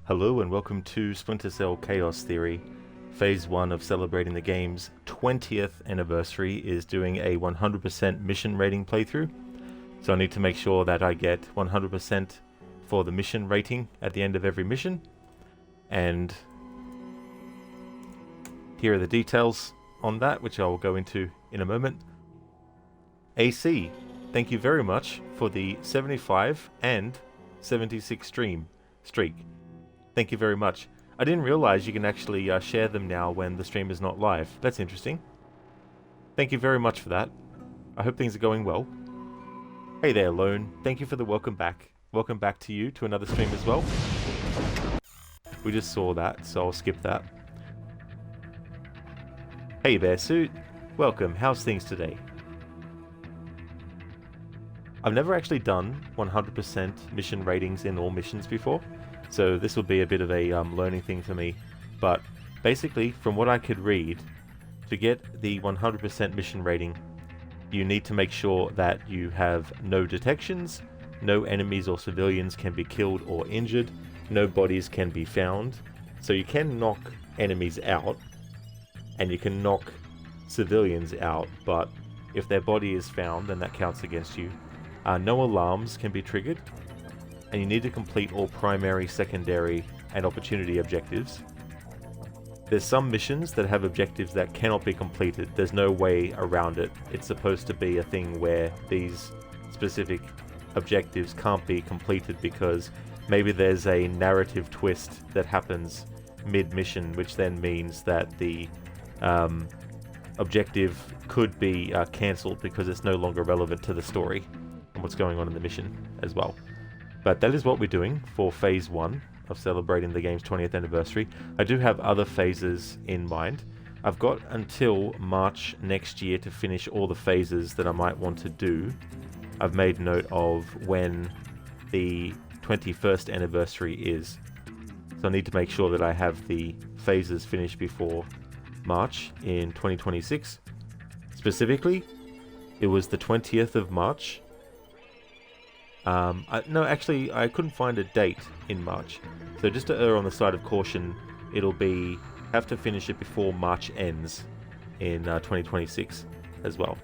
Hello and welcome to Splinter Cell Chaos Theory. Phase 1 of celebrating the game's 20th anniversary is doing a 100% mission rating playthrough. So I need to make sure that I get 100% for the mission rating at the end of every mission. And here are the details on that, which I will go into in a moment. AC, thank you very much for the 75 and 76 streak. Thank you very much. I didn't realize you can actually share them now when the stream is not live. That's interesting. Thank you very much for that. I hope things are going well. Hey there, Lone. Thank you for the welcome back. Welcome back to you to another stream as well. We just saw that, so I'll skip that. Hey Bearsuit. Welcome. How's things today? I've never actually done 100% mission ratings in all missions before. So this will be a bit of a learning thing for me, but basically from what I could read, to get the 100% mission rating, you need to make sure that you have no detections, no enemies or civilians can be killed or injured, no bodies can be found. So you can knock enemies out, and you can knock civilians out, but if their body is found, then that counts against you. No alarms can be triggered. And you need to complete all primary, secondary, and opportunity objectives. There's some missions that have objectives that cannot be completed. There's no way around it. It's supposed to be a thing where these specific objectives can't be completed because maybe there's a narrative twist that happens mid-mission, which then means that the objective could be cancelled because it's no longer relevant to the story and what's going on in the mission as well. But that is what we're doing for Phase 1 of celebrating the game's 20th anniversary. I do have other phases in mind. I've got until March next year to finish all the phases that I might want to do. I've made note of when the 21st anniversary is. So I need to make sure that I have the phases finished before March in 2026. Specifically, it was the 20th of March. No, actually, I couldn't find a date in March. So just to err on the side of caution, it'll be have to finish it before March ends in 2026 as well.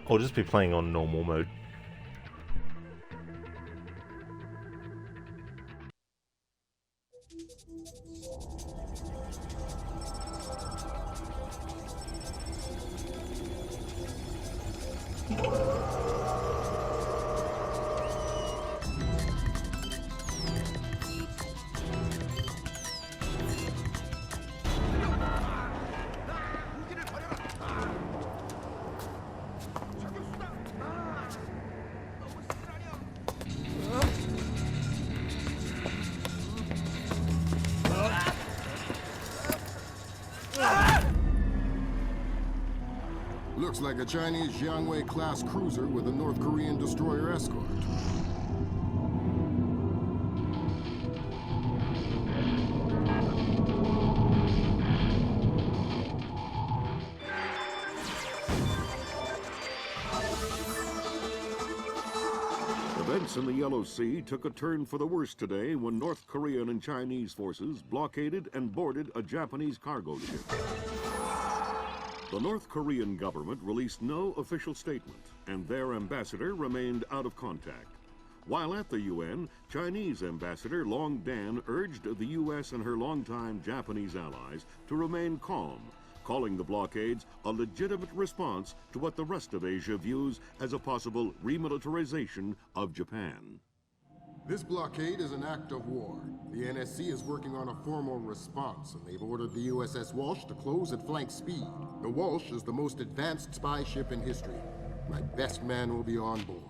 I'll just be playing on normal mode. Looks like a Chinese Jiangwei-class cruiser with a North Korean destroyer escort. Events in the Yellow Sea took a turn for the worse today when North Korean and Chinese forces blockaded and boarded a Japanese cargo ship. The North Korean government released no official statement, and their ambassador remained out of contact. While at the UN, Chinese Ambassador Long Dan urged the U.S. and her longtime Japanese allies to remain calm, calling the blockades a legitimate response to what the rest of Asia views as a possible remilitarization of Japan. This blockade is an act of war. The NSC is working on a formal response, and they've ordered the USS Walsh to close at flank speed. The Walsh is the most advanced spy ship in history. My best man will be on board.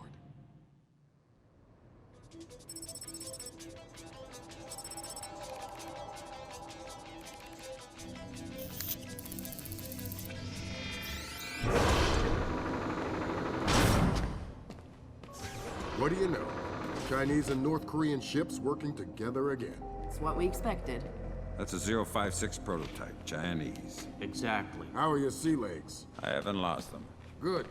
What do you know? Chinese and North Korean ships working together again. It's what we expected. That's a 056 prototype, Chinese. Exactly. How are your sea legs? I haven't lost them. Good.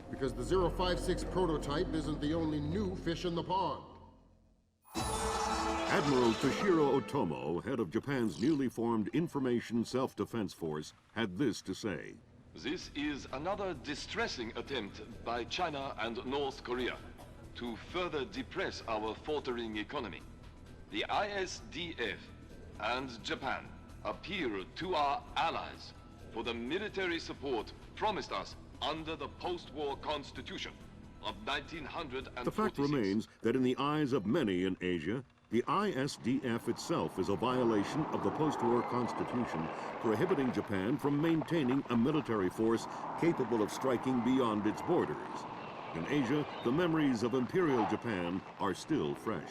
Because the 056 prototype isn't the only new fish in the pond. Admiral Toshiro Otomo, head of Japan's newly formed Information Self-Defense Force, had this to say. This is another distressing attempt by China and North Korea to further depress our faltering economy. The ISDF and Japan appeal to our allies for the military support promised us under the post-war constitution of 1946. The fact remains that in the eyes of many in Asia, the ISDF itself is a violation of the post-war constitution, prohibiting Japan from maintaining a military force capable of striking beyond its borders. In Asia, the memories of Imperial Japan are still fresh.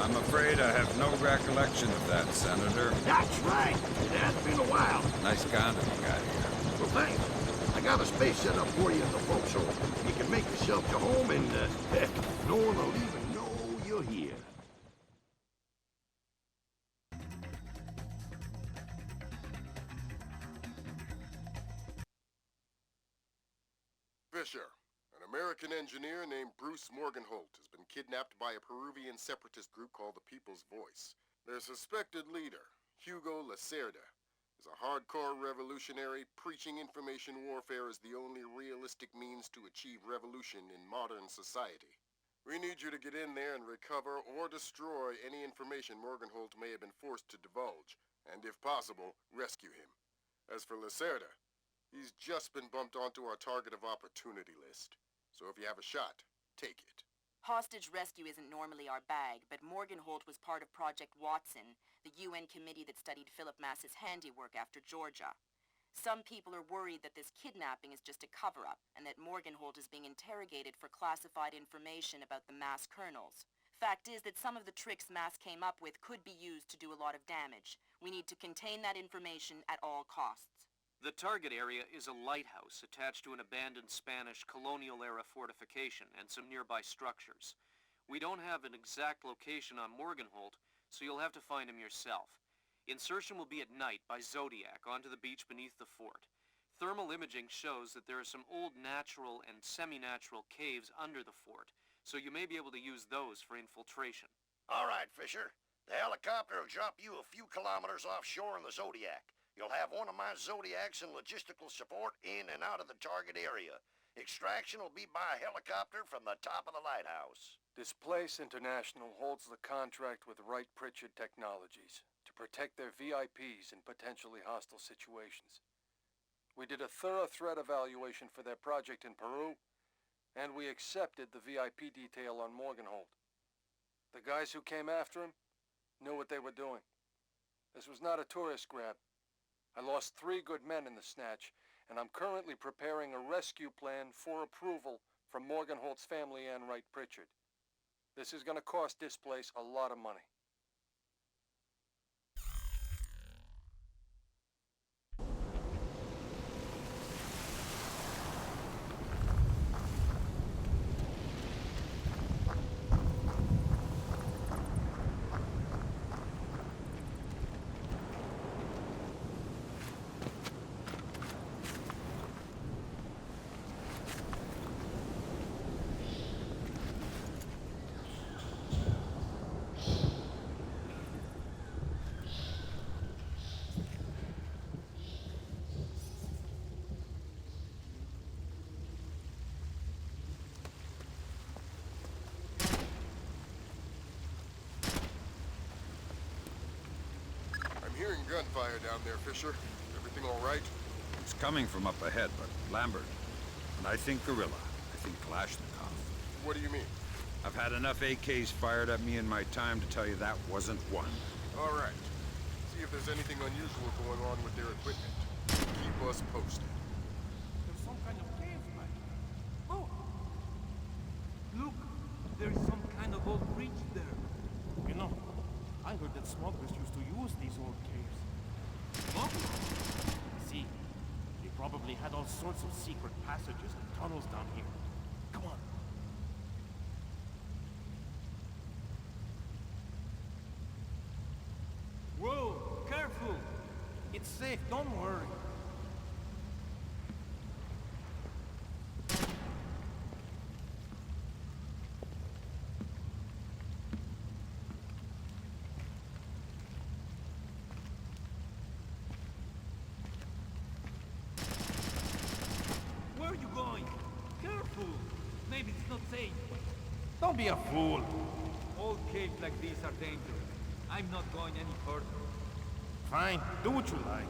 I'm afraid I have no recollection of that, Senator. That's right. It has been a while. Nice condom you got here. Well, thanks. I got a space set up for you in the forecastle. You can make yourself to home and no one will even know you're here. Fisher, an American engineer named Bruce Morgenholt, has been kidnapped by a Peruvian separatist group called the People's Voice. Their suspected leader, Hugo Lacerda, is a hardcore revolutionary preaching information warfare as the only realistic means to achieve revolution in modern society. We need you to get in there and recover or destroy any information Morgenholt may have been forced to divulge, and if possible, rescue him. As for Lacerda, he's just been bumped onto our target of opportunity list. So if you have a shot, take it. Hostage rescue isn't normally our bag, but Morgenholt was part of Project Watson, the UN committee that studied Philip Mass's handiwork after Georgia. Some people are worried that this kidnapping is just a cover-up, and that Morgenholt is being interrogated for classified information about the Mass kernels. Fact is that some of the tricks Mass came up with could be used to do a lot of damage. We need to contain that information at all costs. The target area is a lighthouse attached to an abandoned Spanish colonial-era fortification and some nearby structures. We don't have an exact location on Morgenholt, so you'll have to find him yourself. Insertion will be at night by Zodiac onto the beach beneath the fort. Thermal imaging shows that there are some old natural and semi-natural caves under the fort, so you may be able to use those for infiltration. All right, Fisher. The helicopter will drop you a few kilometers offshore in the Zodiac. You'll have one of my Zodiacs and logistical support in and out of the target area. Extraction will be by helicopter from the top of the lighthouse. Displace International holds the contract with Wright Pritchard Technologies to protect their VIPs in potentially hostile situations. We did a thorough threat evaluation for their project in Peru, and we accepted the VIP detail on Morgenhold. The guys who came after him knew what they were doing. This was not a tourist grab. I lost 3 good men in the snatch, and I'm currently preparing a rescue plan for approval from Morgenholt's family and Wright Pritchard. This is gonna cost this place a lot of money. I'm hearing gunfire down there, Fisher. Everything all right? It's coming from up ahead, but Lambert. And I think Gorilla. I think Kalashnikov. What do you mean? I've had enough AKs fired at me in my time to tell you that wasn't one. All right. See if there's anything unusual going on with their equipment. Keep us posted. There's some kind of cave back here. Oh! Look! There's some kind of old bridge there. You know, I heard that smugglers used to use these old caves. Smugglers? See, they probably had all sorts of secret passages and tunnels down here. Come on. Whoa! Careful! It's safe, don't worry. Where are you going? Careful! Maybe it's not safe. Don't be a fool. Old caves like these are dangerous. I'm not going any further. Fine, do what you like.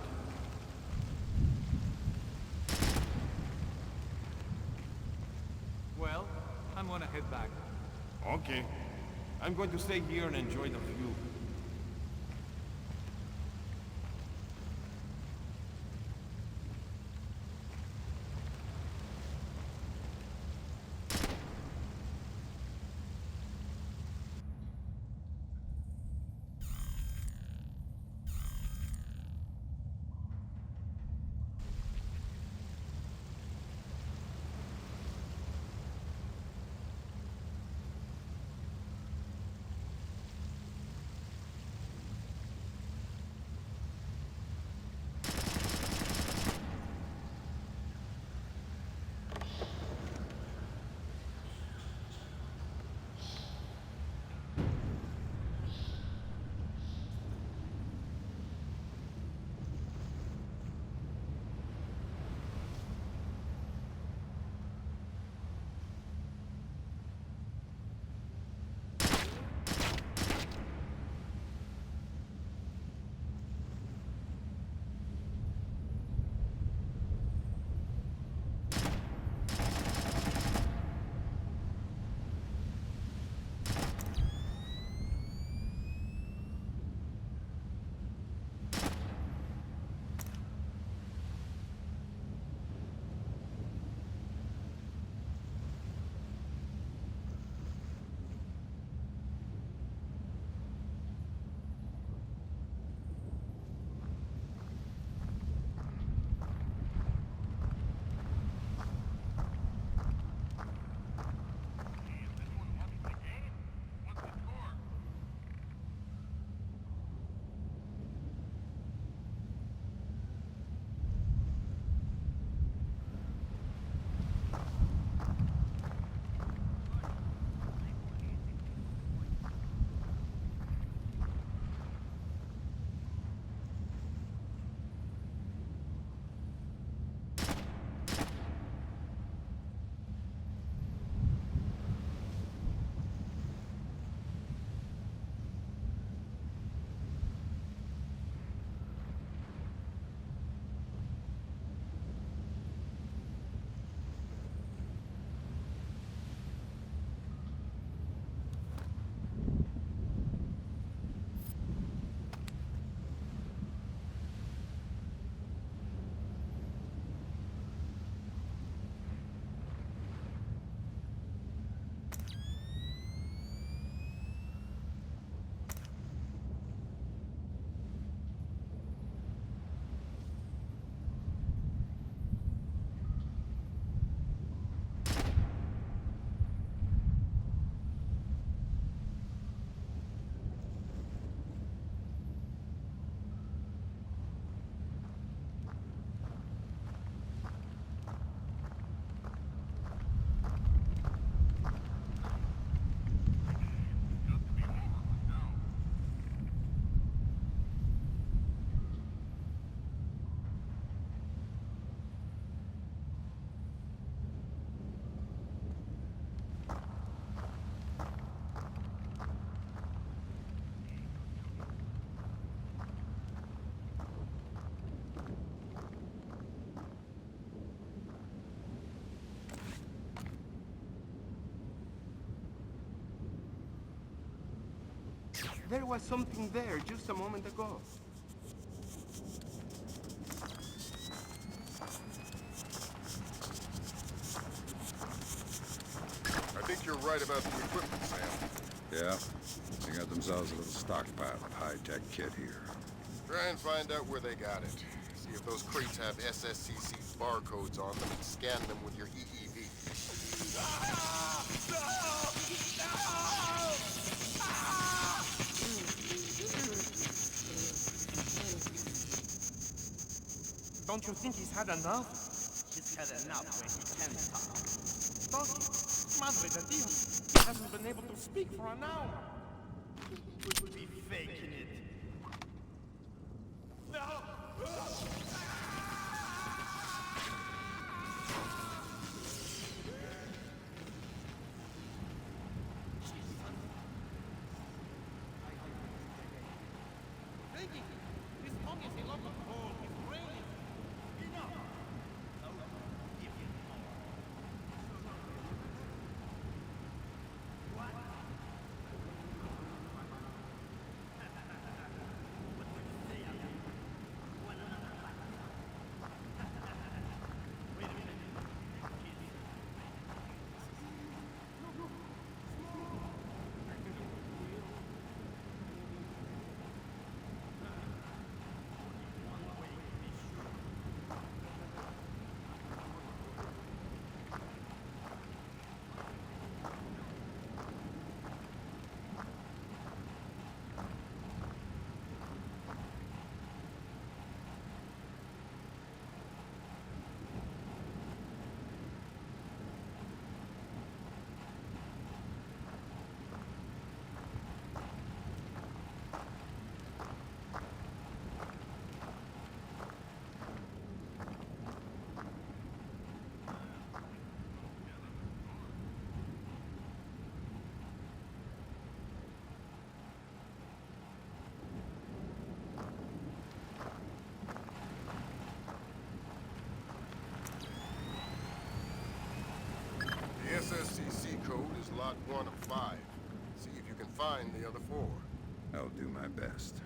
Well, I'm gonna head back. Okay. I'm going to stay here and enjoy the view. There was something there just a moment ago. I think you're right about the equipment, Sam. Yeah? They got themselves a little stockpile of high-tech kit here. Try and find out where they got it. See if those crates have SSCC barcodes on them and scan them with your EEV. Don't you think he's had enough? He's had enough when he can talk. Donkey, madre de Dios, he hasn't been able to speak for an hour. Could be faking it. No! Thinking, his tongue is a lot of cold, his brain is... Enough! I will give you more. What? What would you say of it? One another laptop. Wait a minute. Kids. No, small. I think it was real. One way to be sure. The SSCC code is lot 1 of 5. See if you can find the other 4. I'll do my best.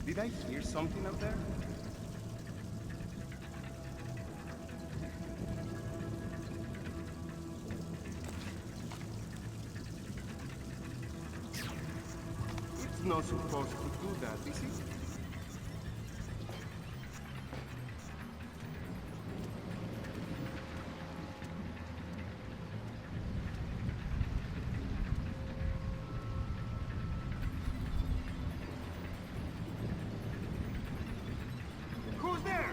Did I hear something up there? not supposed to do that, is it? Who's there?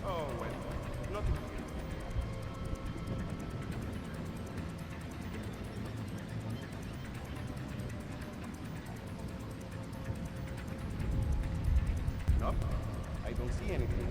Oh, well, nothing here. Nope, I don't see anything.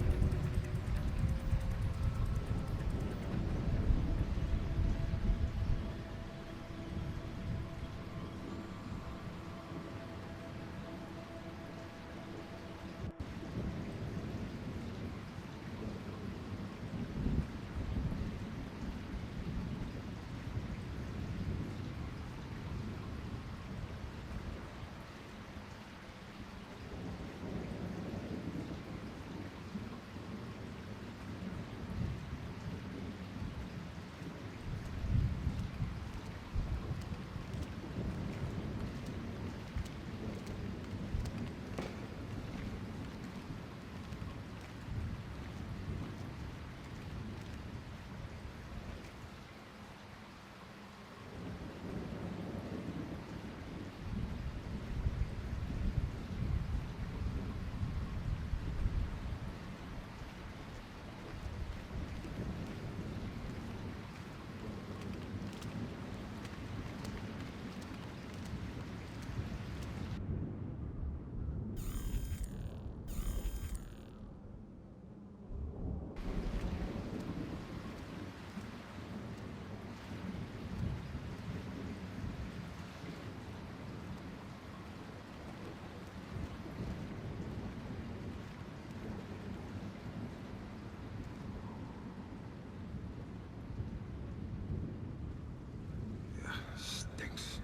Stinks.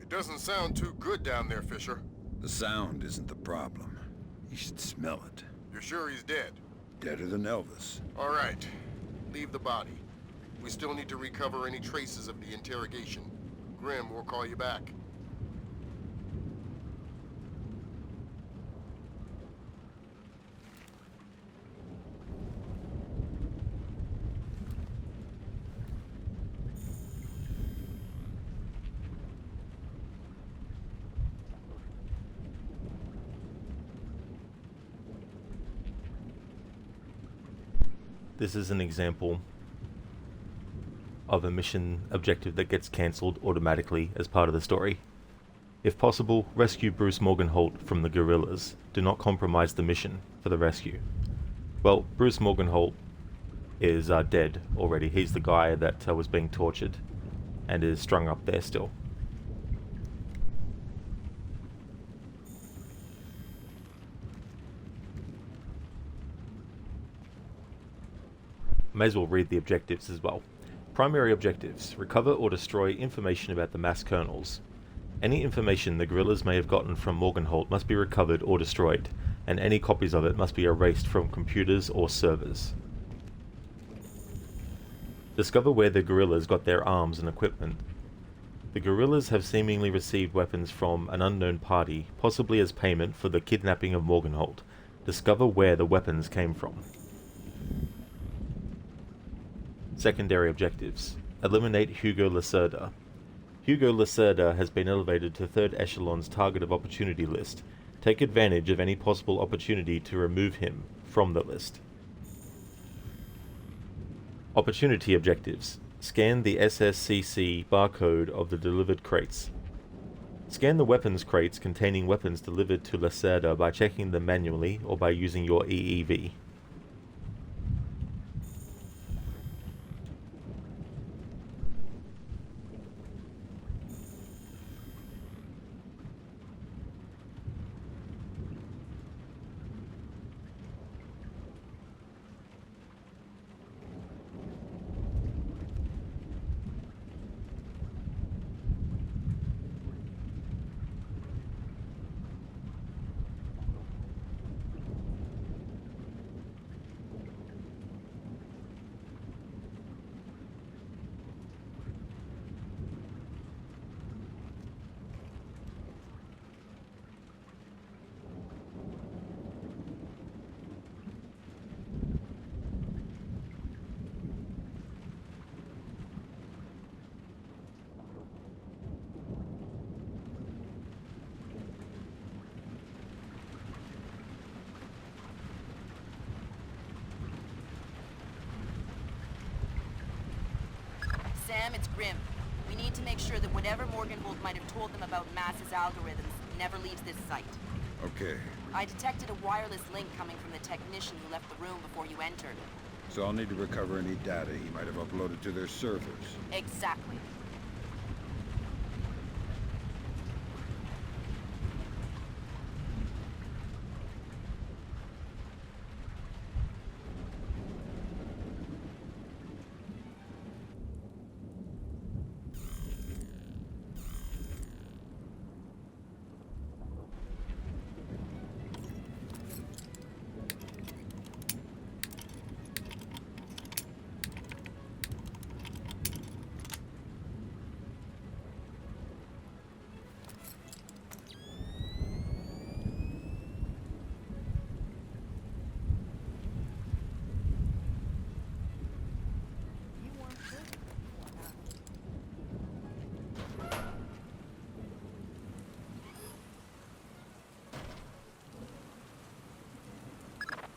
It doesn't sound too good down there, Fisher. The sound isn't the problem. You should smell it. You're sure he's dead? Deader than Elvis. All right. Leave the body. We still need to recover any traces of the interrogation. Grim will call you back. This is an example of a mission objective that gets cancelled automatically as part of the story. If possible, rescue Bruce Morgenholt from the guerrillas. Do not compromise the mission for the rescue. Well, Bruce Morgenholt is dead already. He's the guy that was being tortured and is strung up there still. May as well read the objectives as well. Primary objectives: recover or destroy information about the mass kernels. Any information the guerrillas may have gotten from Morgenholt must be recovered or destroyed, and any copies of it must be erased from computers or servers. Discover where the guerrillas got their arms and equipment. The guerrillas have seemingly received weapons from an unknown party, possibly as payment for the kidnapping of Morgenholt. Discover where the weapons came from. Secondary objectives: eliminate Hugo Lacerda. Hugo Lacerda has been elevated to 3rd Echelon's Target of Opportunity list. Take advantage of any possible opportunity to remove him from the list. Opportunity objectives: scan the SSCC barcode of the delivered crates. Scan the weapons crates containing weapons delivered to Lacerda by checking them manually or by using your EEV. it's grim. We need to make sure that whatever Morgenhold might have told them about Mass's algorithms never leaves this site. Okay, I detected a wireless link coming from the technician who left the room before you entered. so I'll need to recover any data he might have uploaded to their servers. Exactly.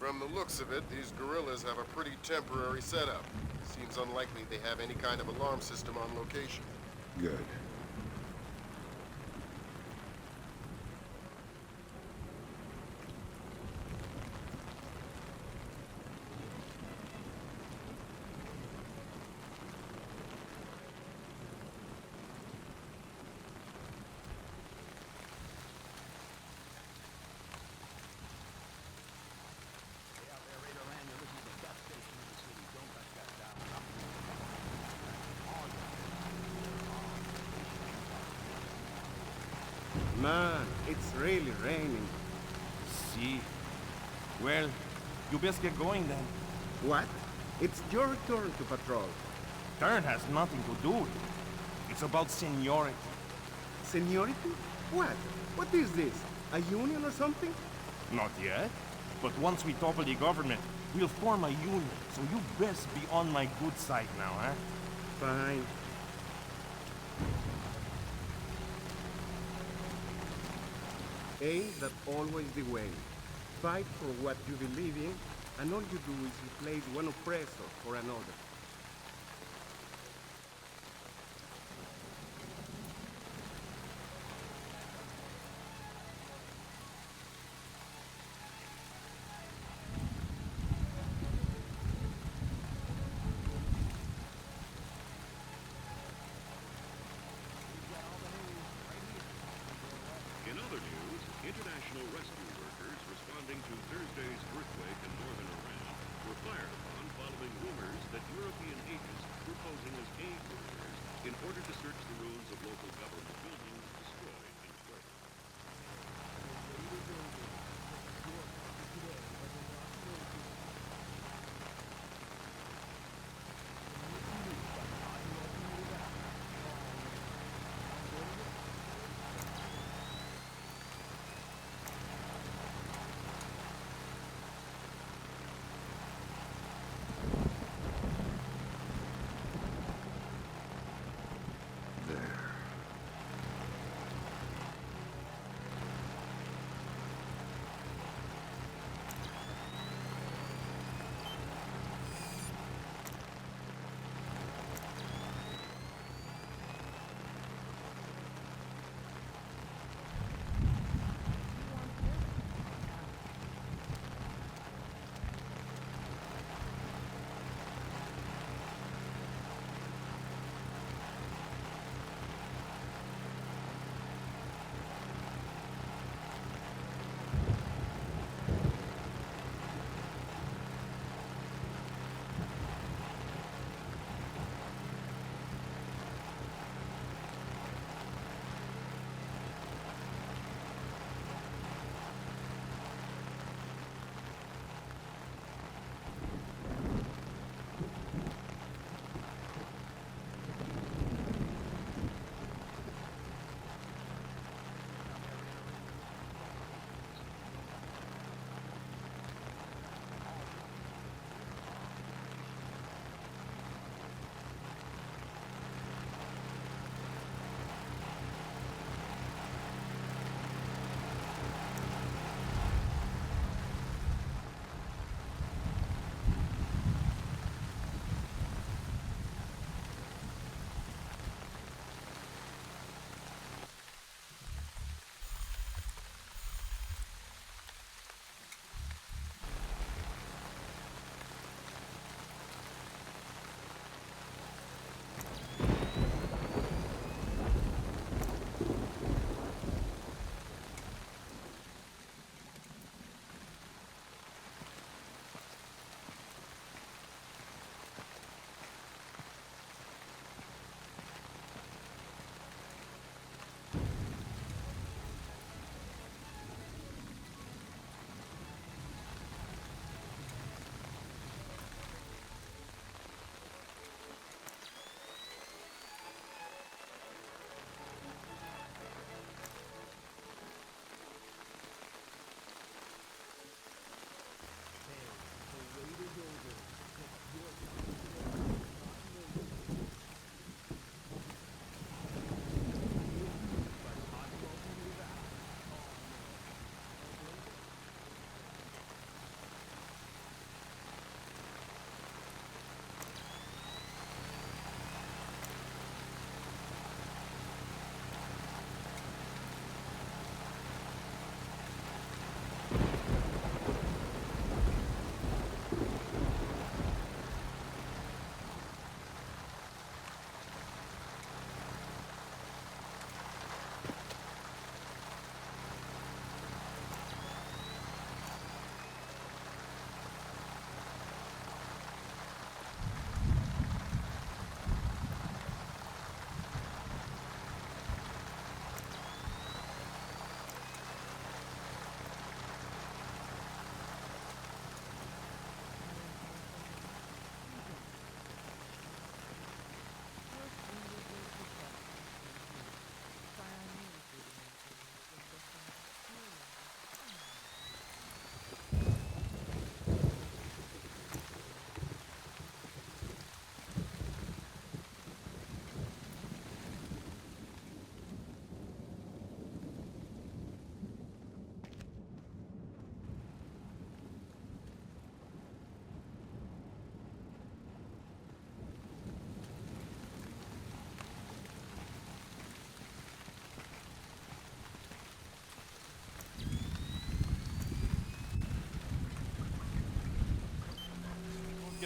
From the looks of it, these guerrillas have a pretty temporary setup. Seems unlikely they have any kind of alarm system on location. Good. Man, it's really raining. See. Well, you best get going then. What? It's your turn to patrol. Turn has nothing to do with it. It's about seniority. Seniority? What? What is this? A union or something? Not yet. But once we topple the government, we'll form a union. So you best be on my good side now, huh? Fine. Ain't that always the way? Fight for what you believe in, and all you do is replace one oppressor for another. In other news, international rescue workers responding to Thursday's earthquake in northern Iran were fired upon following rumors that European agents were posing as aid workers in order to search the ruins of local government buildings destroyed in the quake.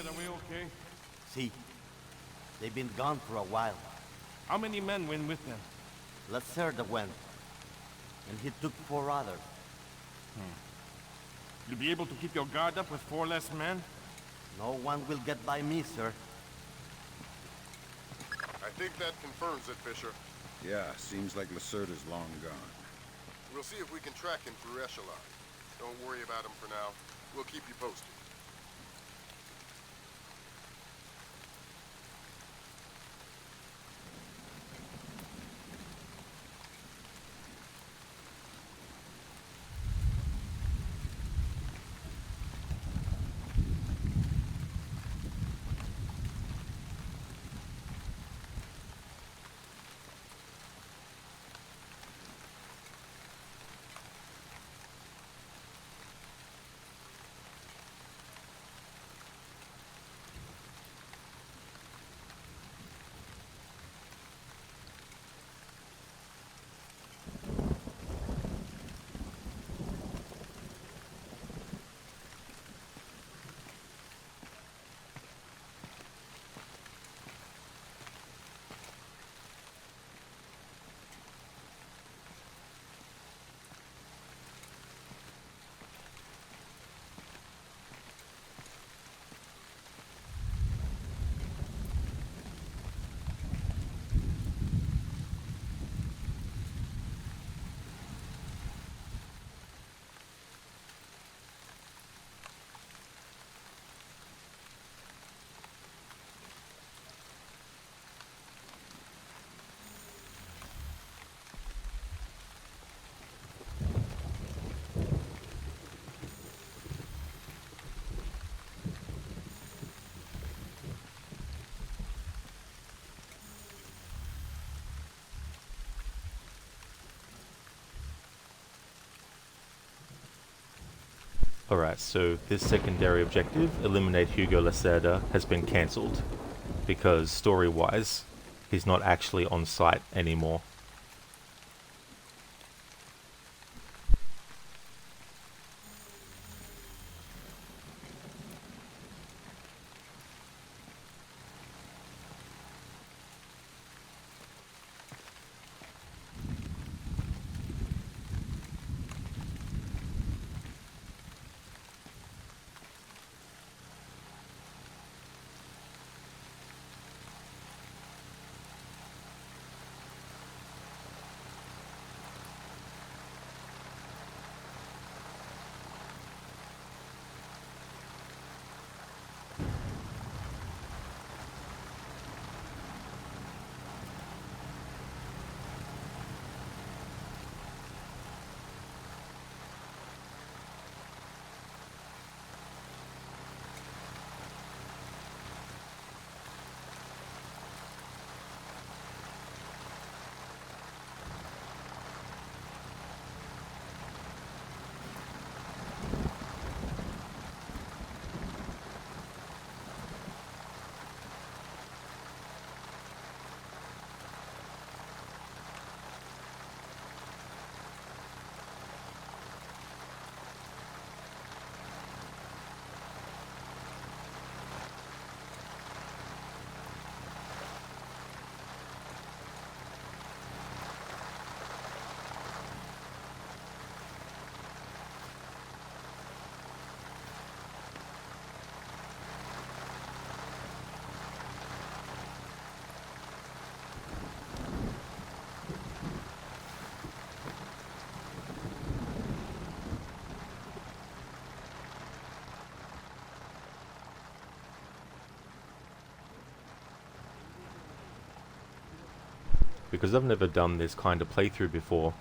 get away okay? See, they've been gone for a while. How many men went with them? Lacerda went, and he took 4 others. You'll be able to keep your guard up with 4 less men? No one will get by me, sir. I think that confirms it, Fisher. Yeah, seems like Lacerda's long gone. We'll see if we can track him through Echelon. Don't worry about him for now. We'll keep you posted. Alright, so this secondary objective, eliminate Hugo Lacerda, has been cancelled because story-wise, he's not actually on site anymore. Because I've never done this kind of playthrough before,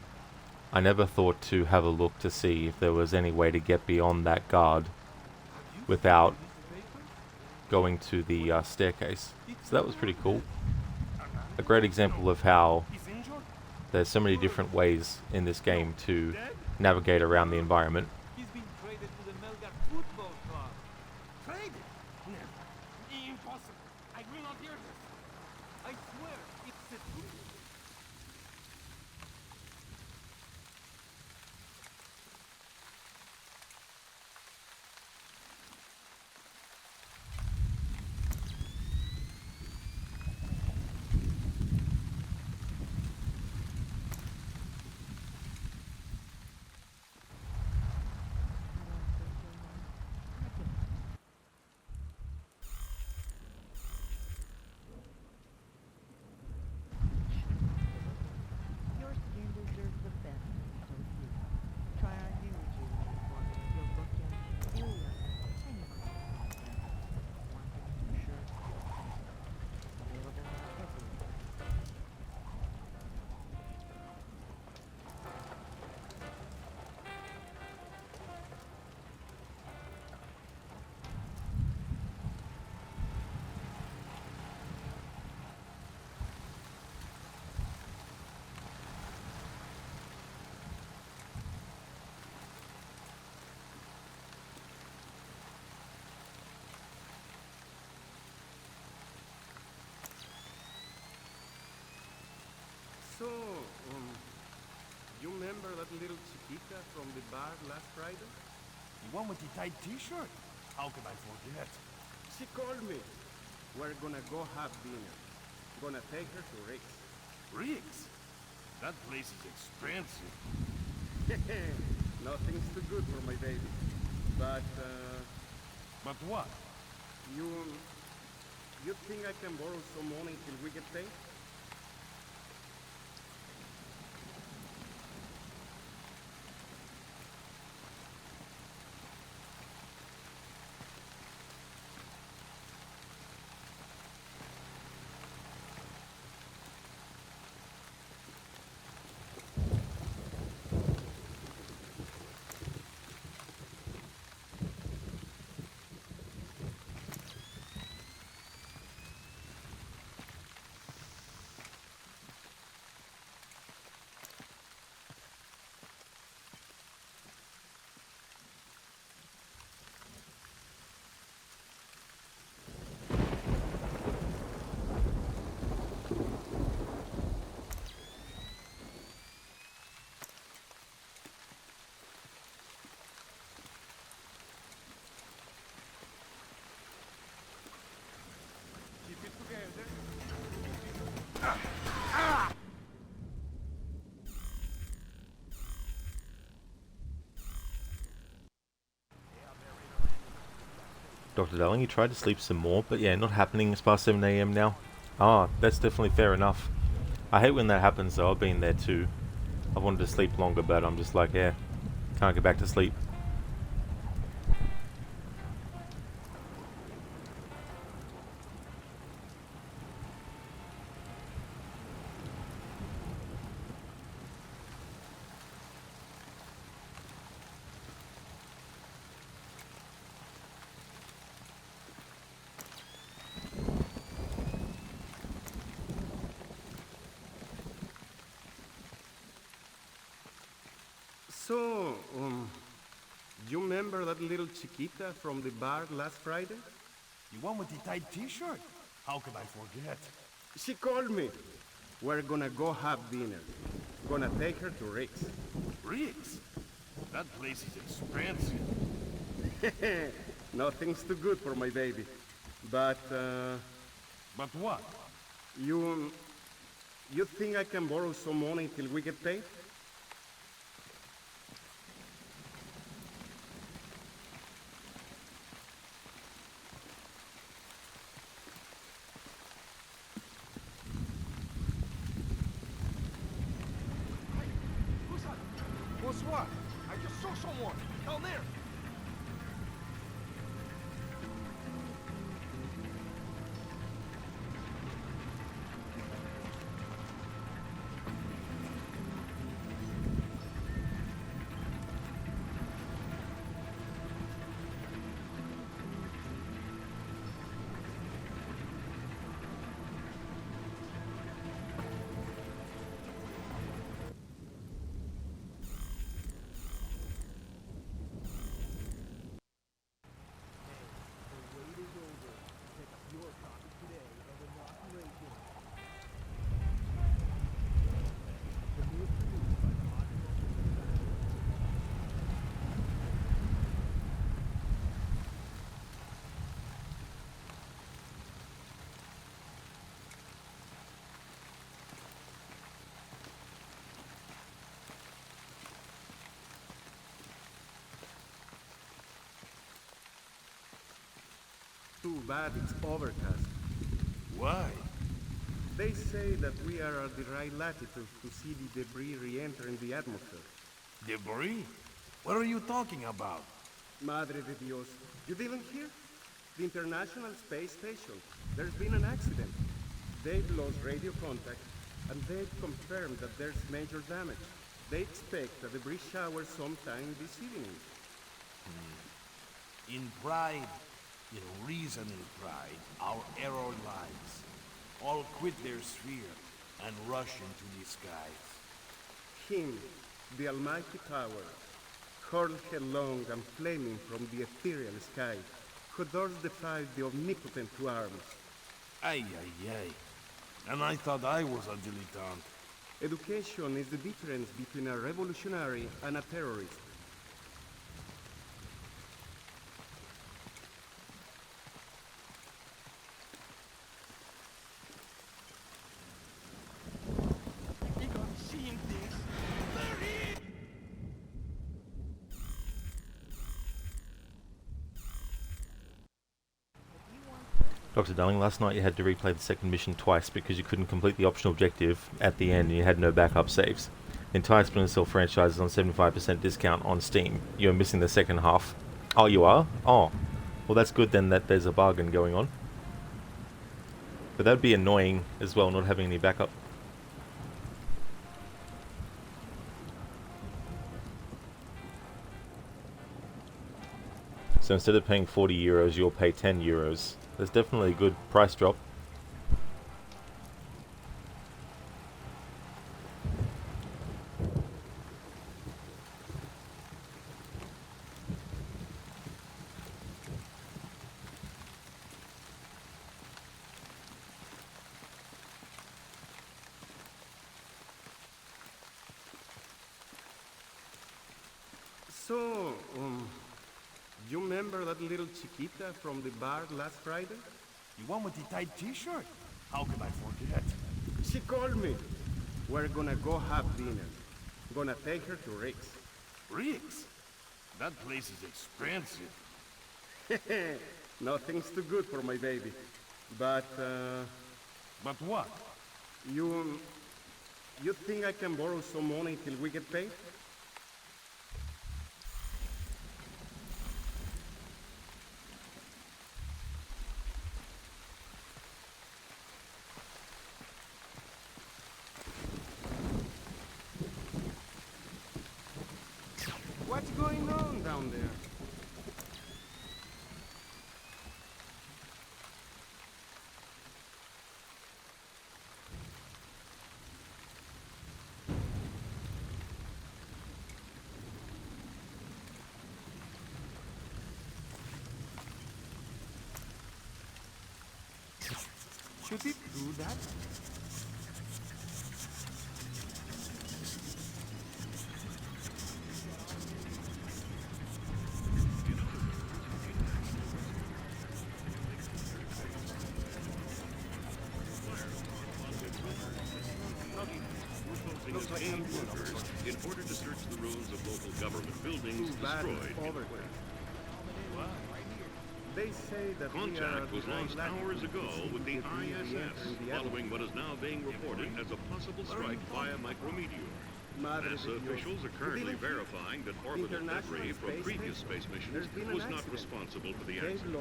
I never thought to have a look to see if there was any way to get beyond that guard without going to the staircase. So that was pretty cool. A great example of how there's so many different ways in this game to navigate around the environment. He's been traded to the Melgar Football Club. Traded? Never. Impossible. I will not hear this. I swear, it's the truth. So, you remember that little chiquita from the bar last Friday? The one with the tight t-shirt? How could I forget? She called me. We're gonna go have dinner. Gonna take her to Rick's. Riggs? That place is expensive. Nothing's too good for my baby. But, But what? you think I can borrow some money till we get paid? Keep it together. Dr. Darling, you tried to sleep some more, but yeah, not happening. It's past 7 a.m. now. Ah, that's definitely fair enough. I hate when that happens though, I've been there too. I wanted to sleep longer, but I'm just like, yeah, can't get back to sleep. So, you remember that little chiquita from the bar last Friday? The one with the tight t-shirt? How could I forget? She called me. We're gonna go have dinner. Gonna take her to Rick's. Riggs? That place is expensive. Nothing's too good for my baby. But, But what? you think I can borrow some money till we get paid? What's what? I just saw someone. Down there. Too bad it's overcast. Why? They say that we are at the right latitude to see the debris re-entering the atmosphere. Debris? What are you talking about? Madre de Dios. You didn't hear? The International Space Station. There's been an accident. They've lost radio contact, and they've confirmed that there's major damage. They expect a debris shower sometime this evening. In pride, in reasoning pride, our error lies. All quit their sphere and rush into the skies. Him, the almighty power, hurled headlong and flaming from the ethereal sky, who thus defied the omnipotent to arms. Ay, ay, ay. And I thought I was a dilettante. Education is the difference between a revolutionary and a terrorist. Dr. Darling, last night you had to replay the second mission twice because you couldn't complete the optional objective at the end and you had no backup saves. The entire Splinter Cell franchise is on 75% discount on Steam. You're missing the second half. Oh, you are? Oh. Well, that's good then that there's a bargain going on. But that'd be annoying as well, not having any backup. So instead of paying 40 euros, you'll pay 10 euros. There's definitely a good price drop. So, you remember that little chiquita from the bar last Friday? The one with the tight t-shirt? How could I forget? She called me. We're gonna go have dinner. Gonna take her to Rick's. Rick's? That place is expensive. Nothing's too good for my baby. But, But what? you think I can borrow some money till we get paid? What's going on down there? Should it do that? In order to search the ruins of local government buildings destroyed. They say that Contact was lost hours ago with the ISS, following what is now being reported as a possible strike via micrometeor. NASA officials are currently verifying that orbital debris from previous space missions was not responsible for the accident.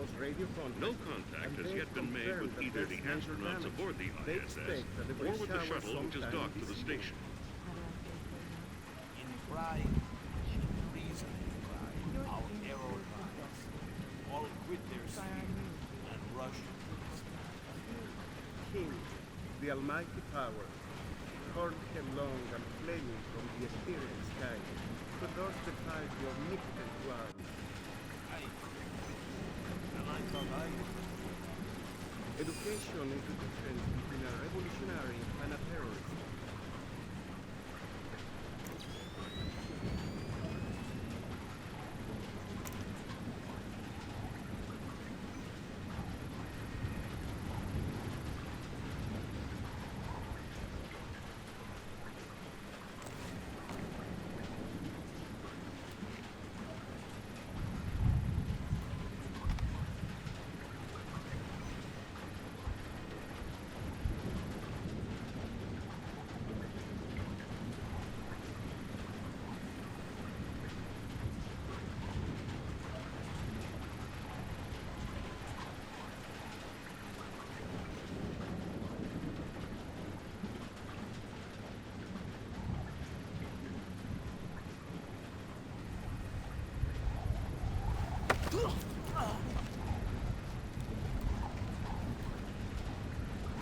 No contact has yet been made with either the astronauts aboard the ISS or with the shuttle which is docked to the station. In pride, in reason, our arrow lines. All quit their speed and rush. King, the almighty power, hurled headlong and flaming from the ethereal sky, to thus defy the omnipotent one. Education is the difference between a revolutionary and a terrorist.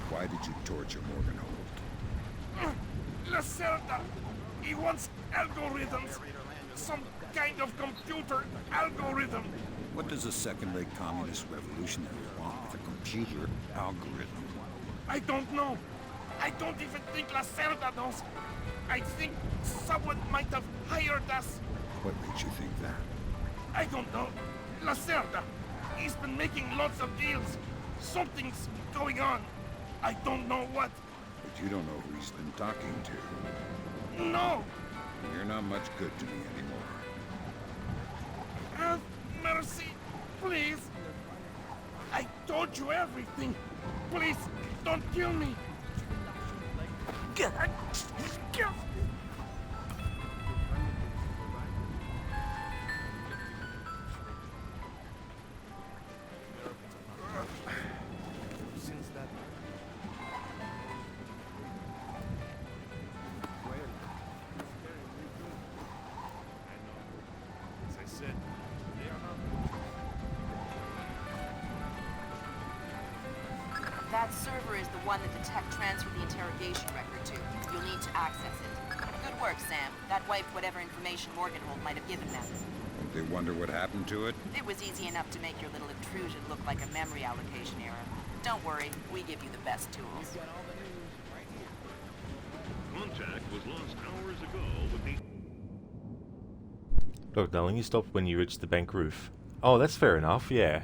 Why did you torture Morganhold? Lacerda! He wants algorithms! Some kind of computer algorithm! What does a second-rate communist revolutionary want with a computer algorithm? I don't know! I don't even think Lacerda knows. I think someone might have hired us. What makes you think that? I don't know. Lacerda. He's been making lots of deals. Something's going on. I don't know what. But you don't know who he's been talking to. No! You're not much good to me anymore. Have mercy, please. I told you everything. Please, don't kill me. God. Since that... As I said, they are not... That server is the one that the tech transferred the interrogation record to. You'll need to access it. Good work, Sam. That wiped whatever information Morganhold might have given them. They wonder what happened to it? It was easy enough to make your little intrusion look like a memory allocation error. Don't worry, we give you the best tools. Contact was lost hours ago with the... Look, darling, you stopped when you reached the bank roof. Oh, that's fair enough, yeah.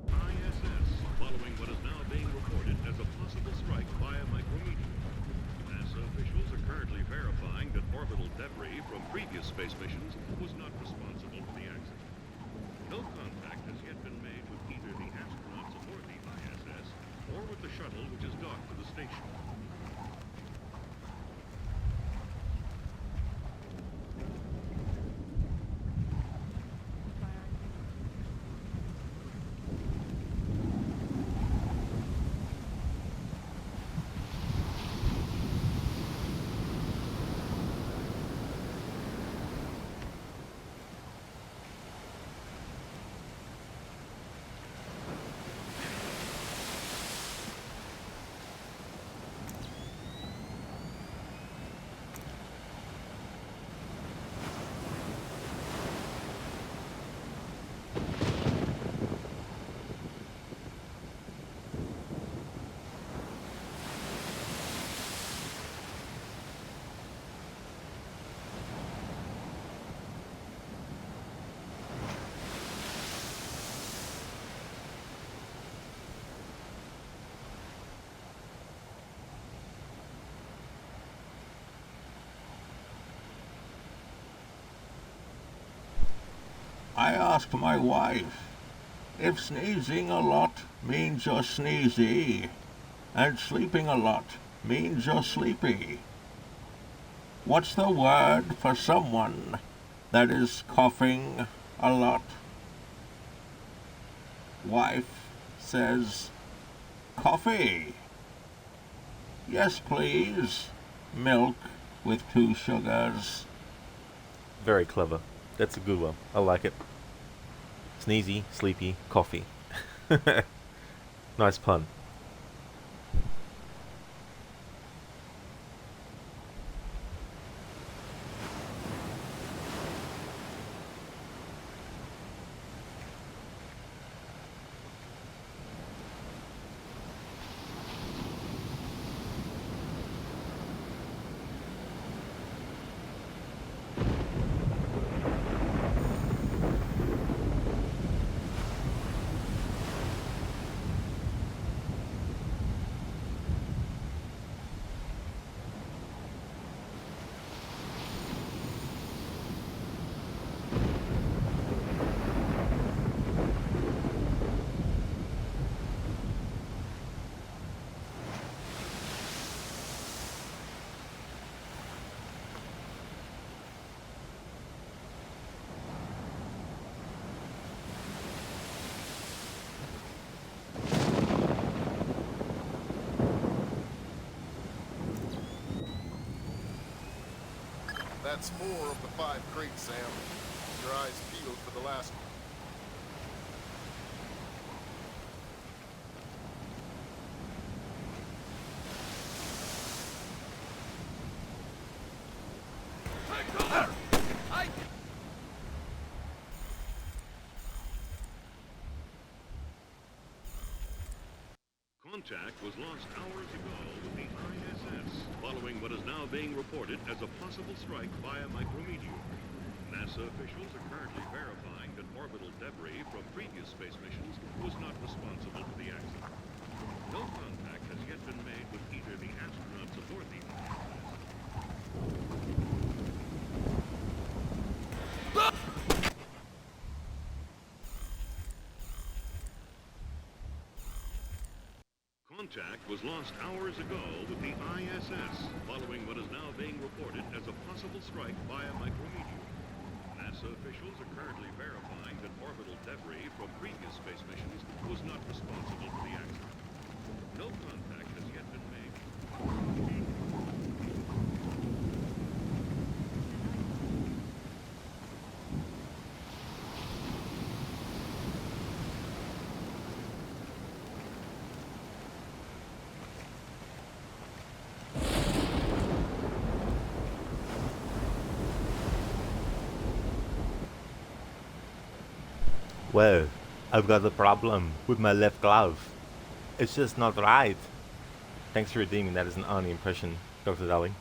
ISS, following what is now being reported as a possible strike via micrometeor. NASA officials are currently verifying that orbital debris from previous space missions was not responsible for the accident. No contact has yet been made with either the astronauts aboard the ISS or with the shuttle which is docked to the station. I asked my wife if sneezing a lot means you're sneezy, and sleeping a lot means you're sleepy. What's the word for someone that is coughing a lot? Wife says, coffee. Yes, please. Milk with 2 sugars. Very clever. That's a good one. I like it. Sneezy, sleepy, coffee. Nice pun. That's 4 of the 5 crates, Sam. Your eyes peeled for the last one. Contact was lost hours ago with the ISS, following what is now being reported as a possible strike by a micrometeor. NASA officials are currently verifying that orbital debris from previous space missions was not responsible for the accident. No contact has yet been made with either the astronauts aboard the ISS. Contact was lost hours ago with the ISS, following what is now being reported as a possible strike by a micrometeor. NASA officials are currently verifying that orbital debris from previous space missions was not responsible for the accident. No contact has yet been made. Well, I've got a problem with my left glove. It's just not right. Thanks for redeeming that as an Arnie impression, Dr. Darling.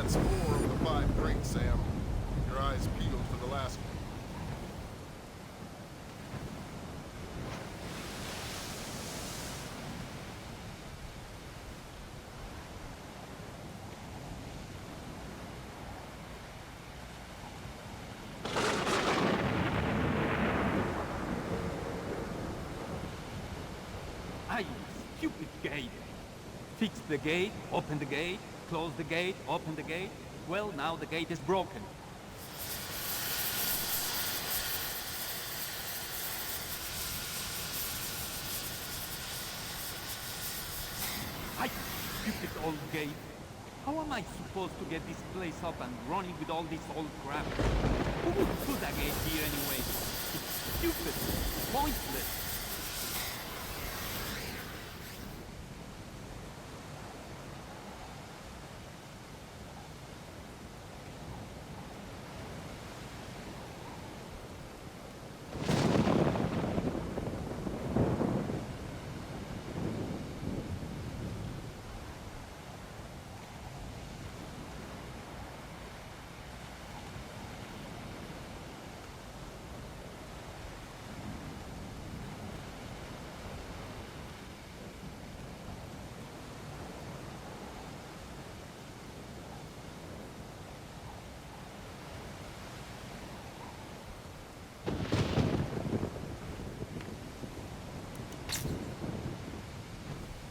That's 4 of the 5 crates, Sam. Your eyes peeled for the last one. Ah, you stupid gate. Fix the gate, open the gate, close the gate, open the gate. Well, now the gate is broken. Ah, you stupid old gate. How am I supposed to get this place up and running with all this old crap? Who would put a gate here anyway? It's stupid, pointless.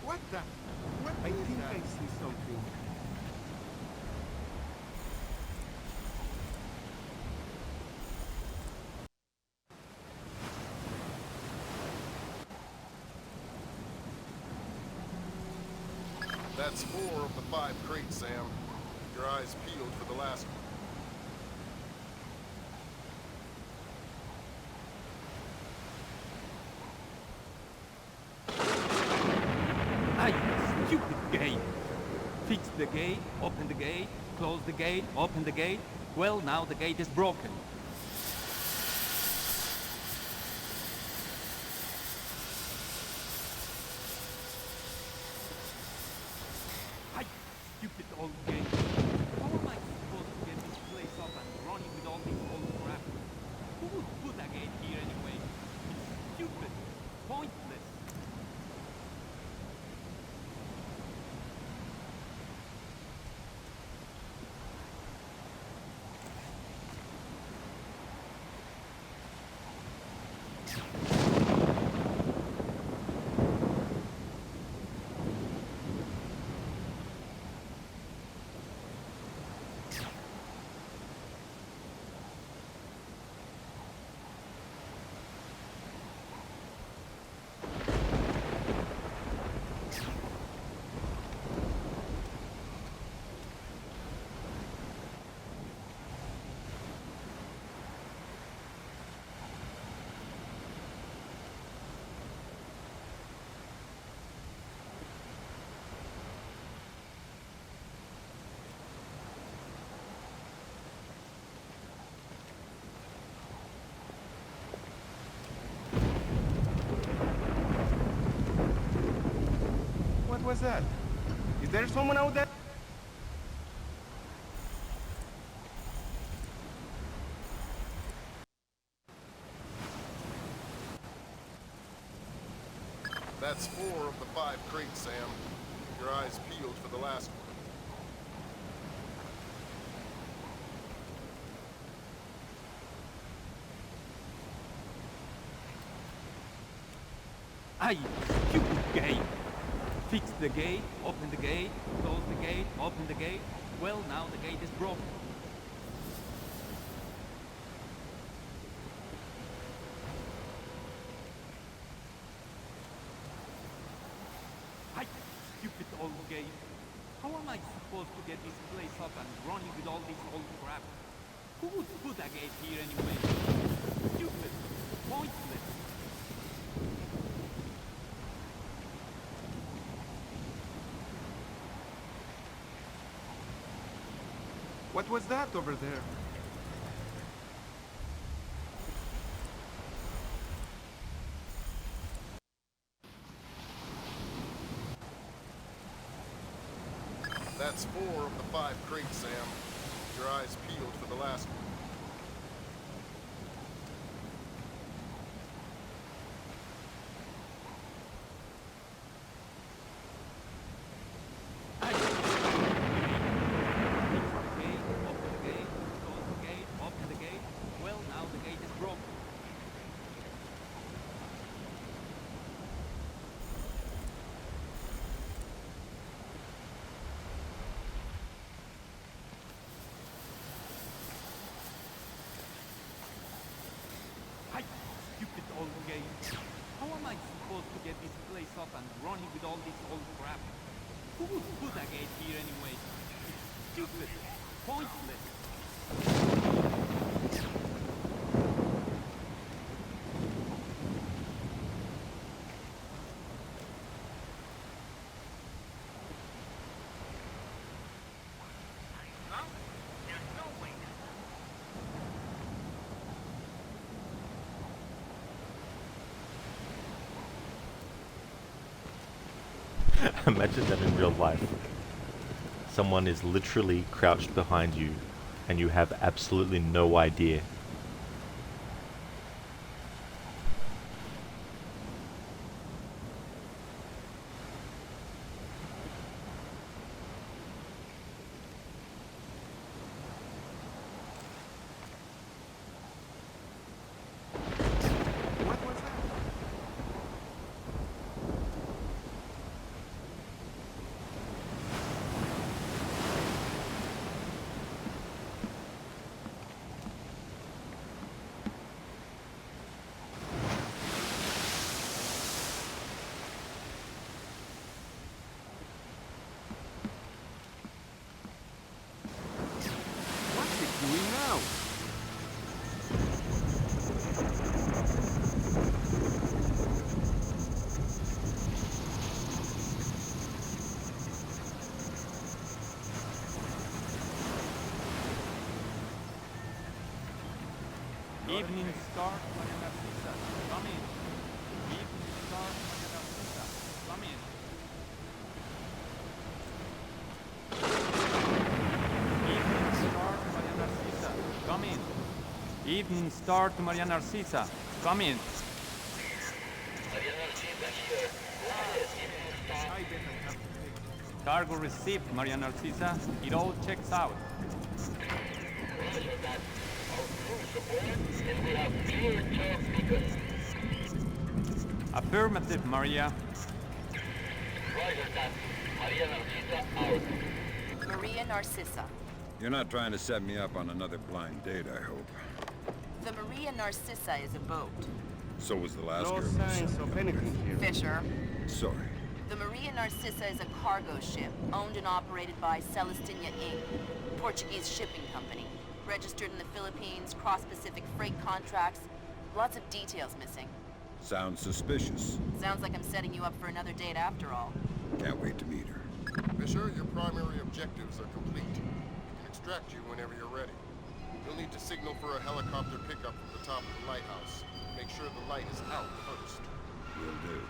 What the? What I think I see something. That's 4 of the 5 crates, Sam. Your eyes peeled for the last one. Ah, you stupid gate. Fix the gate, open the gate, close the gate, open the gate. Well, now the gate is broken. Ah, you stupid old gate. How am I supposed to get this place up and running with all this old crap? Who would put a gate here anyway? It's stupid, pointless. What was that? Is there someone out there? That's 4 of the 5 crates, Sam. Your eyes peeled for the last one. Ah, you stupid gate. Fix the gate, open the gate, close the gate, open the gate. Well, now the gate is broken. Ah, you stupid old gate. How am I supposed to get this place up and running with all this old crap? Who would put a gate here anyway? Stupid, pointless. What was that over there? That's That's 4 of the 5 crates, Sam. Your eyes peeled for the last one. Old gate. How am I supposed to get this place up and running with all this old crap? Who would put a gate here anyway? It's stupid. Pointless. Imagine that in real life. Someone is literally crouched behind you and you have absolutely no idea. Evening Star, Maria Narcisa, come in. Evening Star, Maria Narcisa, come in. Evening Star to Maria Narcisa, come in. Cargo received, Maria Narcisa. It all checks out. Affirmative, Maria. Maria Narcisa. You're not trying to set me up on another blind date, I hope. The Maria Narcisa is a boat. So was the last No girl. signs of anything here. Fisher. Sorry. The Maria Narcisa is a cargo ship owned and operated by Celestina Inc., Portuguese shipping company. Registered in the Philippines, cross-Pacific freight contracts. Lots of details missing. Sounds suspicious. Sounds like I'm setting you up for another date after all. Can't wait to meet her. Fisher, your primary objectives are complete. We can extract you whenever you're ready. You'll need to signal for a helicopter pickup from the top of the lighthouse. Make sure the light is out first. Will do.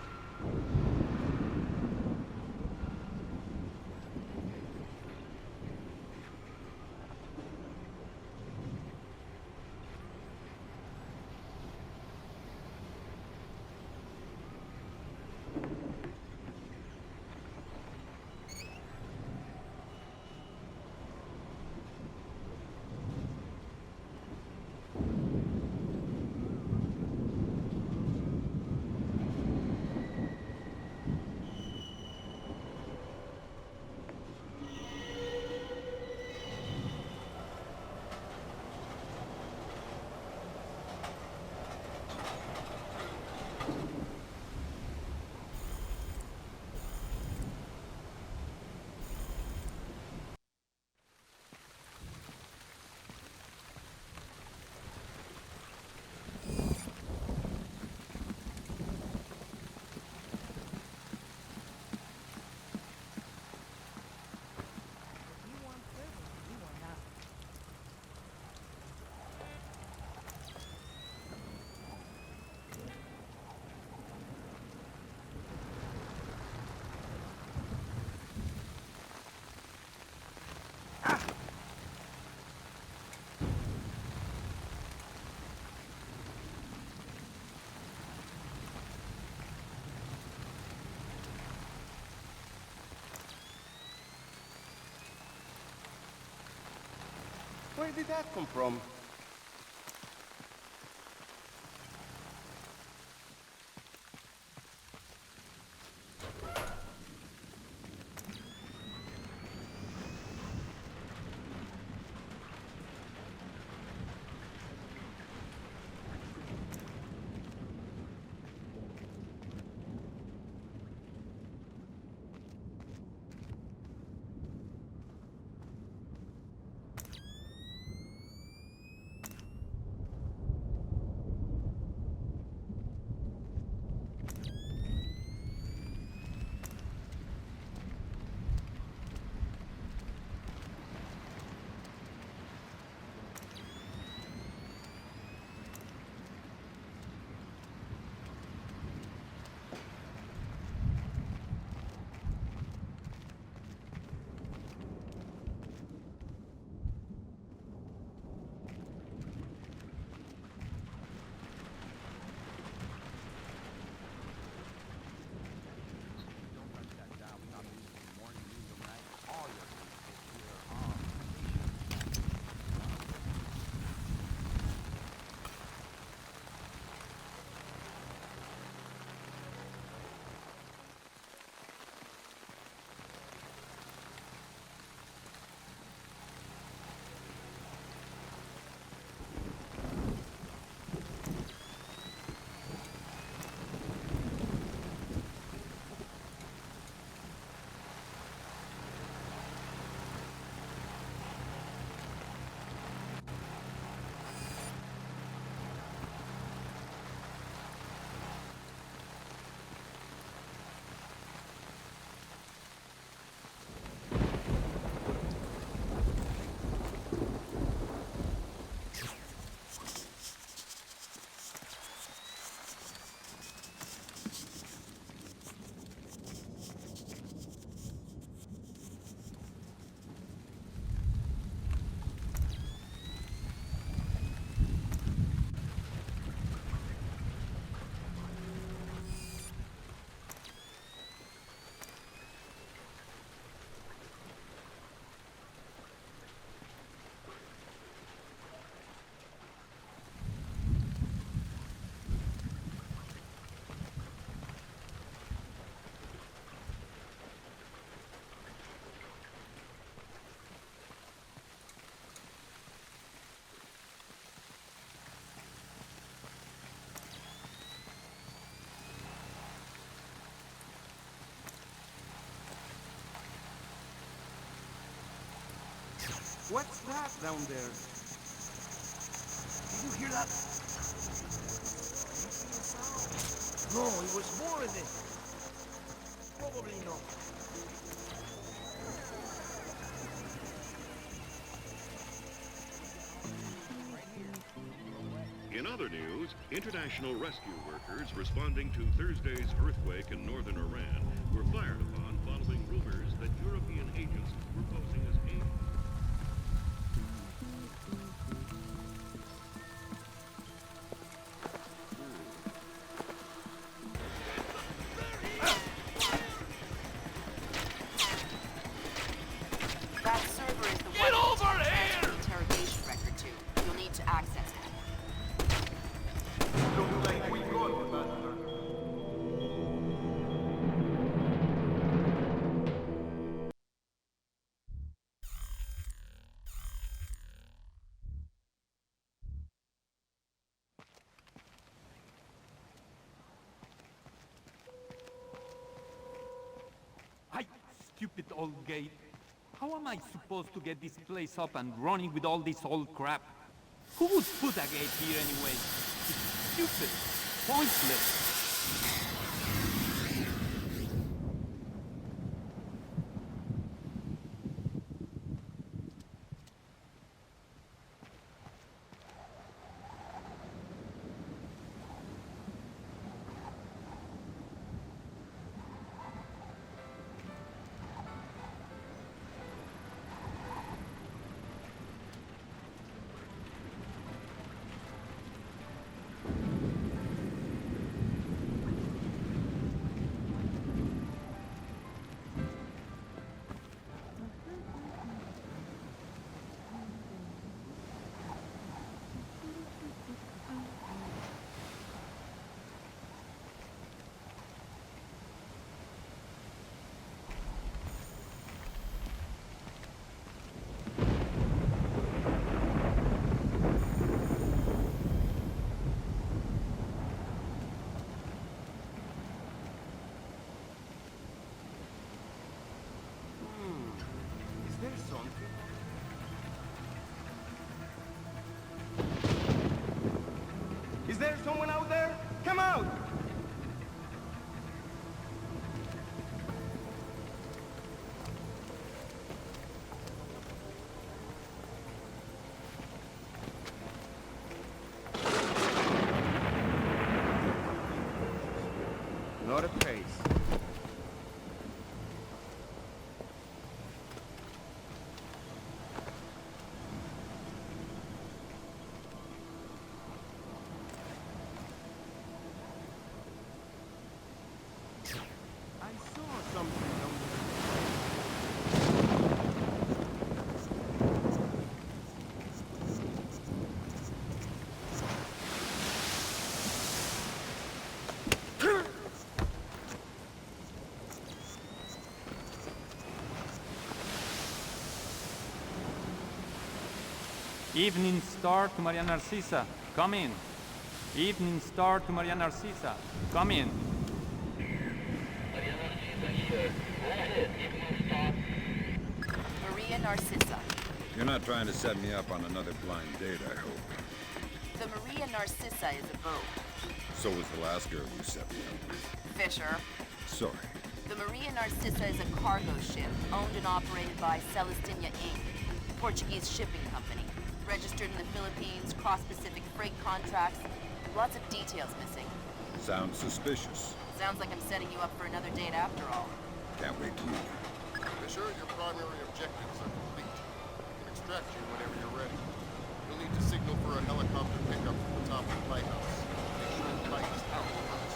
Where did that come from? What's that down there? Did you hear that? No, it was more of it. Probably not. In other news, international rescue workers responding to Thursday's earthquake in northern Iran were fired upon following rumors that European agents were posing as aid. That server is the one over here! The interrogation record too. You'll need to access it. Looks like we got the bastard. Hi, stupid old gate. How am I supposed to get this place up and running with all this old crap? Who would put a gate here anyway? It's stupid. Pointless. out! Not a pace. I saw something on Evening Star to Maria Narcisa, come in. Evening Star to Maria Narcisa, come in. Maria Narcissa. You're not trying to set me up on another blind date, I hope. The Maria Narcissa is a boat. So was the last girl you set me up with. Fisher. Sorry. The Maria Narcissa is a cargo ship owned and operated by Celestina Inc., a Portuguese shipping company. Registered in the Philippines, cross-Pacific freight contracts. Lots of details missing. Sounds suspicious. Sounds like I'm setting you up for another date after all. Can't wait to meet you. Fisher, your primary objectives are complete. We can extract you whenever you're ready. You'll need to signal for a helicopter pickup from the top of the lighthouse. Make sure the light is out first.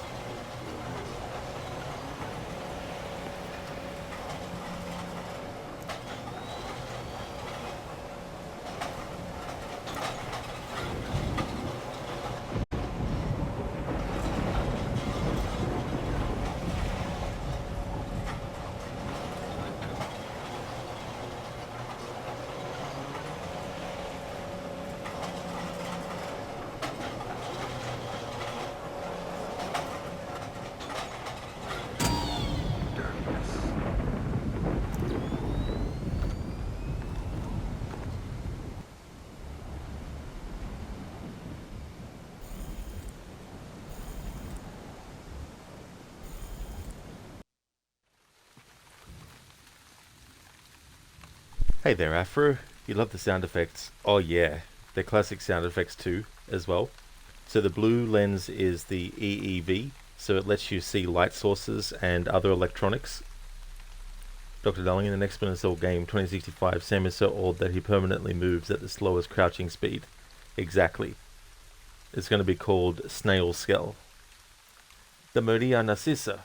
Hey there, Afro. You love the sound effects. Oh yeah, they're classic sound effects too, as well. So the blue lens is the EEV, so it lets you see light sources and other electronics. Dr. Darling, in the next Splinter Cell game 2065, Sam is so old that he permanently moves at the slowest crouching speed. Exactly. It's going to be called Snail Skull. The Maria Narcissa.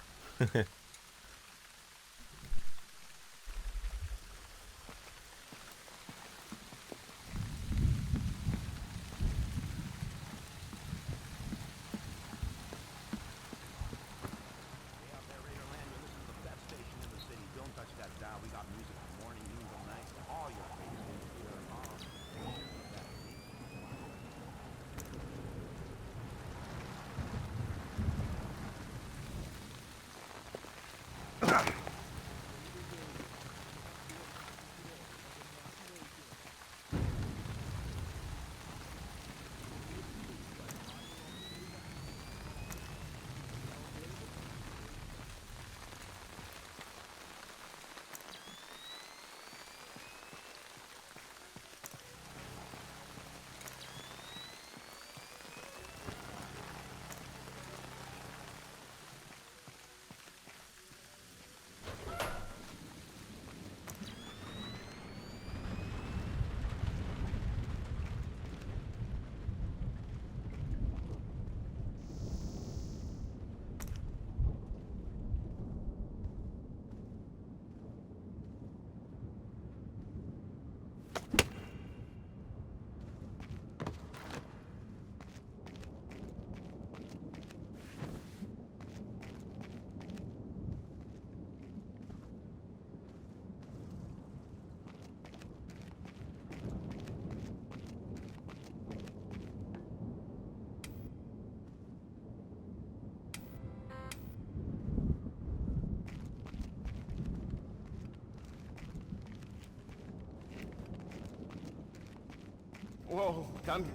Whoa, damn it.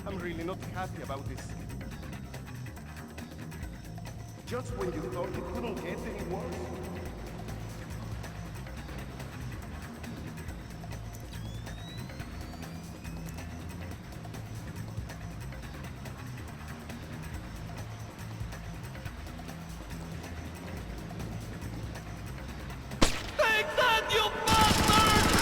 I'm really not happy about this. Just when you thought it couldn't get any worse. Take that, you bastard!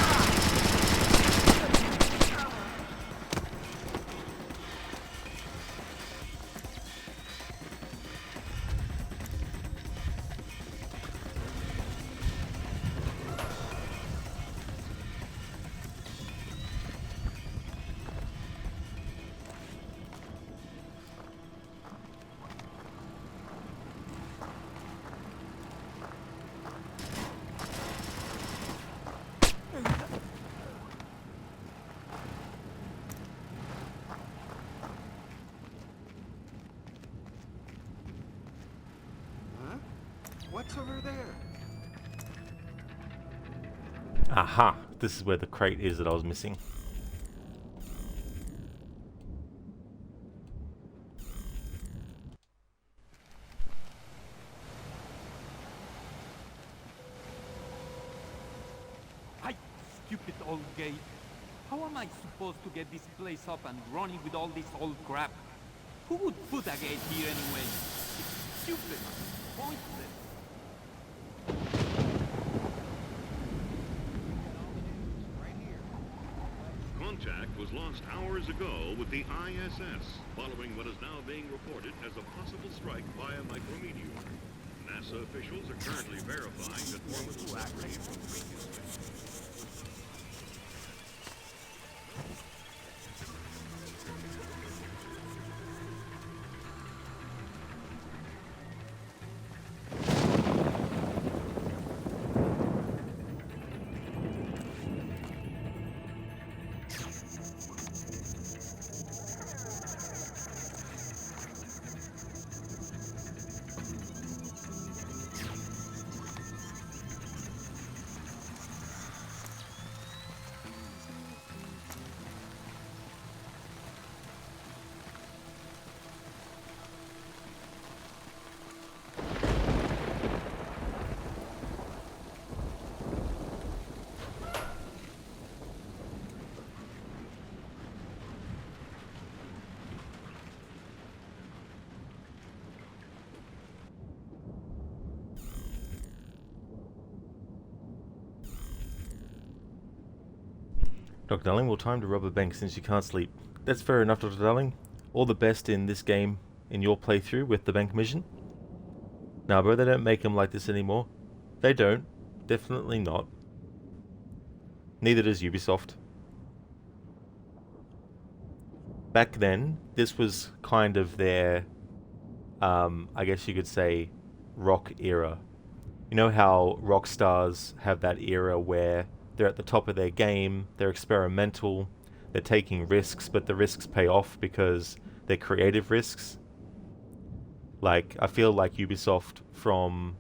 Huh? What's over there? Aha! This is where the crate is that I was missing. Hi, stupid old gate. How am I supposed to get this place up and running with all this old crap? Who would put a gate here anyway? It's stupid, pointless. Contact was lost hours ago with the ISS, following what is now being reported as a possible strike by a micrometeor. NASA officials are currently verifying that orbital debris from previous missions. Dr. Darling, well, time to rob a bank since you can't sleep. That's fair enough, Dr. Darling. All the best in this game, in your playthrough with the bank mission. Nah, bro, they don't make them like this anymore. They don't. Definitely not. Neither does Ubisoft. Back then, this was kind of their, I guess you could say, rock era. You know how rock stars have that era where they're at the top of their game, they're experimental, they're taking risks, but the risks pay off because they're creative risks? Like, I feel like Ubisoft from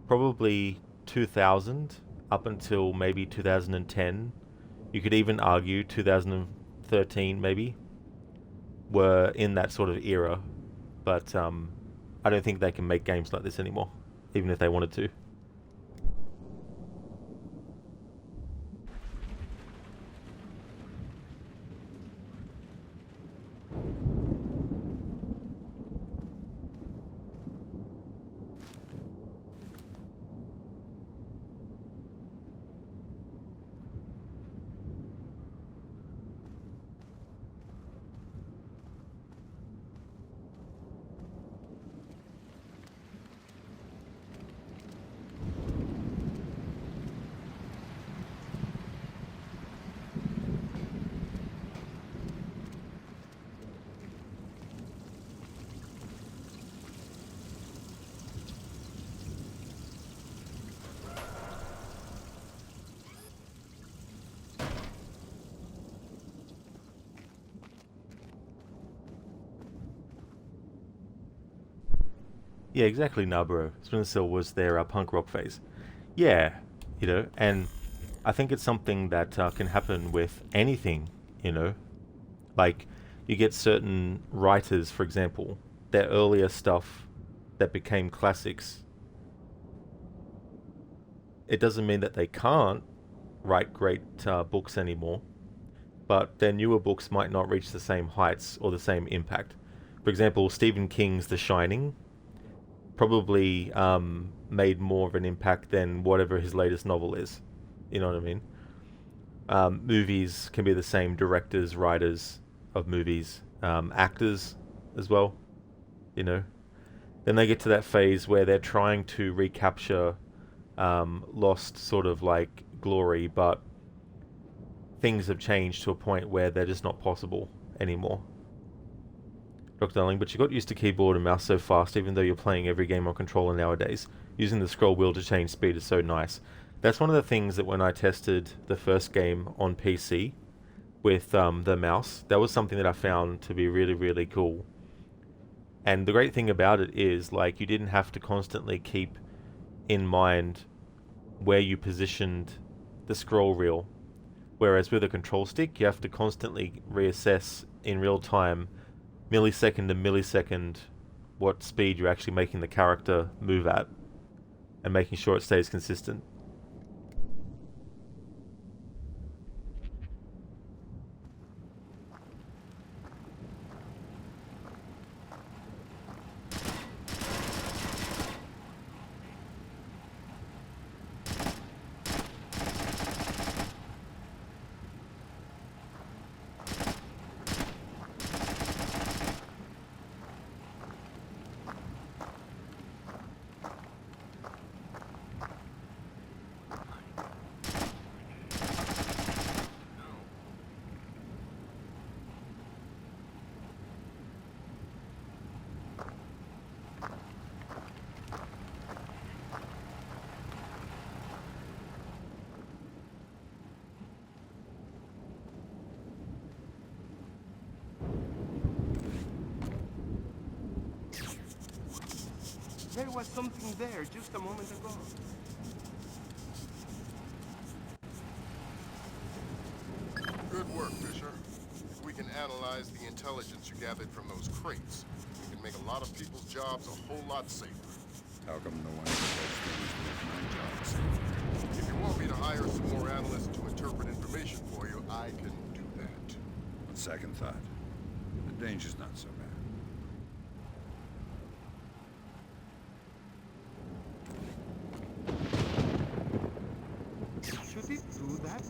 probably 2000 up until maybe 2010, you could even argue 2013 maybe, were in that sort of era. But I don't think they can make games like this anymore, even if they wanted to. Yeah, exactly, Narborough. Splinter was their punk rock phase. Yeah, you know, and I think it's something that can happen with anything, you know. Like, you get certain writers, for example, their earlier stuff that became classics, it doesn't mean that they can't write great books anymore, but their newer books might not reach the same heights or the same impact. For example, Stephen King's The Shining probably made more of an impact than whatever his latest novel is. You know what I mean? Movies can be the same, directors, writers of movies, actors as well, you know. Then they get to that phase where they're trying to recapture lost sort of like glory, but things have changed to a point where they're just not possible anymore. Dr. Darling, but you got used to keyboard and mouse so fast, even though you're playing every game on controller nowadays. Using the scroll wheel to change speed is so nice. That's one of the things that when I tested the first game on PC with the mouse, that was something that I found to be really, really cool. And the great thing about it is, like, you didn't have to constantly keep in mind where you positioned the scroll wheel. Whereas with a control stick, you have to constantly reassess in real time, millisecond to millisecond, what speed you're actually making the character move at, and making sure it stays consistent. There was something there just a moment ago. Good work, Fisher. If we can analyze the intelligence you gathered from those crates, we can make a lot of people's jobs a whole lot safer. How come no one ever does things to make my job safer? If you want me to hire some more analysts to interpret information for you, I can do that. On second thought, the danger's not so bad. Should it do that?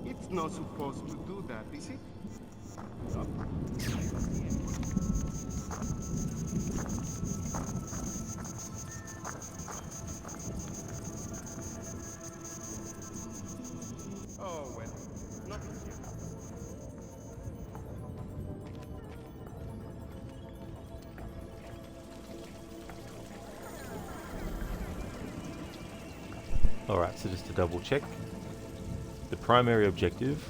It's not supposed to do that, is it? Oh, well, nothing here. Alright, so just to double check. The primary objective,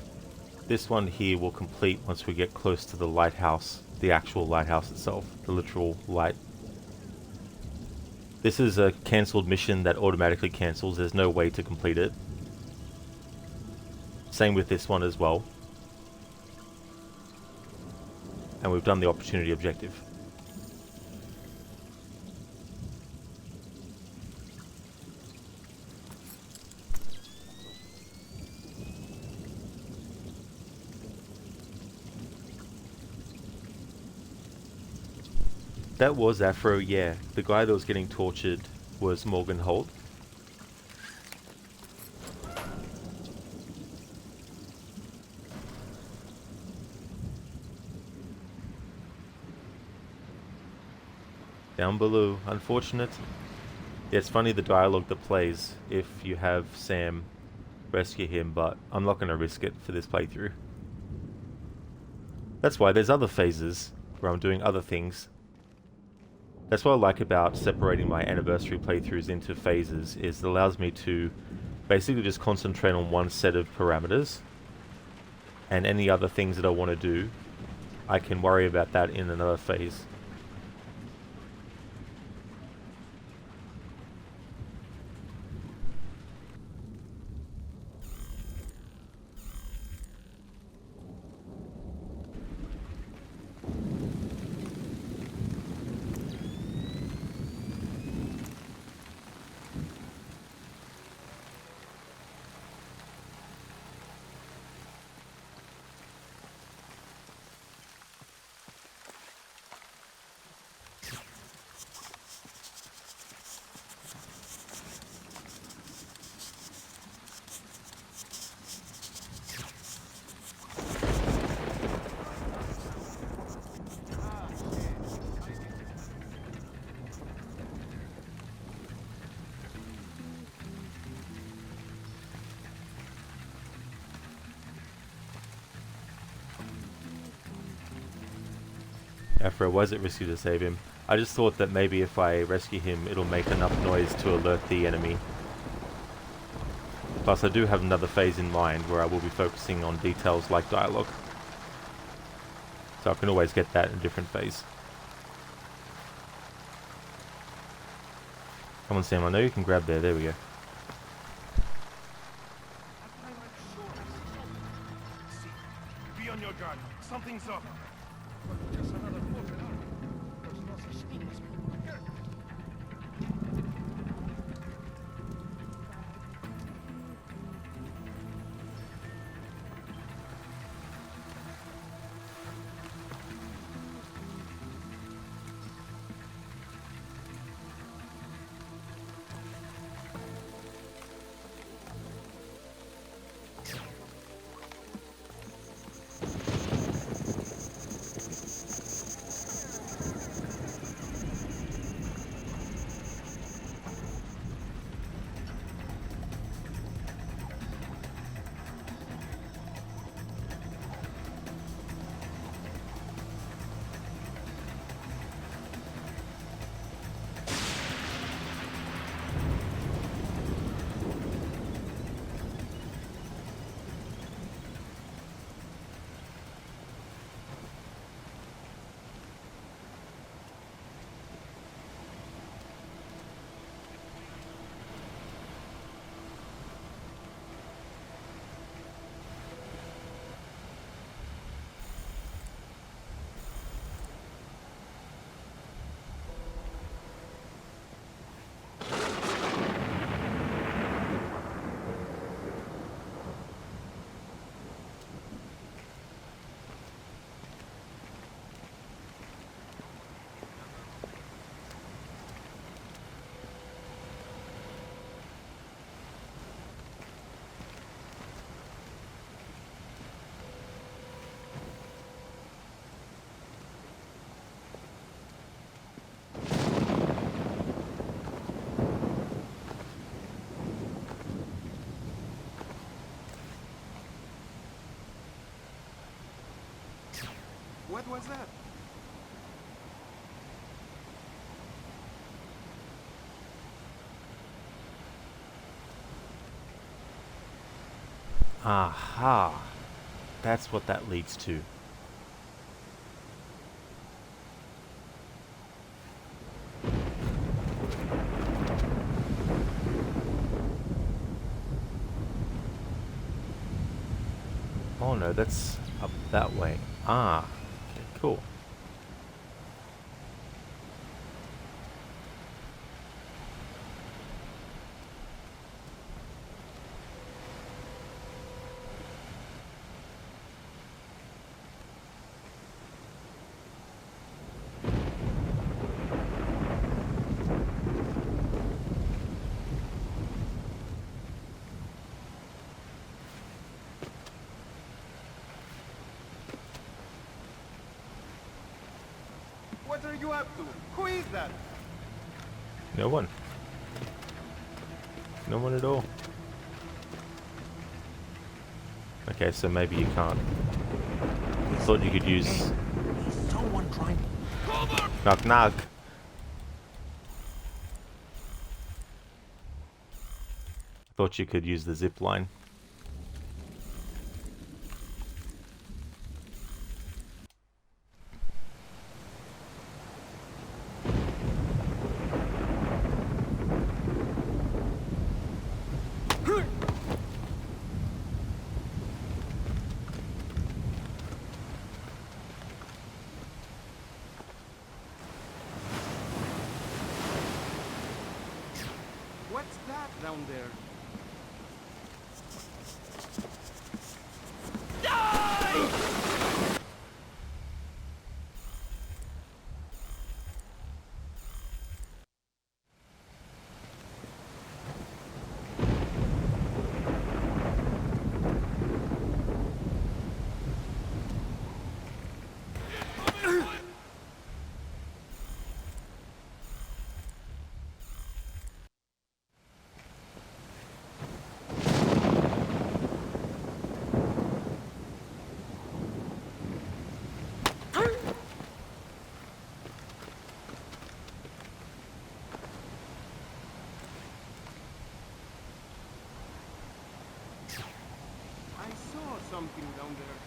this one here will complete once we get close to the lighthouse, the actual lighthouse itself, the literal light. This is a cancelled mission that automatically cancels, there's no way to complete it. Same with this one as well. And we've done the opportunity objective. That was Afro, yeah. The guy that was getting tortured was Morgan Holt. Down below, unfortunate. Yeah, it's funny the dialogue that plays if you have Sam rescue him, but I'm not going to risk it for this playthrough. That's why there's other phases where I'm doing other things. That's what I like about separating my anniversary playthroughs into phases, is it allows me to basically just concentrate on one set of parameters, and any other things that I want to do, I can worry about that in another phase. Afra, was it risky to save him? I just thought that maybe if I rescue him, it'll make enough noise to alert the enemy. Plus, I do have another phase in mind where I will be focusing on details like dialogue. So I can always get that in a different phase. Come on, Sam, I know you can grab there. There we go. Be on your guard. Something's up. What was that? Aha! That's what that leads to. Oh no, that's up that way. Ah, okay, cool. What are you up to? Who is that? No one. No one at all. Okay, so maybe you can't. Thought you could use... Someone trying... Knock knock! Thought you could use the zip line. What's that down there? I saw something down there.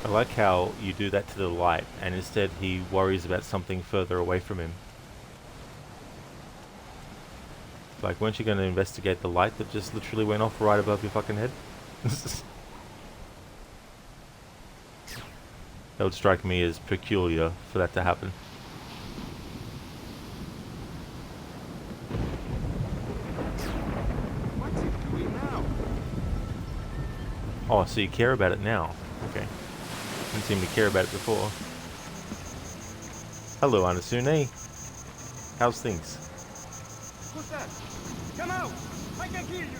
I like how you do that to the light, and instead he worries about something further away from him. Like, weren't you going to investigate the light that just literally went off right above your fucking head? That would strike me as peculiar for that to happen. What's it doing now? Oh, so you care about it now. Okay. Didn't seem to care about it before. Hello, Anasune. How's things? Who's that? Come out! I can hear you!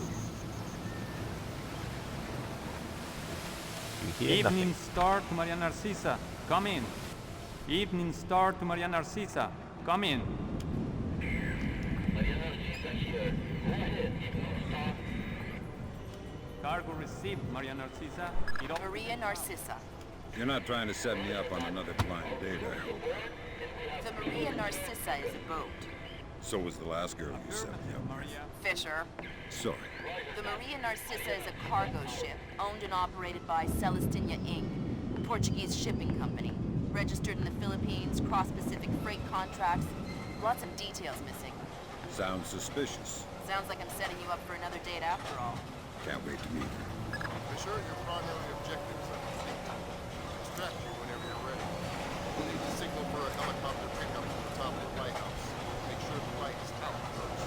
You hear Evening nothing. star to Maria Narcisa. Come in. Evening star to Maria Narcisa. Come in. Cargo received, Maria Narcisa. Maria Narcissa. You're not trying to set me up on another blind date, I hope. The Maria Narcissa is a boat. So was the last girl you set me up with. Fisher. Sorry. The Maria Narcissa is a cargo ship owned and operated by Celestina Inc., a Portuguese shipping company. Registered in the Philippines, cross-Pacific freight contracts. Lots of details missing. Sounds suspicious. Sounds like I'm setting you up for another date after all. Can't wait to meet her. Be sure your primary objective is undertaken. Extract you whenever you're ready. We'll need to signal for a helicopter pickup from the top of the lighthouse. Make sure the light is out first.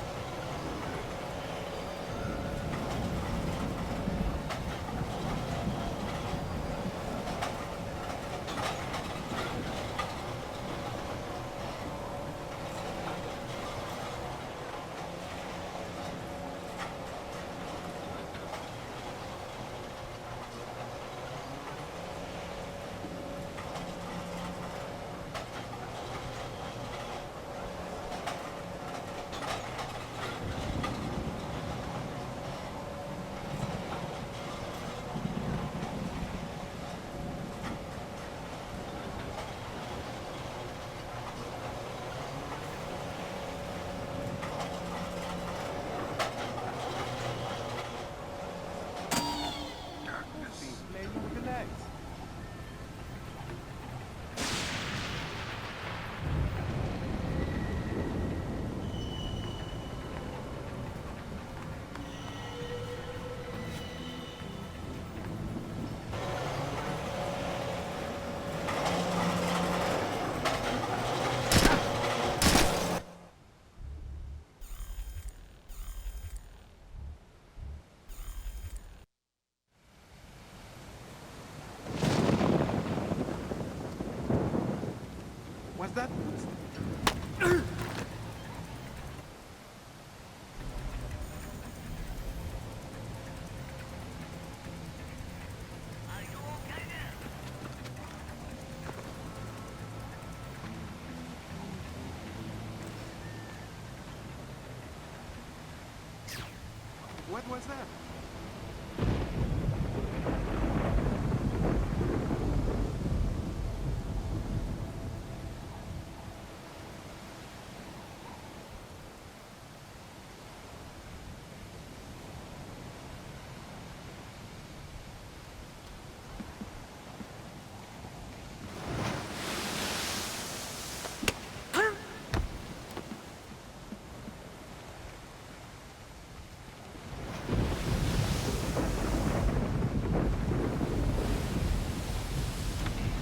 Playing with the legs. What's that? What was that?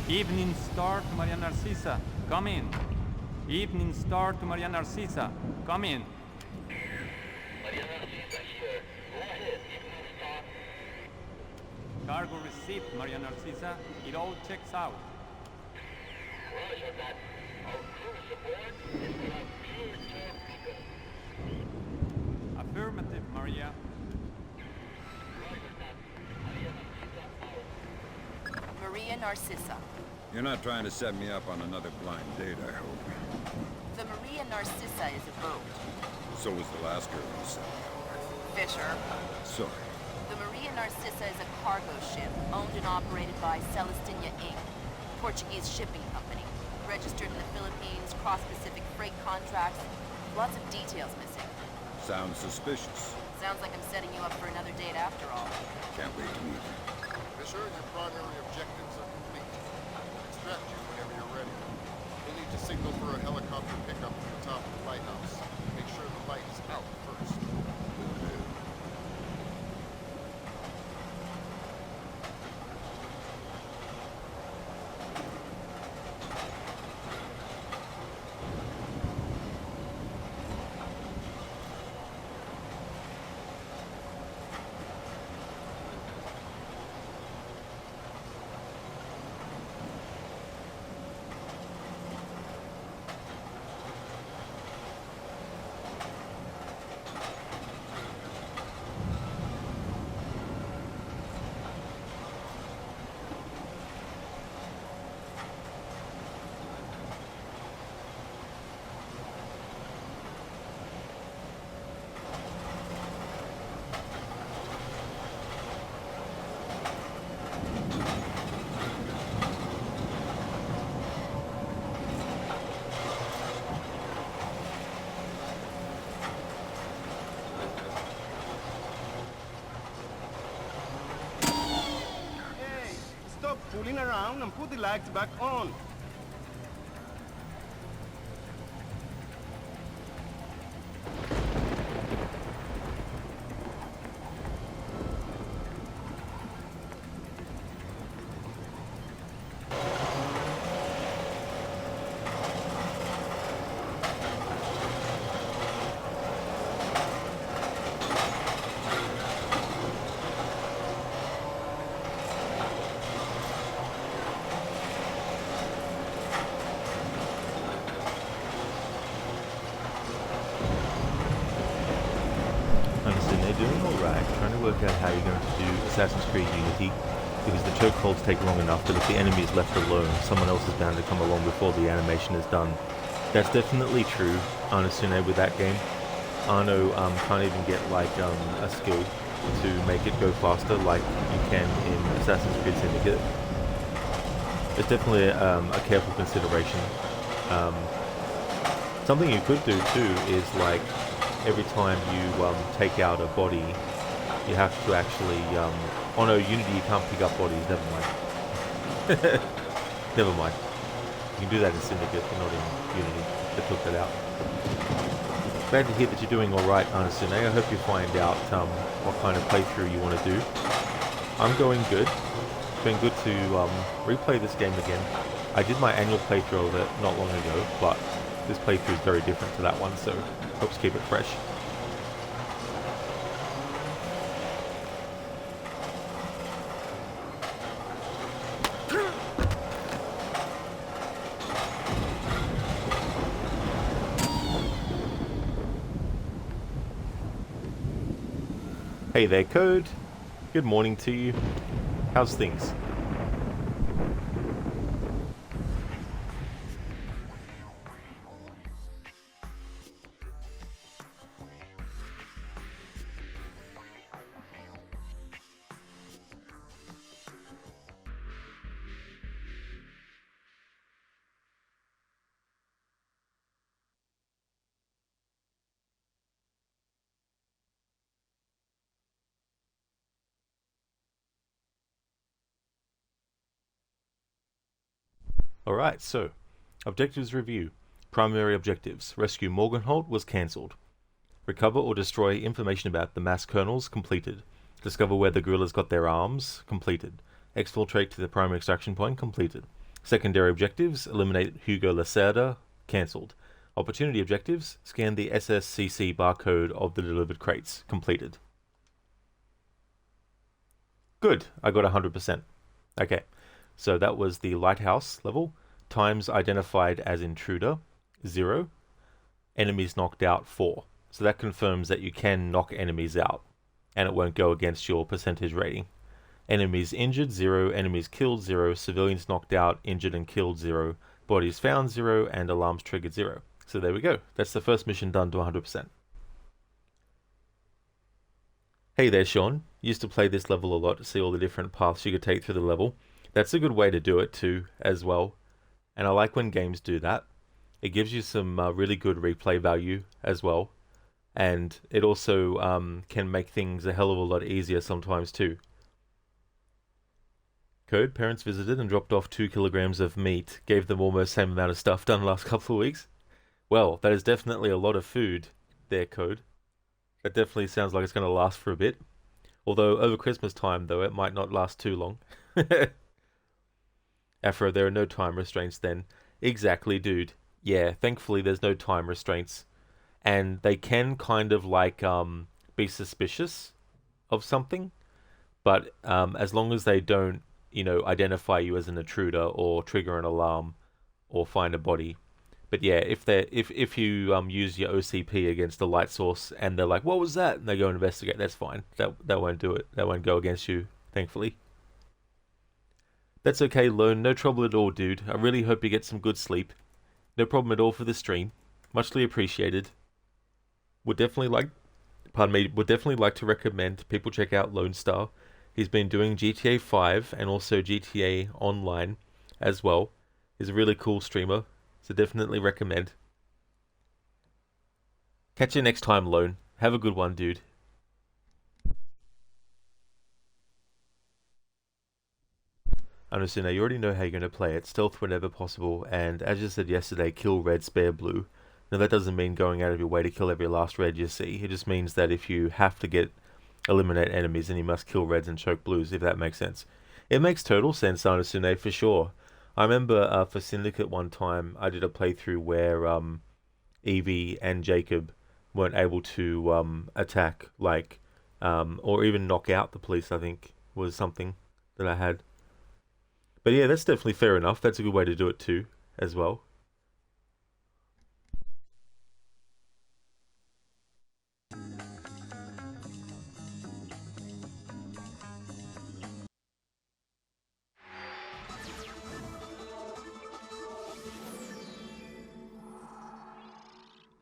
Evening star to Maria Narcisa. Come in. Evening Star to Maria Narcisa. Come in. Cargo received, Maria Narcisa. It all checks out. Affirmative, Maria. Maria Narcissa. You're not trying to set me up on another blind date, I hope. The Maria Narcissa is a boat. So was the last girl you set me up with. Fisher. Sorry. The Maria Narcissa is a cargo ship owned and operated by Celestina Inc., Portuguese shipping company. Registered in the Philippines, cross-Pacific freight contracts. Lots of details missing. Sounds suspicious. Sounds like I'm setting you up for another date after all. Can't wait to meet you. Fisher, your primary objectives are complete. I'll extract you whenever you're ready. You'll need to signal for a helicopter pickup from the top of the lighthouse. Make sure the light is out first. Stop fooling around and put the lights back on. Doing alright, trying to work out how you're going to do Assassin's Creed Unity, because the chokeholds take long enough that if the enemy is left alone, someone else is bound to come along before the animation is done. That's definitely true, Anasune, with that game. Arno can't even get like a skill to make it go faster like you can in Assassin's Creed Syndicate. It's definitely a careful consideration. Something you could do too is like every time you take out a body, you have to actually, oh no, Unity you can't pick up bodies, never mind. Never mind. You can do that in Syndicate, but not in Unity. They took that out. Glad to hear that you're doing alright, Anasune. I hope you find out what kind of playthrough you want to do. I'm going good. It's been good to replay this game again. I did my annual playthrough of it not long ago, but this playthrough is very different to that one, so helps keep it fresh. Hey there, Code. Good morning to you. How's things? Alright, so, objectives review. Primary objectives. Rescue Morgenholt was cancelled. Recover or destroy information about the mass kernels, completed. Discover where the guerrillas got their arms, completed. Exfiltrate to the primary extraction point, completed. Secondary objectives. Eliminate Hugo Lacerda, cancelled. Opportunity objectives, scan the SSCC barcode of the delivered crates, completed. Good, I got 100%. Okay, so that was the lighthouse level. Times identified as intruder, 0. Enemies knocked out, 4. So that confirms that you can knock enemies out, and it won't go against your percentage rating. Enemies injured, 0. Enemies killed, 0. Civilians knocked out, injured and killed, 0. Bodies found, 0. And alarms triggered, 0. So there we go. That's the first mission done to 100%. Hey there, Sean. Used to play this level a lot to see all the different paths you could take through the level. That's a good way to do it too, as well. And I like when games do that. It gives you some really good replay value as well. And it also can make things a hell of a lot easier sometimes too. Code, parents visited and dropped off 2 kilograms of meat. Gave them almost the same amount of stuff done the last couple of weeks. Well, that is definitely a lot of food there, Code. That definitely sounds like it's going to last for a bit. Although over Christmas time, though, it might not last too long. Afro, there are no time restraints then. Exactly, dude. Yeah, thankfully there's no time restraints. And they can kind of like be suspicious of something. But as long as they don't, identify you as an intruder or trigger an alarm or find a body. But yeah, if you use your OCP against a light source and they're like, what was that? And they go and investigate, that's fine. That won't do it. That won't go against you, thankfully. That's okay, Lone. No trouble at all, dude. I really hope you get some good sleep. No problem at all for the stream. Muchly appreciated. Would definitely like to recommend people check out Lone Star. He's been doing GTA 5 and also GTA Online as well. He's a really cool streamer. So definitely recommend. Catch you next time, Lone. Have a good one, dude. Understand, now you already know how you're going to play it. Stealth whenever possible, and as you said yesterday, kill red, spare blue. Now that doesn't mean going out of your way to kill every last red you see. It just means that if you have to eliminate enemies, then you must kill reds and choke blues, if that makes sense. It makes total sense, Anasune, for sure. I remember for Syndicate one time, I did a playthrough where Evie and Jacob weren't able to attack, or even knock out the police, I think, was something that I had. But yeah, that's definitely fair enough. That's a good way to do it too, as well.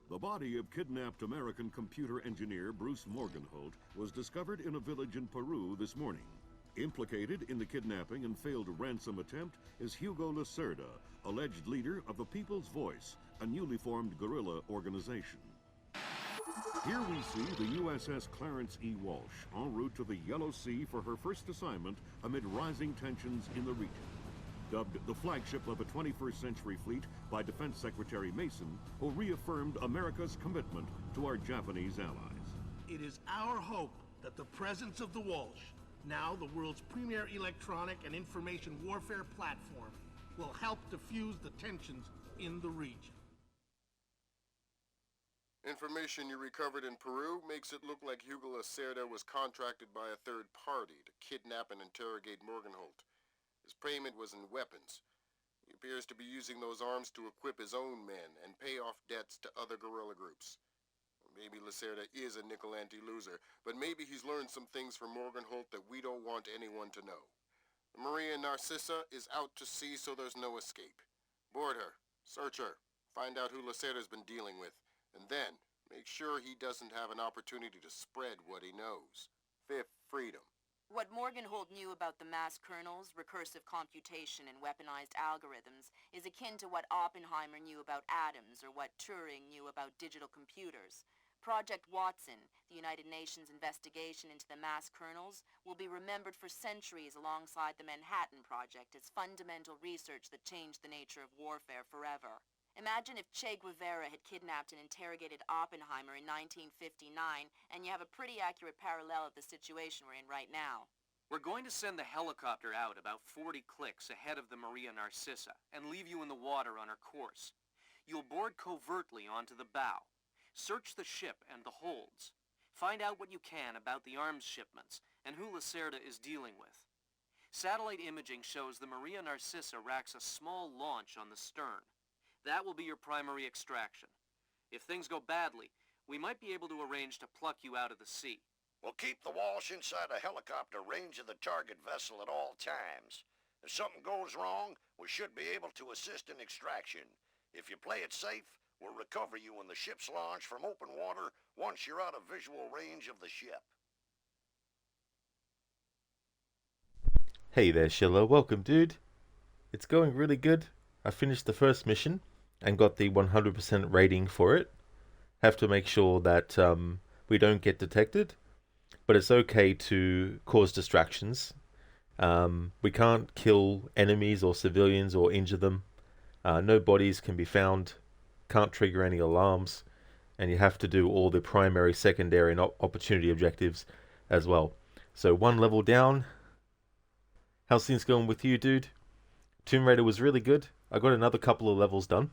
The body of kidnapped American computer engineer Bruce Morgenholt was discovered in a village in Peru this morning. Implicated in the kidnapping and failed ransom attempt is Hugo Lacerda, alleged leader of the People's Voice, a newly formed guerrilla organization. Here we see the USS Clarence E. Walsh en route to the Yellow Sea for her first assignment amid rising tensions in the region. Dubbed the flagship of a 21st century fleet by Defense Secretary Mason, who reaffirmed America's commitment to our Japanese allies. It is our hope that the presence of the Walsh, now the world's premier electronic and information warfare platform, will help diffuse the tensions in the region. Information you recovered in Peru makes it look like Hugo Lacerda was contracted by a third party to kidnap and interrogate Morgenholt. His payment was in weapons. He appears to be using those arms to equip his own men and pay off debts to other guerrilla groups. Maybe Lacerda is a nickel-ante loser, but maybe he's learned some things from Morgenholt that we don't want anyone to know. The Maria Narcissa is out to sea, so there's no escape. Board her, search her, find out who Lacerda's been dealing with, and then make sure he doesn't have an opportunity to spread what he knows. Fifth freedom. What Morgenholt knew about the mass kernels, recursive computation, and weaponized algorithms is akin to what Oppenheimer knew about atoms or what Turing knew about digital computers. Project Watson, the United Nations investigation into the mass kernels, will be remembered for centuries alongside the Manhattan Project as fundamental research that changed the nature of warfare forever. Imagine if Che Guevara had kidnapped and interrogated Oppenheimer in 1959, and you have a pretty accurate parallel of the situation we're in right now. We're going to send the helicopter out about 40 clicks ahead of the Maria Narcissa and leave you in the water on her course. You'll board covertly onto the bow. Search the ship and the holds. Find out what you can about the arms shipments and who Lacerda is dealing with. Satellite imaging shows the Maria Narcissa racks a small launch on the stern. That will be your primary extraction. If things go badly, we might be able to arrange to pluck you out of the sea. We'll keep the Walsh inside a helicopter range of the target vessel at all times. If something goes wrong, we should be able to assist in extraction. If you play it safe, we'll recover you when the ship's launched from open water once you're out of visual range of the ship. Hey there, Shilla. Welcome, dude. It's going really good. I finished the first mission and got the 100% rating for it. Have to make sure that we don't get detected, but it's okay to cause distractions. We can't kill enemies or civilians or injure them. No bodies can be found. Can't trigger any alarms. And you have to do all the primary, secondary, and opportunity objectives as well. So 1 level down. How's things going with you, dude? Tomb Raider was really good. I got another couple of levels done,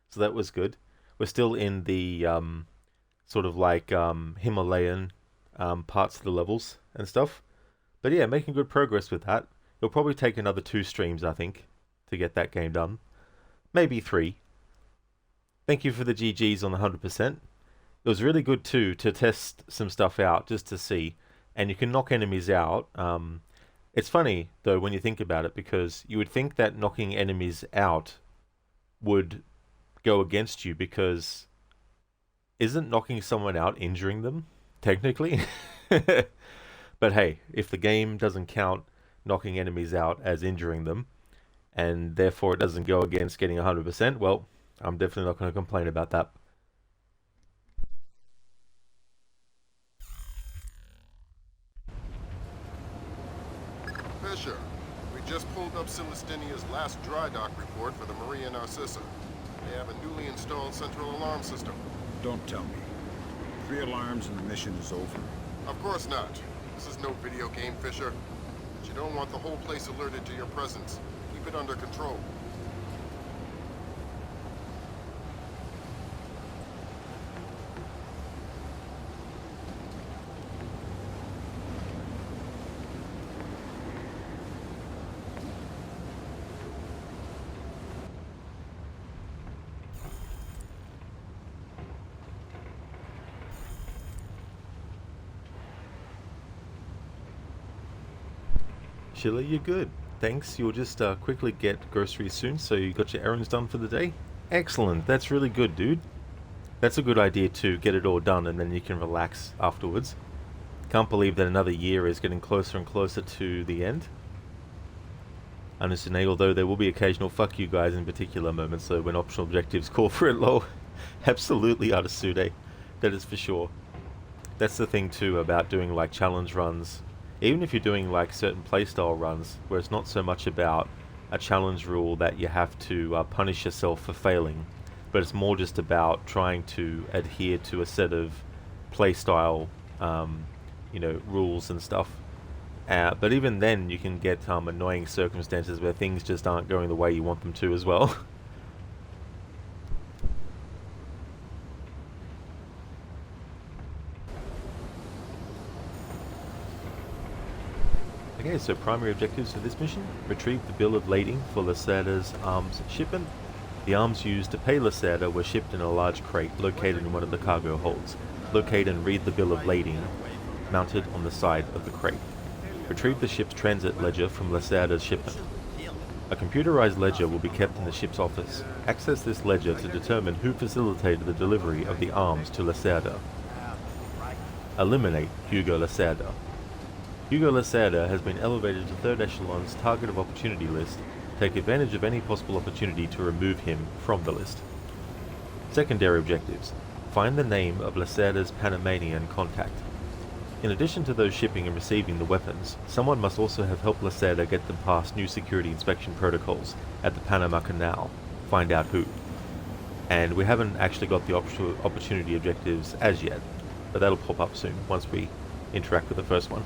so that was good. We're still in the sort of like Himalayan parts of the levels and stuff. But yeah, making good progress with that. It'll probably take another 2 streams, I think, to get that game done. Maybe 3. Thank you for the GGs on the 100%. It was really good too to test some stuff out just to see. And you can knock enemies out. It's funny though when you think about it, because you would think that knocking enemies out would go against you, because isn't knocking someone out injuring them technically? But hey, if the game doesn't count knocking enemies out as injuring them, and therefore it doesn't go against getting 100%, well, I'm definitely not going to complain about that. Fisher, we just pulled up Celestinia's last dry dock report for the Maria Narcissa. They have a newly installed central alarm system. Don't tell me. 3 alarms and the mission is over. Of course not. This is no video game, Fisher. But you don't want the whole place alerted to your presence. Keep it under control. Shilla, you're good. Thanks. You'll just quickly get groceries soon, so you got your errands done for the day? Excellent. That's really good, dude. That's a good idea too. Get it all done and then you can relax afterwards. Can't believe that another year is getting closer and closer to the end. Understand, although there will be occasional fuck you guys in particular moments, so when optional objectives call for it, lol. Absolutely, Artisude. That is for sure. That's the thing too about doing like challenge runs. Even if you're doing like certain playstyle runs, where it's not so much about a challenge rule that you have to punish yourself for failing, but it's more just about trying to adhere to a set of playstyle, rules and stuff. But even then, you can get annoying circumstances where things just aren't going the way you want them to as well. Okay, so primary objectives for this mission: retrieve the bill of lading for Lacerda's arms shipment. The arms used to pay Lacerda were shipped in a large crate located in one of the cargo holds. Locate and read the bill of lading mounted on the side of the crate. Retrieve the ship's transit ledger from Lacerda's shipment. A computerized ledger will be kept in the ship's office. Access this ledger to determine who facilitated the delivery of the arms to Lacerda. Eliminate Hugo Lacerda. Hugo Lacerda has been elevated to 3rd Echelon's Target of Opportunity list. Take advantage of any possible opportunity to remove him from the list. Secondary objectives. Find the name of Lacerda's Panamanian contact. In addition to those shipping and receiving the weapons, someone must also have helped Lacerda get them past new security inspection protocols at the Panama Canal. Find out who. And we haven't actually got the opportunity objectives as yet, but that'll pop up soon once we interact with the first one.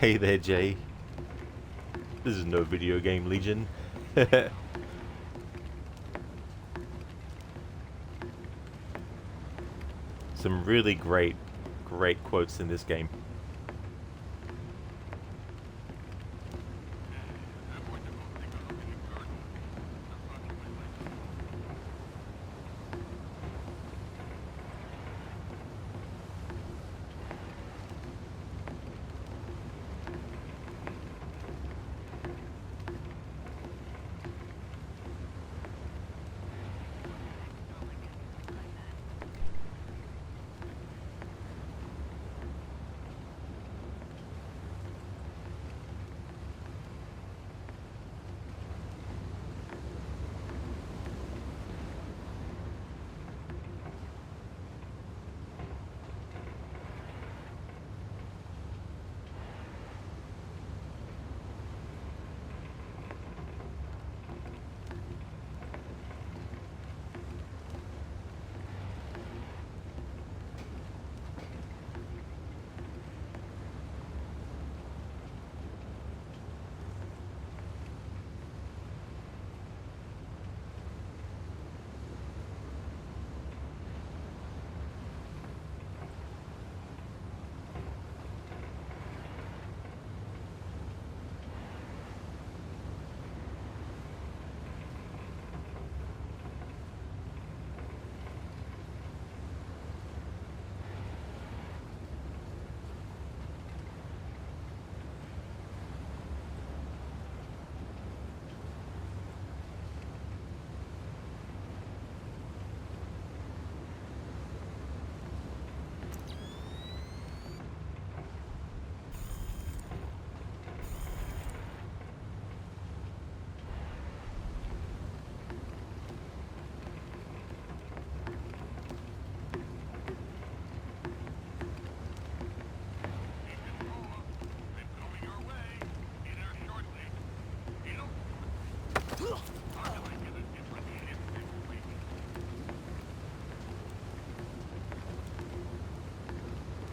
Hey there, Jay. This is no video game, Legion. Some really great quotes in this game.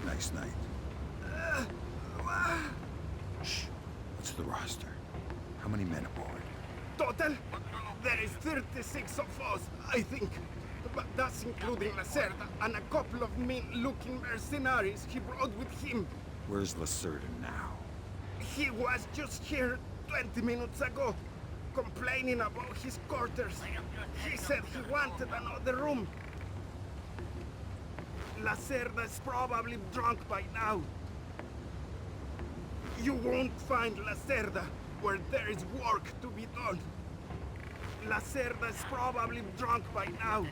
Nice night. Shh. What's the roster? How many men aboard? Total? There is 36 of us, I think. But that's including Lacerda and a couple of mean-looking mercenaries he brought with him. Where's Lacerda now? He was just here 20 minutes ago, complaining about his quarters. He said he wanted another room. Lacerda is probably drunk by now. You won't find Lacerda where there is work to be done. Lacerda is probably drunk by now.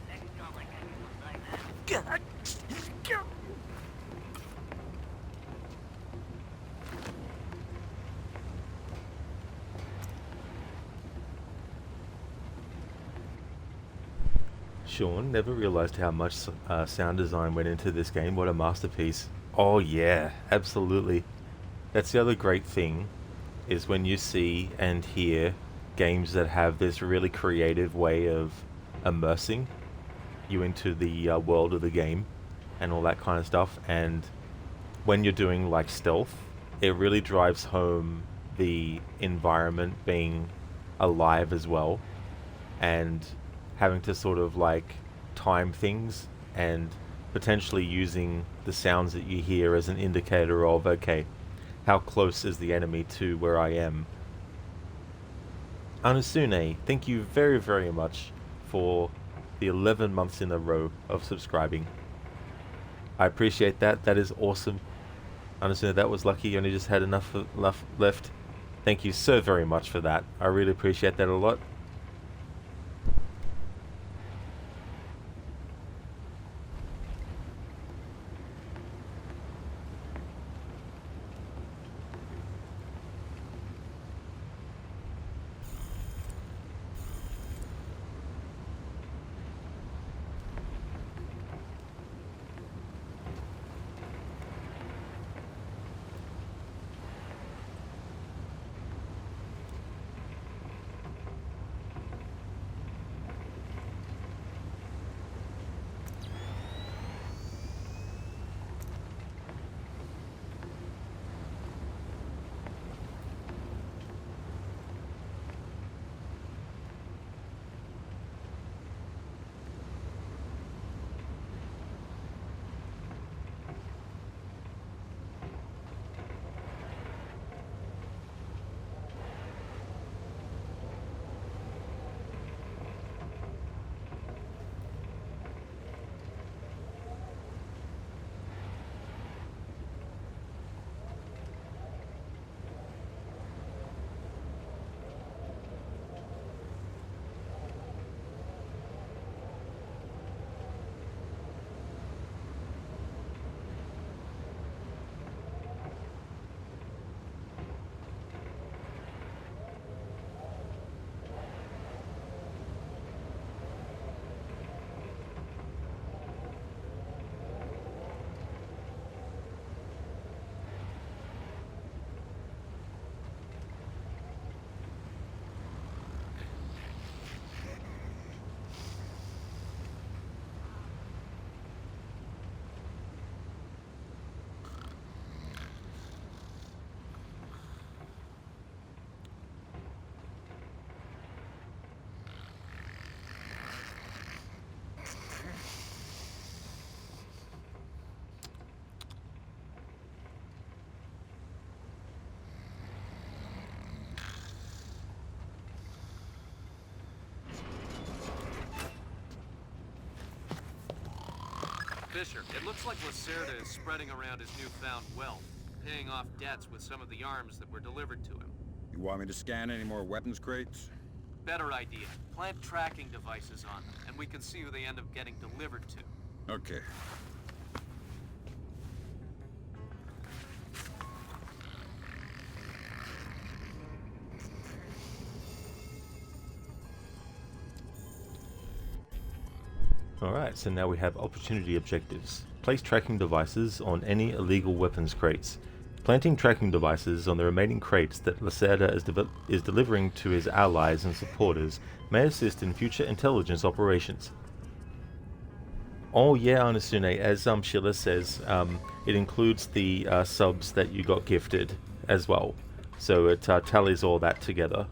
Sean, never realized how much sound design went into this game. What a masterpiece. Oh yeah, absolutely. That's the other great thing, is when you see and hear games that have this really creative way of immersing you into the world of the game and all that kind of stuff. And when you're doing like stealth, it really drives home the environment being alive as well, and having to sort of like time things and potentially using the sounds that you hear as an indicator of, okay, how close is the enemy to where I am. Anasune, thank you very, very much for the 11 months in a row of subscribing. I appreciate that. That is awesome. Anasune, that was lucky. You only just had enough left. Thank you so very much for that. I really appreciate that a lot. Fisher, it looks like Lacerda is spreading around his newfound wealth, paying off debts with some of the arms that were delivered to him. You want me to scan any more weapons crates? Better idea. Plant tracking devices on them, and we can see who they end up getting delivered to. Okay. Alright, so now we have opportunity objectives. Place tracking devices on any illegal weapons crates. Planting tracking devices on the remaining crates that Lacerda is delivering to his allies and supporters may assist in future intelligence operations. Oh yeah, Anasune, as Sheila says, it includes the subs that you got gifted as well. So it tallies all that together.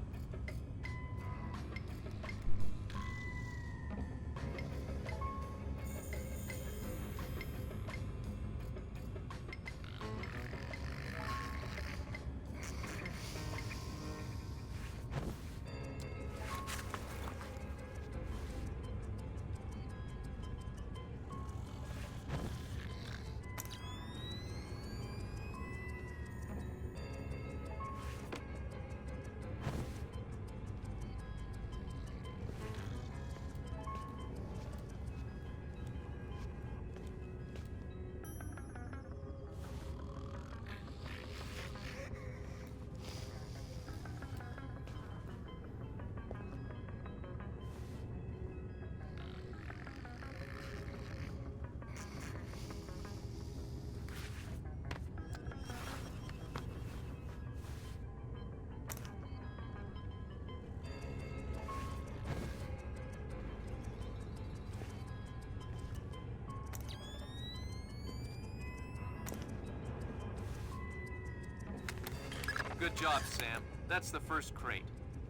Good job, Sam. That's the first crate.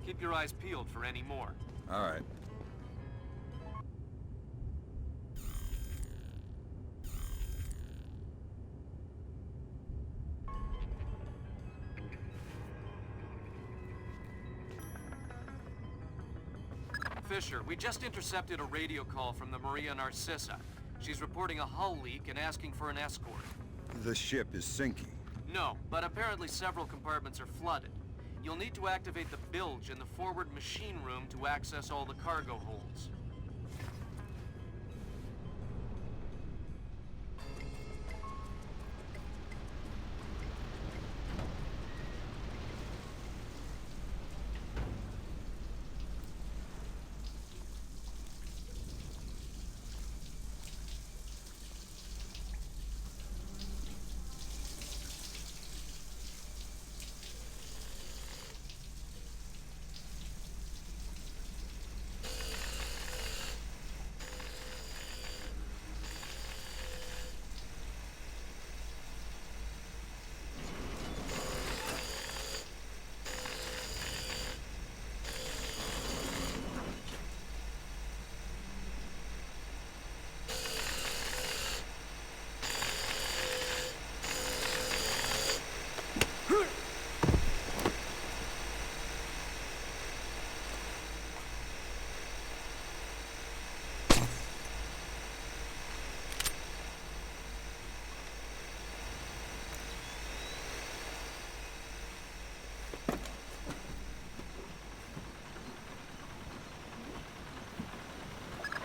Keep your eyes peeled for any more. All right. Fisher, we just intercepted a radio call from the Maria Narcissa. She's reporting a hull leak and asking for an escort. The ship is sinking. No, but apparently several compartments are flooded. You'll need to activate the bilge in the forward machine room to access all the cargo holds.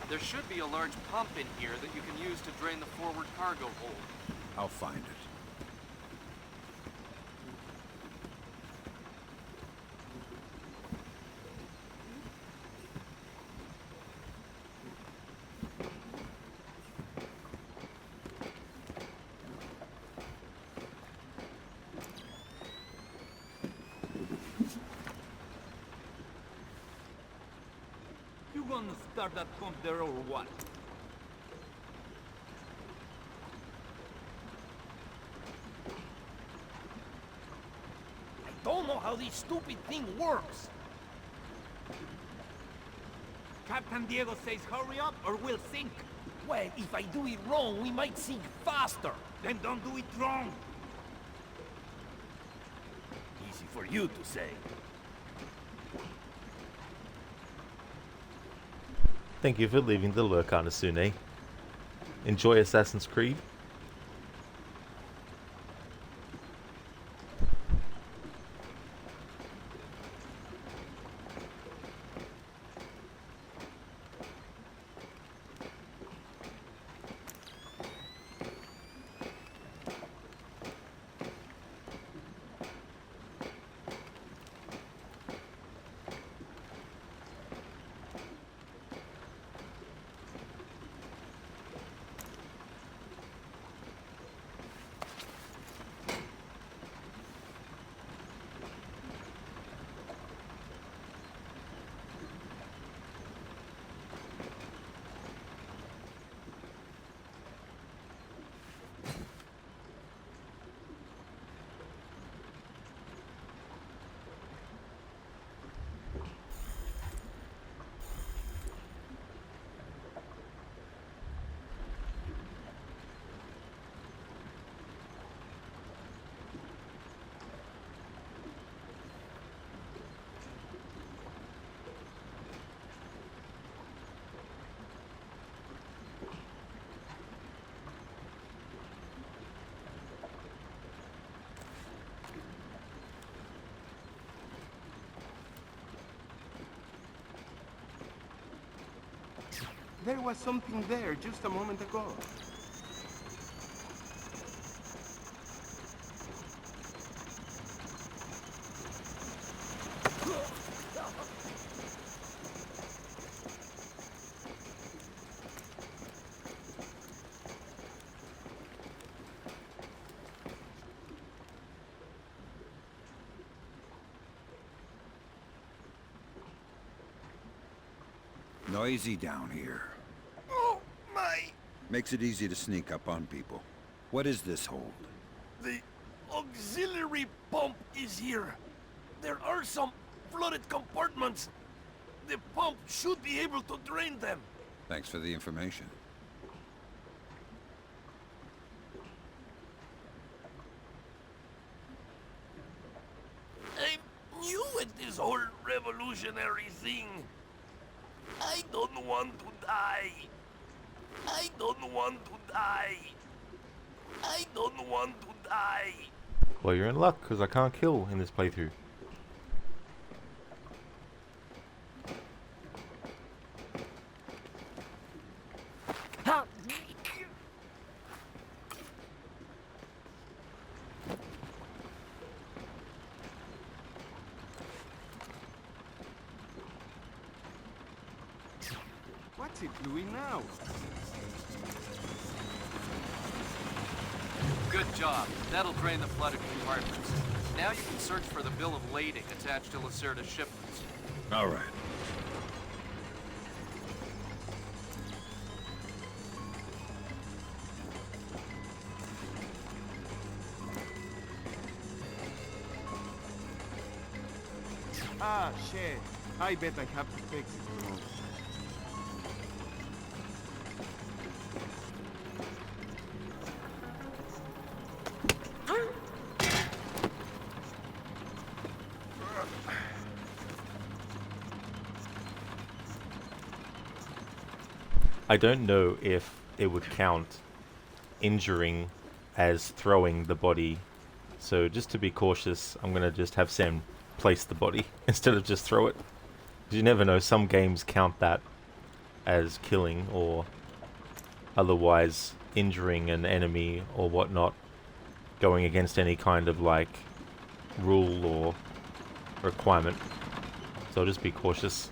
There should be a large pump in here that you can use to drain the forward cargo hold. I'll find it. You gonna start that pump there or what? I don't know how this stupid thing works. Captain Diego says hurry up or we'll sink. Well, if I do it wrong, we might sink faster. Then don't do it wrong. Easy for you to say. Thank you for leaving the lurk, Anasune. enjoy Assassin's Creed. There was something there just a moment ago. Noisy down here. Oh, my! Makes it easy to sneak up on people. What is this hold? The auxiliary pump is here. There are some flooded compartments. The pump should be able to drain them. Thanks for the information. I'm new at this whole revolutionary thing. I don't want to die. I don't want to die. I don't want to die. Well, you're in luck, because I can't kill in this playthrough. What's it doing now? Good job. That'll drain the flooded compartments. Now you can search for the bill of lading attached to Lacerda's shipments. All right. Ah, shit. I bet I have to fix it tomorrow. I don't know if it would count injuring as throwing the body, so just to be cautious, I'm gonna just have Sam place the body instead of just throw it. 'Cause you never know, some games count that as killing or otherwise injuring an enemy or whatnot, going against any kind of like rule or requirement. So just be cautious.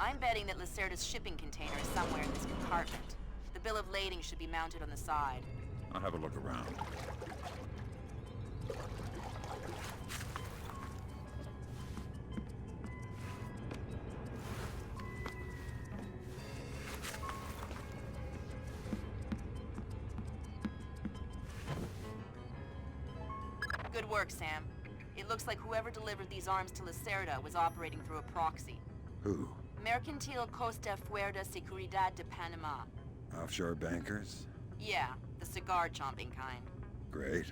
I'm betting that Lacerda's shipping container is somewhere in this compartment. The bill of lading should be mounted on the side. I'll have a look around. Good work, Sam. It looks like whoever delivered these arms to Lacerda was operating through a proxy. Who? Mercantil Costa Fuerza Seguridad de Panama. Offshore bankers? Yeah, the cigar-chomping kind. Great.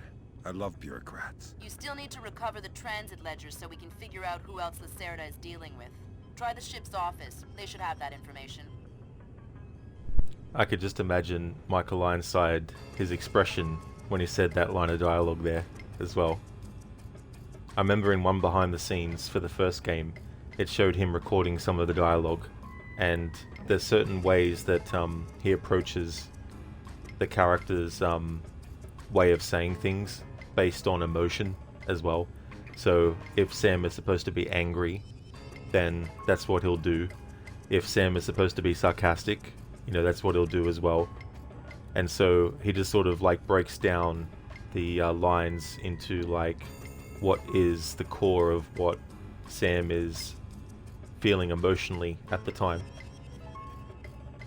I love bureaucrats. You still need to recover the transit ledgers so we can figure out who else Lacerda is dealing with. Try the ship's office. They should have that information. I could just imagine Michael Ironside, his expression when he said that line of dialogue there as well. I remember in one behind the scenes for the first game, it showed him recording some of the dialogue, and there's certain ways that he approaches the character's way of saying things based on emotion as well. So if Sam is supposed to be angry, then that's what he'll do. If Sam is supposed to be sarcastic, you know, that's what he'll do as well. And so he just sort of like breaks down the lines into like what is the core of what Sam is feeling emotionally at the time.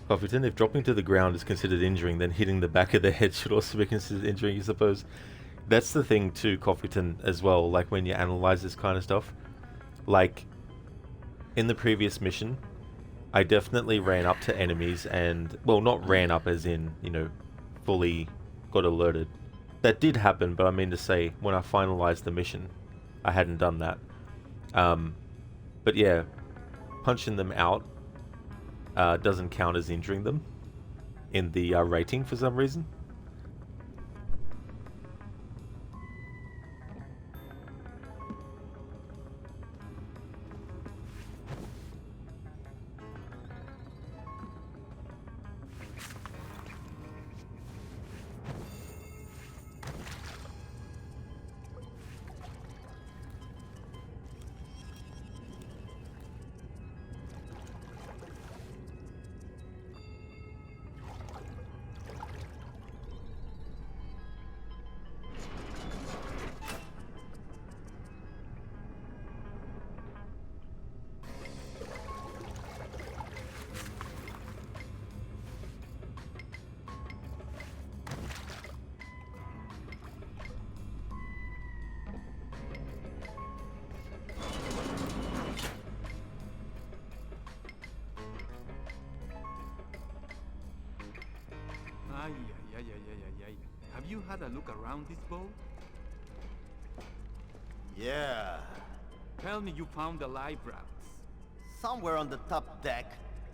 Coffeeton, if dropping to the ground is considered injuring, then hitting the back of the head should also be considered injuring, you suppose. That's the thing too, Coffeeton, as well, like when you analyze this kind of stuff. Like, in the previous mission, I definitely ran up to enemies and, well, not ran up as in, you know, fully got alerted. That did happen, but I mean to say, when I finalized the mission, I hadn't done that. But yeah, punching them out doesn't count as injuring them in the rating for some reason. Have you had a look around this boat? Yeah. Tell me you found the live routes. Somewhere on the top deck,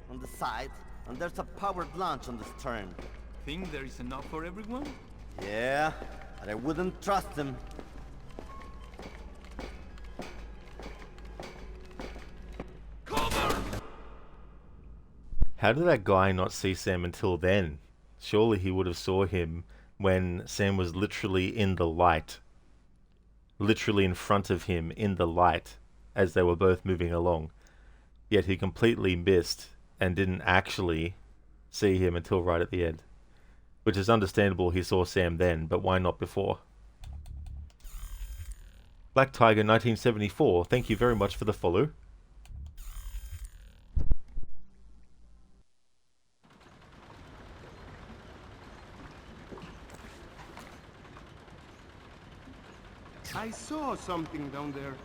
on the side, and there's a powered launch on the stern. Think there is enough for everyone? Yeah, but I wouldn't trust them. How did that guy not see Sam until then? Surely he would have saw him when Sam was literally in the light. Literally in front of him in the light as they were both moving along. Yet he completely missed and didn't actually see him until right at the end. Which is understandable, he saw Sam then, but why not before? Black Tiger 1974, thank you very much for the follow. I saw something down there.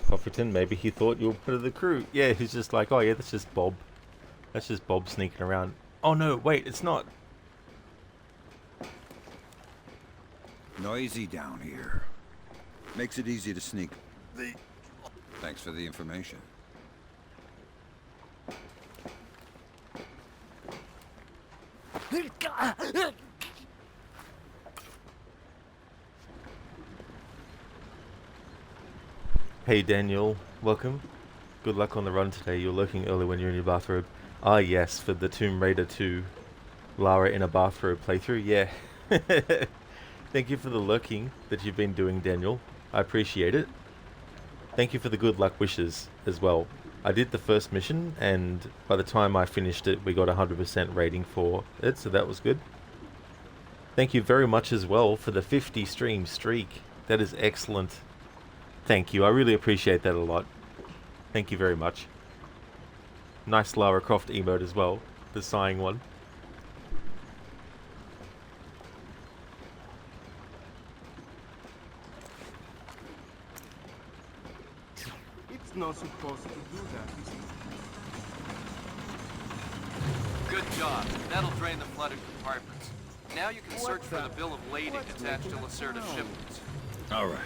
Cofferton, maybe he thought you were part of the crew. Yeah, he's just like, oh yeah, that's just Bob. That's just Bob sneaking around. Oh no, wait, it's not. Noisy down here. Makes it easy to sneak. Thanks for the information. Hey Daniel, welcome. Good luck on the run today. You're lurking early when you're in your bathrobe. Ah yes, for the Tomb Raider 2 Lara in a bathrobe playthrough. Yeah. Thank you for the lurking that you've been doing, Daniel. I appreciate it. Thank you for the good luck wishes as well. I did the first mission, and by the time I finished it, we got a 100% rating for it, so that was good. Thank you very much as well for the 50 stream streak. That is excellent. Thank you. I really appreciate that a lot. Thank you very much. Nice Lara Croft emote as well. The sighing one. It's not supposed to do that, is it? Good job. That'll drain the flooded compartments. Now you can search for the bill of lading attached to Lacerda's shipments. All right.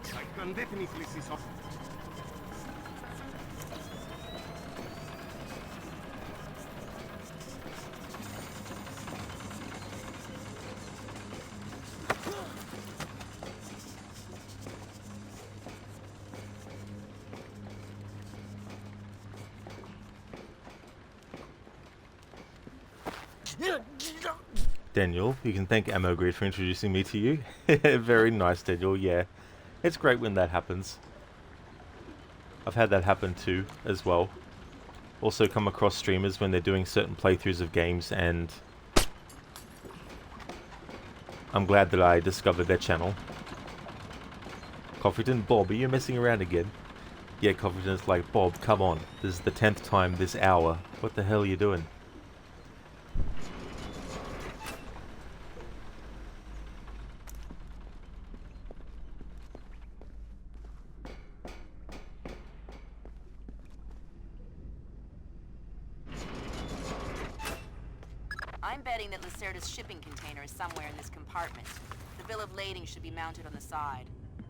I can definitely see something. Daniel, you can thank Ammo Grid for introducing me to you. Very nice, Daniel, yeah. It's great when that happens. I've had that happen too, as well. Also come across streamers when they're doing certain playthroughs of games, and I'm glad that I discovered their channel. Coffeeton, Bob, are you messing around again? Yeah, Coffeeton's like, Bob, come on. This is the 10th time this hour. What the hell are you doing? I'm betting that Lacerda's shipping container is somewhere in this compartment. The bill of lading should be mounted on the side.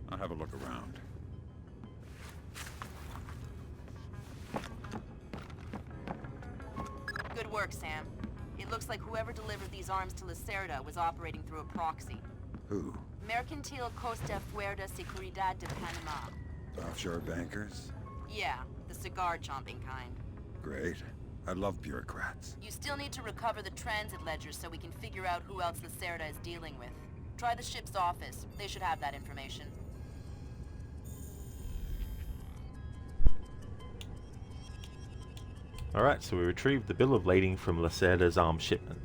I'll have a look around. Good work, Sam. It looks like whoever delivered these arms to Lacerda was operating through a proxy. Who? Mercantil Costa Fuerza Seguridad de Panama. Offshore bankers? Yeah, the cigar-chomping kind. Great. I love bureaucrats. You still need to recover the transit ledgers so we can figure out who else Lacerda is dealing with. Try the ship's office. They should have that information. Alright, so we retrieved the bill of lading from Lacerda's arms shipment.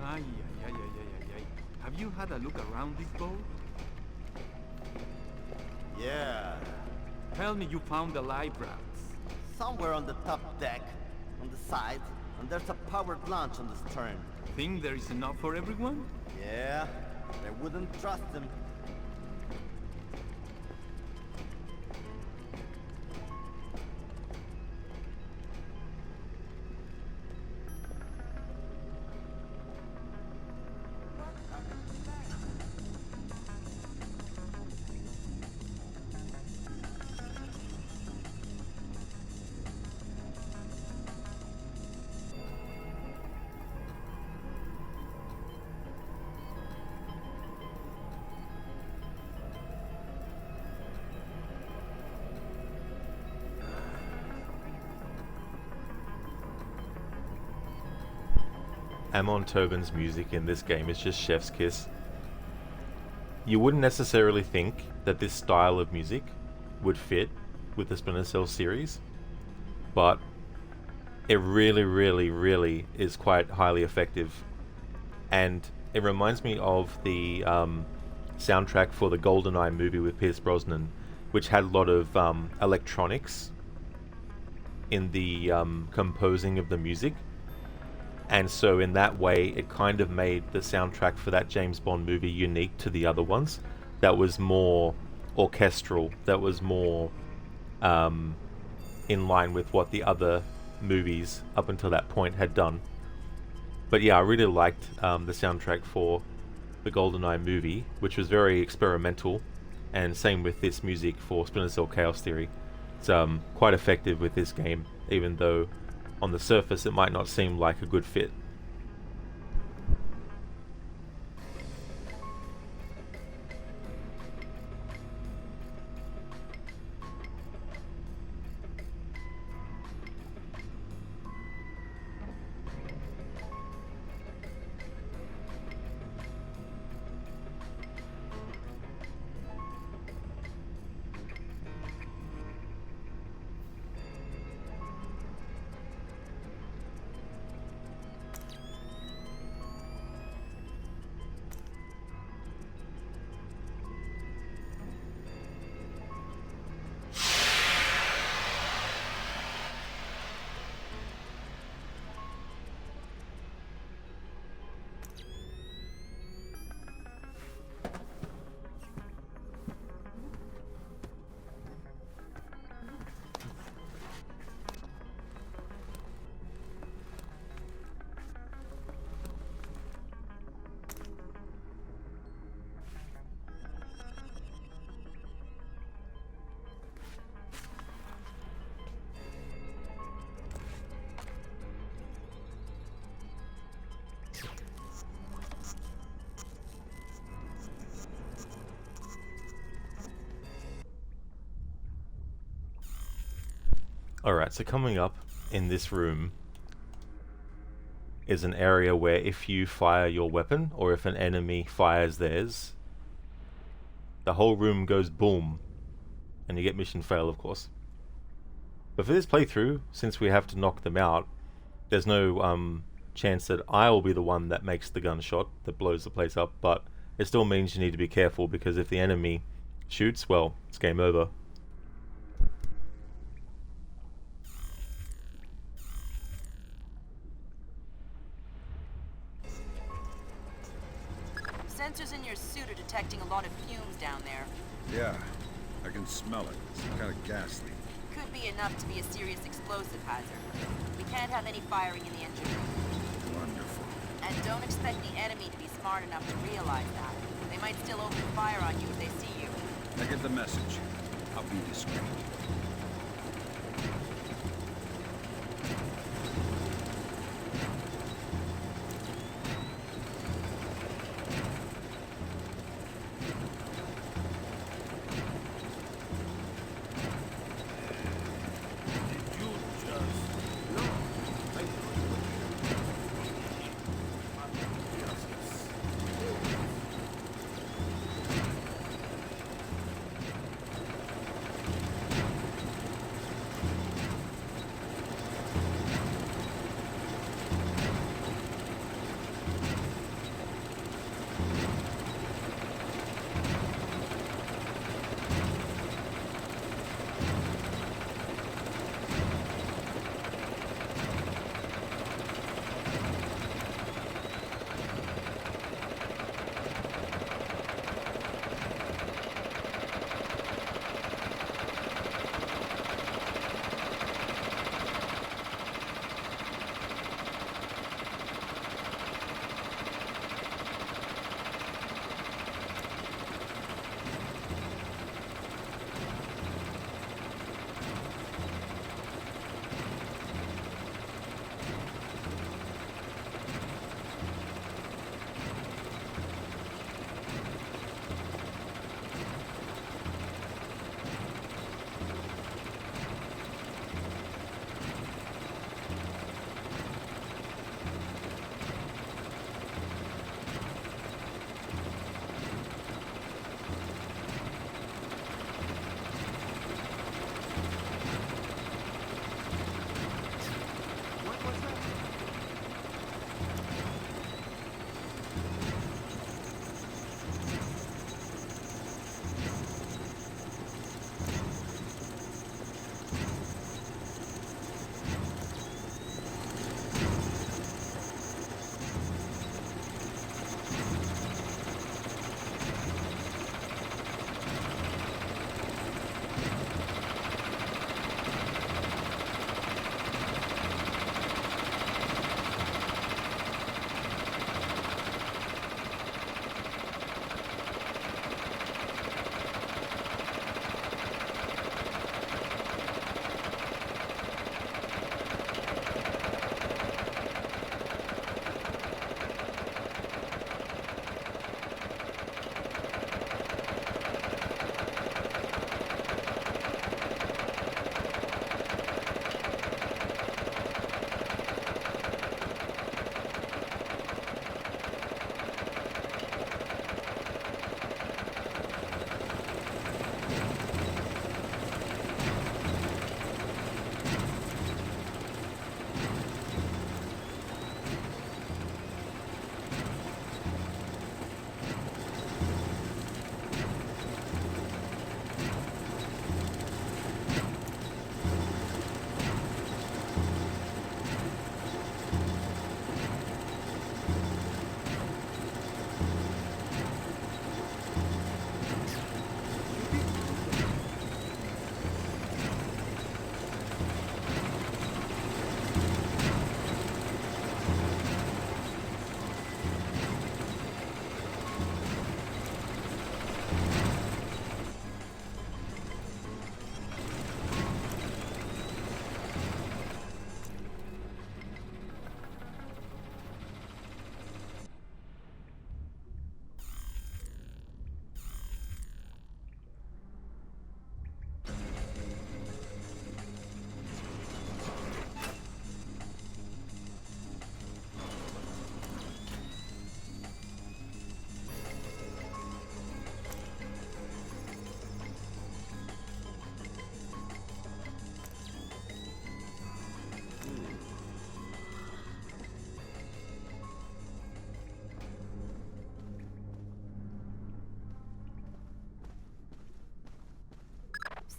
Ay. Have you had a look around this boat? Yeah. Tell me you found the live routes. Somewhere on the top deck, on the side, and there's a powered launch on the stern. Think there is enough for everyone? Yeah, I wouldn't trust them. Amon Tobin's music in this game is just chef's kiss. You wouldn't necessarily think that this style of music would fit with the Splinter Cell series, but it really is quite highly effective. And it reminds me of the soundtrack for the GoldenEye movie with Pierce Brosnan, which had a lot of electronics in the composing of the music. And so in that way, it kind of made the soundtrack for that James Bond movie unique to the other ones. That was more orchestral, that was more in line with what the other movies up until that point had done. But yeah, I really liked the soundtrack for the GoldenEye movie, which was very experimental, and same with this music for Splinter Cell Chaos Theory. It's quite effective with this game, even though on the surface it might not seem like a good fit. Alright, so coming up in this room is an area where if you fire your weapon, or if an enemy fires theirs, the whole room goes boom, and you get mission fail, of course. But for this playthrough, since we have to knock them out, there's no chance that I'll be the one that makes the gunshot that blows the place up, but it still means you need to be careful, because if the enemy shoots, well, it's game over. Sensors in your suit are detecting a lot of fumes down there. Yeah, I can smell it. Some kind of gas leak. Could be enough to be a serious explosive hazard. We can't have any firing in the engine room. Wonderful. And don't expect the enemy to be smart enough to realize that. They might still open fire on you if they see you. I get the message. I'll be discreet.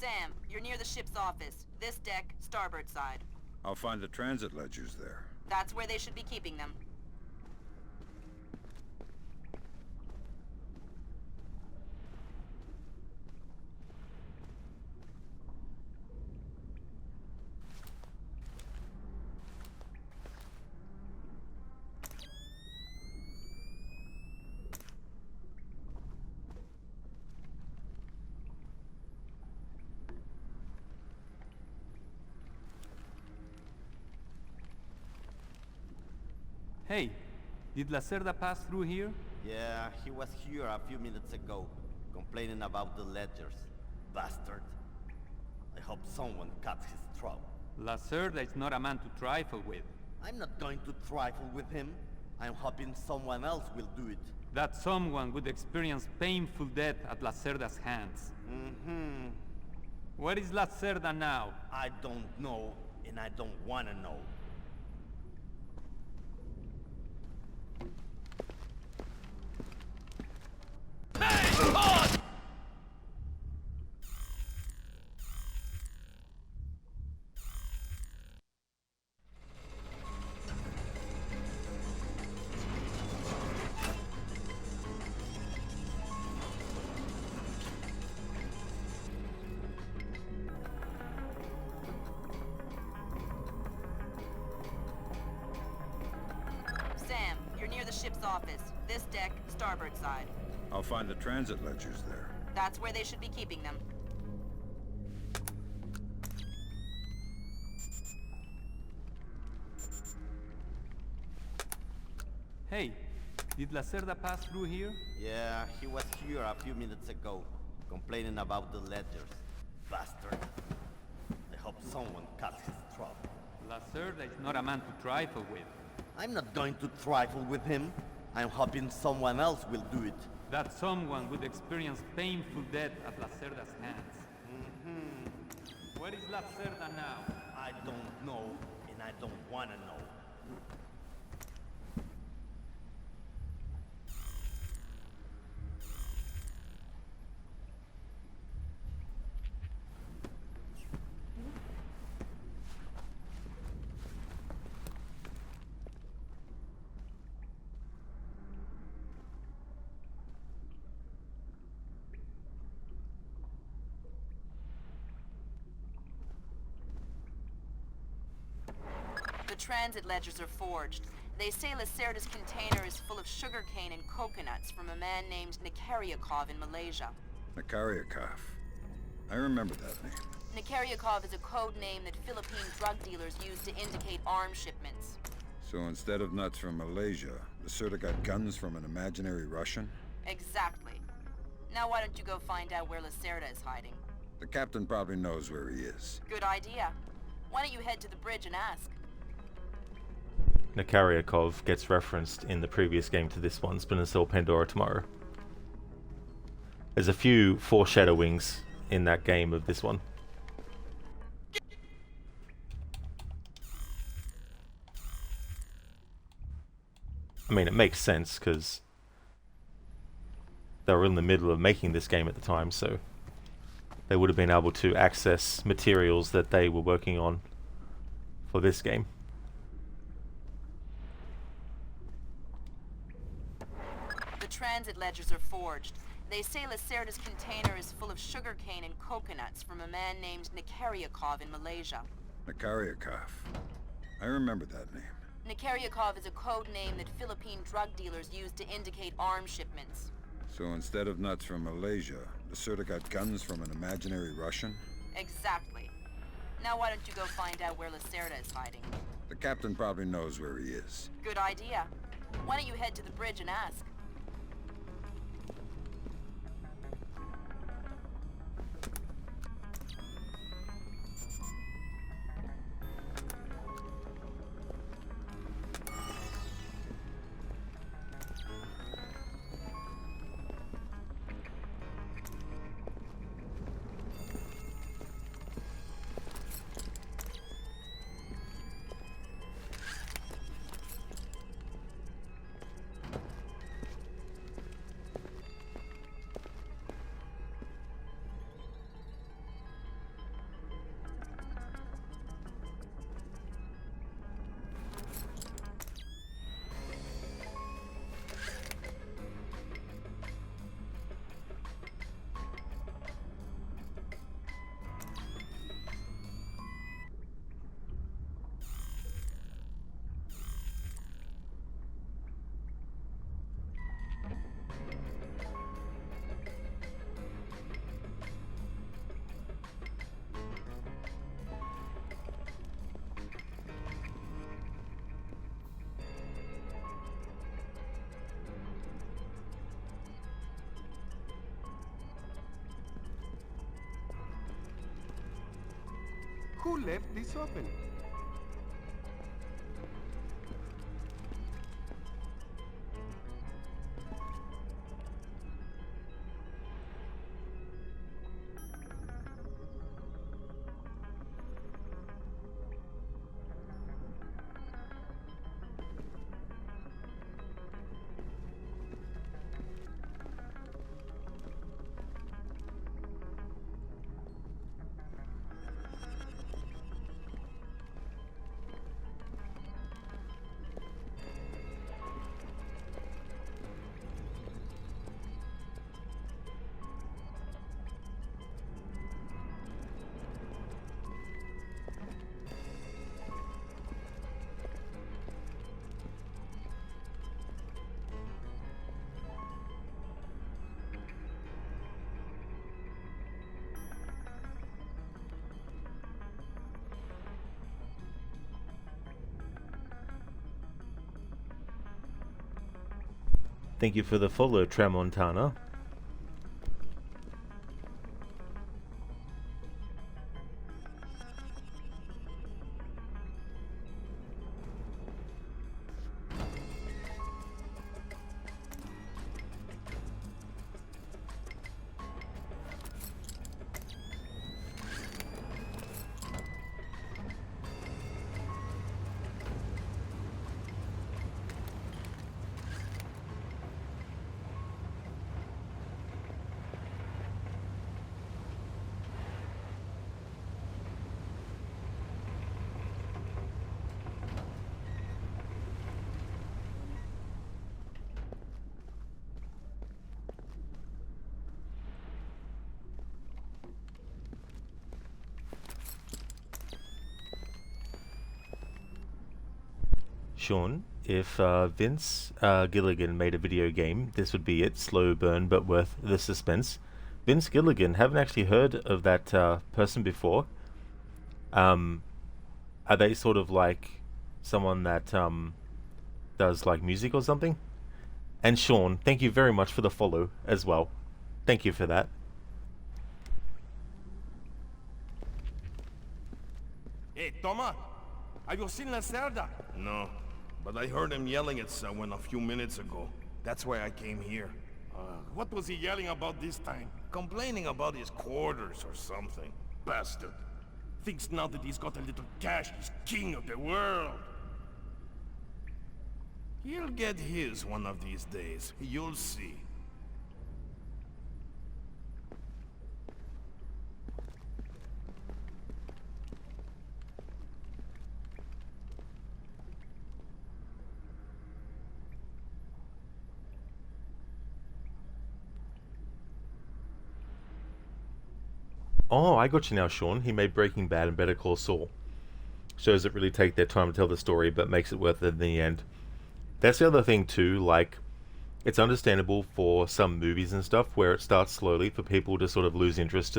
Sam, you're near the ship's office. This deck, starboard side. I'll find the transit ledgers there. That's where they should be keeping them. Hey, did Lacerda pass through here? Yeah, he was here a few minutes ago, complaining about the ledgers. Bastard. I hope someone cuts his throat. Lacerda is not a man to trifle with. I'm not going to trifle with him. I'm hoping someone else will do it. That someone would experience painful death at Lacerda's hands. Mm-hmm. Where is Lacerda now? I don't know, and I don't want to know. Sam, you're near the ship's office. This deck, starboard side. I'll find the transit ledgers there. That's where they should be keeping them. Hey, did Lacerda pass through here? Yeah, he was here a few minutes ago, complaining about the ledgers. Bastard. I hope someone cuts his throat. Lacerda is not a man to trifle with. I'm not going to trifle with him. I'm hoping someone else will do it. That someone would experience painful death at Lacerda's hands. Mm-hmm. Where is Lacerda now? I don't know, and I don't want to know. The transit ledgers are forged. They say Lacerda's container is full of sugarcane and coconuts from a man named Nikaryakov in Malaysia. Nikaryakov. I remember that name. Nikaryakov is a code name that Philippine drug dealers use to indicate arms shipments. So instead of nuts from Malaysia, Lacerda got guns from an imaginary Russian? Exactly. Now why don't you go find out where Lacerda is hiding? The captain probably knows where he is. Good idea. Why don't you head to the bridge and ask? Nikaryakov gets referenced in the previous game to this one, Splinter Cell Pandora Tomorrow. There's a few foreshadowings in that game of this one. I mean, it makes sense because they were in the middle of making this game at the time, so they would have been able to access materials that they were working on for this game. The transit ledgers are forged. They say Lacerda's container is full of sugarcane and coconuts from a man named Nikaryakov in Malaysia. Nikaryakov. I remember that name. Nikaryakov is a code name that Philippine drug dealers use to indicate arms shipments. So instead of nuts from Malaysia, Lacerda got guns from an imaginary Russian? Exactly. Now why don't you go find out where Lacerda is hiding? The captain probably knows where he is. Good idea. Why don't you head to the bridge and ask? Who left this open? Thank you for the follow, Tramontana. Sean, if Vince Gilligan made a video game, this would be it. Slow burn, but worth the suspense. Vince Gilligan, haven't actually heard of that person before. Are they sort of like someone that does like music or something? And Sean, thank you very much for the follow as well. Thank you for that. Hey, Toma! Have you seen Lacerda? No, but I heard him yelling at someone a few minutes ago. That's why I came here. What was he yelling about this time? Complaining about his quarters or something. Bastard. Thinks now that he's got a little cash, he's king of the world. He'll get his one of these days. You'll see. Oh, I got you now, Sean. He made Breaking Bad and Better Call Saul. Shows that really take their time to tell the story, but makes it worth it in the end. That's the other thing too, like, it's understandable for some movies and stuff where it starts slowly for people to sort of lose interest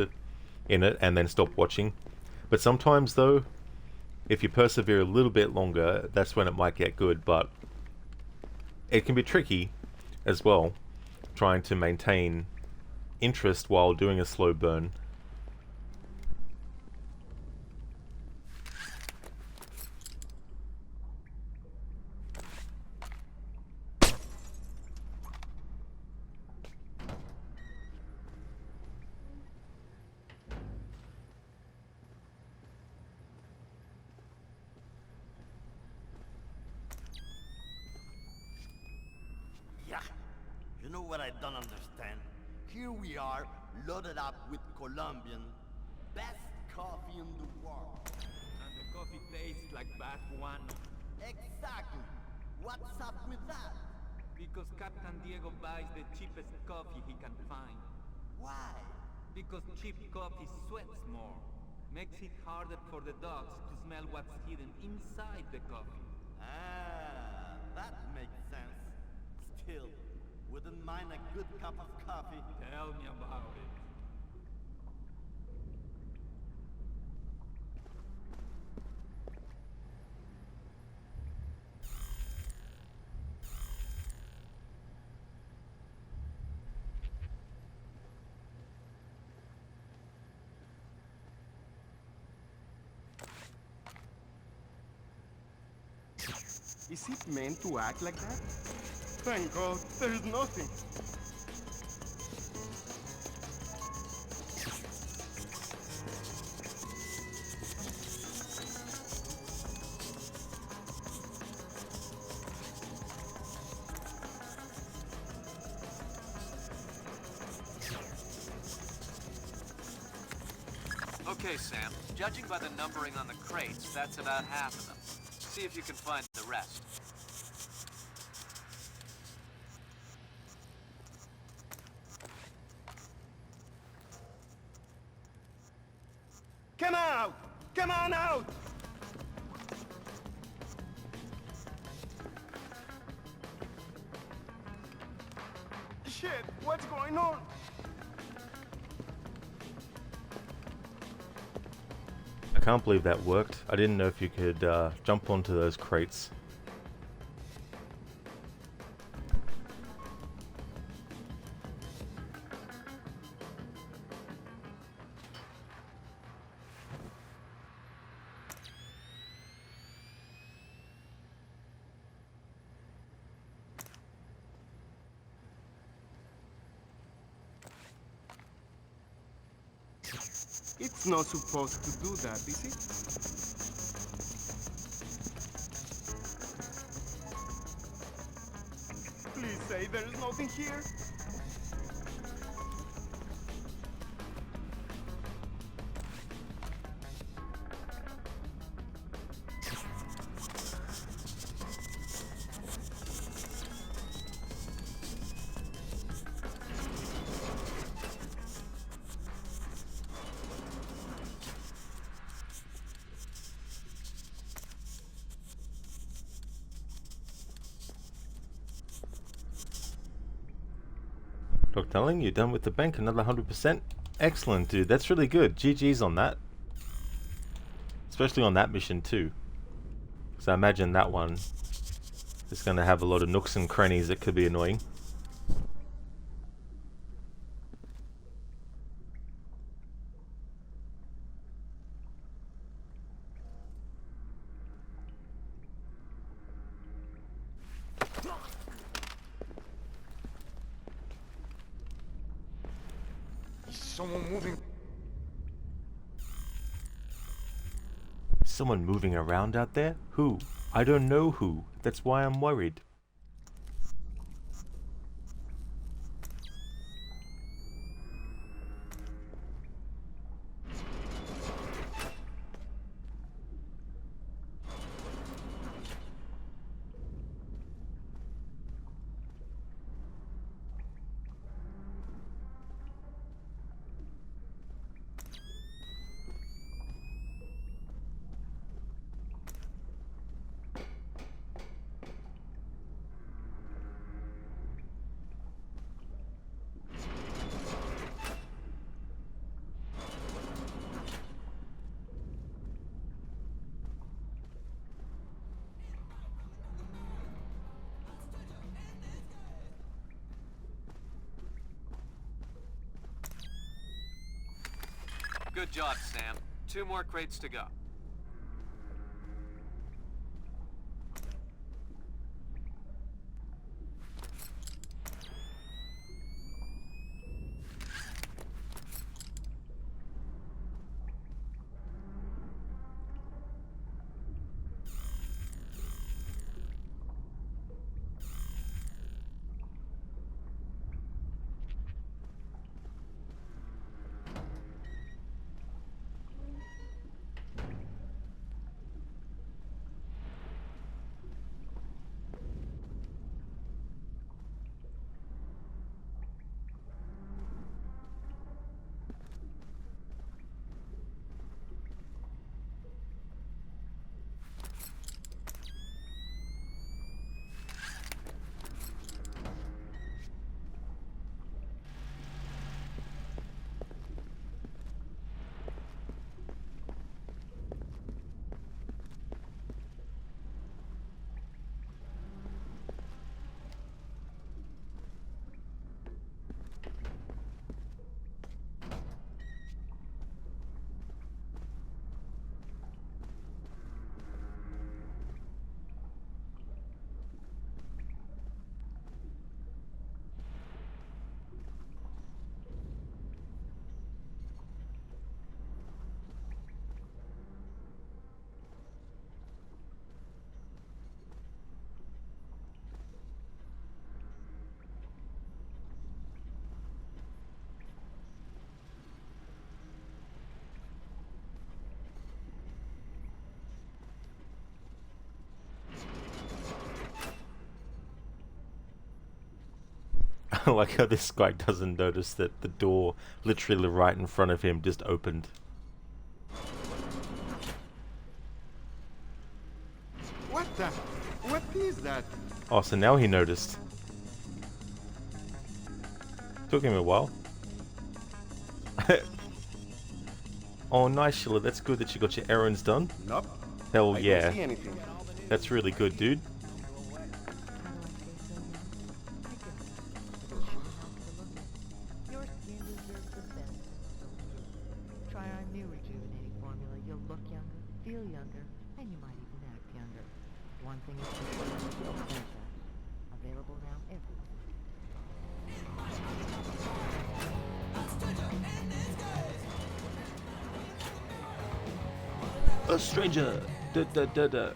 in it and then stop watching. But sometimes though, if you persevere a little bit longer, that's when it might get good, but it can be tricky as well, trying to maintain interest while doing a slow burn. You know what I don't understand? Here we are, loaded up with Colombian, best coffee in the world. And the coffee tastes like bad one. Exactly. What's up with that? Because Captain Diego buys the cheapest coffee he can find. Why? Because cheap coffee sweats more. Makes it harder for the dogs to smell what's hidden inside the coffee. Ah, that makes sense. Still, wouldn't mind a good cup of coffee. Tell me about it. Is it meant to act like that? Thank God, there's nothing. Okay, Sam. Judging by the numbering on the crates, that's about half of them. See if you can find the rest. Come out! Come on out! Shit, what's going on? I can't believe that worked. I didn't know if you could jump onto those crates. It's not supposed to do that, is it? Please say there's nothing here. Dr. Telling, you're done with the bank, another 100%. Excellent, dude. That's really good. GG's on that. Especially on that mission, too. Because I imagine that one is going to have a lot of nooks and crannies that could be annoying. Someone moving. Someone moving around out there? Who? I don't know who. That's why I'm worried. Good job, Sam. 2 more crates to go. I like how this guy doesn't notice that the door literally right in front of him just opened. What the? What is that? Oh, so now he noticed. Took him a while. Oh, nice, Sheila. That's good that you got your errands done. Nope. Hell I yeah. don't see anything. That's really good, dude. Your skin deserves the best. Try our new rejuvenating formula. You'll look younger, feel younger, and you might even act younger. One thing is for sure, Splinter. Available now everywhere. A stranger. Da da da da.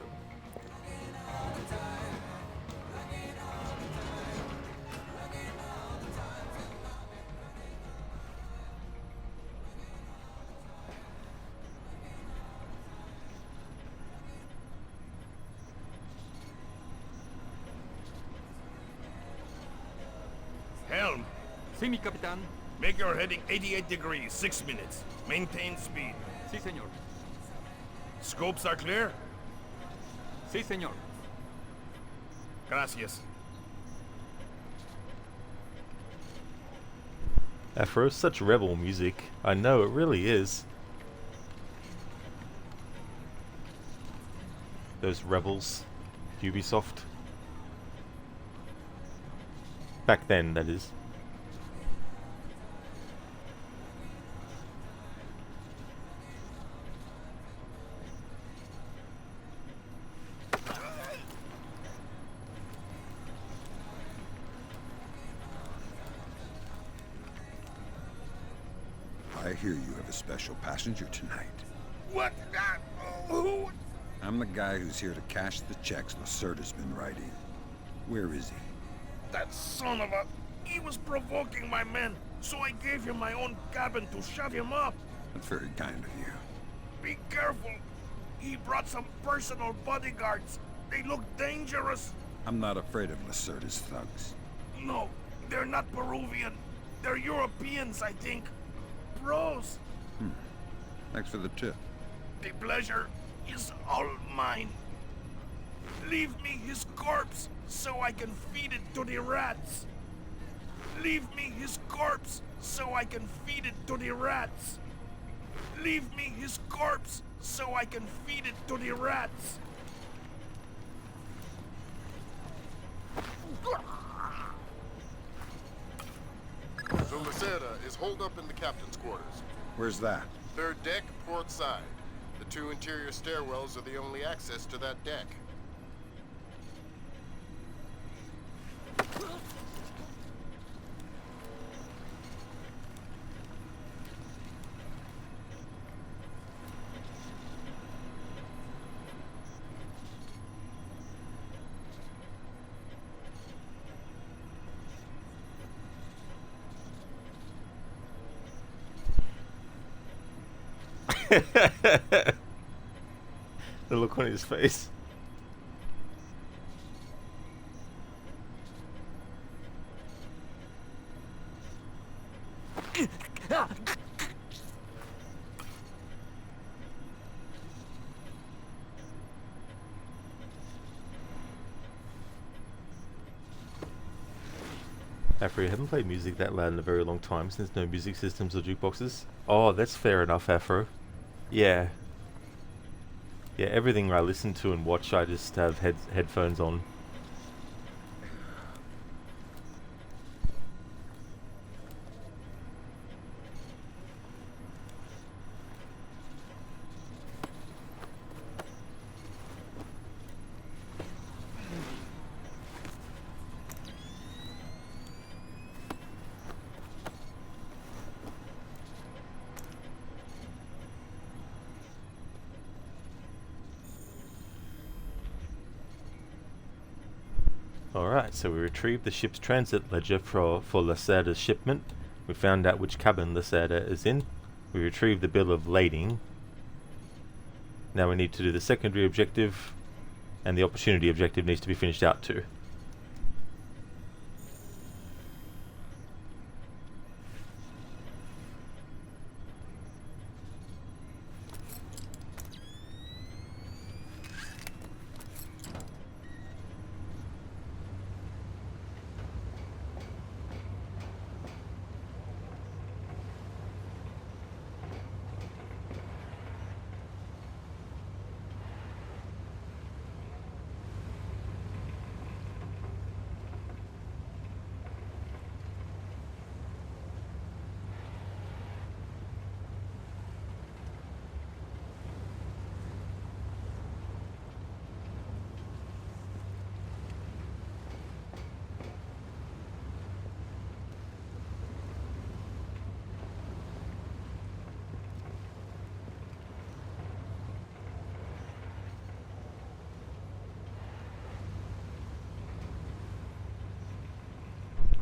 Helm, Sí, mi capitán. make your heading 88 degrees, 6 minutes. Maintain speed. Sí, señor. Scopes are clear? Sí, señor. Gracias. Afro, such rebel music. I know, it really is. Those rebels. Ubisoft. Back then, that is. I hear you have a special passenger tonight. What? Who? I'm the guy who's here to cash the checks Lacerda's been writing. Where is he? That son of a... He was provoking my men, so I gave him my own cabin to shut him up. That's very kind of you. Be careful. He brought some personal bodyguards. They look dangerous. I'm not afraid of Lacerda's thugs. No, they're not Peruvian. They're Europeans, I think. Bros. Thanks for the tip. The pleasure is all mine. Leave me his corpse so I can feed it to the rats. Leave me his corpse so I can feed it to the rats. Leave me his corpse so I can feed it to the rats. So Lacerda is holed up in the captain's quarters. Where's that? Third deck, port side. The two interior stairwells are the only access to that deck. The look on his face. Afro, you haven't played music that loud in a very long time since no music systems or jukeboxes. Oh, that's fair enough, Afro. Yeah. Yeah, everything I listen to and watch, I just have headphones on. Alright, so we retrieved the ship's transit ledger for Lacerda's shipment. We found out which cabin Lacerda is in. We retrieved the bill of lading. Now we need to do the secondary objective, and the opportunity objective needs to be finished out too.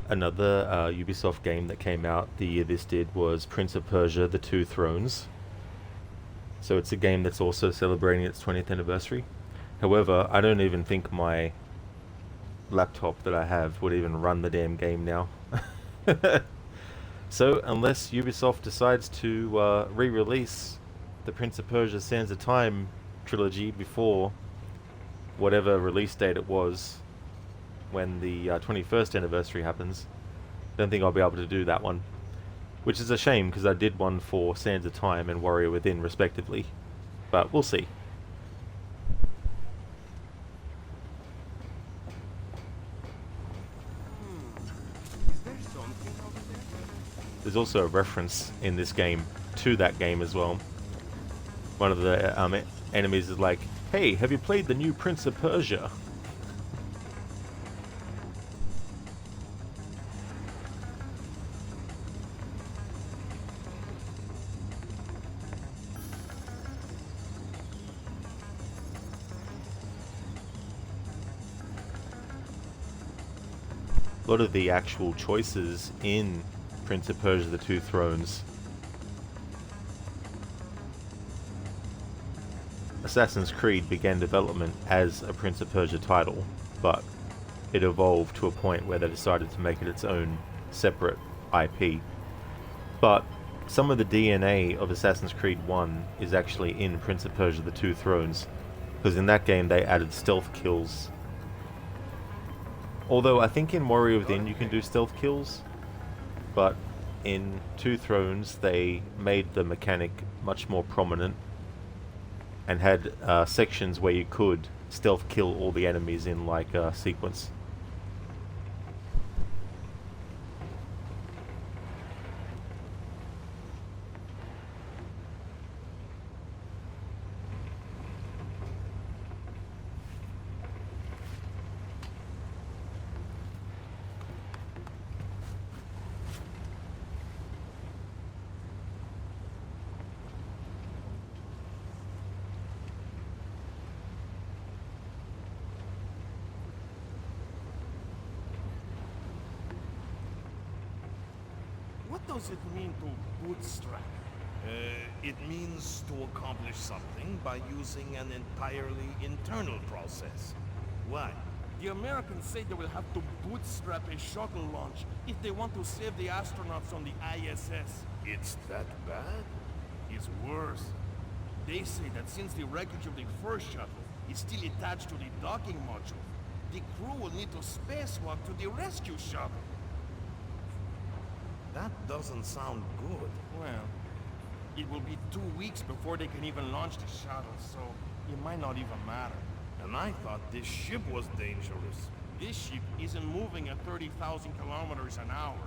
Another Ubisoft game that came out the year this did was Prince of Persia: The Two Thrones. So it's a game that's also celebrating its 20th anniversary. However, I don't even think my laptop that I have would even run the damn game now. So unless Ubisoft decides to re-release the Prince of Persia: Sands of Time trilogy before whatever release date it was when the 21st anniversary happens, don't think I'll be able to do that one. Which is a shame, because I did one for Sands of Time and Warrior Within respectively. But we'll see. There's also a reference in this game to that game as well. One of the enemies is like, "Hey, have you played the new Prince of Persia?" A lot of the actual choices in Prince of Persia: The Two Thrones. Assassin's Creed began development as a Prince of Persia title, but it evolved to a point where they decided to make it its own separate IP. But some of the DNA of Assassin's Creed 1 is actually in Prince of Persia: The Two Thrones, because in that game they added stealth kills. Although I think in Warrior Within you can do stealth kills, but in Two Thrones they made the mechanic much more prominent and had sections where you could stealth kill all the enemies in like a sequence. What does it mean to bootstrap? It means to accomplish something by using an entirely internal process. Why? The Americans say they will have to bootstrap a shuttle launch if they want to save the astronauts on the ISS. It's that bad? It's worse. They say that since the wreckage of the first shuttle is still attached to the docking module, the crew will need to spacewalk to the rescue shuttle. That doesn't sound good. Well, it will be 2 weeks before they can even launch the shuttle, so it might not even matter. And I thought this ship was dangerous. This ship isn't moving at 30,000 kilometers an hour.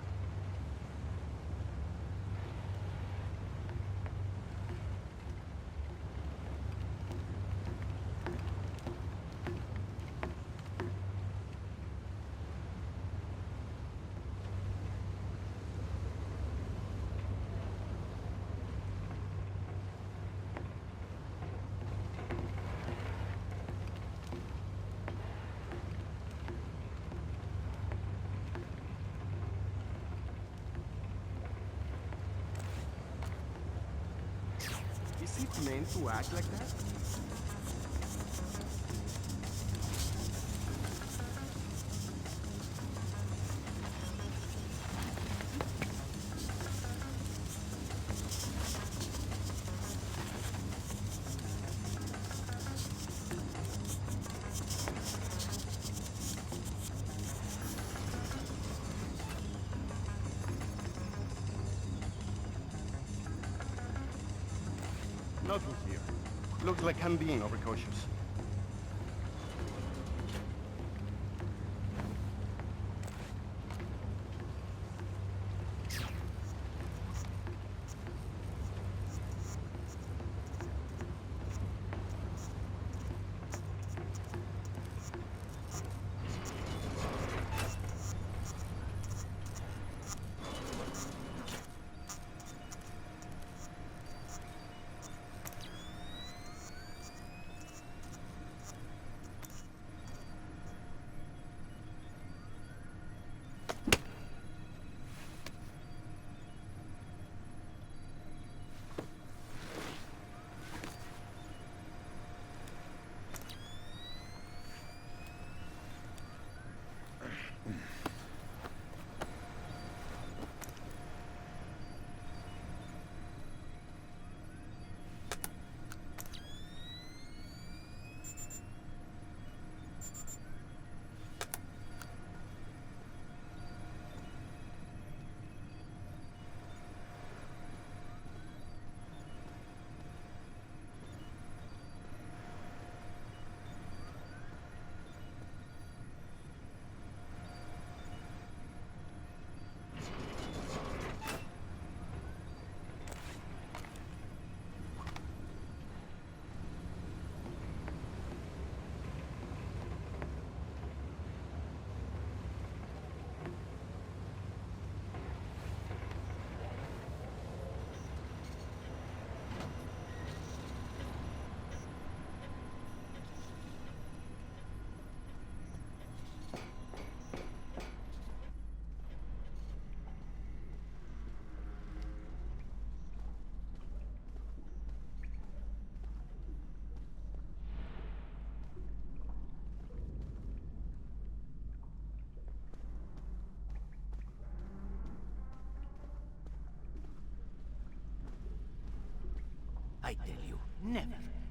Is it meant to act like that? Nothing here. Looks like I'm being overcautious.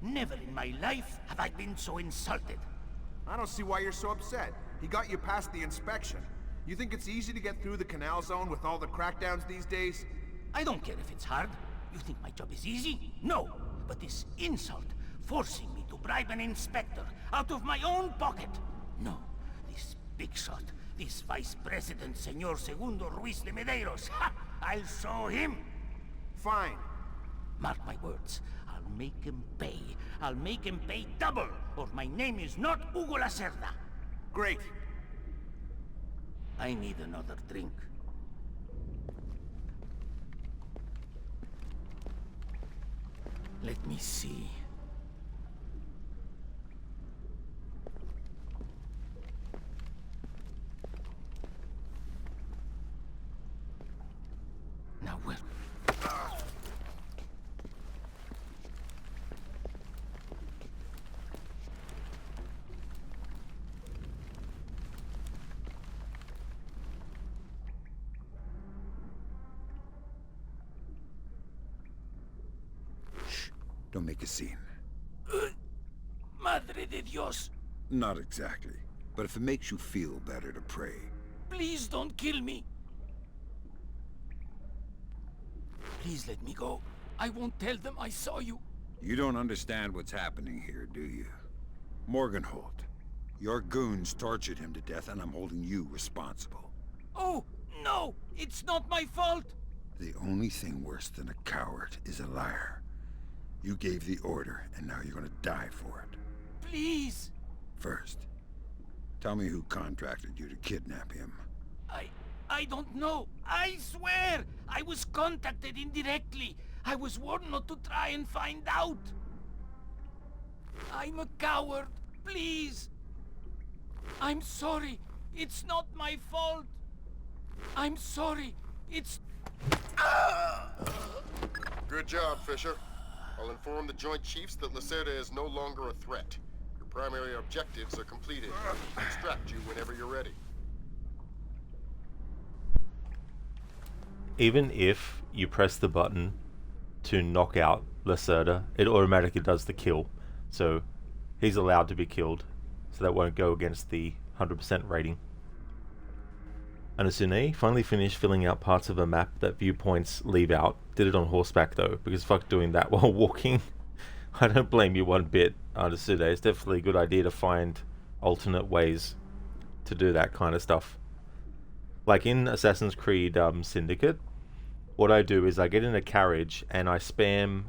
Never in my life have I been so insulted. I don't see why you're so upset. He got you past the inspection. You think it's easy to get through the canal zone with all the crackdowns these days? I don't care if it's hard. You think my job is easy? No. But this insult, forcing me to bribe an inspector out of my own pocket. No. This big shot, this Vice President, Señor Segundo Ruiz de Medeiros. Ha! I'll show him. Fine. Mark my words. I'll make him pay. I'll make him pay double, or my name is not Hugo Lacerda. Great. I need another drink. Let me see. Now where? Don't make a scene. Madre de Dios. Not exactly. But if it makes you feel better to pray. Please don't kill me. Please let me go. I won't tell them I saw you. You don't understand what's happening here, do you? Morgenholt. Your goons tortured him to death, and I'm holding you responsible. Oh, no! It's not my fault! The only thing worse than a coward is a liar. You gave the order, and now you're gonna die for it. Please! First, tell me who contracted you to kidnap him. I don't know. I swear! I was contacted indirectly. I was warned not to try and find out. I'm a coward. Please! I'm sorry. It's not my fault. I'm sorry. It's... Good job, Fisher. I'll inform the Joint Chiefs that Lacerda is no longer a threat. Your primary objectives are completed. Extract you whenever you're ready. Even if you press the button to knock out Lacerda, it automatically does the kill. So he's allowed to be killed. So that won't go against the 100% rating. And Anasune finally finished filling out parts of a map that viewpoints leave out. Did it on horseback though, because fuck doing that while walking. I don't blame you one bit, Anasune. It's definitely a good idea to find alternate ways to do that kind of stuff. Like in Assassin's Creed Syndicate, what I do is I get in a carriage and I spam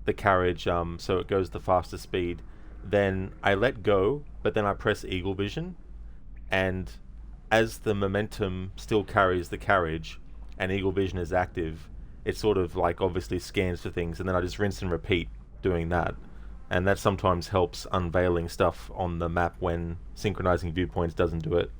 the carriage so it goes the fastest speed. Then I let go, but then I press Eagle Vision, and as the momentum still carries the carriage and Eagle Vision is active, it sort of like obviously scans for things, and then I just rinse and repeat doing that. And that sometimes helps unveiling stuff on the map when synchronizing viewpoints doesn't do it.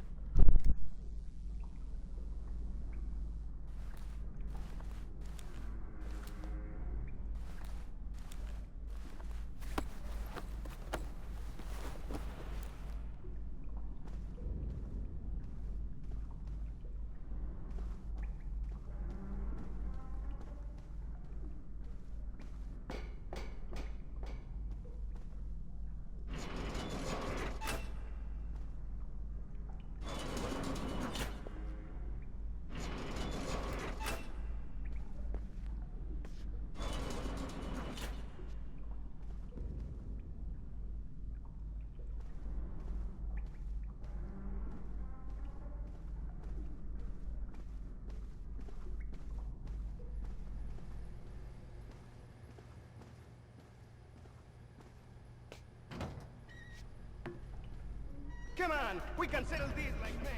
Come on, we can settle this like men.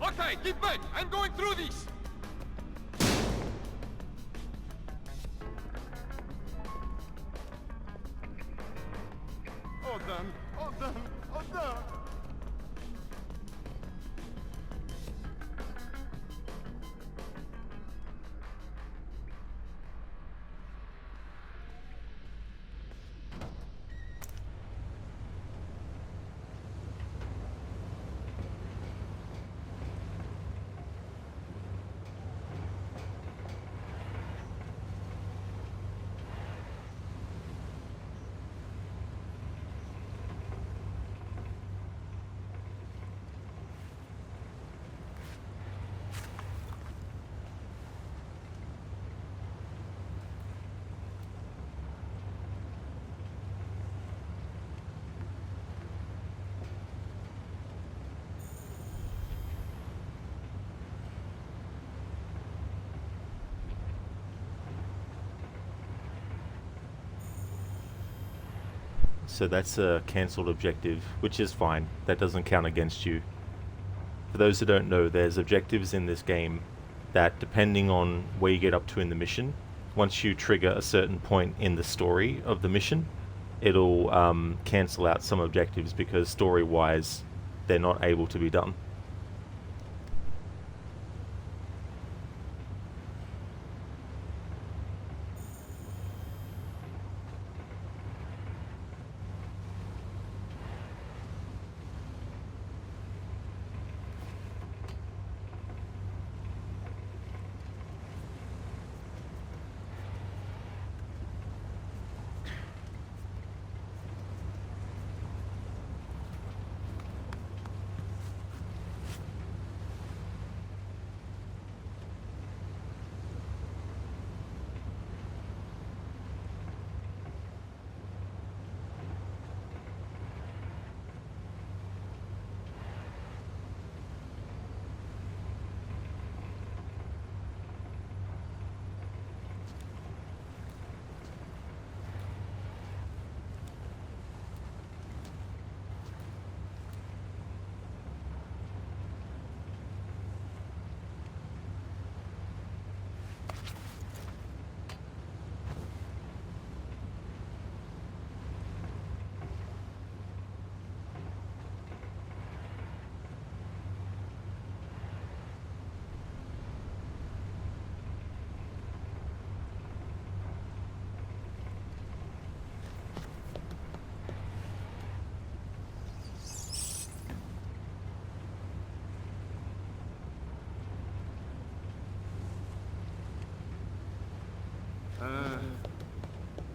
Okay, keep back. I'm going through these. All done, all done, all done. so that's a cancelled objective, which is fine. That doesn't count against you. For those who don't know, there's objectives in this game that, depending on where you get up to in the mission, once you trigger a certain point in the story of the mission, it'll cancel out some objectives because story-wise, they're not able to be done.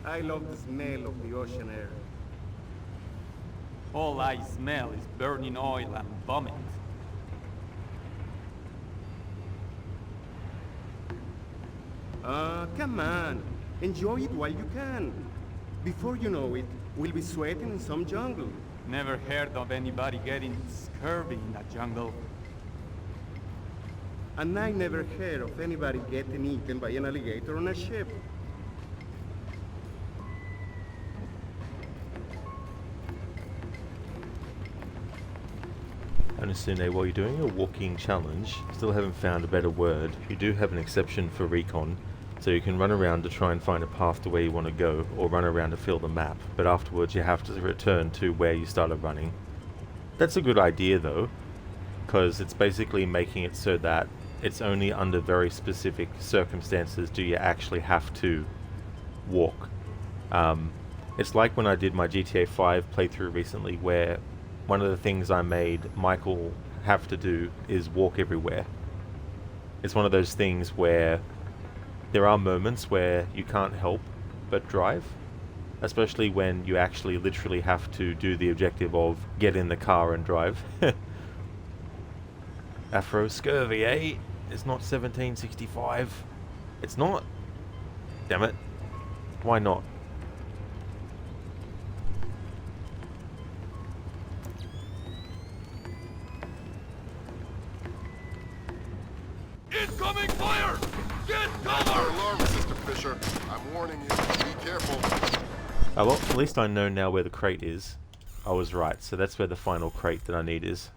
I love the smell of the ocean air. All I smell is burning oil and vomit. Come on. Enjoy it while you can. Before you know it, we'll be sweating in some jungle. Never heard of anybody getting scurvy in that jungle. And I never heard of anybody getting eaten by an alligator on a ship. Anasune, while you're doing a walking challenge, still haven't found a better word. You do have an exception for recon, so you can run around to try and find a path to where you want to go, or run around to fill the map, but afterwards you have to return to where you started running. That's a good idea though, because it's basically making it so that it's only under very specific circumstances do you actually have to walk. It's like when I did my GTA 5 playthrough recently, where one of the things I made Michael have to do is walk everywhere. It's one of those things where there are moments where you can't help but drive, especially when you actually literally have to do the objective of get in the car and drive. Afro scurvy, eh? It's not 1765. It's not. Damn it. Why not? Incoming fire! Get cover! Alarm system, Fisher. I'm warning you. Be careful. Oh well, at least I know now where the crate is. I was right, so that's where the final crate that I need is.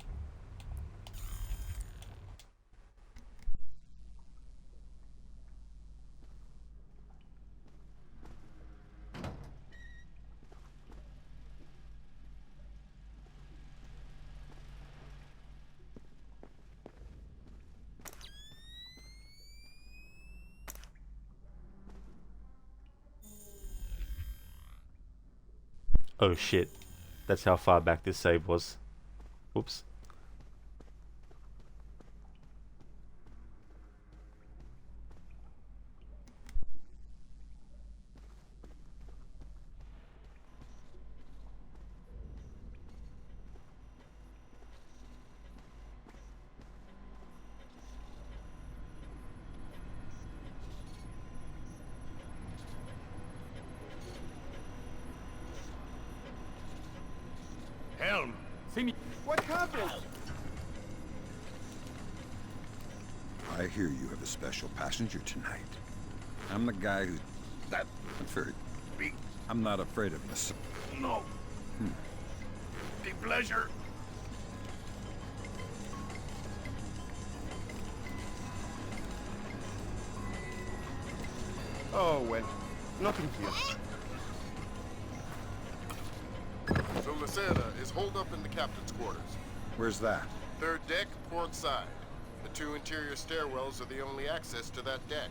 Oh shit. That's how far back this save was. Oops. Helm! See me. What happened? I hear you have a special passenger tonight. I'm the guy who... I'm very... I'm not afraid of myself. No, Big pleasure. Oh, well, nothing here. So Lacerda is holed up in the captain's quarters. Where's that? Third deck, port side. The 2 interior stairwells are the only access to that deck.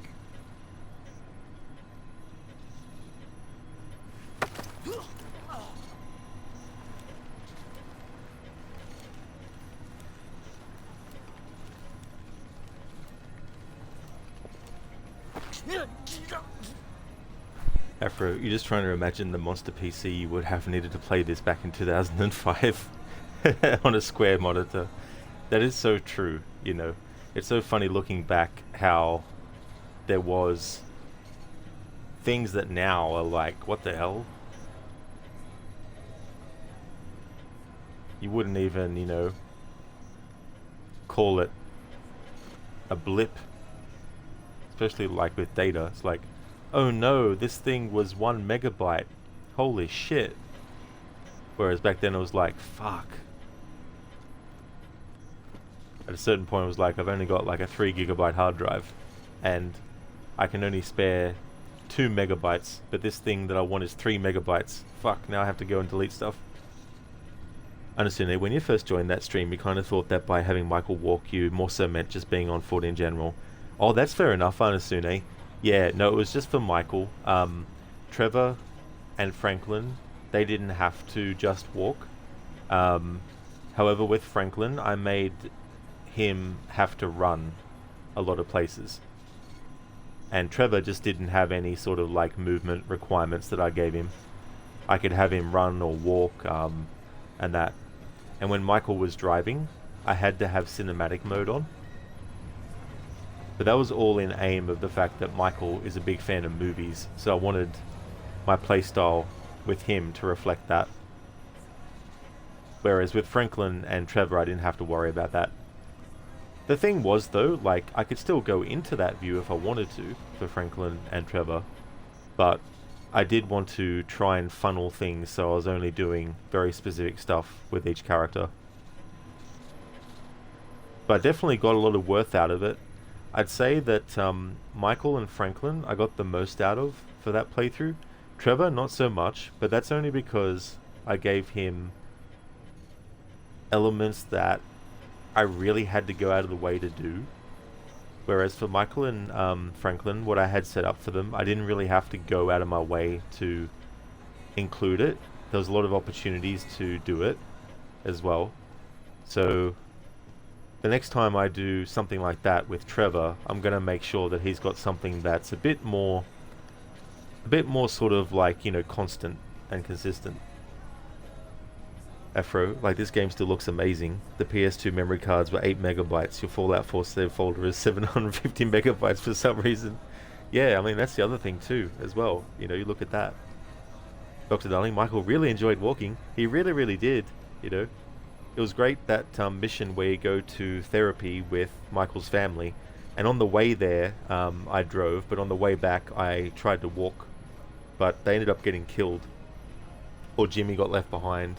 Afro, you're just trying to imagine the monster PC you would have needed to play this back in 2005 on a square monitor. That is so true, you know. It's so funny looking back how there was things that now are like, what the hell? You wouldn't even, you know, call it a blip. Especially like with data. It's like, oh no, this thing was 1 megabyte. Holy shit. Whereas back then it was like, fuck. At a certain point it was like, I've only got like a 3 gigabyte hard drive. And I can only spare 2 megabytes. But this thing that I want is 3 megabytes. Fuck, now I have to go and delete stuff. Honestly, when you first joined that stream, you kind of thought that by having Michael walk you more so meant just being on foot in general. Oh, that's fair enough, Anasune. Yeah, no, it was just for Michael. Trevor and Franklin, they didn't have to just walk. However, with Franklin, I made him have to run a lot of places. And Trevor just didn't have any sort of like movement requirements that I gave him. I could have him run or walk, and that. And when Michael was driving, I had to have cinematic mode on. But that was all in aim of the fact that Michael is a big fan of movies, so I wanted my playstyle with him to reflect that. Whereas with Franklin and Trevor, I didn't have to worry about that. The thing was though, like, I could still go into that view if I wanted to, for Franklin and Trevor, but I did want to try and funnel things so I was only doing very specific stuff with each character. But I definitely got a lot of worth out of it. I'd say that Michael and Franklin I got the most out of for that playthrough. Trevor, not so much, but that's only because I gave him elements that I really had to go out of the way to do. Whereas for Michael and Franklin, what I had set up for them, I didn't really have to go out of my way to include it. There was a lot of opportunities to do it as well. So the next time I do something like that with Trevor, I'm going to make sure that he's got something that's a bit more sort of like, you know, constant and consistent. Afro, like, this game still looks amazing. The PS2 memory cards were 8 megabytes. Your Fallout 4 save folder is 750 megabytes for some reason. Yeah, I mean, that's the other thing too, as well. You know, you look at that. Dr. Darling, Michael really enjoyed walking. He really, really did, you know. It was great, that mission where you go to therapy with Michael's family, and on the way there I drove, but on the way back I tried to walk, but they ended up getting killed, or Jimmy got left behind.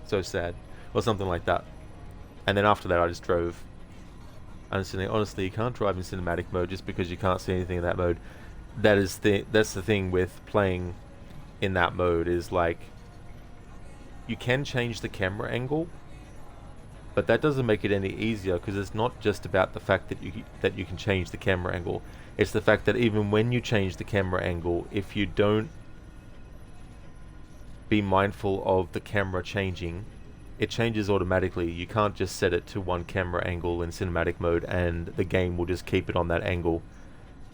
So sad, or something like that. And then after that I just drove. Honestly, you can't drive in cinematic mode just because you can't see anything in that mode. That's the thing with playing in that mode, is like, you can change the camera angle, but that doesn't make it any easier, because it's not just about the fact that you can change the camera angle. It's the fact that even when you change the camera angle, if you don't be mindful of the camera changing, it changes automatically. You can't just set it to one camera angle in cinematic mode and the game will just keep it on that angle.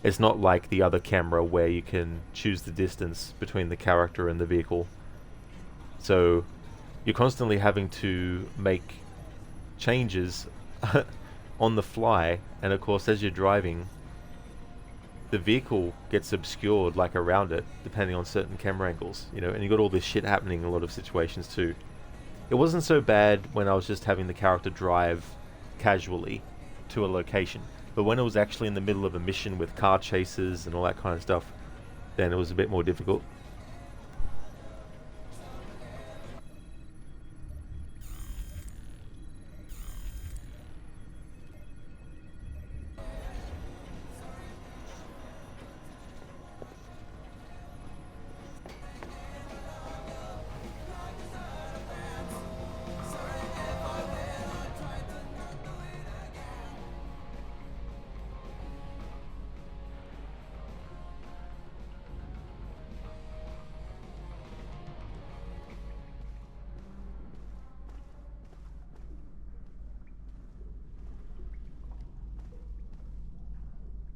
It's not like the other camera where you can choose the distance between the character and the vehicle. So you're constantly having to make changes on the fly, and of course as you're driving, the vehicle gets obscured like around it, depending on certain camera angles, you know, and you got all this shit happening in a lot of situations too. It wasn't so bad when I was just having the character drive casually to a location, but when it was actually in the middle of a mission with car chases and all that kind of stuff, then it was a bit more difficult.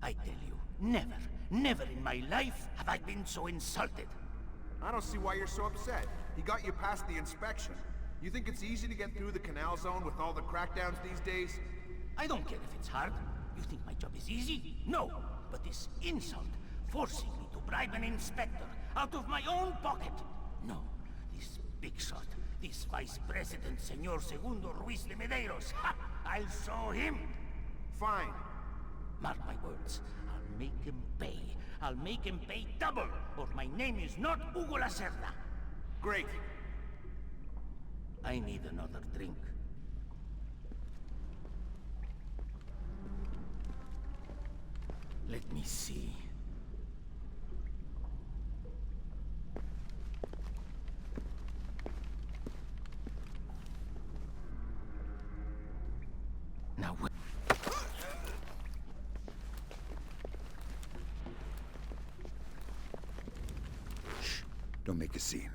I tell you, never in my life have I been so insulted. I don't see why you're so upset. He got you past the inspection. You think it's easy to get through the canal zone with all the crackdowns these days? I don't care if it's hard. You think my job is easy? No. But this insult, forcing me to bribe an inspector out of my own pocket. No. This big shot, this Vice President, Senor Segundo Ruiz de Medeiros. Ha! I'll show him. Fine. Mark my words. I'll make him pay. I'll make him pay double, or my name is not Hugo Lacerda. Great. I need another drink. Let me see. Now wait. Shh. Don't make a scene.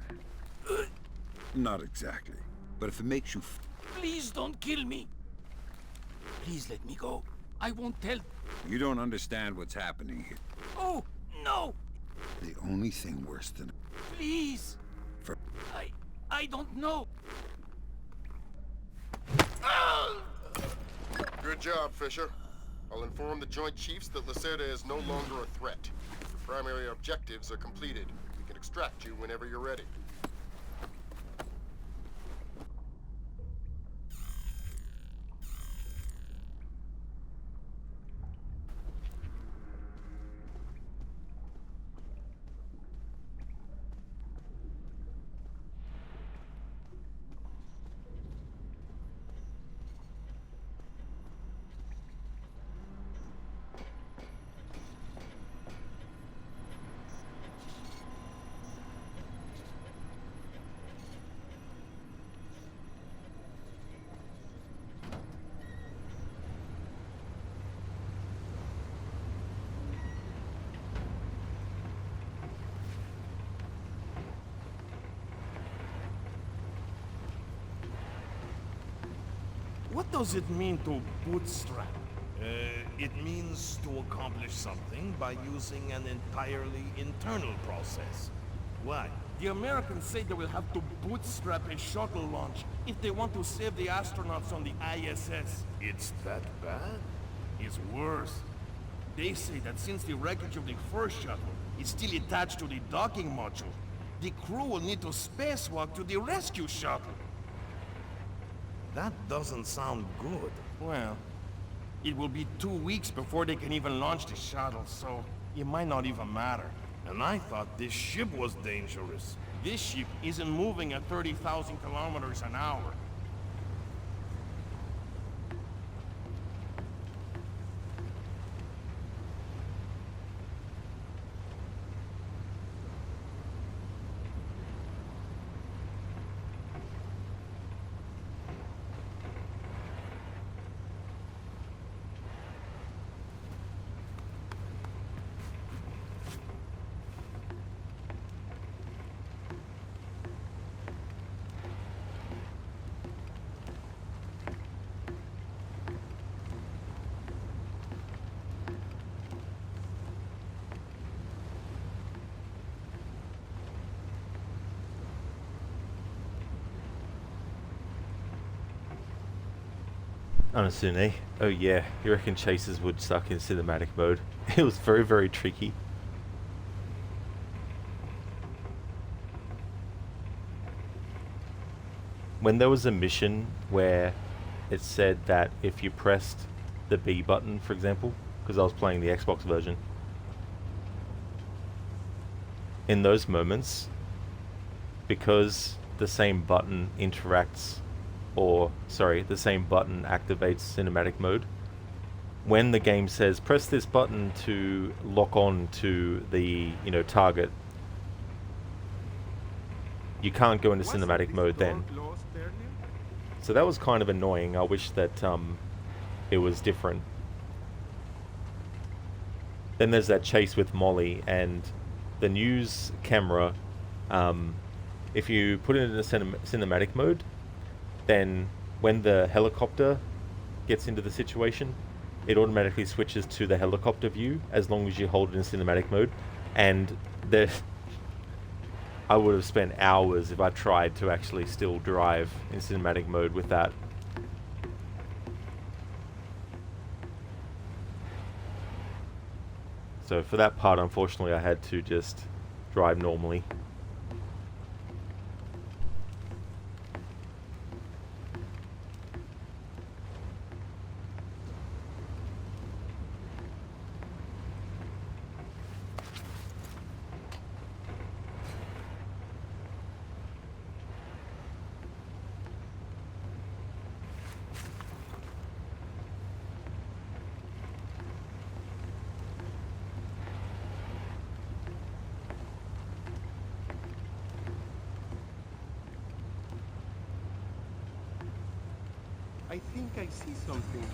Not exactly. But if it makes you Please don't kill me. Please let me go. I won't tell. You don't understand what's happening here. Oh, no! The only thing worse than... Please! For... I don't know. Good job, Fisher. I'll inform the Joint Chiefs that Lacerda is no longer a threat. Your primary objectives are completed. We can extract you whenever you're ready. What does it mean to bootstrap? It means to accomplish something by using an entirely internal process. Why? The Americans say they will have to bootstrap a shuttle launch if they want to save the astronauts on the ISS. It's that bad? It's worse. They say that since the wreckage of the first shuttle is still attached to the docking module, the crew will need to spacewalk to the rescue shuttle. That doesn't sound good. Well, it will be 2 weeks before they can even launch the shuttle, so it might not even matter. And I thought this ship was dangerous. This ship isn't moving at 30,000 kilometers an hour. Anasune. Oh yeah, you reckon chases would suck in cinematic mode? It was very, very tricky. When there was a mission where it said that if you pressed the B button, for example, because I was playing the Xbox version, in those moments, because the same button interacts, or sorry, the same button activates cinematic mode, when the game says press this button to lock on to the, you know, target, you can't go into cinematic mode then. So that was kind of annoying. I wish that it was different. Then there's that chase with Molly and the news camera. If you put it in a cinematic mode, then when the helicopter gets into the situation, it automatically switches to the helicopter view as long as you hold it in cinematic mode. And I would have spent hours if I tried to actually still drive in cinematic mode with that. So for that part, unfortunately, I had to just drive normally. I think I see something.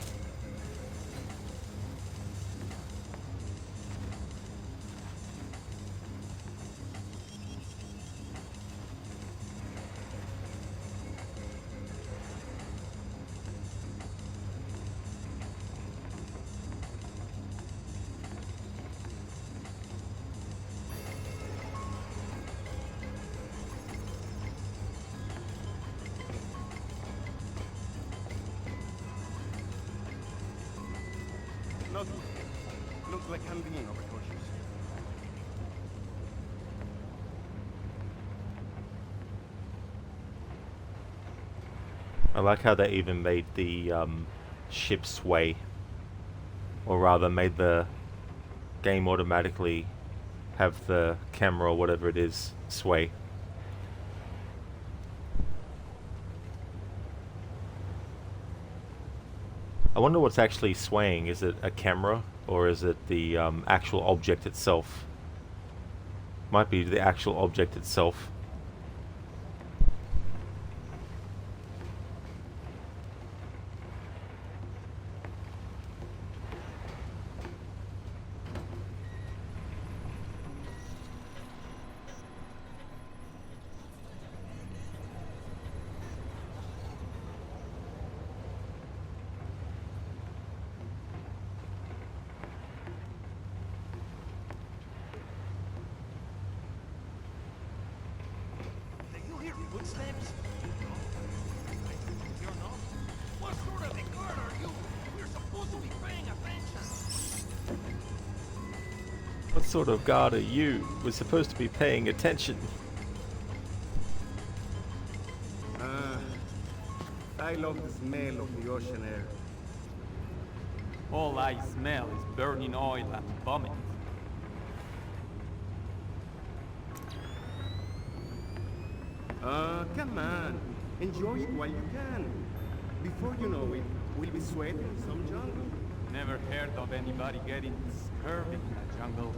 Nothing. Looks like I'm being overcautious. I like how they even made the ship sway, or rather made the game automatically have the camera or whatever it is sway. I wonder what's actually swaying. Is it a camera or is it the actual object itself? Might be the actual object itself. Footsteps? You're not? What sort of a guard are you? We're supposed to be paying attention. What sort of guard are you? We're supposed to be paying attention. I love the smell of the ocean air. All I smell is burning oil and vomit. Come on. Enjoy it while you can. Before you know it, we'll be sweating in some jungle. Never heard of anybody getting scurvy in the jungle.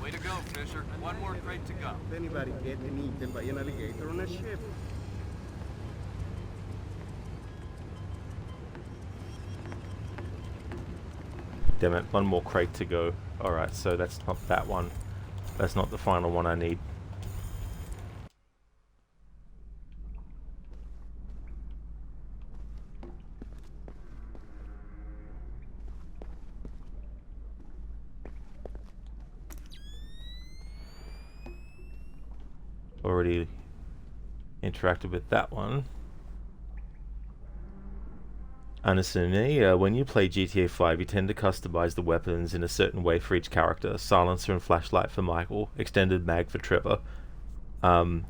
Way to go, Fisher. One more crate to go. If anybody getting eaten by an alligator on a ship. Damn it, one more crate to go. Alright, so that's not that one. That's not the final one I need. Already interacted with that one. Honestly, when you play GTA 5, you tend to customize the weapons in a certain way for each character. Silencer and flashlight for Michael, extended mag for Trevor, and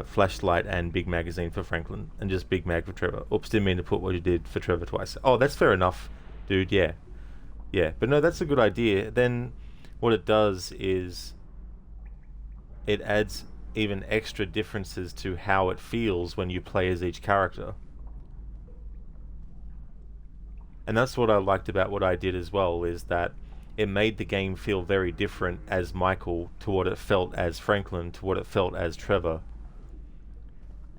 flashlight and big magazine for Franklin, and just big mag for Trevor. Oops, didn't mean to put what you did for Trevor twice. Oh, that's fair enough, dude, yeah. But no, that's a good idea. Then what it does is it adds even extra differences to how it feels when you play as each character. And that's what I liked about what I did as well, is that it made the game feel very different as Michael to what it felt as Franklin to what it felt as Trevor.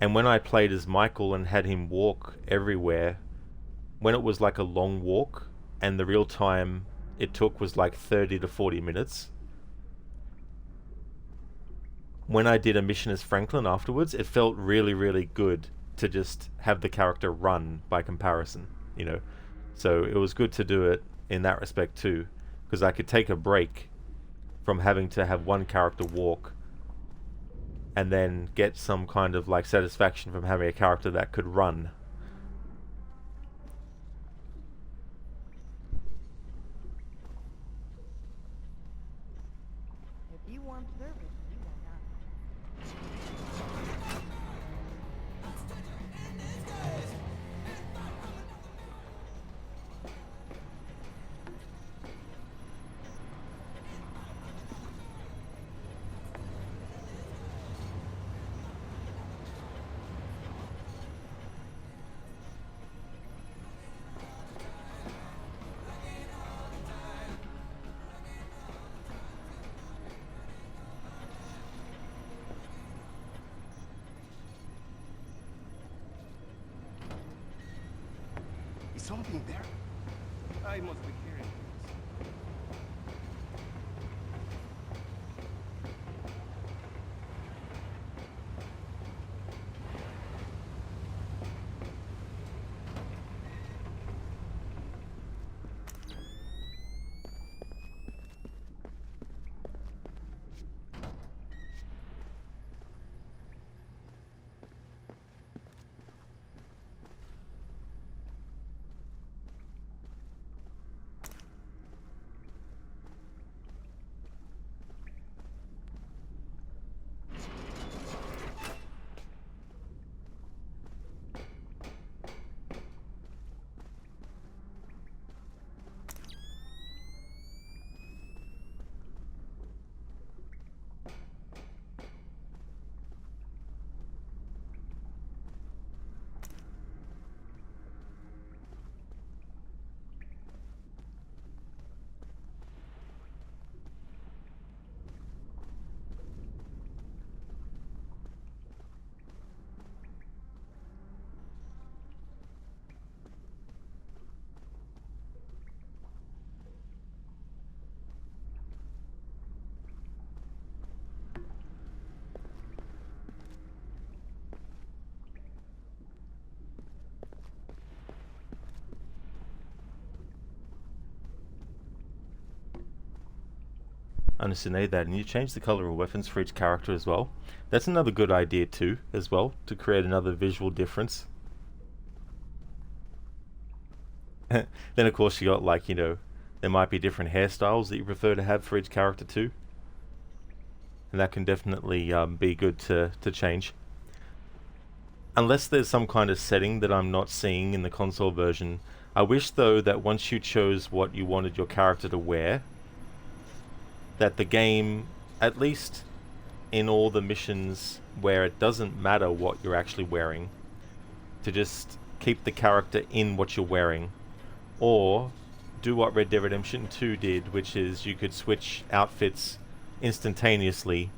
And when I played as Michael and had him walk everywhere, when it was like a long walk and the real time it took was like 30 to 40 minutes, when I did a mission as Franklin afterwards, it felt really, really good to just have the character run by comparison, you know. So it was good to do it in that respect too, because I could take a break from having to have one character walk and then get some kind of like satisfaction from having a character that could run. If you want service, you won't have. Is something there? I must be hearing things. Understand that, and you change the color of weapons for each character as well. That's another good idea too, as well, to create another visual difference. Then of course you got like, you know, there might be different hairstyles that you prefer to have for each character too. And that can definitely be good to change. Unless there's some kind of setting that I'm not seeing in the console version. I wish though that once you chose what you wanted your character to wear, that the game, at least in all the missions where it doesn't matter what you're actually wearing, to just keep the character in what you're wearing. Or do what Red Dead Redemption 2 did, which is you could switch outfits instantaneously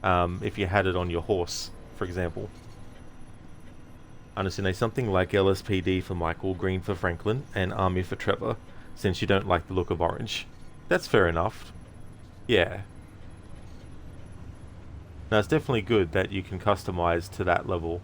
if you had it on your horse, for example. Understand something like LSPD for Michael, Green for Franklin, and Army for Trevor, since you don't like the look of orange. That's fair enough. Yeah. Now it's definitely good that you can customize to that level.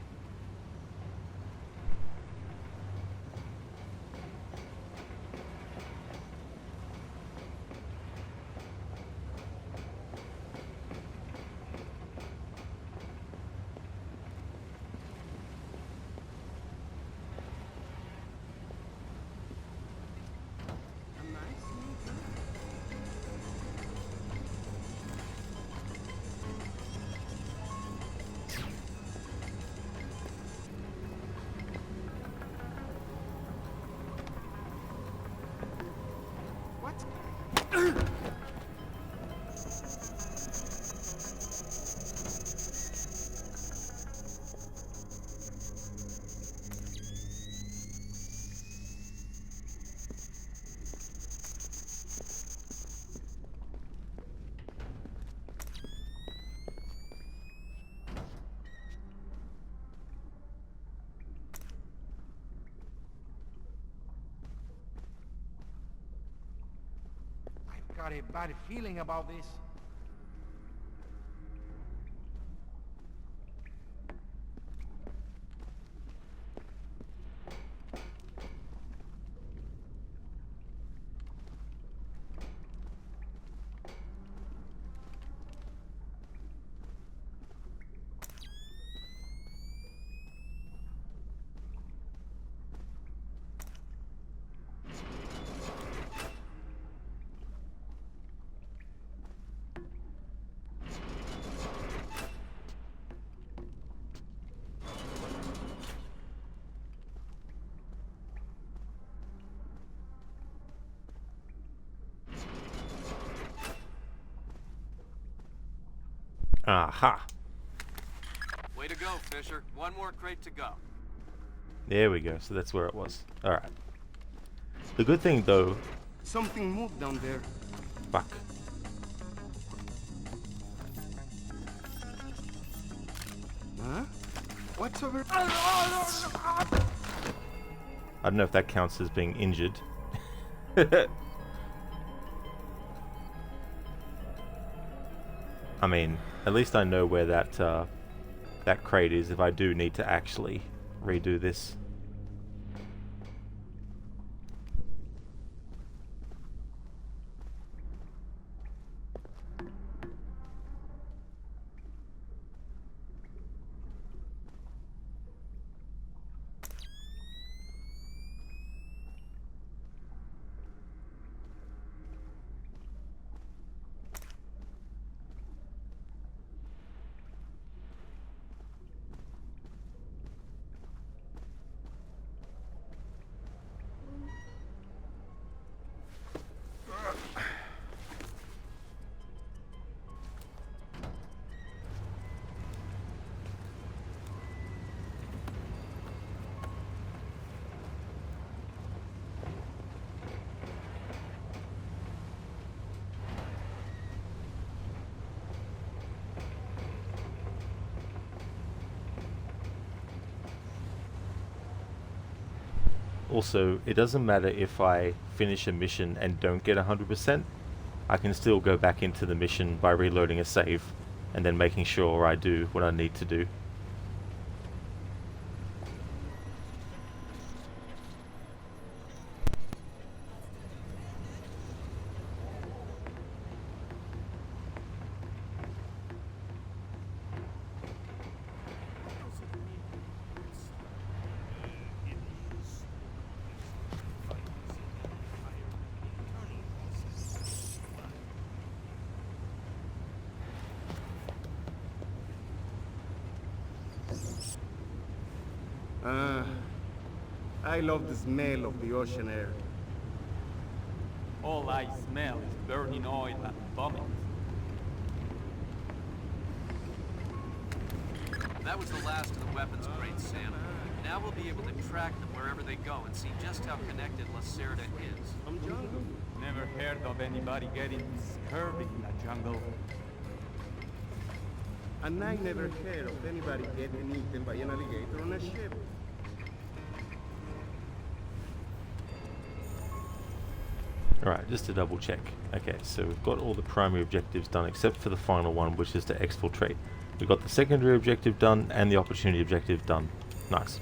Got a bad feeling about this. Aha! Way to go, Fisher. One more crate to go. There we go. So that's where it was. Alright. The good thing, though... Something moved down there. Fuck. Huh? What's over... I don't know if that counts as being injured. I mean, at least I know where that that crate is if I do need to actually redo this. Also, it doesn't matter if I finish a mission and don't get 100%, I can still go back into the mission by reloading a save and then making sure I do what I need to do. I love the smell of the ocean air. All I smell is burning oil and vomit. That was the last of the weapons crates, Sam. Now we'll be able to track them wherever they go and see just how connected Lacerda is. Never heard of anybody getting scurvy in a jungle. And I never heard of anybody getting eaten by an alligator on a ship. Alright, just to double check. Okay, so we've got all the primary objectives done except for the final one, which is to exfiltrate. We've got the secondary objective done and the opportunity objective done. Nice.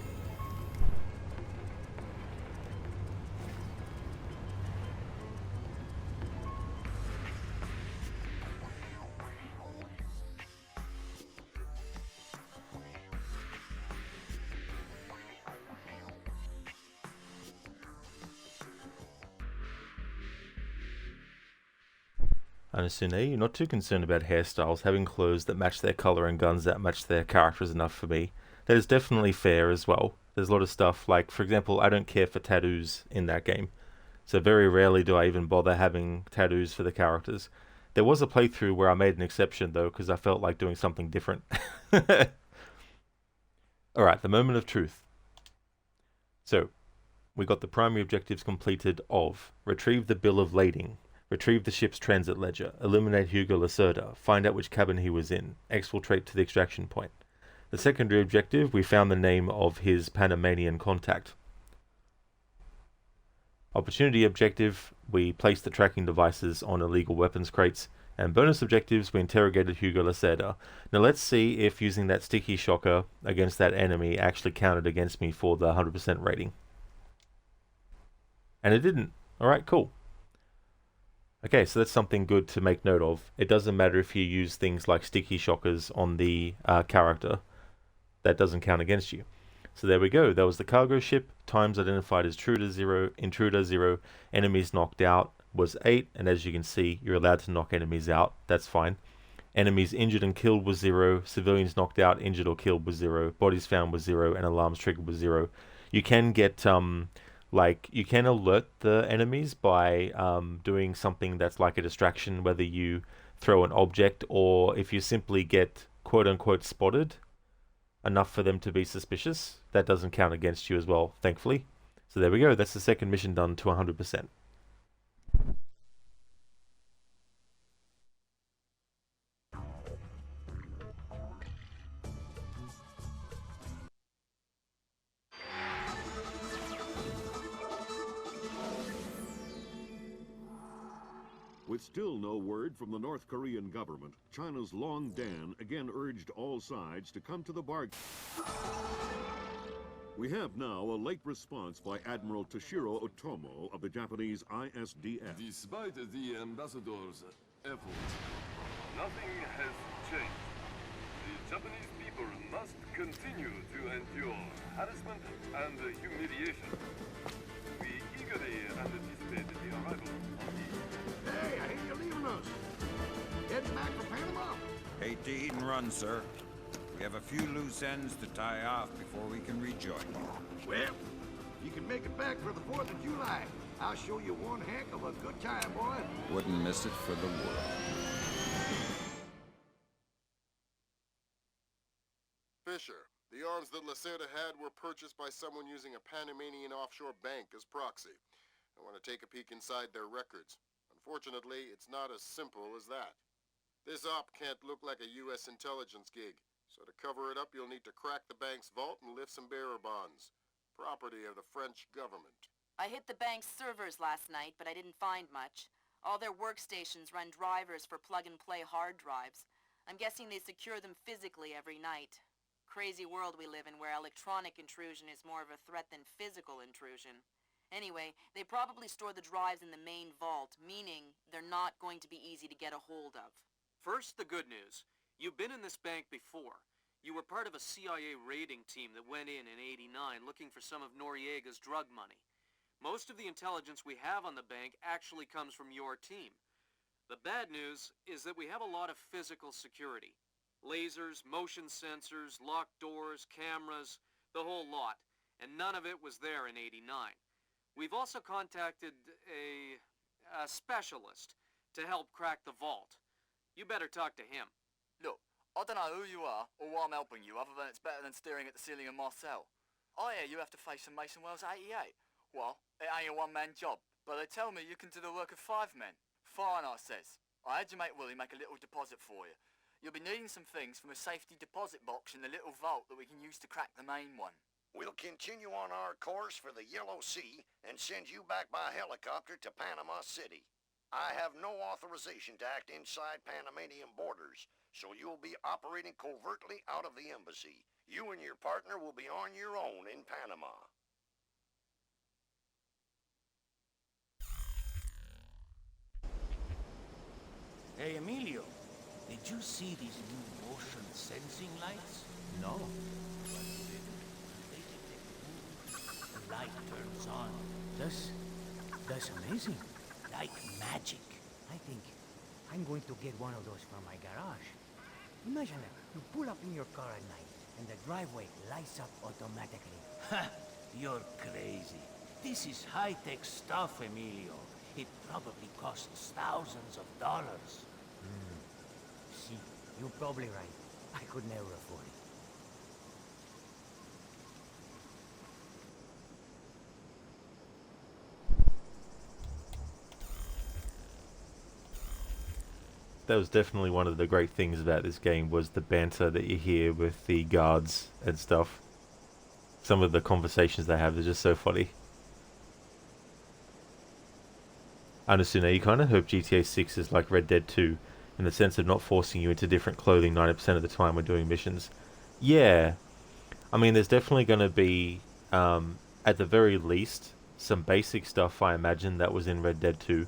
Anasune, you're not too concerned about hairstyles. Having clothes that match their colour and guns that match their character is enough for me. That is definitely fair as well. There's a lot of stuff, like, for example, I don't care for tattoos in that game. So very rarely do I even bother having tattoos for the characters. There was a playthrough where I made an exception, though, because I felt like doing something different. Alright, the moment of truth. So, we got the primary objectives completed of retrieve the bill of lading, retrieve the ship's transit ledger, eliminate Hugo Lacerda, find out which cabin he was in, exfiltrate to the extraction point. The secondary objective, we found the name of his Panamanian contact. Opportunity objective, we placed the tracking devices on illegal weapons crates. And bonus objectives, we interrogated Hugo Lacerda. Now let's see if using that sticky shocker against that enemy actually counted against me for the 100% rating. And it didn't. Alright, cool. Okay, so that's something good to make note of. It doesn't matter if you use things like sticky shockers on the character. That doesn't count against you. So there we go. That was the cargo ship. Times identified as intruder 0. Enemies knocked out was 8. And as you can see, you're allowed to knock enemies out. That's fine. Enemies injured and killed was 0. Civilians knocked out, injured or killed was 0. Bodies found was 0. And alarms triggered was 0. You can get... you can alert the enemies by doing something that's like a distraction, whether you throw an object, or if you simply get quote-unquote spotted enough for them to be suspicious, that doesn't count against you as well, thankfully. So there we go, that's the second mission done to 100%. With still no word from the North Korean government, China's Long Dan again urged all sides to come to the bargain. We have now a late response by Admiral Toshiro Otomo of the Japanese ISDF. Despite the ambassador's efforts, nothing has changed. The Japanese people must continue to endure harassment and humiliation. We eagerly anticipate the arrival of the... Hey, I hear you're leaving us. Heading back for Panama. Hate to eat and run, sir. We have a few loose ends to tie off before we can rejoin you. Well, if you can make it back for the 4th of July, I'll show you one heck of a good time, boy. Wouldn't miss it for the world. Fisher, the arms that Lacerda had were purchased by someone using a Panamanian offshore bank as proxy. I want to take a peek inside their records. Unfortunately, it's not as simple as that. This op can't look like a U.S. intelligence gig, so to cover it up you'll need to crack the bank's vault and lift some bearer bonds. Property of the French government. I hit the bank's servers last night, but I didn't find much. All their workstations run drivers for plug-and-play hard drives. I'm guessing they secure them physically every night. Crazy world we live in where electronic intrusion is more of a threat than physical intrusion. Anyway, they probably store the drives in the main vault, meaning they're not going to be easy to get a hold of. First, the good news. You've been in this bank before. You were part of a CIA raiding team that went in '89 looking for some of Noriega's drug money. Most of the intelligence we have on the bank actually comes from your team. The bad news is that we have a lot of physical security. Lasers, motion sensors, locked doors, cameras, the whole lot. And none of it was there in '89. We've also contacted a specialist to help crack the vault. You better talk to him. Look, I don't know who you are or why I'm helping you, other than it's better than staring at the ceiling of my cell. I hear you have to face some Mason Wells 88. Well, it ain't a one-man job, but they tell me you can do the work of 5 men. Fine, I says. I had your mate Willie make a little deposit for you. You'll be needing some things from a safety deposit box in the little vault that we can use to crack the main one. We'll continue on our course for the Yellow Sea and send you back by helicopter to Panama City. I have no authorization to act inside Panamanian borders, so you'll be operating covertly out of the embassy. You and your partner will be on your own in Panama. Hey, Emilio, did you see these new motion sensing lights? No. The light turns on. That's amazing. Like magic. I think I'm going to get one of those from my garage. Imagine that. You pull up in your car at night, and the driveway lights up automatically. Ha! You're crazy. This is high-tech stuff, Emilio. It probably costs thousands of dollars. See, you're probably right. I could never afford it. That was definitely one of the great things about this game, was the banter that you hear with the guards and stuff. Some of the conversations they have are just so funny. I understand now, you kind of hope GTA 6 is like Red Dead 2, in the sense of not forcing you into different clothing 90% of the time when doing missions. Yeah, I mean, there's definitely going to be, at the very least, some basic stuff I imagine that was in Red Dead 2.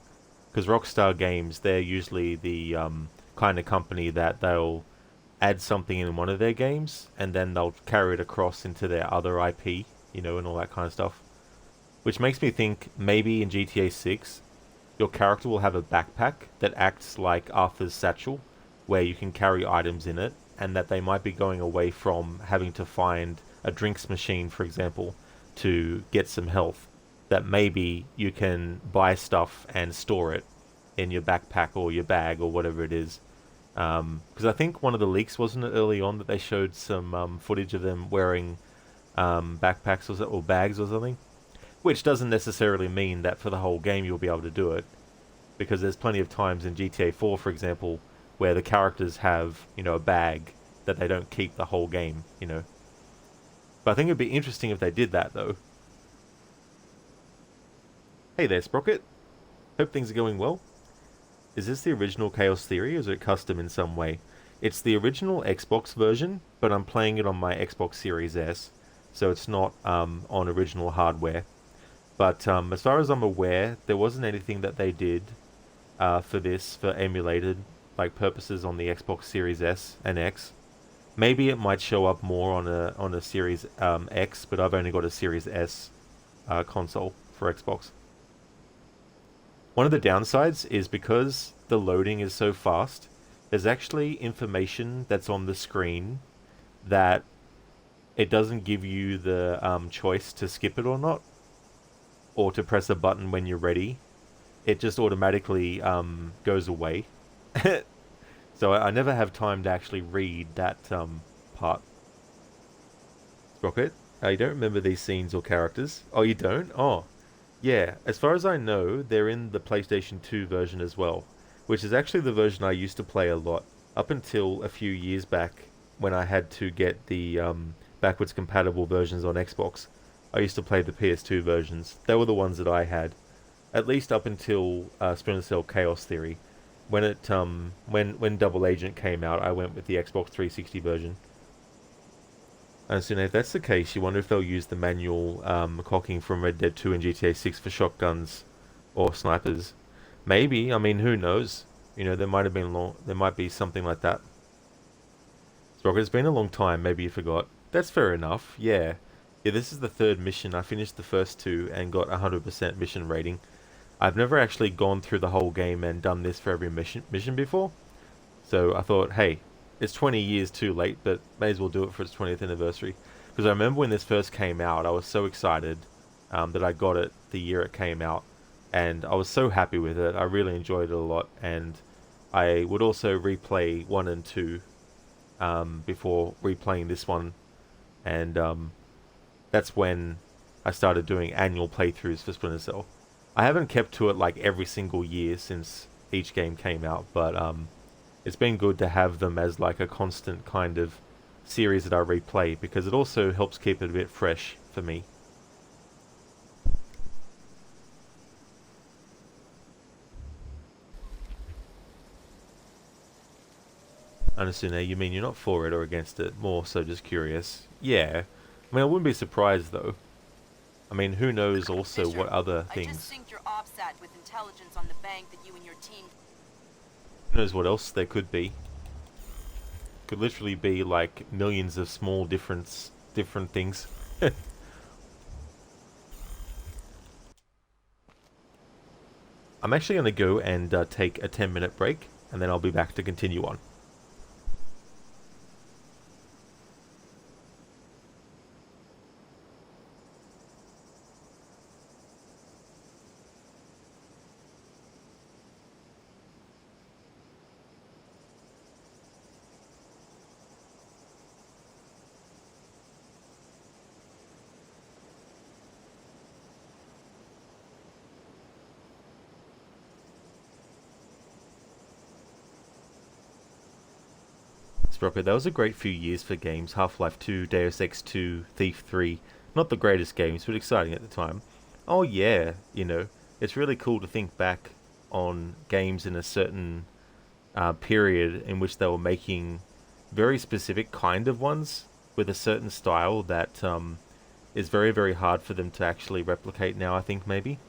Because Rockstar Games, they're usually the kind of company that they'll add something in one of their games, and then they'll carry it across into their other IP, you know, and all that kind of stuff. Which makes me think, maybe in GTA 6, your character will have a backpack that acts like Arthur's satchel, where you can carry items in it, and that they might be going away from having to find a drinks machine, for example, to get some health. That maybe you can buy stuff and store it in your backpack or your bag or whatever it is. Because I think one of the leaks, wasn't it early on, that they showed some footage of them wearing backpacks or bags or something? Which doesn't necessarily mean that for the whole game you'll be able to do it, because there's plenty of times in GTA 4, for example, where the characters have, a bag that they don't keep the whole game, But I think it'd be interesting if they did that, though. Hey there, Sprocket. Hope things are going well. Is this the original Chaos Theory, or is it custom in some way? It's the original Xbox version, but I'm playing it on my Xbox Series S, so it's not on original hardware. But as far as I'm aware, there wasn't anything that they did for this, for emulated purposes on the Xbox Series S and X. Maybe it might show up more on a Series X, but I've only got a Series S console for Xbox. One of the downsides is because the loading is so fast, there's actually information that's on the screen that it doesn't give you the choice to skip it or not, or to press a button when you're ready. It just automatically goes away. So I never have time to actually read that part. Rocket, you don't remember these scenes or characters? Oh, you don't? Oh. Yeah, as far as I know, they're in the PlayStation 2 version as well, which is actually the version I used to play a lot, up until a few years back, when I had to get the backwards compatible versions on Xbox. I used to play the PS2 versions. They were the ones that I had, at least up until Splinter Cell Chaos Theory. When it when Double Agent came out, I went with the Xbox 360 version. And so if that's the case, you wonder if they'll use the manual cocking from Red Dead 2 and GTA 6 for shotguns or snipers. Maybe. I mean, who knows? There might be something like that. Sprocket, it's been a long time. Maybe you forgot. That's fair enough. Yeah. Yeah, this is the third mission. I finished the first two and got 100% mission rating. I've never actually gone through the whole game and done this for every mission before. So I thought, hey, it's 20 years too late, but may as well do it for its 20th anniversary. Because I remember when this first came out, I was so excited that I got it the year it came out. And I was so happy with it. I really enjoyed it a lot. And I would also replay 1 and 2 before replaying this one. And that's when I started doing annual playthroughs for Splinter Cell. I haven't kept to it every single year since each game came out, but it's been good to have them as a constant kind of series that I replay, because it also helps keep it a bit fresh for me. Anasune, you mean you're not for it or against it? More so just curious. Yeah. I mean, I wouldn't be surprised though. I mean, who knows also Fisher, what other things. I just synced your OPSAT with intelligence on the bank that you and your team... Who knows what else there could be. Could literally be millions of small different things. I'm actually going to go and take a 10-minute break, and then I'll be back to continue on. Sprocket, that was a great few years for games. Half-Life 2, Deus Ex 2, Thief 3. Not the greatest games, but exciting at the time. Oh yeah, it's really cool to think back on games in a certain period in which they were making very specific kind of ones with a certain style that is very, very hard for them to actually replicate now, I think, maybe.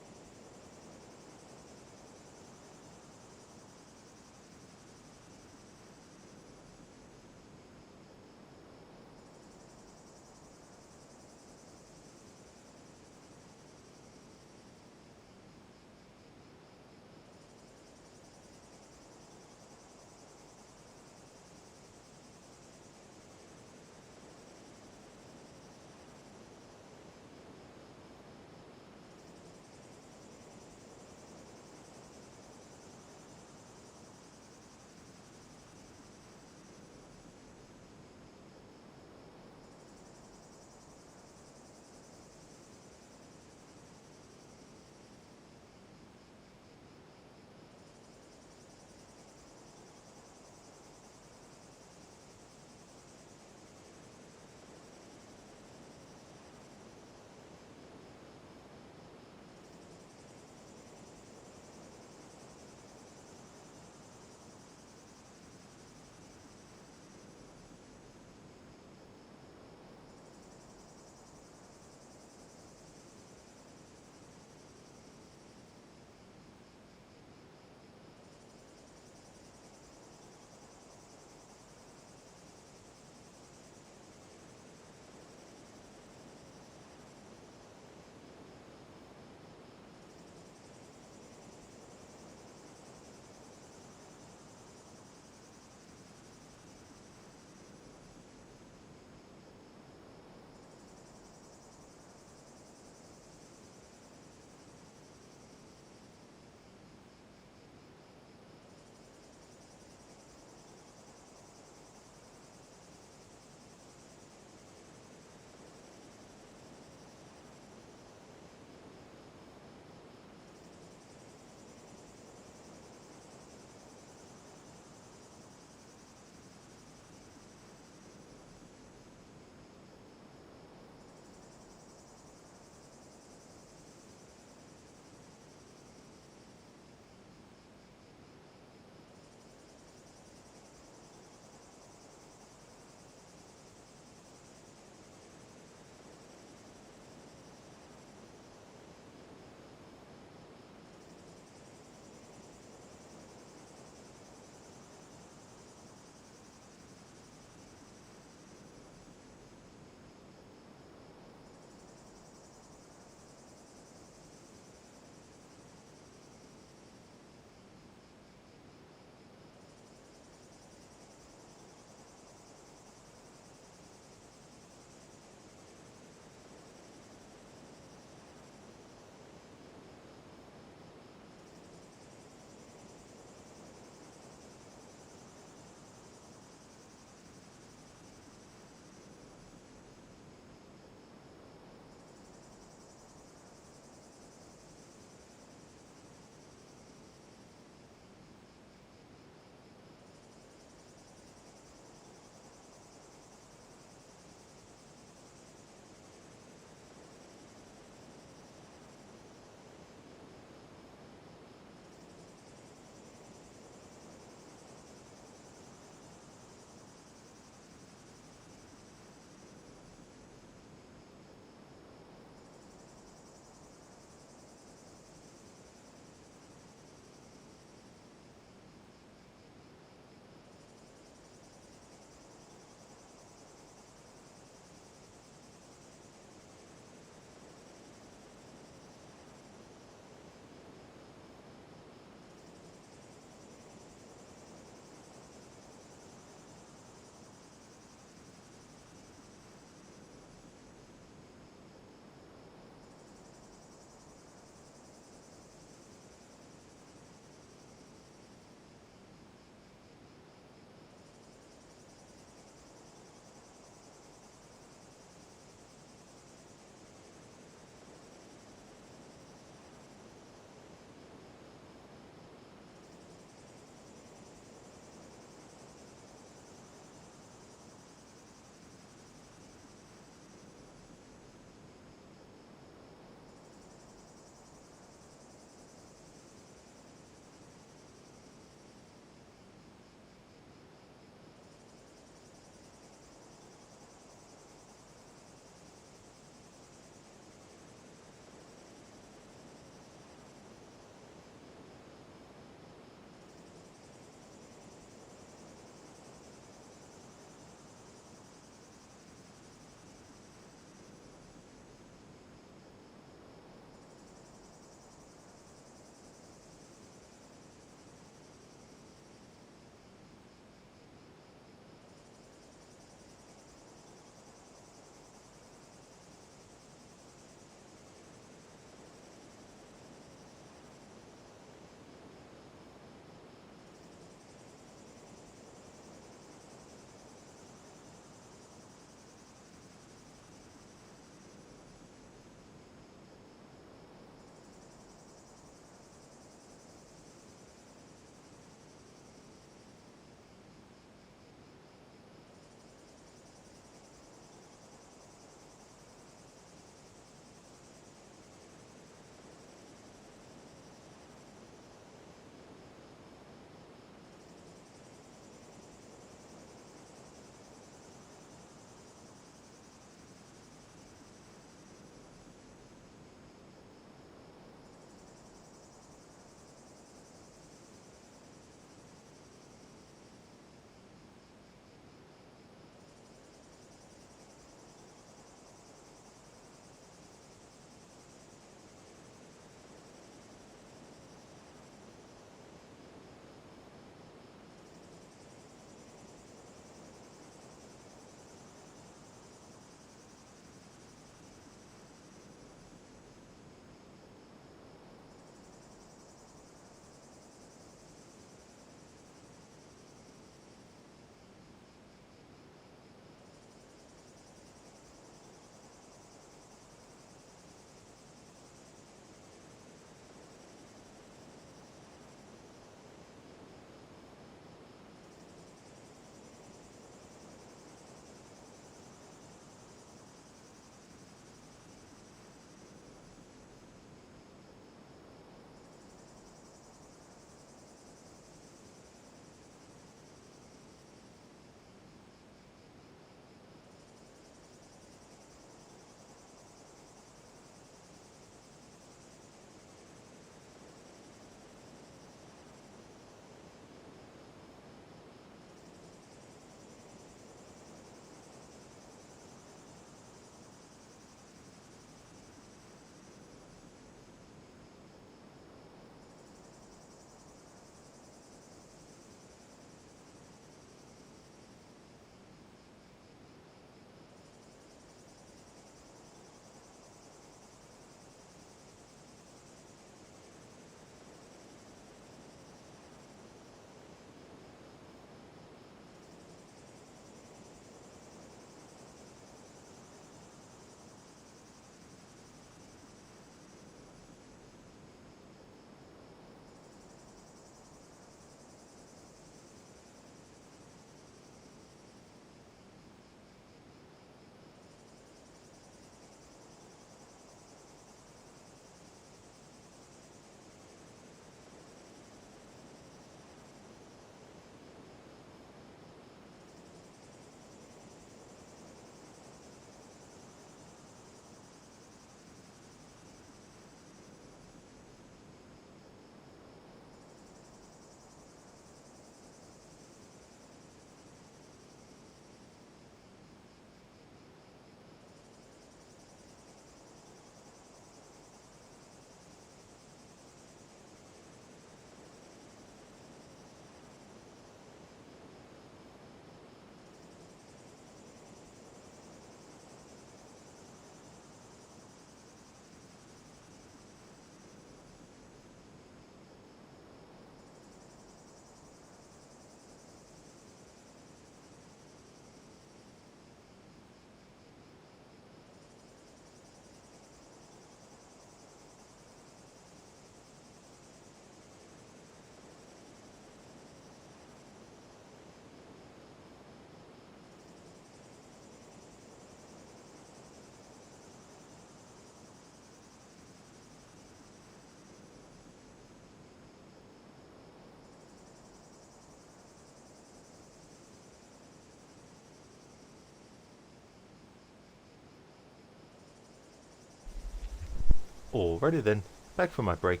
Alrighty then, back for my break.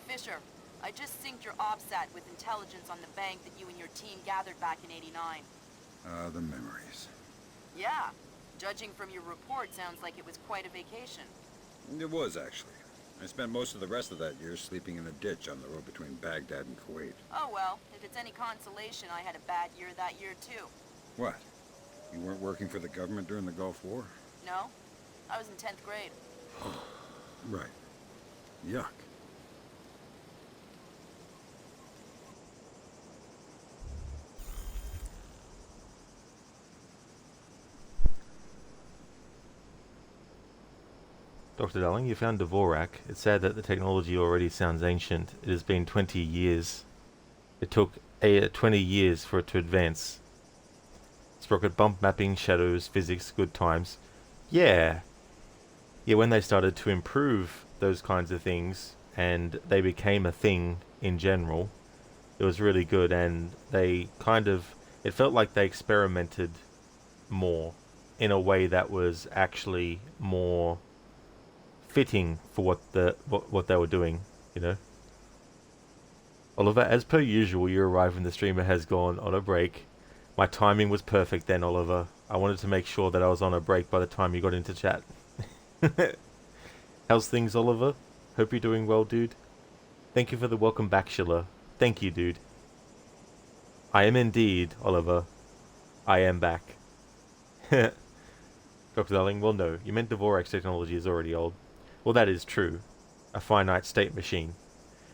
Fisher, I just synced your OPSAT with intelligence on the bank that you and your team gathered back in '89. The memories. Yeah. Judging from your report, sounds like it was quite a vacation. It was, actually. I spent most of the rest of that year sleeping in a ditch on the road between Baghdad and Kuwait. Oh well, if it's any consolation, I had a bad year that year too. What? You weren't working for the government during the Gulf War? No? I was in 10th grade. Right. Yuck. Dr. Darling, you found Dvorak. It's sad that the technology already sounds ancient. It has been 20 years. It took 20 years for it to advance. Sprocket bump mapping, shadows, physics, good times. Yeah. Yeah, when they started to improve those kinds of things, and they became a thing in general, it was really good, and they kind of... It felt like they experimented more in a way that was actually more fitting for what they were doing, you know. Oliver, as per usual, you arrive when the streamer has gone on a break. My timing was perfect then, Oliver. I wanted to make sure that I was on a break by the time you got into chat. How's things, Oliver? Hope you're doing well, dude. Thank you for the welcome back, Schiller. Thank you, dude. I am indeed, Oliver. I am back. Dr. Darling, well no, you meant Dvorak's technology is already old. Well, that is true. A finite state machine.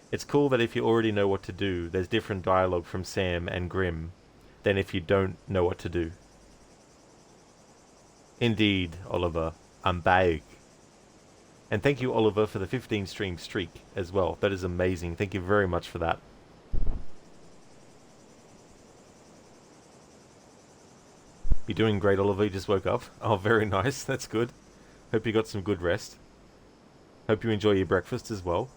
It's cool that if you already know what to do, there's different dialogue from Sam and Grimm than if you don't know what to do. Indeed, Oliver. I'm back. And thank you, Oliver, for the 15 stream streak as well. That is amazing. Thank you very much for that. You're doing great, Oliver. You just woke up. Oh, very nice. That's good. Hope you got some good rest. Hope you enjoy your breakfast as well.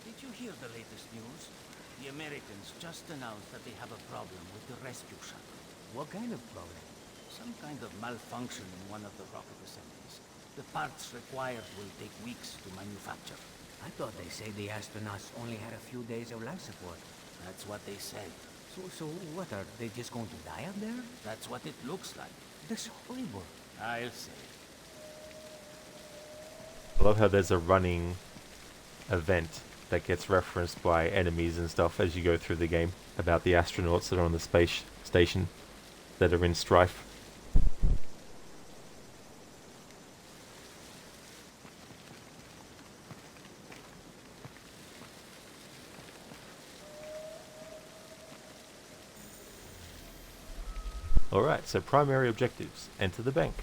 Did you hear the latest news? The Americans just announced that they have a problem with the rescue shuttle. What kind of problem? Some kind of malfunction in one of the rocket assemblies. The parts required will take weeks to manufacture. I thought they said the astronauts only had a few days of life support. That's what they said. So what, are they just going to die up there? That's what it looks like. That's horrible. I'll say. I love how there's a running event that gets referenced by enemies and stuff as you go through the game about the astronauts that are on the space station that are in strife. Alright, so primary objectives. Enter the bank.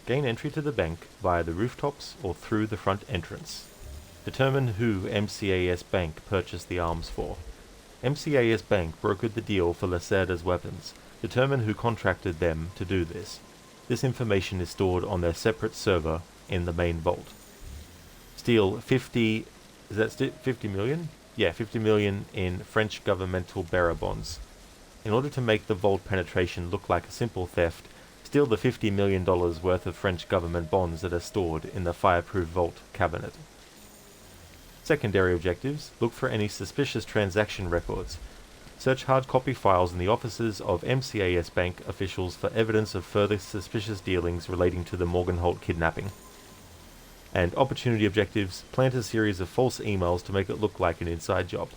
Gain entry to the bank via the rooftops or through the front entrance. Determine who MCAS Bank purchased the arms for. MCAS Bank brokered the deal for Lacerda's weapons. Determine who contracted them to do this. This information is stored on their separate server in the main vault. Steal 50... is that 50 million? Yeah, 50 million in French governmental bearer bonds. In order to make the vault penetration look like a simple theft, steal the $50 million worth of French government bonds that are stored in the fireproof vault cabinet. Secondary objectives: look for any suspicious transaction records. Search hard copy files in the offices of MCAS Bank officials for evidence of further suspicious dealings relating to the Morgenholt kidnapping. And opportunity objectives: plant a series of false emails to make it look like an inside job.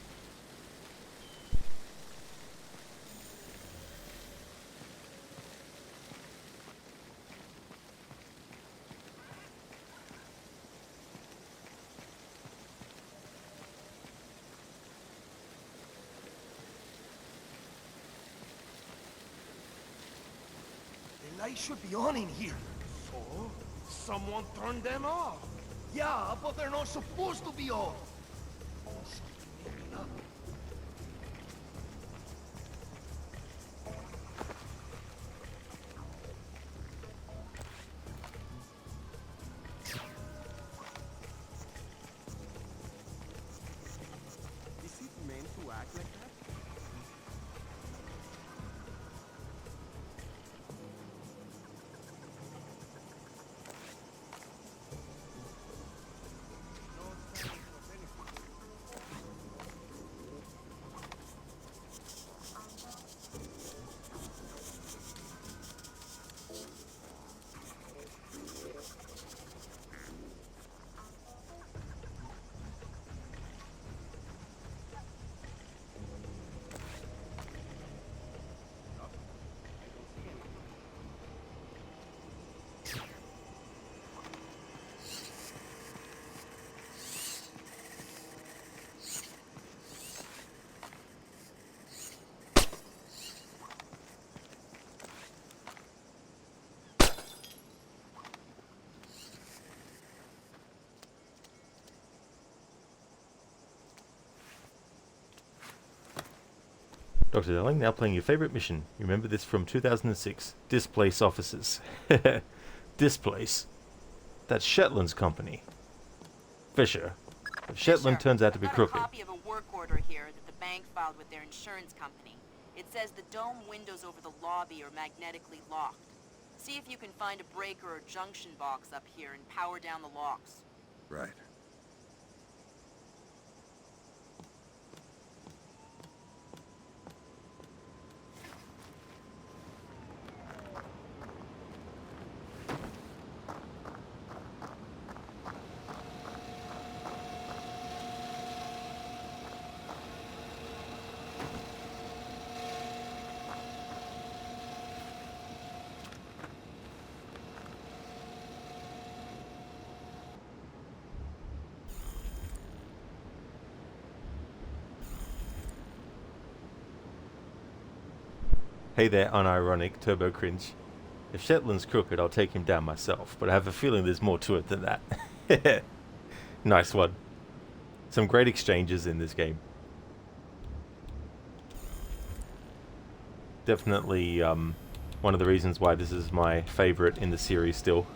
The light should be on in here. So, someone turned them off. Yeah, but they're not supposed to be off. Dr. Delling, now playing your favorite mission. Remember this from 2006. Displace officers. Displace? That's Shetland's company. Fisher. If Shetland turns out to be I've got crooked. a copy of a work order here that the bank filed with their insurance company. It says the dome windows over the lobby are magnetically locked. See if you can find a breaker or junction box up here and power down the locks. Right. Hey there, unironic Turbo Cringe. If Shetland's crooked, I'll take him down myself, but I have a feeling there's more to it than that. Nice one. Some great exchanges in this game. Definitely one of the reasons why this is my favorite in the series still.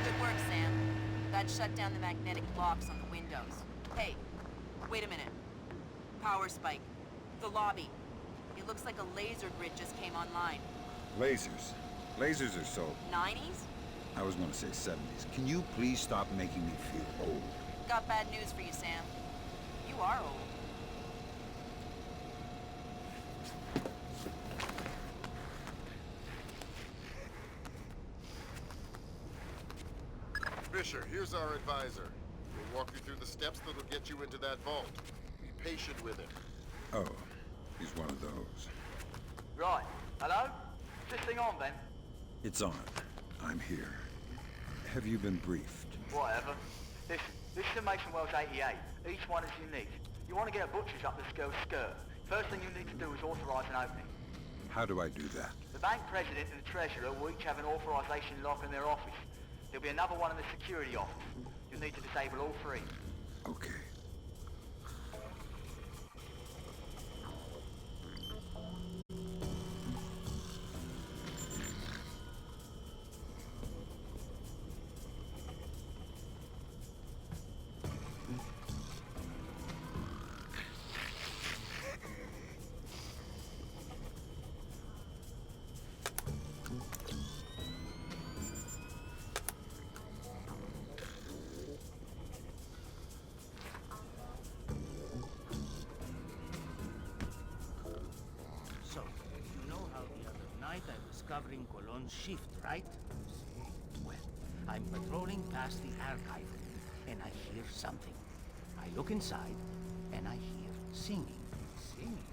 Good work, Sam. That shut down the magnetic locks on the windows. Hey, wait a minute. Power spike. The lobby. It looks like a laser grid just came online. Lasers. Lasers are so... 90s? I was going to say 70s. Can you please stop making me feel old? Got bad news for you, Sam. You are old. Fisher, here's our advisor. We'll walk you through the steps that'll get you into that vault. Be patient with him. Oh, he's one of those. Right. Hello? Is this thing on, then? It's on. I'm here. Have you been briefed? Whatever. This is a Mason Wells 88. Each one is unique. You want to get a butcher's up this girl's skirt. First thing you need to do is authorize an opening. How do I do that? The bank president and the treasurer will each have an authorization lock in their office. There'll be another one in the security office. You'll need to disable all three. Okay. So, you know how the other night I was covering Colon's shift, right? Well, I'm patrolling past the archive, and I hear something. I look inside, and I hear singing. Singing?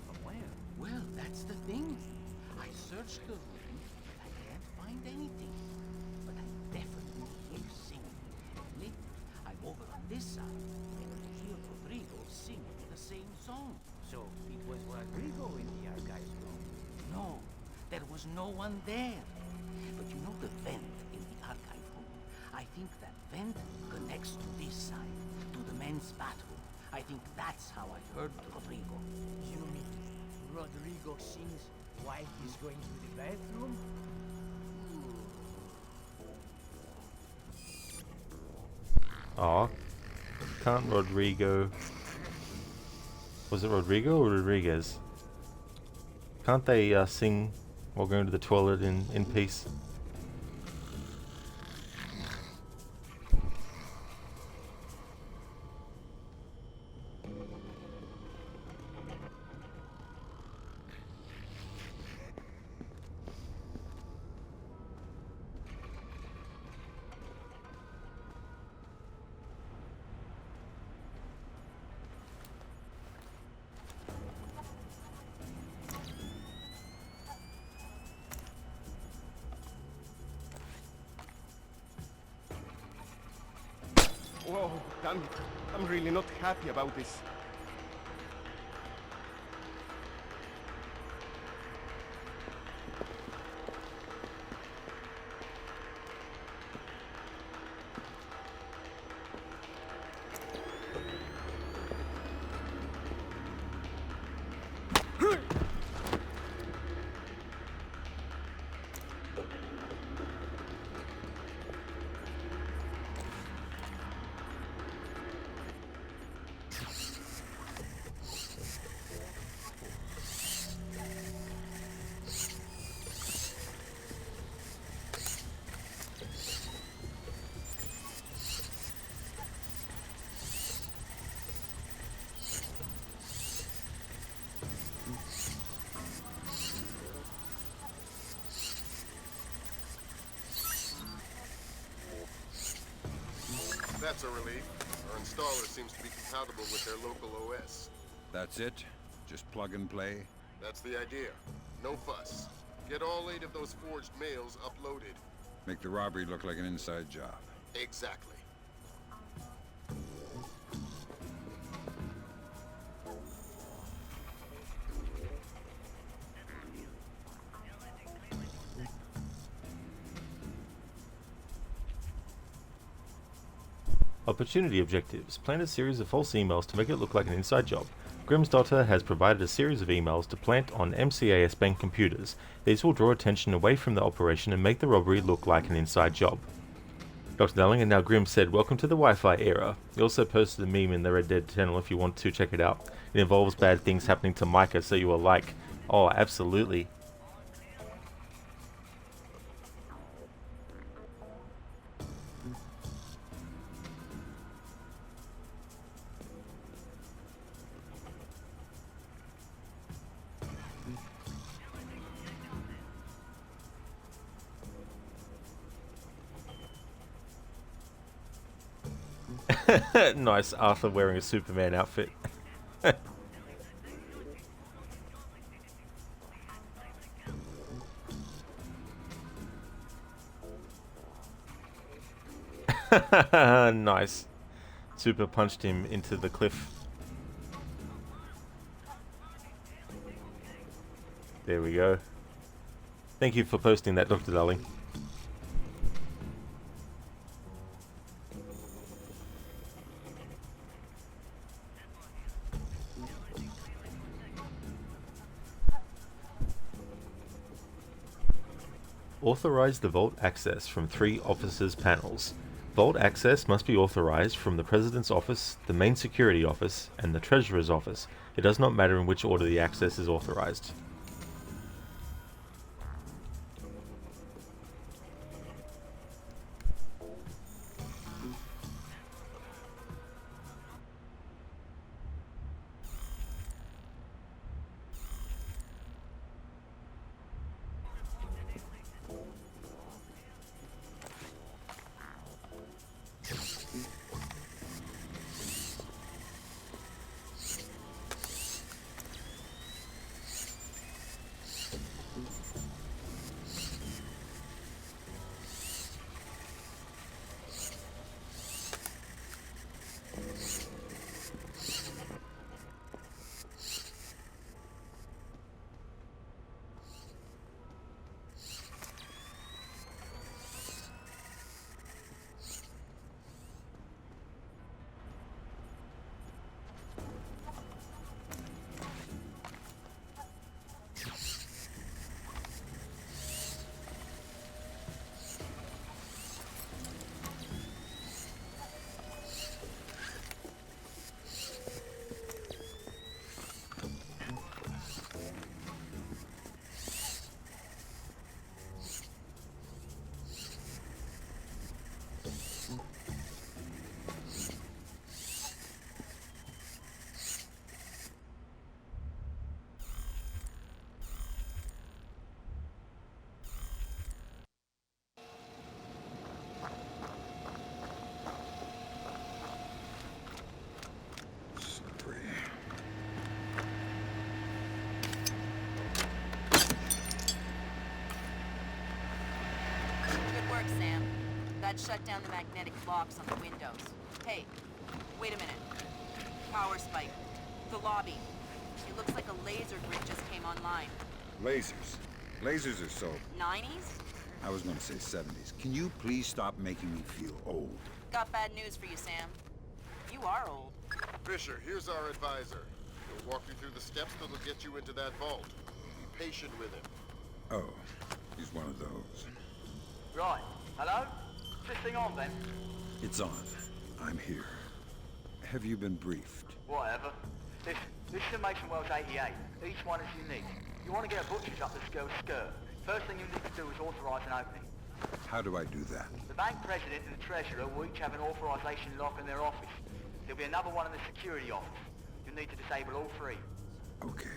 From where? Well, that's the thing. I searched the room, but I can't find anything. But I definitely hear singing. And later, I'm over on this side, and I hear Rodrigo singing the same song. So, it was Rodrigo in the archive room? No, there was no one there. But you know the vent in the archive room? I think that vent connects to this side, to the men's bathroom. I think that's how I heard Rodrigo. You mean Rodrigo sings while he's going to the bathroom? Aw. Can't Rodrigo... Was it Rodrigo or Rodriguez? Can't they sing while going to the toilet in peace? I'm really not happy about this. That's a relief. Our installer seems to be compatible with their local OS. That's it? Just plug and play? That's the idea. No fuss. Get all 8 of those forged mails uploaded. Make the robbery look like an inside job. Exactly. Opportunity objectives. Plant a series of false emails to make it look like an inside job. Grimm's daughter has provided a series of emails to plant on MCAS bank computers. These will draw attention away from the operation and make the robbery look like an inside job. Dr. Darling and now Grimm said, "Welcome to the Wi-Fi era." He also posted a meme in the Red Dead channel if you want to check it out. It involves bad things happening to Micah, so you are like, oh, absolutely. Nice, Arthur wearing a Superman outfit. Nice. Super punched him into the cliff. There we go. Thank you for posting that, Dr. Darling. Authorize the vault access from 3 officers' panels. Vault access must be authorized from the President's office, the main security office, and the Treasurer's office. It does not matter in which order the access is authorized. Good work, Sam. That shut down the magnetic locks on the windows. Hey, Wait a minute. Power spike. The lobby. It looks like a laser grid just came online. Lasers. Lasers are so... 90s? I was gonna say 70s. Can you please stop making me feel old? Got bad news for you, Sam. You are old. Fisher, here's our advisor. He'll walk you through the steps that'll get you into that vault. Be patient with him. Oh, he's one of those. Right. Hello? This thing on then? It's on. I'm here. Have you been briefed? Whatever. This is Mason Wells 88. Each one is unique. You want to get a butcher's up this girl's skirt. First thing you need to do is authorize an opening. How do I do that? The bank president and the treasurer will each have an authorization lock in their office. There'll be another one in the security office. You'll need to disable all three. Okay.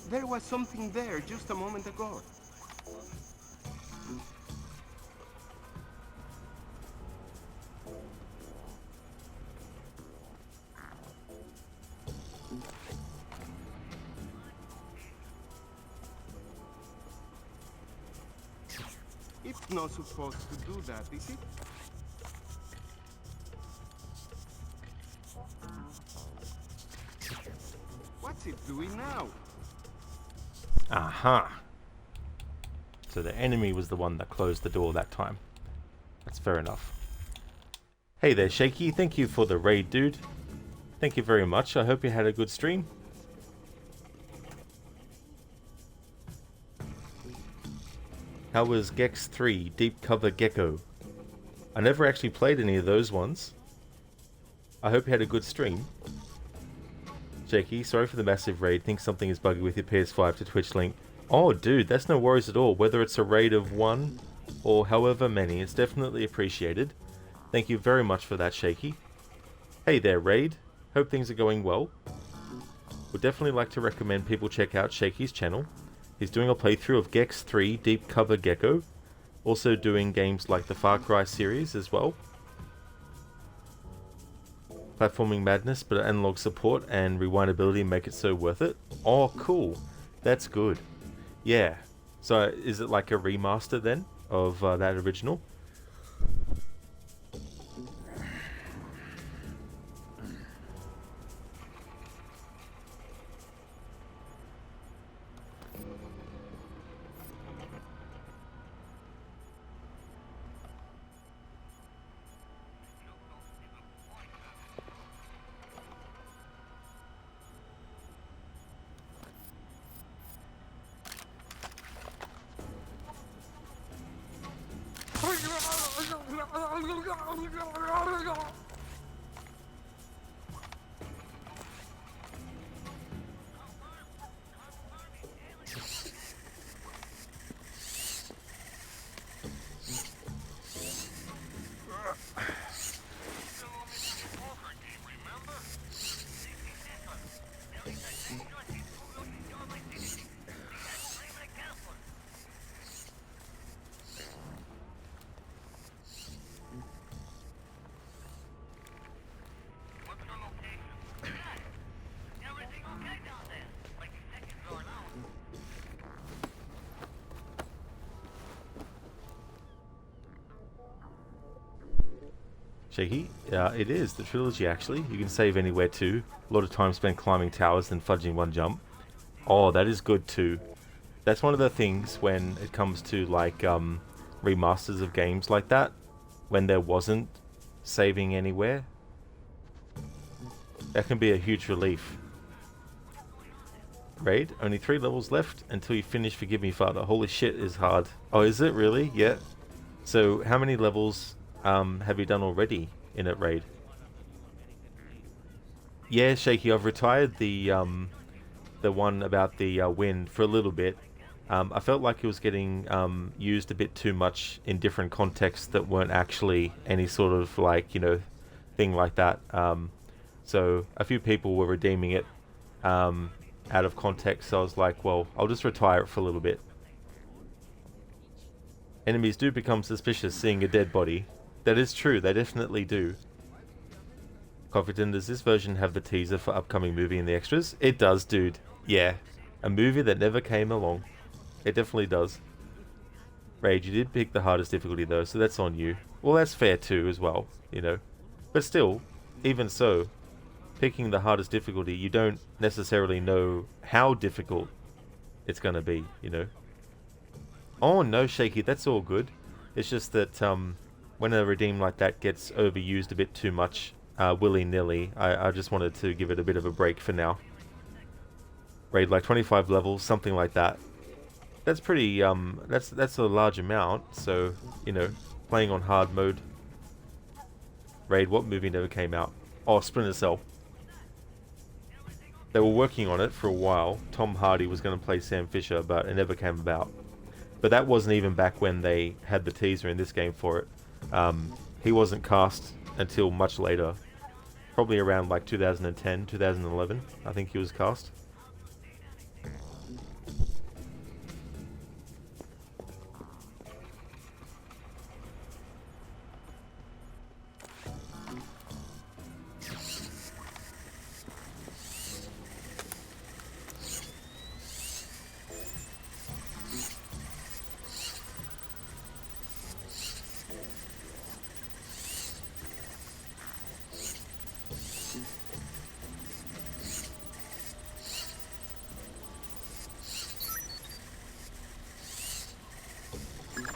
There was something there just a moment ago. It's not supposed to do that, is it? What's it doing now? Aha. So the enemy was the one that closed the door that time. That's fair enough. Hey there, Shaky. Thank you for the raid, dude. Thank you very much. I hope you had a good stream. How was Gex 3 Deep Cover Gecko? I never actually played any of those ones. I hope you had a good stream. Shaky, sorry for the massive raid. Think something is buggy with your PS5 to Twitch link. Oh, dude, that's no worries at all. Whether it's a raid of 1 or however many, it's definitely appreciated. Thank you very much for that, Shaky. Hey there, raid. Hope things are going well. Would definitely like to recommend people check out Shaky's channel. He's doing a playthrough of Gex 3 Deep Cover Gecko. Also doing games like the Far Cry series as well. Platforming madness, but analog support and rewindability make it so worth it. Oh, cool. That's good. Yeah. So is it like a remaster then of that original? Shaky? It is the trilogy actually. You can save anywhere too. A lot of time spent climbing towers and fudging one jump. Oh, that is good too. That's one of the things when it comes to like remasters of games like that, when there wasn't saving anywhere. That can be a huge relief. Raid, only 3 levels left until you finish Forgive Me Father. Holy shit, is hard. Oh, is it really? Yeah. So how many levels have you done already in it, Raid? Yeah, Shaky, I've retired the one about the wind for a little bit. I felt like it was getting used a bit too much in different contexts that weren't actually any sort of like, you know, thing like that. So a few people were redeeming it out of context, so I was like, well, I'll just retire it for a little bit. Enemies do become suspicious seeing a dead body. That is true, they definitely do. Coffington, does this version have the teaser for upcoming movie in the extras? It does, dude. Yeah. A movie that never came along. It definitely does. Rage, you did pick the hardest difficulty though, so that's on you. Well, that's fair too, as well, you know. But still, even so, picking the hardest difficulty, you don't necessarily know how difficult it's gonna be, you know. Oh no, Shaky, that's all good. It's just that when a redeem like that gets overused a bit too much, willy-nilly, I just wanted to give it a bit of a break for now. Raid like 25 levels, something like that. That's pretty, that's a large amount, so, you know, playing on hard mode. Raid, what movie never came out? Oh, Splinter Cell. They were working on it for a while. Tom Hardy was going to play Sam Fisher, but it never came about. But that wasn't even back when they had the teaser in this game for it. He wasn't cast until much later. Probably around like 2010, 2011, I think he was cast.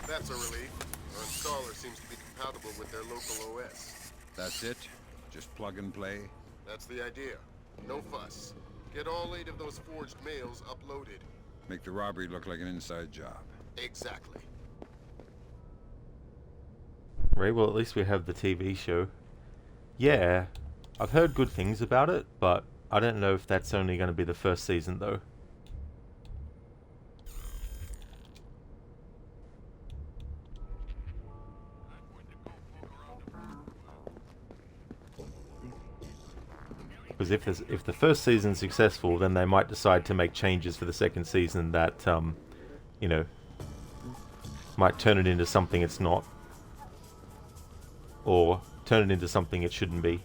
That's a relief. Our installer seems to be compatible with their local OS. That's it? Just plug and play? That's the idea. No fuss. Get all 8 of those forged mails uploaded. Make the robbery look like an inside job. Exactly. Right, well at least we have the TV show. Yeah, I've heard good things about it, but I don't know if that's only going to be the first season though. Because if the first season's successful, then they might decide to make changes for the second season that, you know, might turn it into something it's not. Or turn it into something it shouldn't be.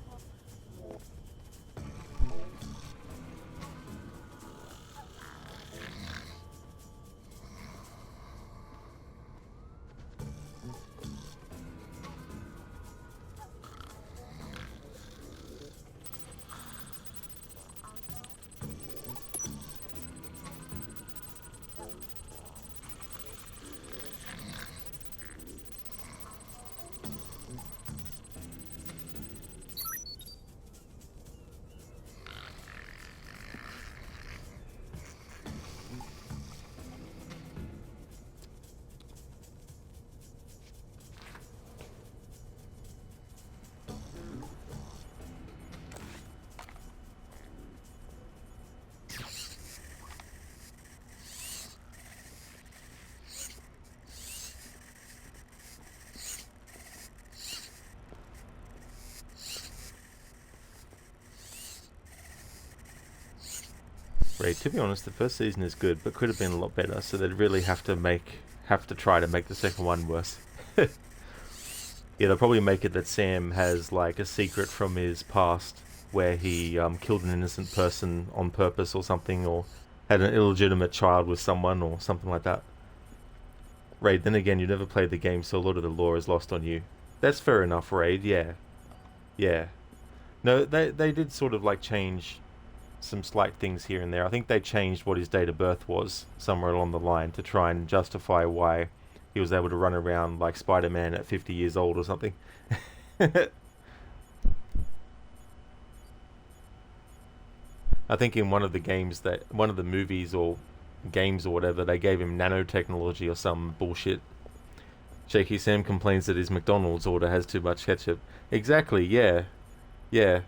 Right, to be honest, the first season is good, but could have been a lot better, so they'd really have to try to make the second one worse. Yeah, they'll probably make it that Sam has, like, a secret from his past, where he killed an innocent person on purpose or something, or had an illegitimate child with someone, or something like that. Raid, then again, you never played the game, so a lot of the lore is lost on you. That's fair enough, Raid, yeah. Yeah. No, they did sort of, like, change some slight things here and there. I think they changed what his date of birth was somewhere along the line to try and justify why he was able to run around like Spider-Man at 50 years old or something. I think in one of the movies or games or whatever, they gave him nanotechnology or some bullshit. Shaky Sam complains that his McDonald's order has too much ketchup. Exactly, yeah. Yeah.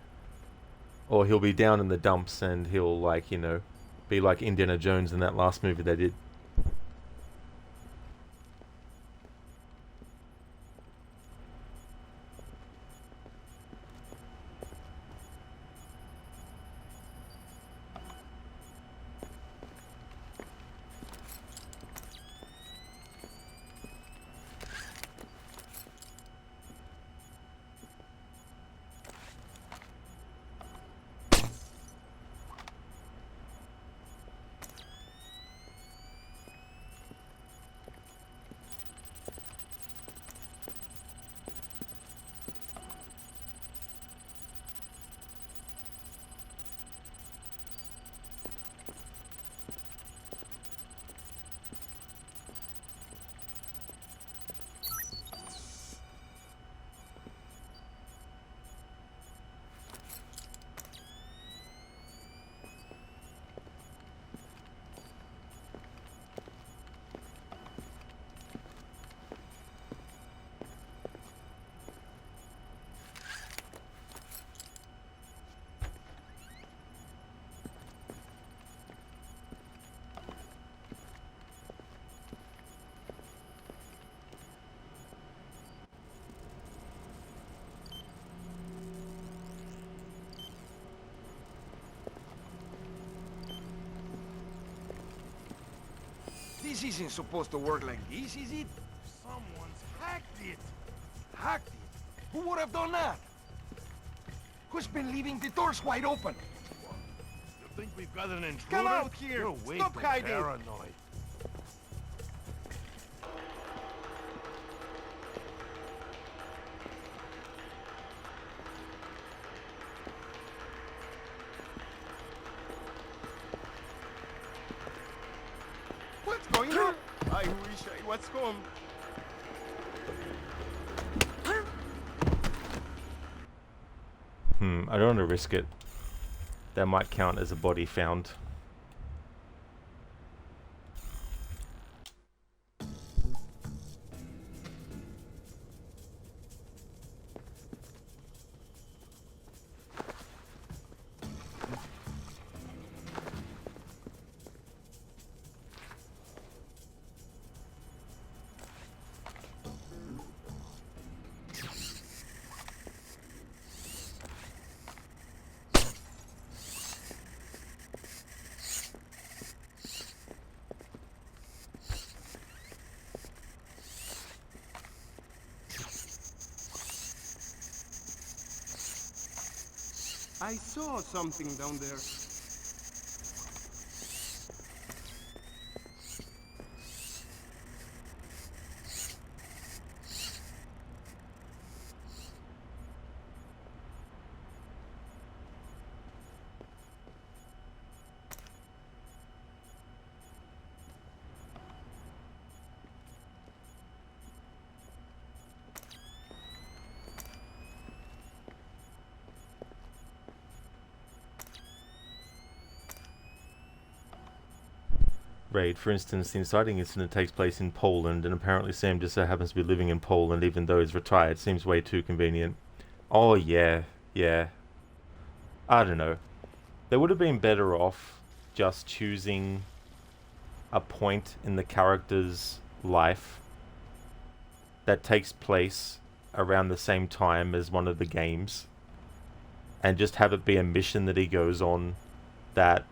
Or he'll be down in the dumps and he'll, like, you know, be like Indiana Jones in that last movie they did. This isn't supposed to work like this, is it? Someone's hacked it. Hacked it? Who would have done that? Who's been leaving the doors wide open? You think we've got an intruder? Come out here! You're way Stop too hiding! paranoid. What's going on? I wish I was home. I don't want to risk it. That might count as a body found. I saw something down there. Raid. For instance, the inciting incident takes place in Poland, and apparently Sam just so happens to be living in Poland even though he's retired. Seems way too convenient. Oh yeah, yeah. I don't know. They would have been better off just choosing a point in the character's life that takes place around the same time as one of the games, and just have it be a mission that he goes on that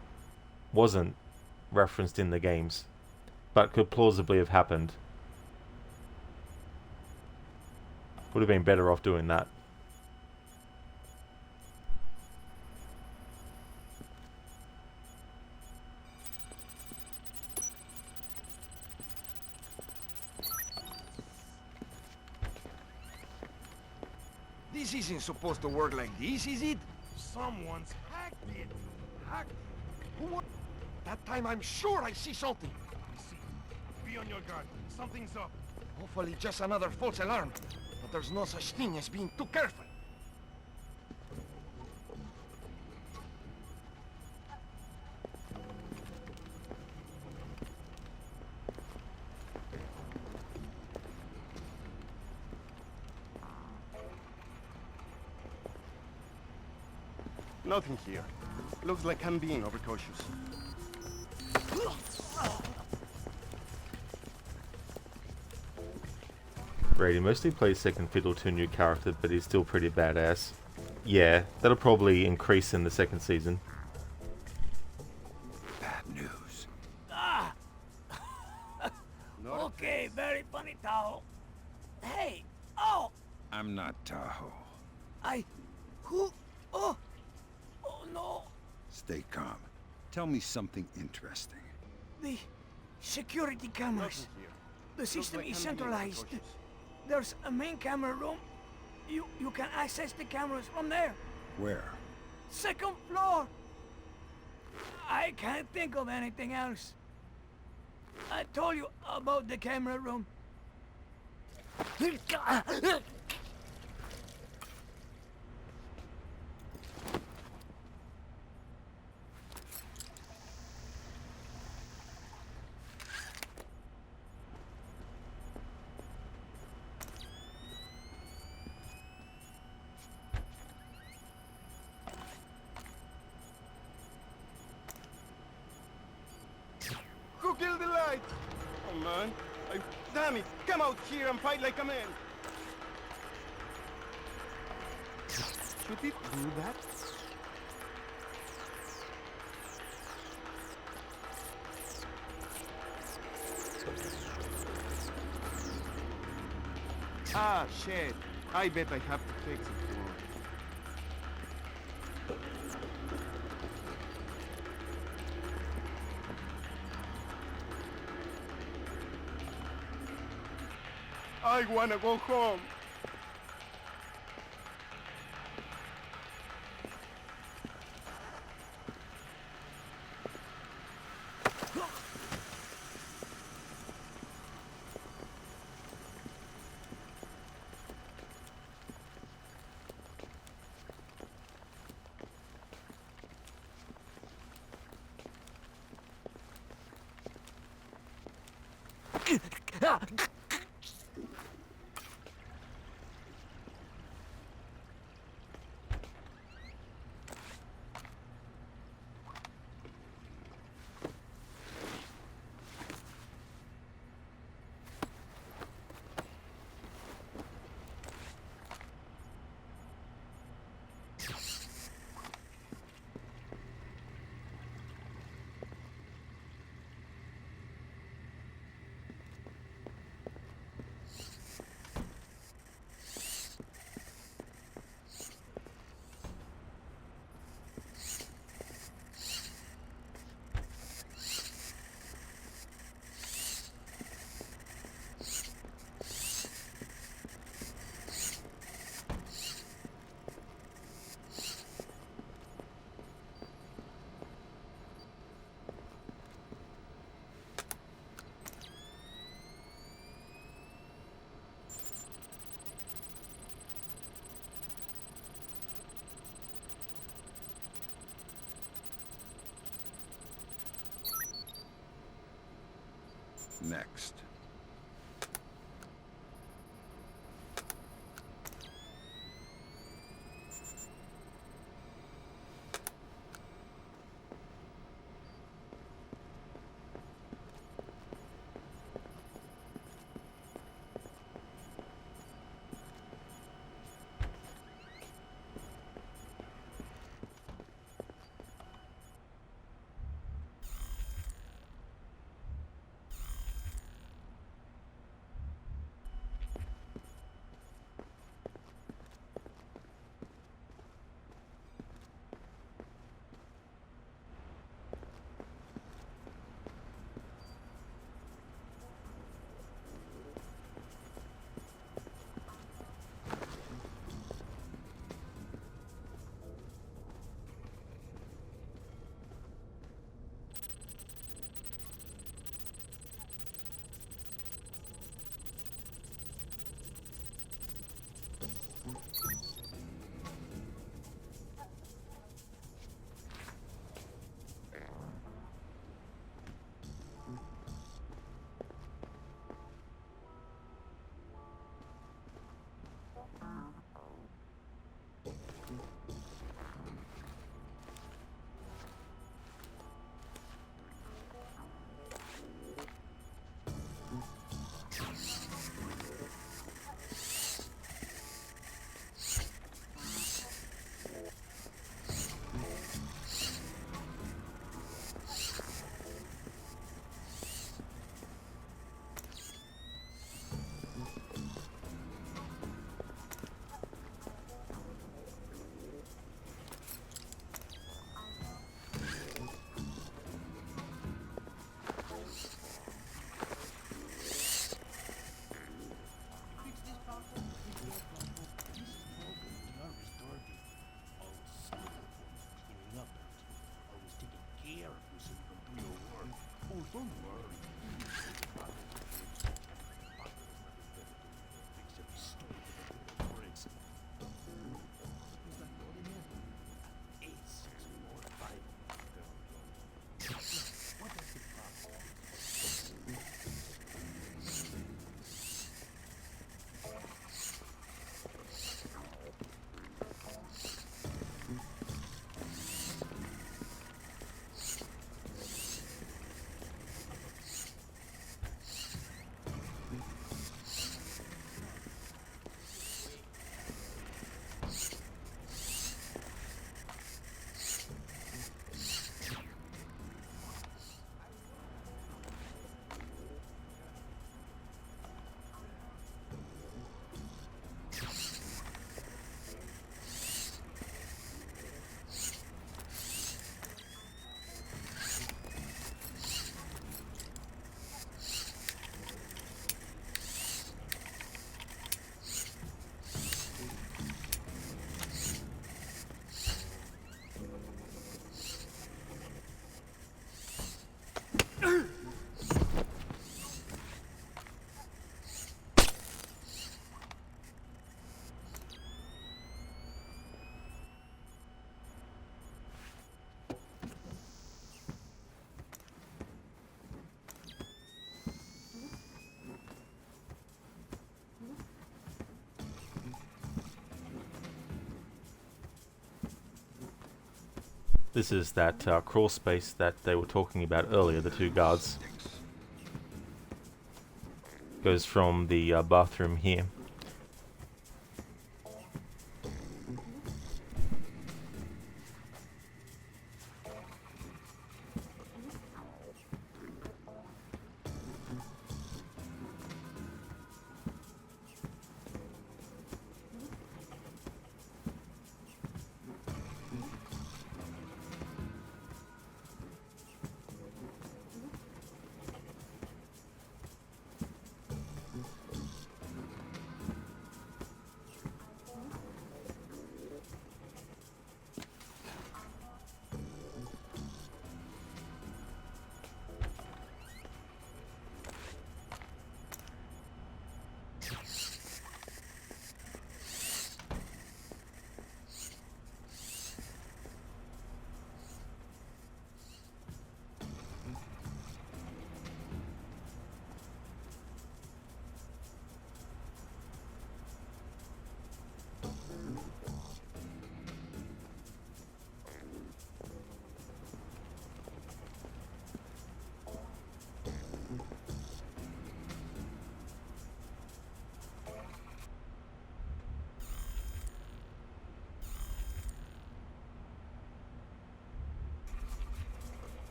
wasn't referenced in the games, but could plausibly have happened. Would have been better off doing that. This isn't supposed to work like this, is it? Someone's hacked it. Hacked? Who? That time I'm sure I see something. I see. Be on your guard. Something's up. Hopefully just another false alarm. But there's no such thing as being too careful. Nothing here. Looks like I'm being overcautious. Brady mostly plays second fiddle to a new character, but he's still pretty badass. Yeah, that'll probably increase in the second season. Bad news. Ah! Okay, very funny, Tahoe. Hey! Oh! I'm not Tahoe. Who? Oh! Oh no! Stay calm. Tell me something interesting. The security cameras. The system is centralized. There's a main camera room. You can access the cameras from there. Where? Second floor. I can't think of anything else. I told you about the camera room. Who killed the light? Oh man, damn it! Come out here and fight like a man. Should it do that? Ah, shit. I bet I have to fix it tomorrow. I wanna go home. Next. This is that crawl space that they were talking about earlier, the two guards. Goes from the bathroom here.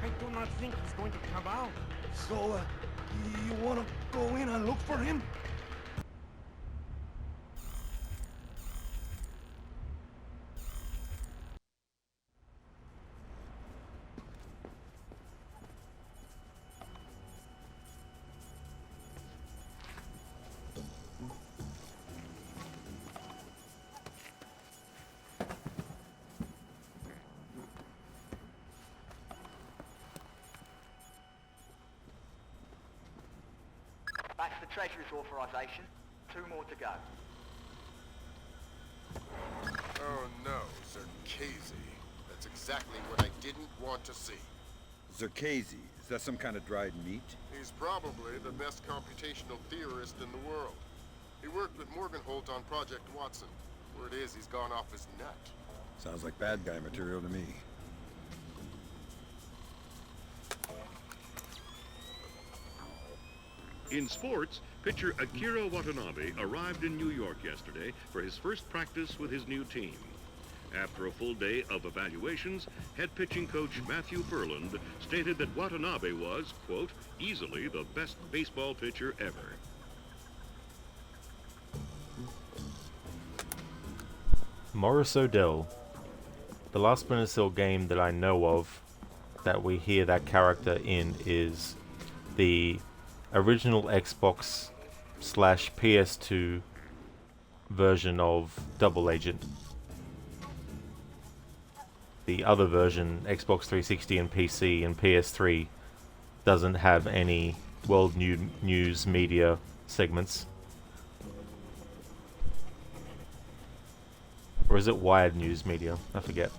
I do not think he's going to come out. So, you wanna go in and look for him? That's the Treasurer's authorization. 2 more to go. Oh no, Zerkezi. That's exactly what I didn't want to see. Zerkezi, is that some kind of dried meat? He's probably the best computational theorist in the world. He worked with Morgenholt on Project Watson. Word is he's gone off his nut. Sounds like bad guy material to me. In sports, pitcher Akira Watanabe arrived in New York yesterday for his first practice with his new team. After a full day of evaluations, head pitching coach Matthew Furland stated that Watanabe was, quote, easily the best baseball pitcher ever. Morris Odell. The last Splinter Cell game that I know of that we hear that character in is the original Xbox / PS2 version of Double Agent. The other version, Xbox 360 and PC and PS3, doesn't have any world news media segments. Or is it Wired News Media? I forget.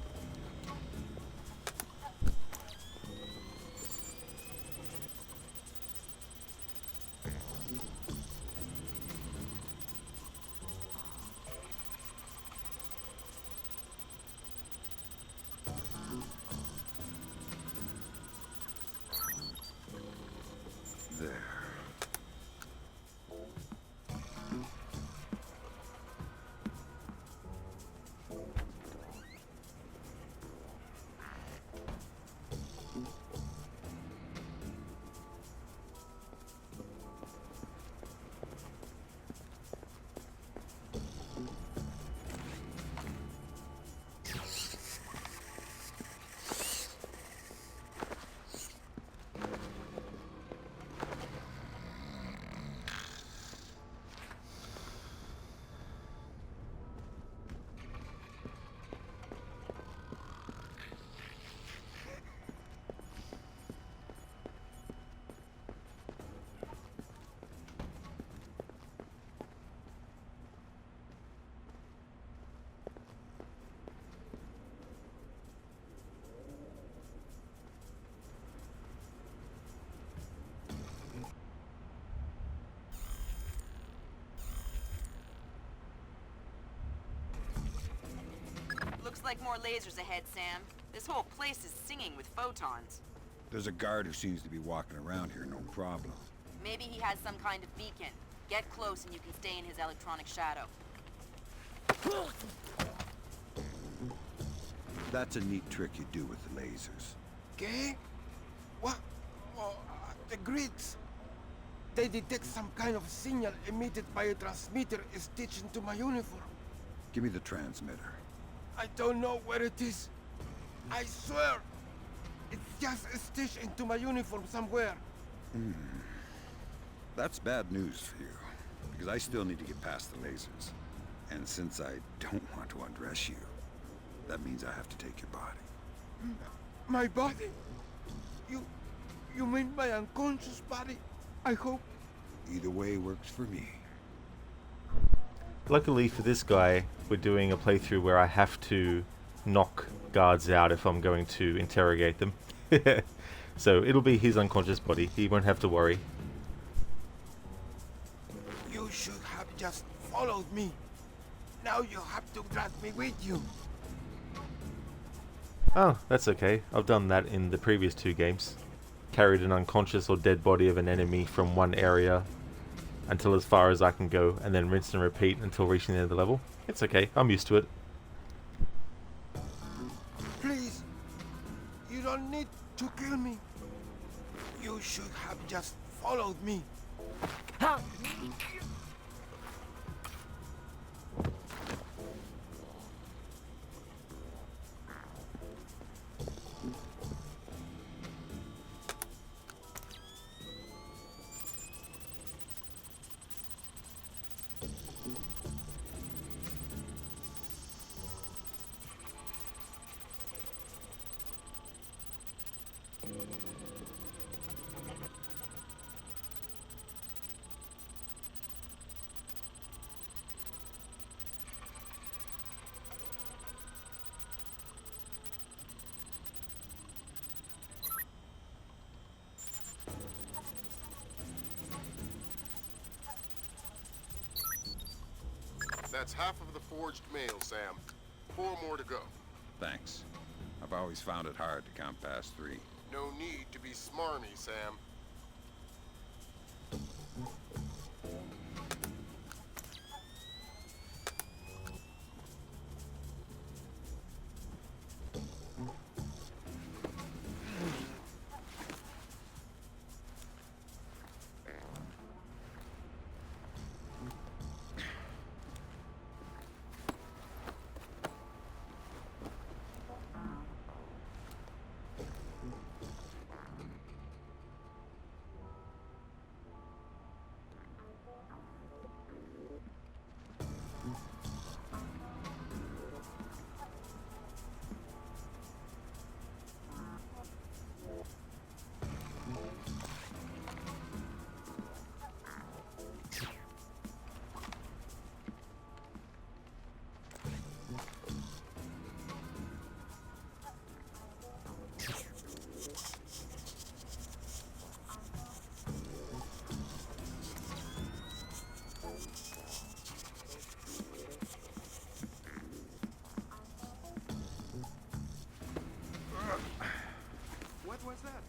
like more lasers ahead, Sam. This whole place is singing with photons. There's a guard who seems to be walking around here, no problem. Maybe he has some kind of beacon. Get close and you can stay in his electronic shadow. That's a neat trick you do with the lasers. Okay? What? Oh, the grids. They detect some kind of signal emitted by a transmitter stitched into my uniform. Give me the transmitter. I don't know where it is. I swear. It's just stitched into my uniform somewhere. That's bad news for you, because I still need to get past the lasers. And since I don't want to undress you, that means I have to take your body. My body? You mean my unconscious body? I hope. Either way works for me. Luckily for this guy, we're doing a playthrough where I have to knock guards out if I'm going to interrogate them. So it'll be his unconscious body. He won't have to worry. You should have just followed me. Now you have to drag me with you. Oh, that's okay. I've done that in the previous 2 games. Carried an unconscious or dead body of an enemy from one area until as far as I can go, and then rinse and repeat until reaching the end of the level. It's okay, I'm used to it. Please, you don't need to kill me. You should have just followed me. That's half of the forged mail, Sam. 4 more to go. Thanks. I've always found it hard to count past 3. No need to be smarmy, Sam. What was that?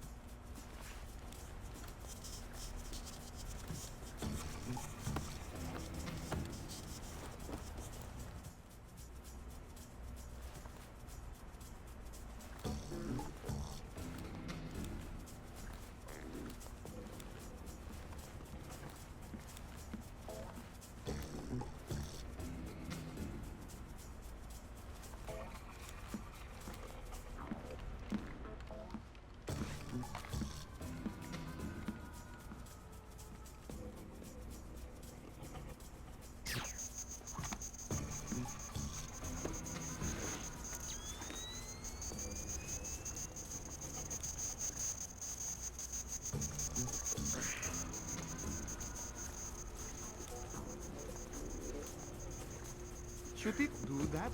Should it do that?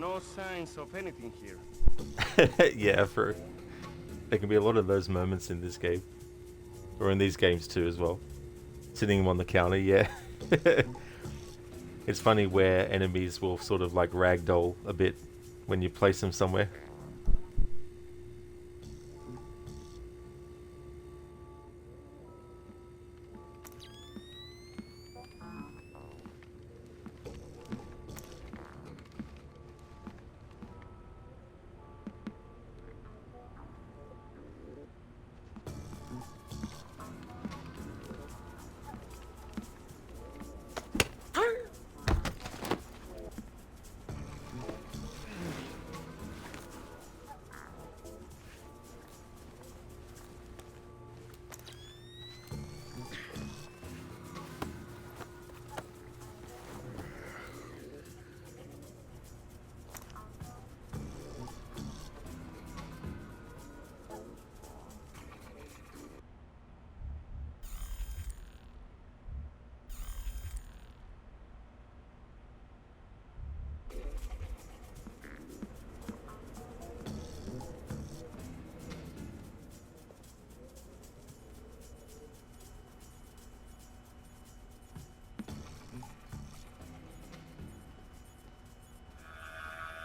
No signs of anything here. Yeah, there can be a lot of those moments in this game. Or in these games too as well. Sitting him on the counter, yeah. It's funny where enemies will sort of like ragdoll a bit when you place them somewhere.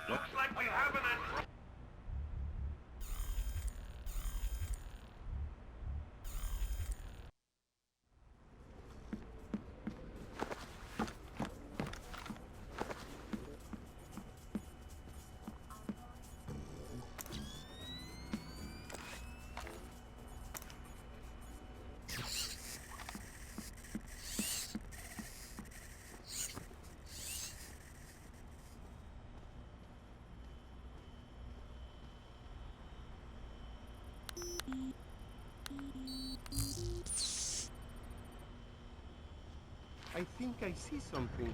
Looks like we have an entry. I think I see something.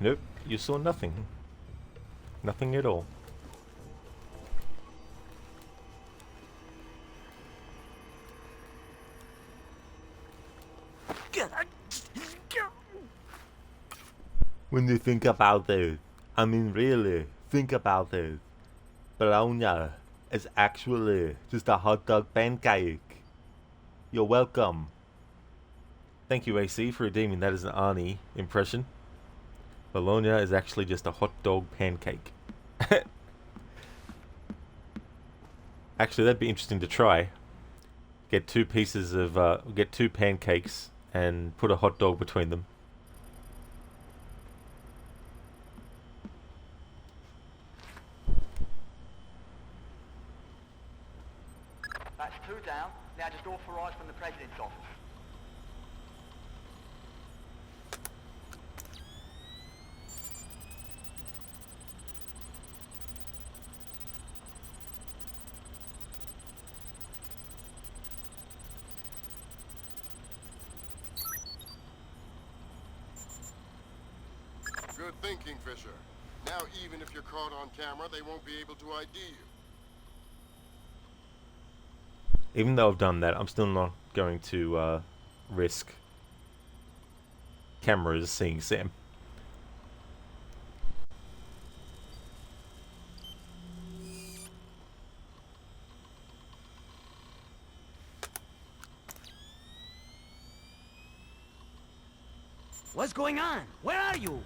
Nope, you saw nothing. Nothing at all. When you think about it, I mean really, think about it. Bologna is actually just a hot dog pancake. You're welcome. Thank you, AC, for redeeming that as an Arnie impression. Bologna is actually just a hot dog pancake. Actually, that'd be interesting to try. Get two pieces of, get two pancakes and put a hot dog between them. That's 2 down. Now just authorised from the President's office. Good thinking, Fisher. Now even if you're caught on camera, they won't be able to ID you. Even though I've done that, I'm still not going to risk cameras seeing Sam. What's going on? Where are you?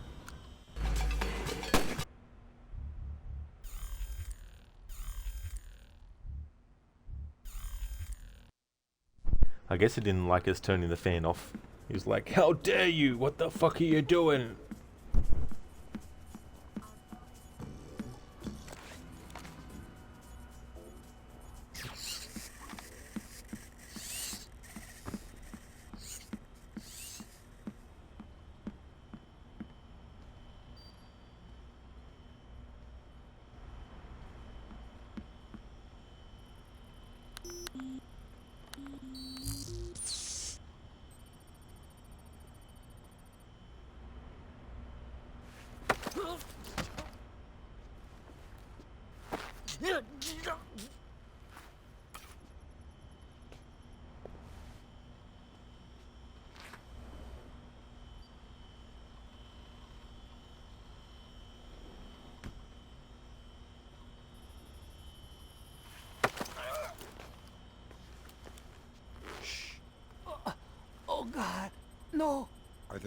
I guess he didn't like us turning the fan off. He was like, "How dare you? What the fuck are you doing?"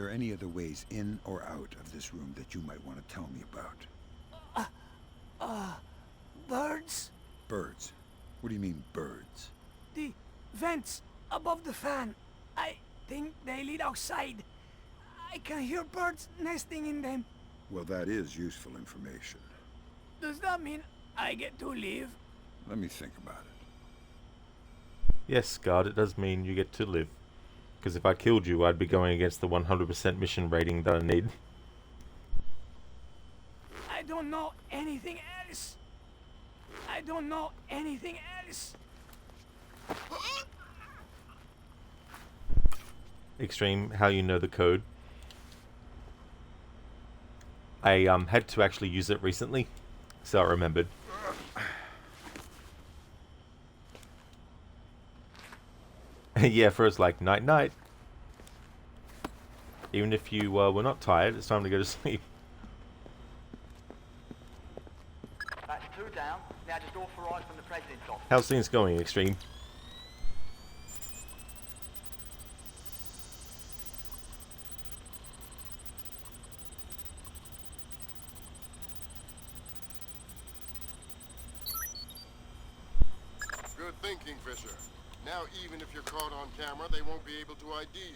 there any other ways in or out of this room that you might want to tell me about? Birds? Birds? What do you mean, birds? The vents above the fan. I think they lead outside. I can hear birds nesting in them. Well, that is useful information. Does that mean I get to leave? Let me think about it. Yes, guard, it does mean you get to live. Because if I killed you, I'd be going against the 100% mission rating that I need. I don't know anything else. I don't know anything else. Extreme, how you know the code. I had to actually use it recently, so I remembered. Yeah, first like night night. Even if you were not tired, it's time to go to sleep. That's 2 down. Now just authorised from the President's office. How's things going, Extreme? Good thinking, Fisher. Now, even if you're caught on camera, they won't be able to ID you.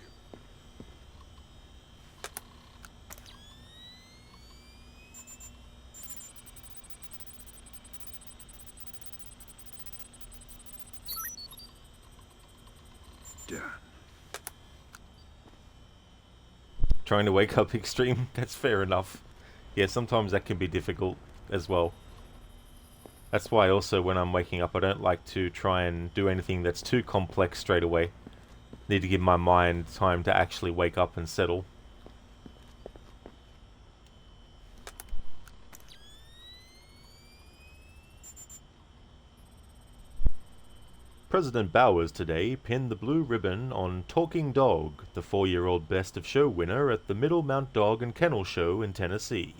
Done. Trying to wake up Extreme? That's fair enough. Yeah, sometimes that can be difficult as well. That's why also when I'm waking up I don't like to try and do anything that's too complex straight away. Need to give my mind time to actually wake up and settle. President Bowers today pinned the blue ribbon on Talking Dog, the 4-year-old Best of Show winner at the Middle Mount Dog and Kennel Show in Tennessee.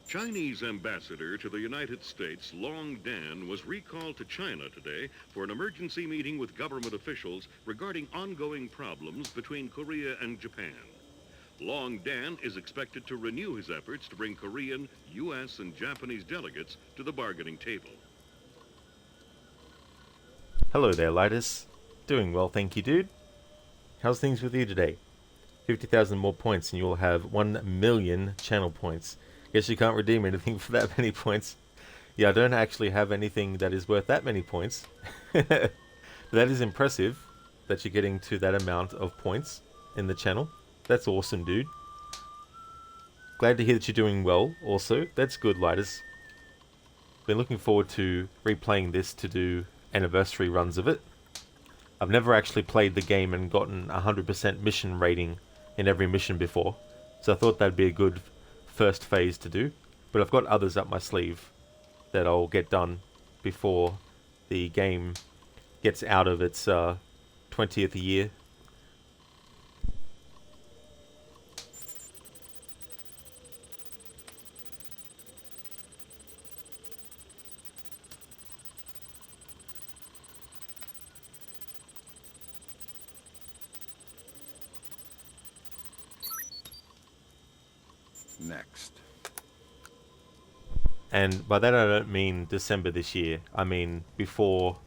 Chinese ambassador to the United States, Long Dan, was recalled to China today for an emergency meeting with government officials regarding ongoing problems between Korea and Japan. Long Dan is expected to renew his efforts to bring Korean, U.S., and Japanese delegates to the bargaining table. Hello there, Lightus. Doing well, thank you, dude. How's things with you today? 50,000 more points and you'll have 1 million channel points. Guess you can't redeem anything for that many points. Yeah, I don't actually have anything that is worth that many points. That is impressive that you're getting to that amount of points in the channel. That's awesome, dude. Glad to hear that you're doing well also. That's good, Lightus. Been looking forward to replaying this to do anniversary runs of it. I've never actually played the game and gotten 100% mission rating in every mission before. So I thought that'd be a good first phase to do. But I've got others up my sleeve that I'll get done before the game gets out of its 20th year. Next. And by that I don't mean December this year. I mean before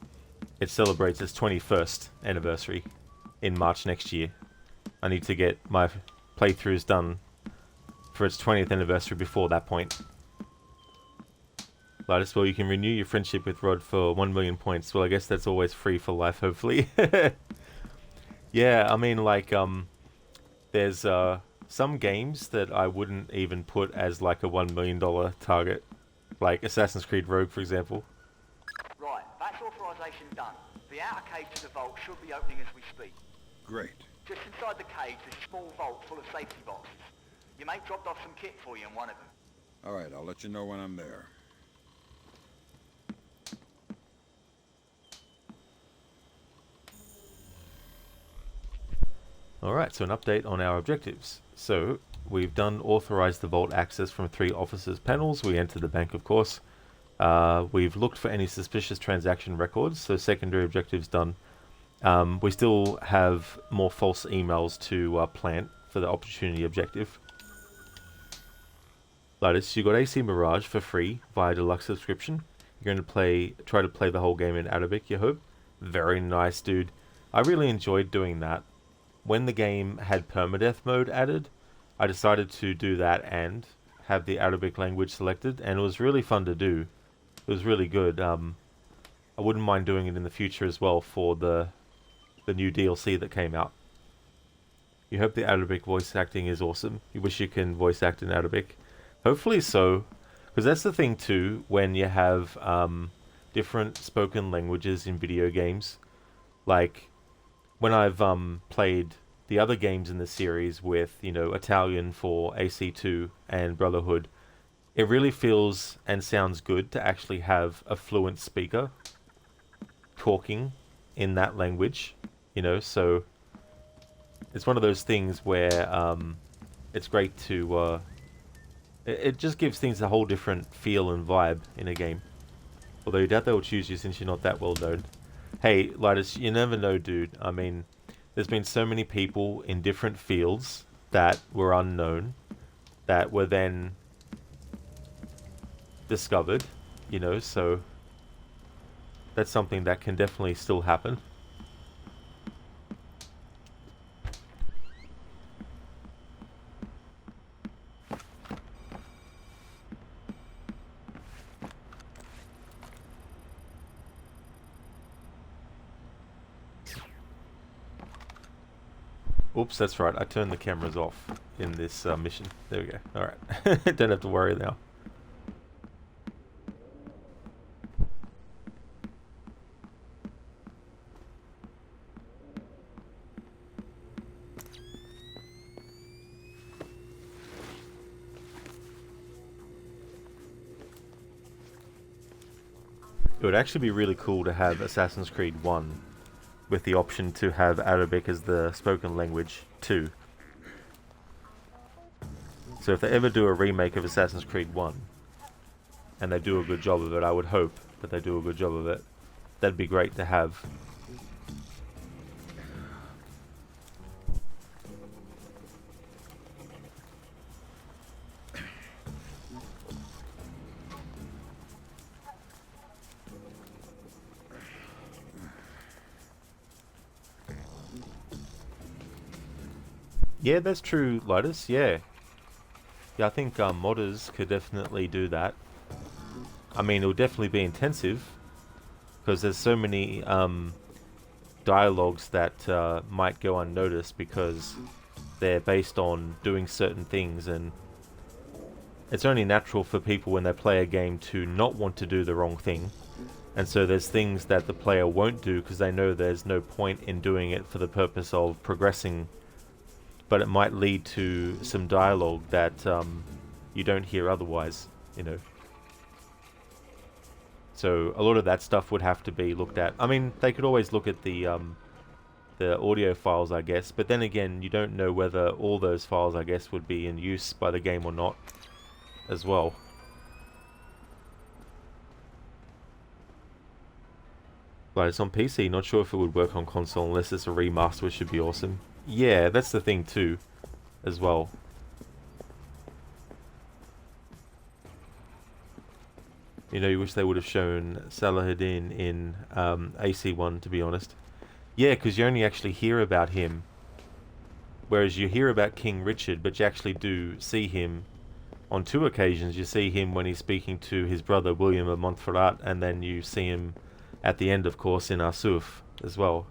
it celebrates its 21st anniversary in March next year. I need to get my playthroughs done for its 20th anniversary before that point. Lightest, well, you can renew your friendship with Rod for 1 million points. Well, I guess that's always free for life, hopefully. Yeah, I mean, like, there's some games that I wouldn't even put as like a $1 million target. Like Assassin's Creed Rogue, for example. Right, that's authorization done. The outer cage to the vault should be opening as we speak. Great. Just inside the cage, there's a small vault full of safety boxes. Your mate dropped off some kit for you in one of them. All right, I'll let you know when I'm there. Alright, so an update on our objectives. So, we've done authorize the vault access from 3 officers' panels. We entered the bank, of course. We've looked for any suspicious transaction records, so secondary objectives done. We still have more false emails to plant for the opportunity objective. Latest, you got AC Mirage for free via deluxe subscription. You're going to try to play the whole game in Arabic, you hope? Very nice, dude. I really enjoyed doing that. When the game had permadeath mode added, I decided to do that and have the Arabic language selected, and it was really fun to do. It was really good. I wouldn't mind doing it in the future as well for the new DLC that came out. You hope the Arabic voice acting is awesome. You wish you can voice act in Arabic. Hopefully so, because that's the thing too, when you have different spoken languages in video games. Like, when I've played the other games in the series with, you know, Italian for AC2 and Brotherhood, it really feels and sounds good to actually have a fluent speaker talking in that language, you know, so it's one of those things where it's great to it just gives things a whole different feel and vibe in a game. Although you doubt they'll choose you since you're not that well known. Hey, Lidus, you never know, dude. I mean, there's been so many people in different fields that were unknown, that were then discovered, you know, so that's something that can definitely still happen. Oops, that's right. I turned the cameras off in this mission. There we go. Alright. Don't have to worry now. It would actually be really cool to have Assassin's Creed 1 with the option to have Arabic as the spoken language too. So if they ever do a remake of Assassin's Creed 1, and they do a good job of it, I would hope that they do a good job of it, that'd be great to have. Yeah, that's true, Lotus, yeah. Yeah, I think modders could definitely do that. I mean, it'll definitely be intensive, because there's so many dialogues that might go unnoticed because they're based on doing certain things, and it's only natural for people when they play a game to not want to do the wrong thing. And so there's things that the player won't do because they know there's no point in doing it for the purpose of progressing but it might lead to some dialogue that you don't hear otherwise, you know. So a lot of that stuff would have to be looked at. I mean, they could always look at the audio files, I guess, but then again, you don't know whether all those files, I guess, would be in use by the game or not, as well. But it's on PC, not sure if it would work on console unless it's a remaster, which should be awesome. Yeah, that's the thing too, as well. You know, you wish they would have shown Salahuddin in AC1, to be honest. Yeah, because you only actually hear about him, whereas you hear about King Richard, but you actually do see him on 2 occasions. You see him when he's speaking to his brother William of Montferrat, and then you see him at the end, of course, in Arsuf as well.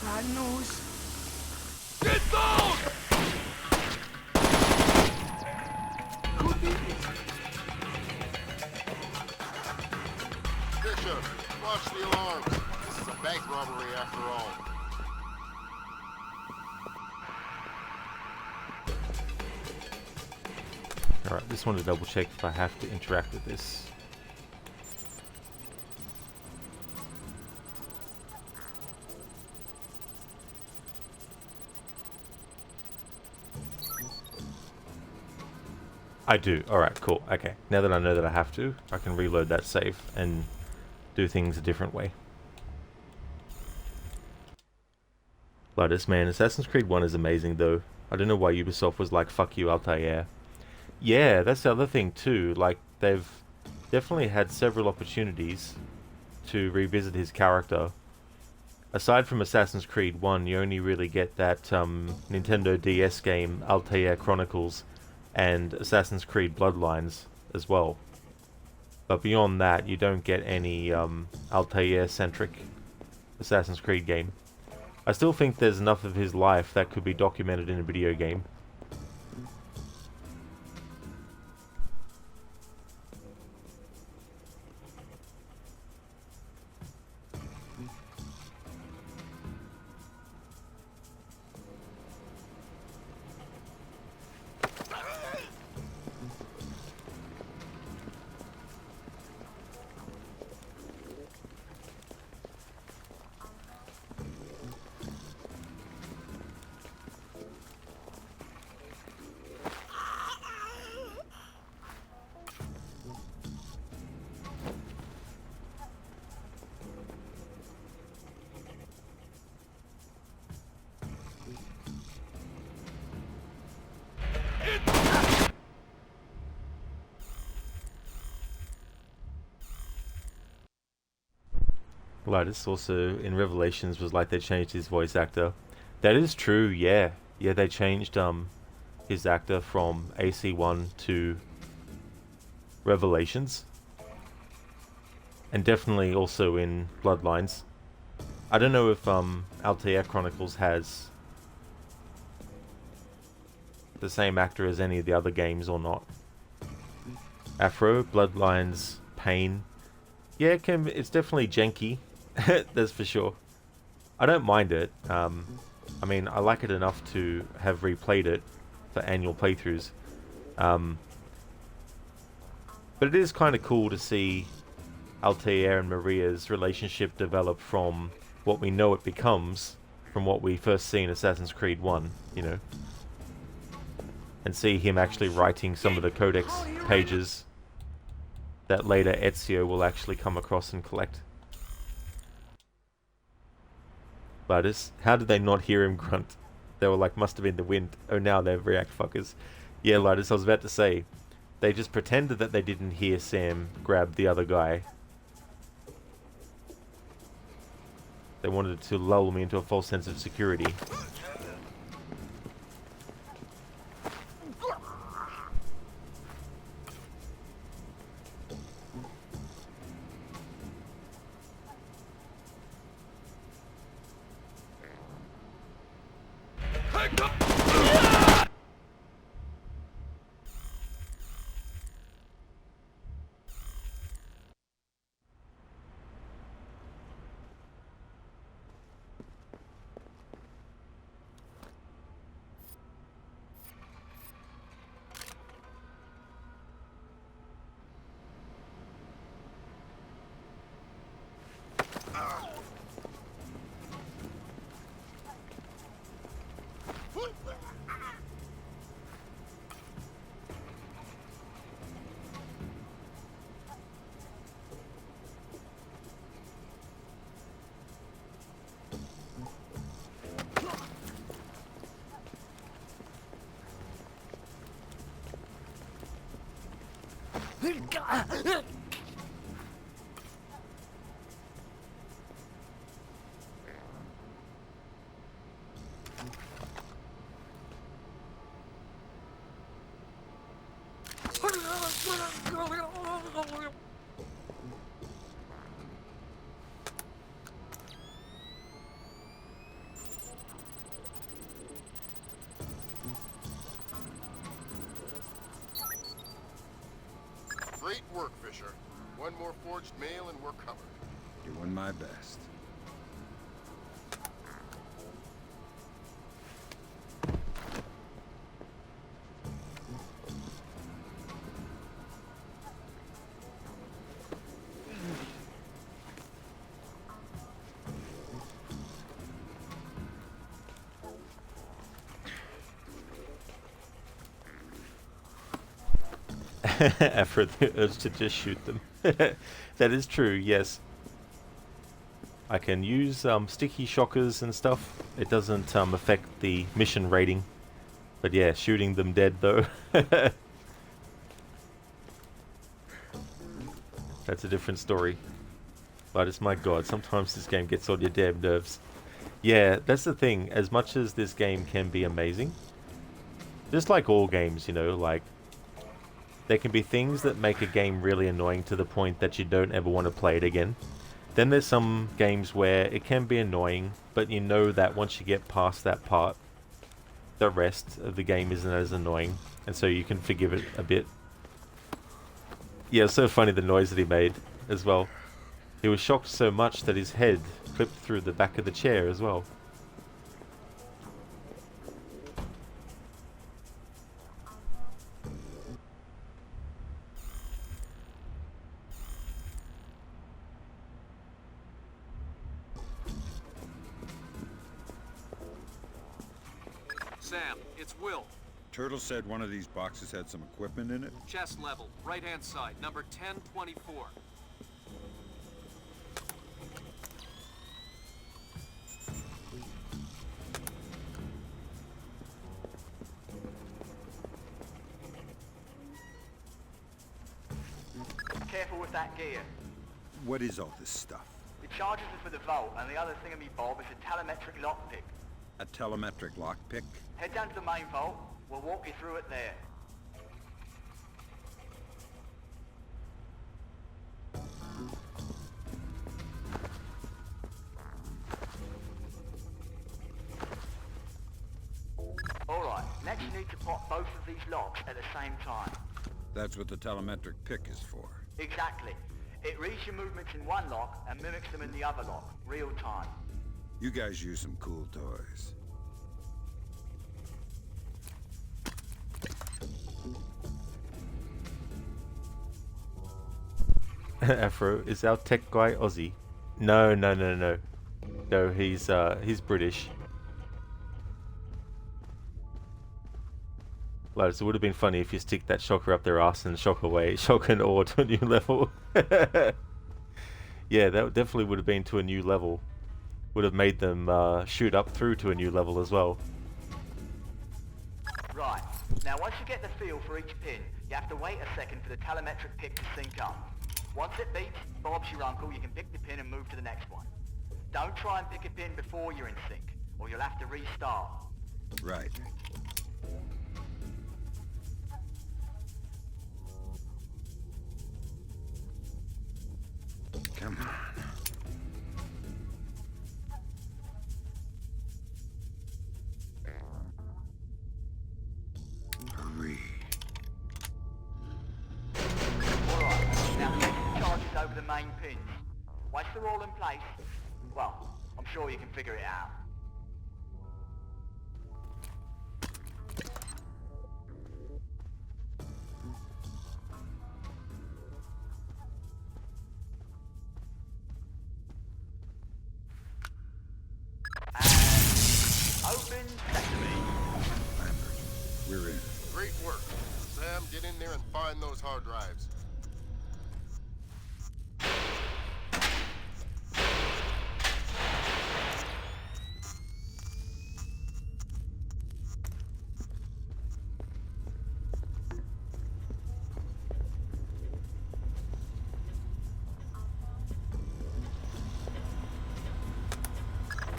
Bad news. Get down! Bishop, watch the alarms. This is a bank robbery after all. Alright, just wanted to double check if I have to interact with this. I do. Alright, cool. Okay. Now that I know that I have to, I can reload that save and do things a different way. Lotus, man, Assassin's Creed 1 is amazing though. I don't know why Ubisoft was like, fuck you, Altair. Yeah, that's the other thing too. Like, they've definitely had several opportunities to revisit his character. Aside from Assassin's Creed 1, you only really get that Nintendo DS game, Altair Chronicles, and Assassin's Creed Bloodlines as well. But beyond that, you don't get any Altair-centric Assassin's Creed game. I still think there's enough of his life that could be documented in a video game. Lotus also in Revelations was like they changed his voice actor. That is true, yeah. Yeah, they changed his actor from AC1 to Revelations. And definitely also in Bloodlines. I don't know if Altair Chronicles has the same actor as any of the other games or not. Afro, Bloodlines, Pain. Yeah, it's definitely janky. That's for sure. I don't mind it. I mean, I like it enough to have replayed it for annual playthroughs. But it is kind of cool to see Altair and Maria's relationship develop from what we know it becomes from what we first see in Assassin's Creed 1, you know. And see him actually writing some of the codex pages that later Ezio will actually come across and collect. Lotus, how did they not hear him grunt? They were like, must have been the wind. Oh, now they're react fuckers. Yeah, Lotus, I was about to say, they just pretended that they didn't hear Sam grab the other guy. They wanted to lull me into a false sense of security. Great work, Fisher. One more forged mail and we're covered. Doing my best. After the urge to just shoot them. That is true, yes. I can use sticky shockers and stuff. It doesn't affect the mission rating. But yeah, shooting them dead though. That's a different story. But it's my god, sometimes this game gets on your damn nerves. Yeah, that's the thing. As much as this game can be amazing, just like all games, you know, like, there can be things that make a game really annoying to the point that you don't ever want to play it again. Then there's some games where it can be annoying, but you know that once you get past that part, the rest of the game isn't as annoying, and so you can forgive it a bit. Yeah, it's so funny the noise that he made as well. He was shocked so much that his head clipped through the back of the chair as well. Sam, it's Will. Turtle said one of these boxes had some equipment in it. Chest level, right-hand side, number 1024. careful with that gear. What is all this stuff? The charges are for the vault, and the other thingamy-bob is a telemetric lockpick. A telemetric lockpick? Head down to the main vault. We'll walk you through it there. Alright, next you need to pop both of these locks at the same time. That's what the telemetric pick is for. Exactly. It reads your movements in one lock and mimics them in the other lock, real time. You guys use some cool toys. Afro, is our tech guy Aussie? No. No, he's British. Lads, it would have been funny if you stick that shocker up their ass and shock an ore to a new level. Yeah, that definitely would have been to a new level. Would have made them shoot up through to a new level as well. Right. Now once you get the feel for each pin, you have to wait a second for the telemetric pick to sync up. Once it beeps, Bob's your uncle, you can pick the pin and move to the next one. Don't try and pick a pin before you're in sync, or you'll have to restart. Right. Come on. Hurry. Alright, now take the charges over the main pins. Once they're all in place, well, I'm sure you can figure it out. Open sesame. Lambert, we're in. Great work. Sam, get in there and find those hard drives.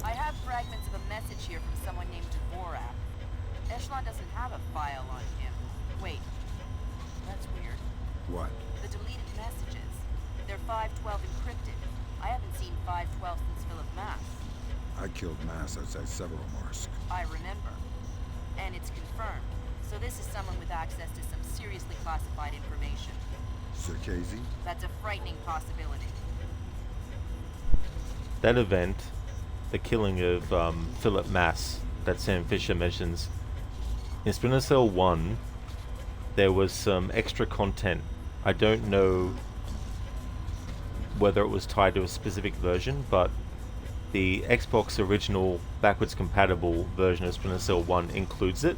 I have fragments of a message here from someone named Dvorak. Echelon doesn't have a file on him. Wait, that's weird. What? The deleted messages. They're 512 encrypted. I haven't seen 512 since Philip Mass. I killed Mass outside Severomorsk. I remember. And it's confirmed. So this is someone with access to some seriously classified information. Circazy? That's a frightening possibility. That event, the killing of Philip Mass, that Sam Fisher mentions, in Splinter Cell 1, there was some extra content. I don't know whether it was tied to a specific version, but the Xbox original backwards compatible version of Splinter Cell 1 includes it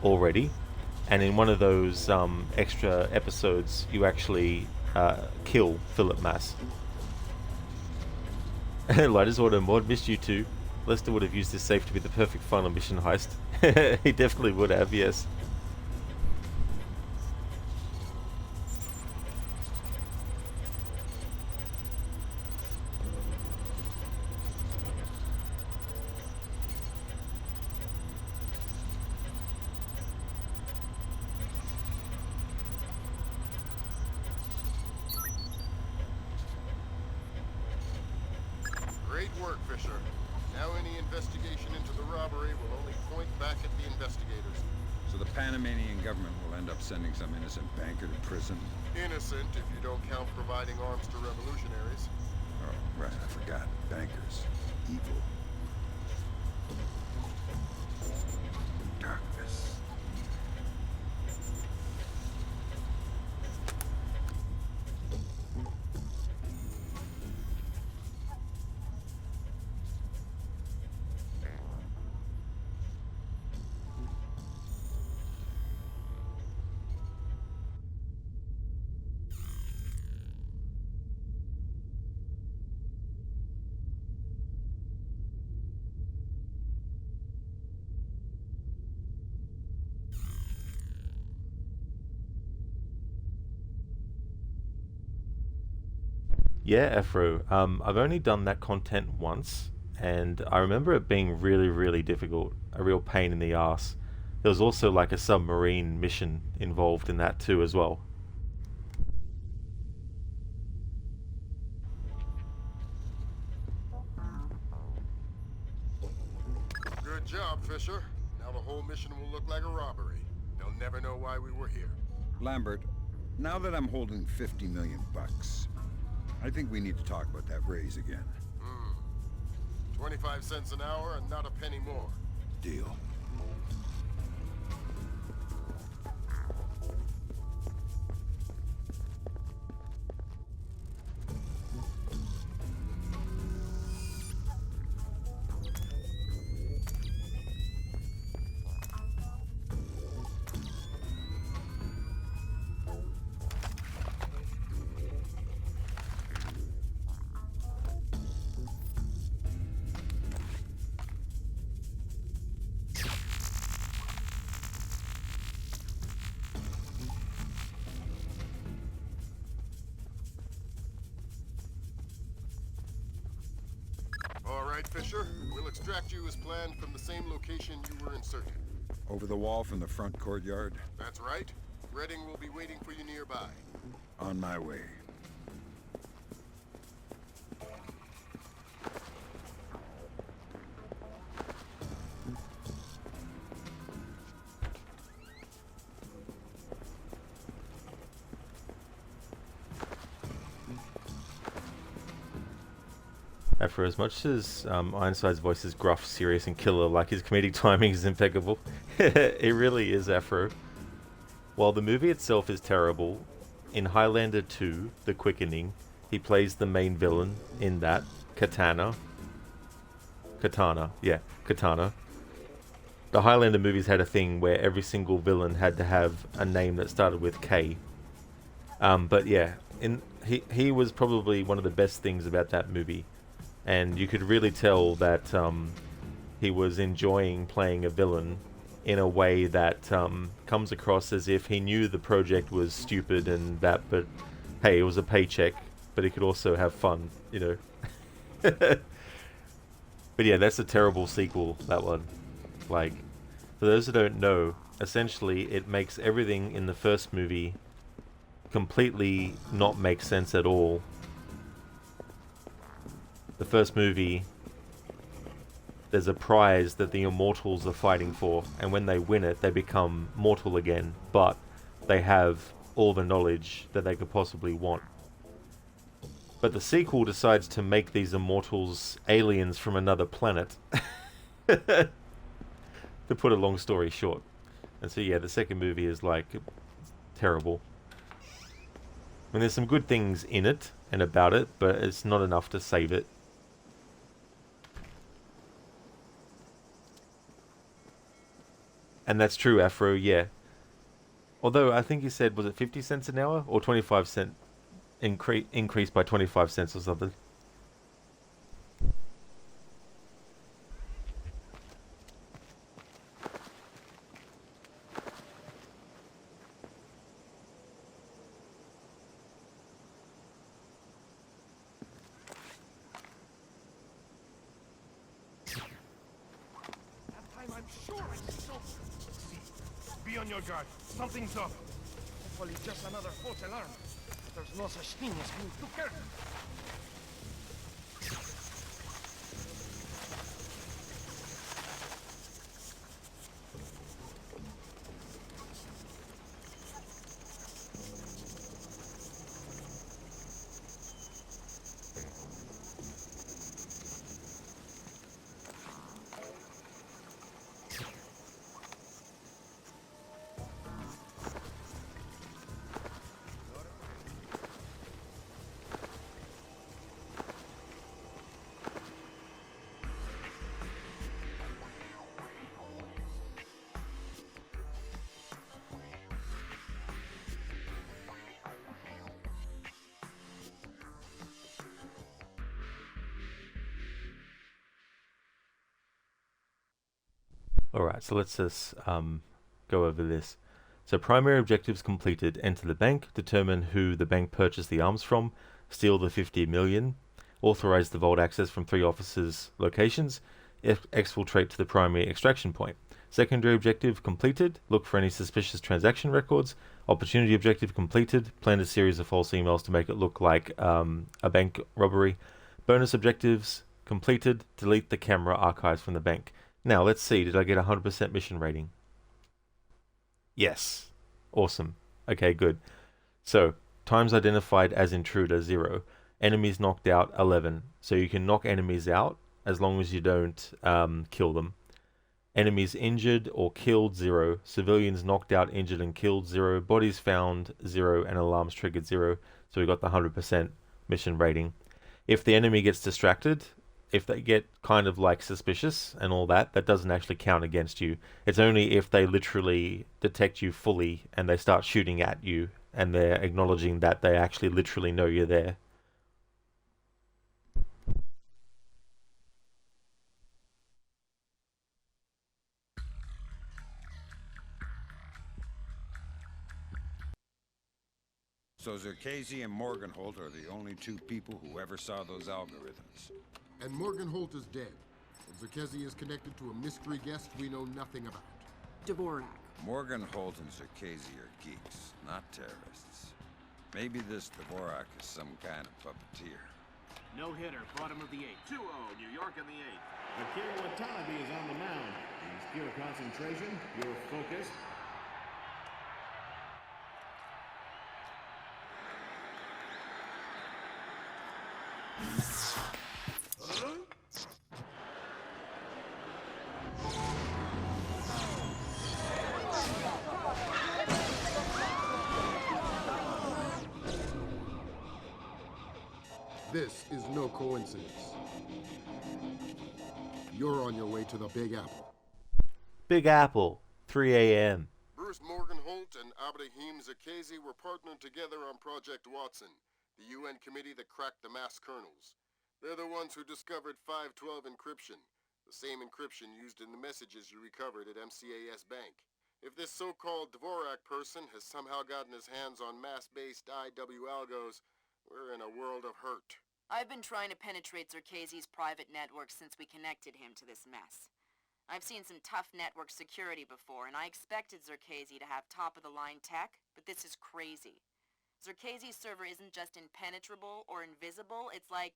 already, and in one of those extra episodes you actually kill Philip Mass. Lighters Auto Mod, missed you too. Lester would have used this safe to be the perfect final mission heist. He definitely would have, yes. Great work, Fisher. Now any investigation into the robbery will only point back at the investigators. So the Panamanian government will end up sending some innocent banker to prison? Innocent if you don't count providing arms to revolutionaries. Oh, right, I forgot. Bankers. Evil. Darkness. Yeah, Afro. I've only done that content once, and I remember it being really, really difficult, a real pain in the ass. There was also like a submarine mission involved in that too as well. Good job, Fisher. Now the whole mission will look like a robbery. They'll never know why we were here. Lambert, now that I'm holding 50 million bucks, I think we need to talk about that raise again. 25 cents an hour and not a penny more. Deal. All right, Fisher. We'll extract you as planned from the same location you were inserted. Over the wall from the front courtyard? That's right. Redding will be waiting for you nearby. On my way. For as much as Ironside's voice is gruff, serious, and killer, like his comedic timing is impeccable, it really is Afro. While the movie itself is terrible, in Highlander 2, The Quickening, he plays the main villain in that, Katana. The Highlander movies had a thing where every single villain had to have a name that started with K. But yeah, he was probably one of the best things about that movie. And you could really tell that he was enjoying playing a villain in a way that comes across as if he knew the project was stupid and that, but hey, it was a paycheck, but he could also have fun, you know. But yeah, that's a terrible sequel, that one. Like, for those who don't know, essentially it makes everything in the first movie completely not make sense at all. The first movie, there's a prize that the immortals are fighting for, and when they win it, they become mortal again, but they have all the knowledge that they could possibly want. But the sequel decides to make these immortals aliens from another planet. To put a long story short. And so yeah, the second movie is like terrible. I mean, there's some good things in it and about it, but it's not enough to save it. And that's true, Afro, yeah. Although, I think you said, was it 50 cents an hour? Or 25 cent increase by 25 cents or something? Be on your guard. Something's up. Hopefully just another false alarm. There's no such thing as being too careful. Alright, so let's just go over this. So primary objectives completed. Enter the bank, determine who the bank purchased the arms from, steal the 50 million, authorize the vault access from 3 officers' locations, exfiltrate to the primary extraction point. Secondary objective completed, look for any suspicious transaction records. Opportunity objective completed, plan a series of false emails to make it look like a bank robbery. Bonus objectives completed, delete the camera archives from the bank. Now let's see, did I get 100% mission rating? Yes. Awesome. Okay, good. So, times identified as intruder 0. Enemies knocked out 11. So you can knock enemies out as long as you don't kill them. Enemies injured or killed 0. Civilians knocked out, injured and killed 0. Bodies found 0 and alarms triggered 0. So we got the 100% mission rating. If the enemy gets distracted, if they get kind of like suspicious and all that, that doesn't actually count against you. It's only if they literally detect you fully and they start shooting at you and they're acknowledging that they actually literally know you're there. So Zerkasi and Morgenholt are the only 2 people who ever saw those algorithms. And Morgenholt is dead. And Zerkasi is connected to a mystery guest we know nothing about. Dvorak. Morgenholt and Zerkasi are geeks, not terrorists. Maybe this Dvorak is some kind of puppeteer. No hitter, bottom of the 8th. 2-0, New York in the 8th. Akira Watanabe is on the mound. He's pure concentration, pure focus. This is no coincidence. You're on your way to the Big Apple. Big Apple, 3 a.m. Bruce Morgenholt and Abraham Zerkasi were partnered together on Project Watson, the UN committee that cracked the mass kernels. They're the ones who discovered 512 encryption, the same encryption used in the messages you recovered at MCAS Bank. If this so-called Dvorak person has somehow gotten his hands on mass-based IW algos, we're in a world of hurt. I've been trying to penetrate Zerkasi's private network since we connected him to this mess. I've seen some tough network security before, and I expected Zerkasi to have top-of-the-line tech, but this is crazy. Zerkasi's server isn't just impenetrable or invisible, it's like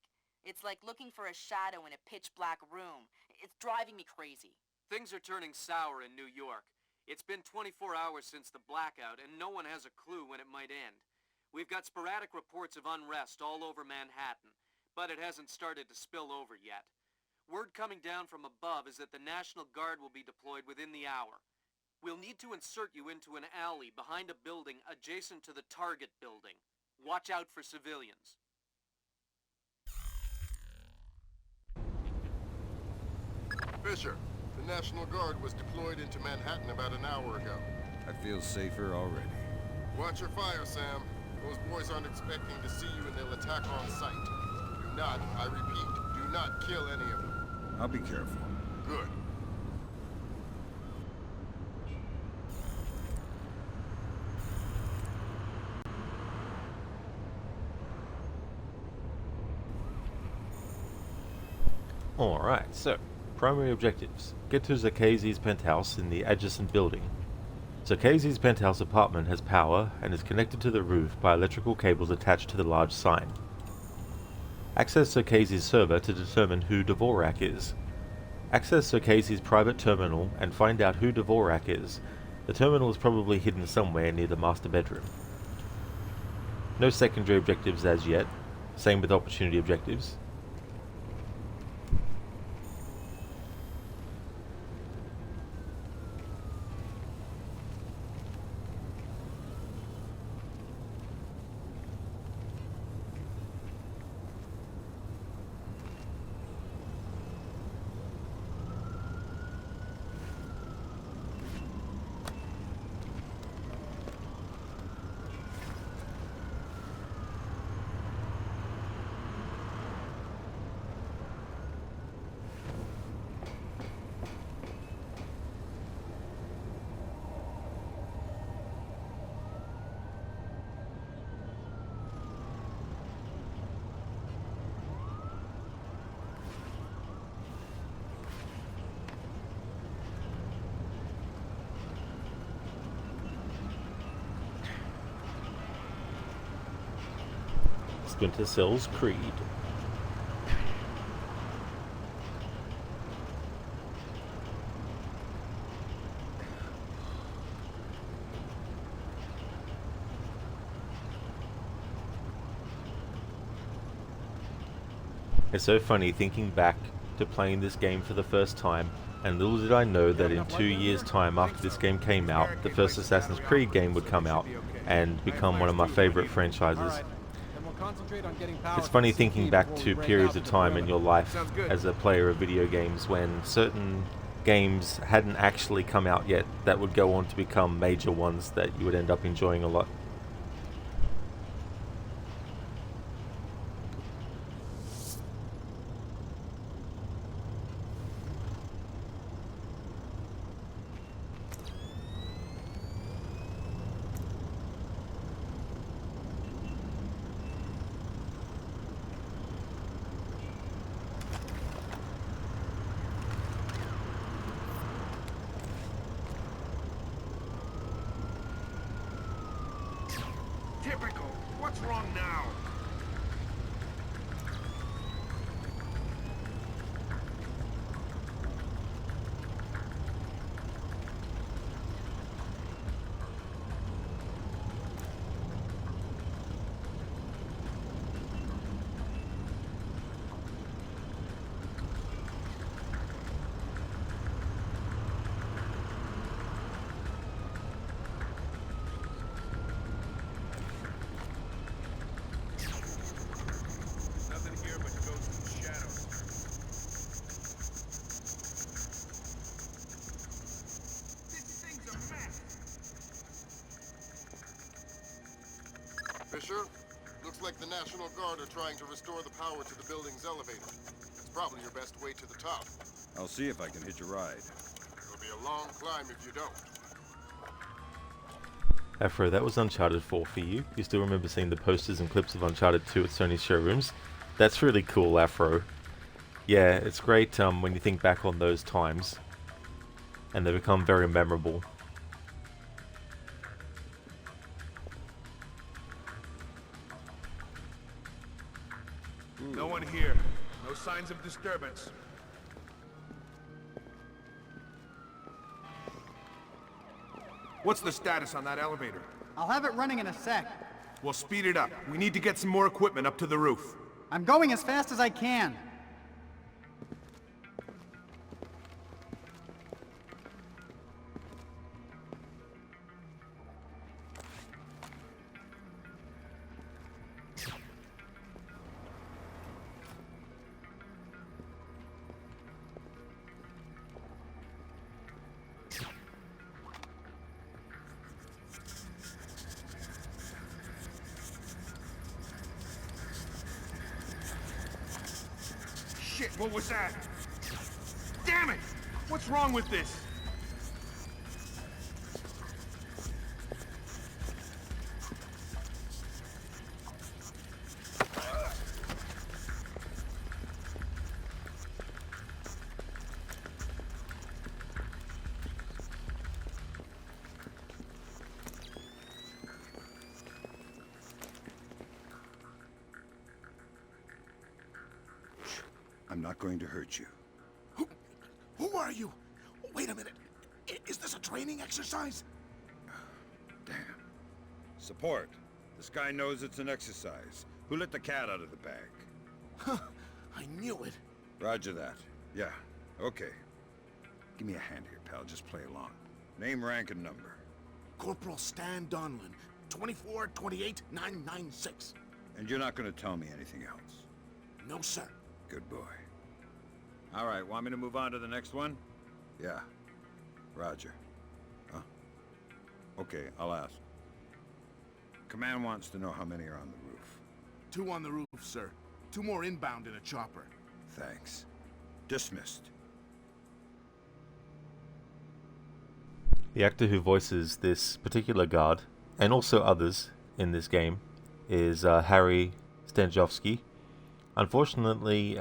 looking for a shadow in a pitch-black room. It's driving me crazy. Things are turning sour in New York. It's been 24 hours since the blackout, and no one has a clue when it might end. We've got sporadic reports of unrest all over Manhattan, but it hasn't started to spill over yet. Word coming down from above is that the National Guard will be deployed within the hour. We'll need to insert you into an alley behind a building adjacent to the target building. Watch out for civilians. Fisher, the National Guard was deployed into Manhattan about an hour ago. I feel safer already. Watch your fire, Sam. Those boys aren't expecting to see you and they'll attack on sight. Do not, I repeat, do not kill any of them. I'll be careful. Good. Alright, so, primary objectives. Get to Zerkasi's penthouse in the adjacent building. Zerkasi's penthouse apartment has power and is connected to the roof by electrical cables attached to the large sign. Access Zerkasi's server to determine who Dvorak is. Access Zerkasi's private terminal and find out who Dvorak is. The terminal is probably hidden somewhere near the master bedroom. No secondary objectives as yet. Same with opportunity objectives. Splinter Cell's Creed. It's so funny thinking back to playing this game for the first time, and little did I know that in 2 years' time after this game came out, the first Assassin's Creed game would come out and become one of my favorite franchises. It's funny thinking back to periods of time in your life as a player of video games when certain games hadn't actually come out yet that would go on to become major ones that you would end up enjoying a lot. Typical. What's wrong now? Fisher, looks like the National Guard are trying to restore the power to the building's elevator. It's probably your best way to the top. I'll see if I can hitch a ride. It'll be a long climb if you don't. Afro, that was Uncharted 4 for you. You still remember seeing the posters and clips of Uncharted 2 at Sony's showrooms? That's really cool, Afro. Yeah, it's great when you think back on those times, and they become very memorable. No one here. No signs of disturbance. What's the status on that elevator? I'll have it running in a sec. We'll speed it up. We need to get some more equipment up to the roof. I'm going as fast as I can. Shit, what was that? Damn it! What's wrong with this? I'm not going to hurt you. Who are you? Wait a minute. Is this a training exercise? Damn. Support. This guy knows it's an exercise. Who let the cat out of the bag? Huh. I knew it. Roger that. Yeah. Okay. Give me a hand here, pal. Just play along. Name, rank, and number. Corporal Stan Donlin, 24-28-996. And you're not going to tell me anything else? No, sir. Good boy. All right, want me to move on to the next one? Yeah. Roger. Huh? Okay, I'll ask. Command wants to know how many are on the roof. 2 on the roof, sir. 2 more inbound in a chopper. Thanks. Dismissed. The actor who voices this particular guard, and also others in this game, is Harry Stanjovsky. Unfortunately,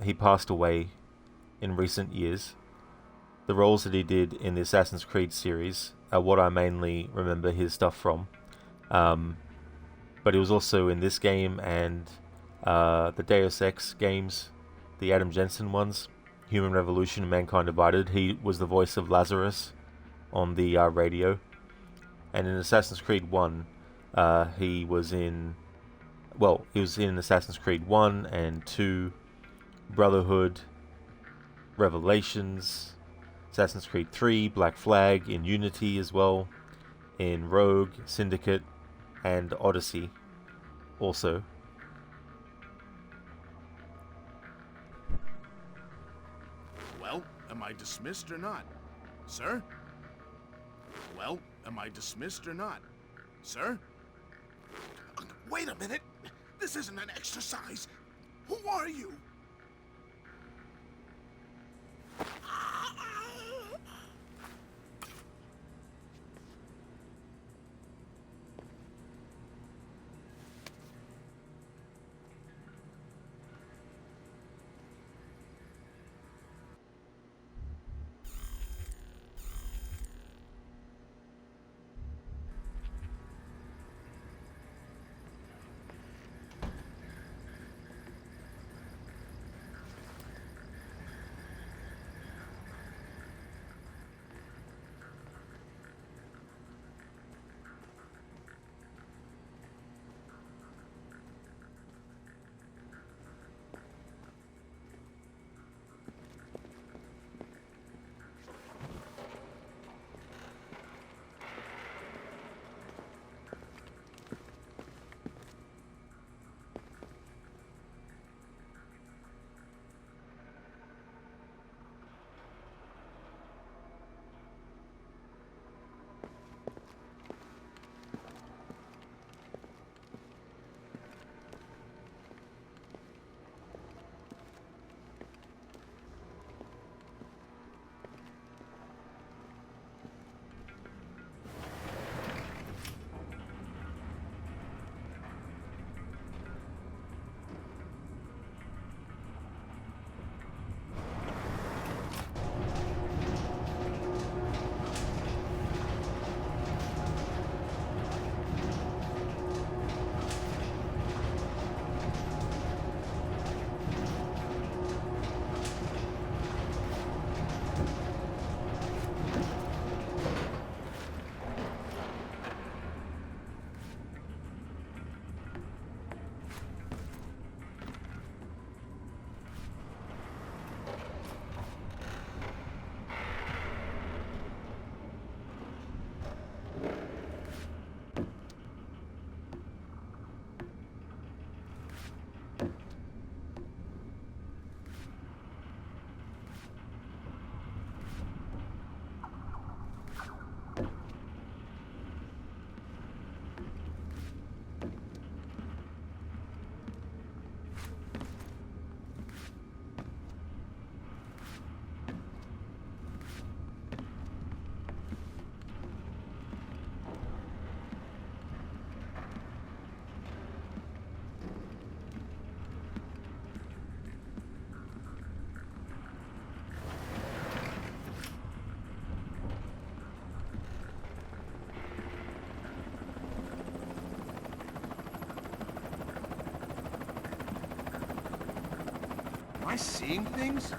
he passed away in recent years. The roles that he did in the Assassin's Creed series are what I mainly remember his stuff from. but he was also in this game and the Deus Ex games, the Adam Jensen ones, Human Revolution and Mankind Divided. He was the voice of Lazarus on the radio. And in Assassin's Creed 1, he was in Assassin's Creed 1 and 2, Brotherhood, Revelations, Assassin's Creed 3, Black Flag, in Unity as well, in Rogue, Syndicate, and Odyssey also. Well, am I dismissed or not? Sir? Well, am I dismissed or not? Sir? Wait a minute! This isn't an exercise! Who are you? Am I seeing things?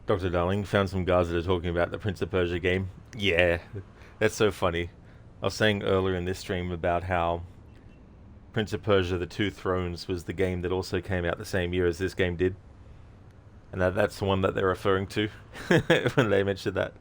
Dr. Darling, found some guys that are talking about the Prince of Persia game. Yeah, that's so funny. I was saying earlier in this stream about how Prince of Persia: The Two Thrones was the game that also came out the same year as this game did. And that's the one that they're referring to when they mentioned that.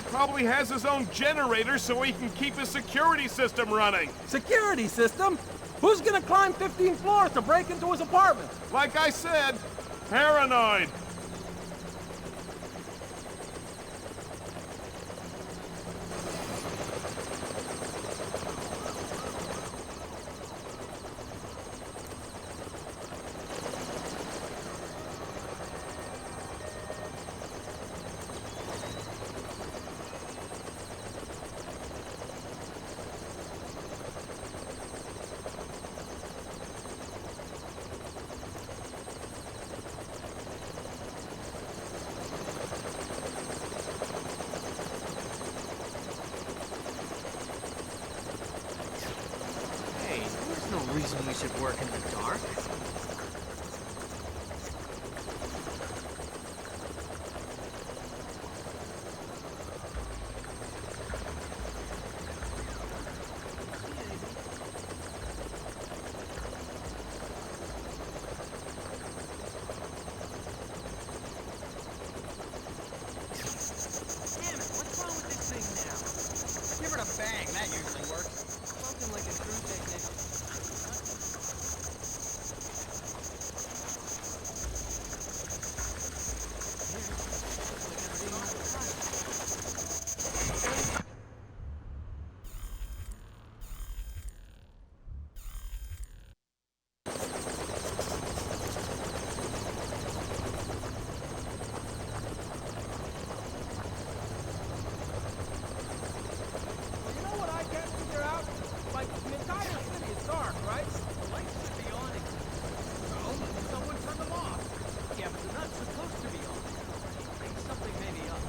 Probably has his own generator so he can keep his security system running. Security system? Who's gonna climb 15 floors to break into his apartment? Like I said, paranoid. Hey, there's no reason we should work in the dark. Damn it, what's wrong with this thing now? Give it a bang, that usually works. Something like a true technician. Well, you know what I can't figure out? Like, the entire city is dark, right? The lights should be on. So, someone turn them off. Yeah, but they're not supposed to be on. I think something may be up.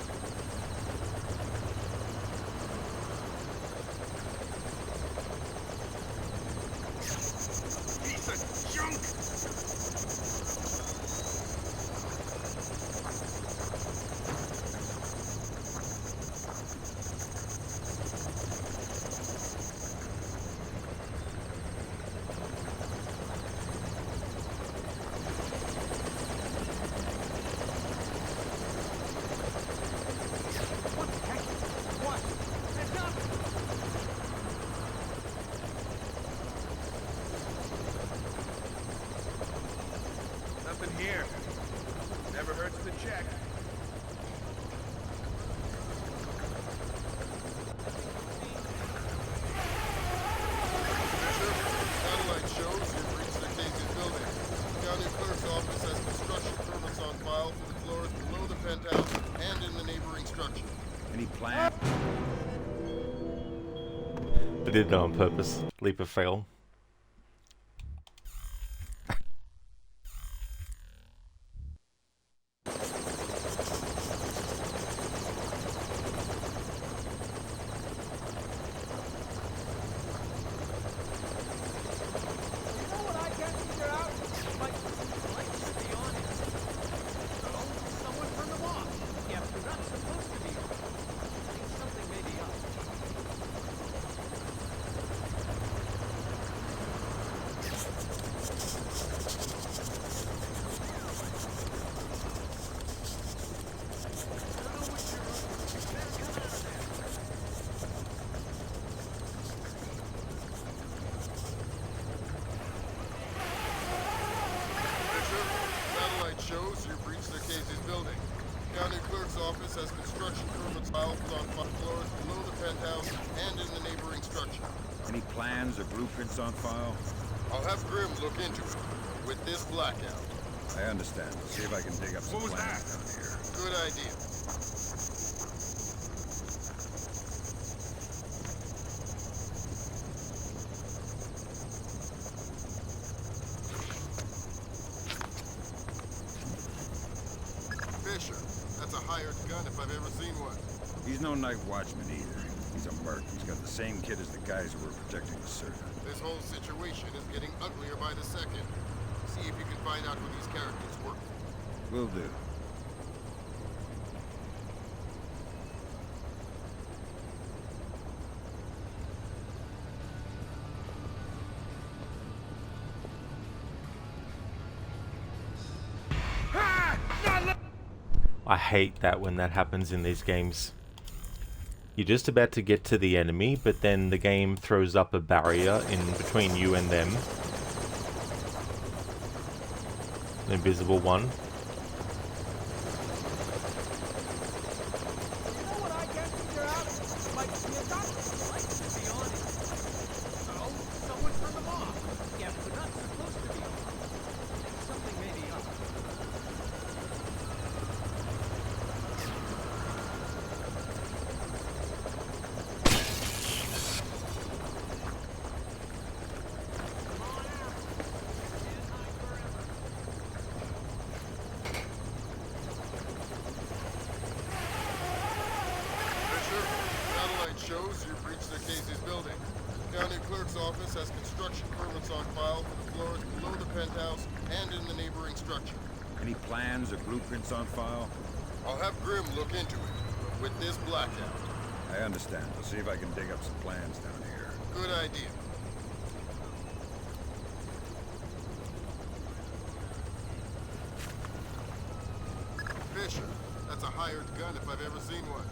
Piece of junk! What the heck? What? It's up! Nothing here. Never hurts to check. Fisher, satellite shows you've reached the Casey's building. County clerk's office has construction permits on file for the floors below the penthouse and in the neighboring structure. Any plan? I did that on purpose. Leap of fail. You know what I can't figure out? Like, the lights should be on. So, someone turn them off. Yeah, but they're not supposed to be on. I think something may be up. Fisher, satellite shows you've reached the Casey's building. County clerk's office has construction permits filed on floors below the penthouse and in the neighboring structure. Any plans or blueprints on file? I'll have Grim look into it. With this blackout. I understand. I'll see if I can dig up some What was plans down here. Good idea. Fisher, that's a hired gun if I've ever seen one. He's no night watchman either. He's a merc. He's got the same kit as the guys who were protecting the server. This whole situation is getting uglier by the second. See if you can find out who these characters work for. Will do. I hate that when that happens in these games. You're just about to get to the enemy, but then the game throws up a barrier in between you and them. An invisible one. Shows you've reached the Casey's building. County Clerk's office has construction permits on file for the floors below the penthouse and in the neighboring structure. Any plans or blueprints on file? I'll have Grim look into it, but with this blackout. I understand. I'll see if I can dig up some plans down here. Good idea. Fisher, that's a hired gun if I've ever seen one.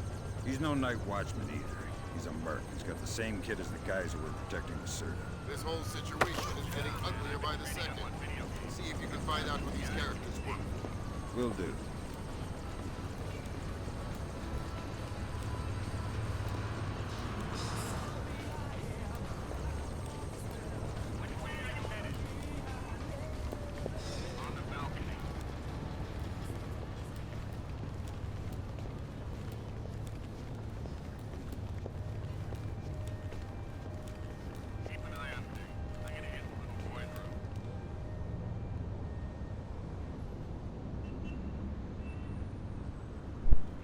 He's no night watchman either. He's a merc. He's got the same kit as the guys who were protecting the Serta. This whole situation is getting uglier by the second. See if you can find out who these characters were. Will do.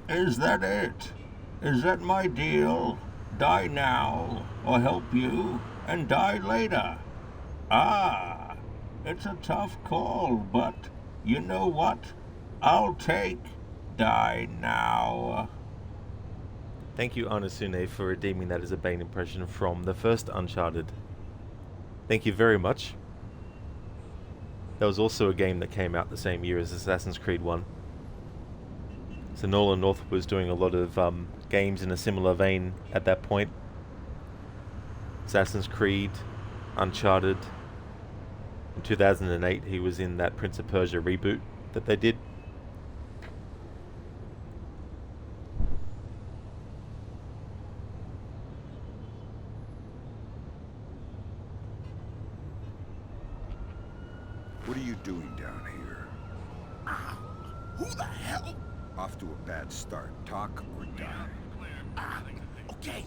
Is that it? Is that my deal? Die now, or help you, and die later. Ah, it's a tough call, but you know what? I'll take die now. Thank you, Anasune, for redeeming that as a Bane impression from the first Uncharted. Thank you very much. That was also a game that came out the same year as Assassin's Creed 1. So Nolan North was doing a lot of games in a similar vein at that point. Assassin's Creed, Uncharted. In 2008 he was in that Prince of Persia reboot that they did. What are you doing down here? Who the hell? Off to a bad start. Talk or die. Okay.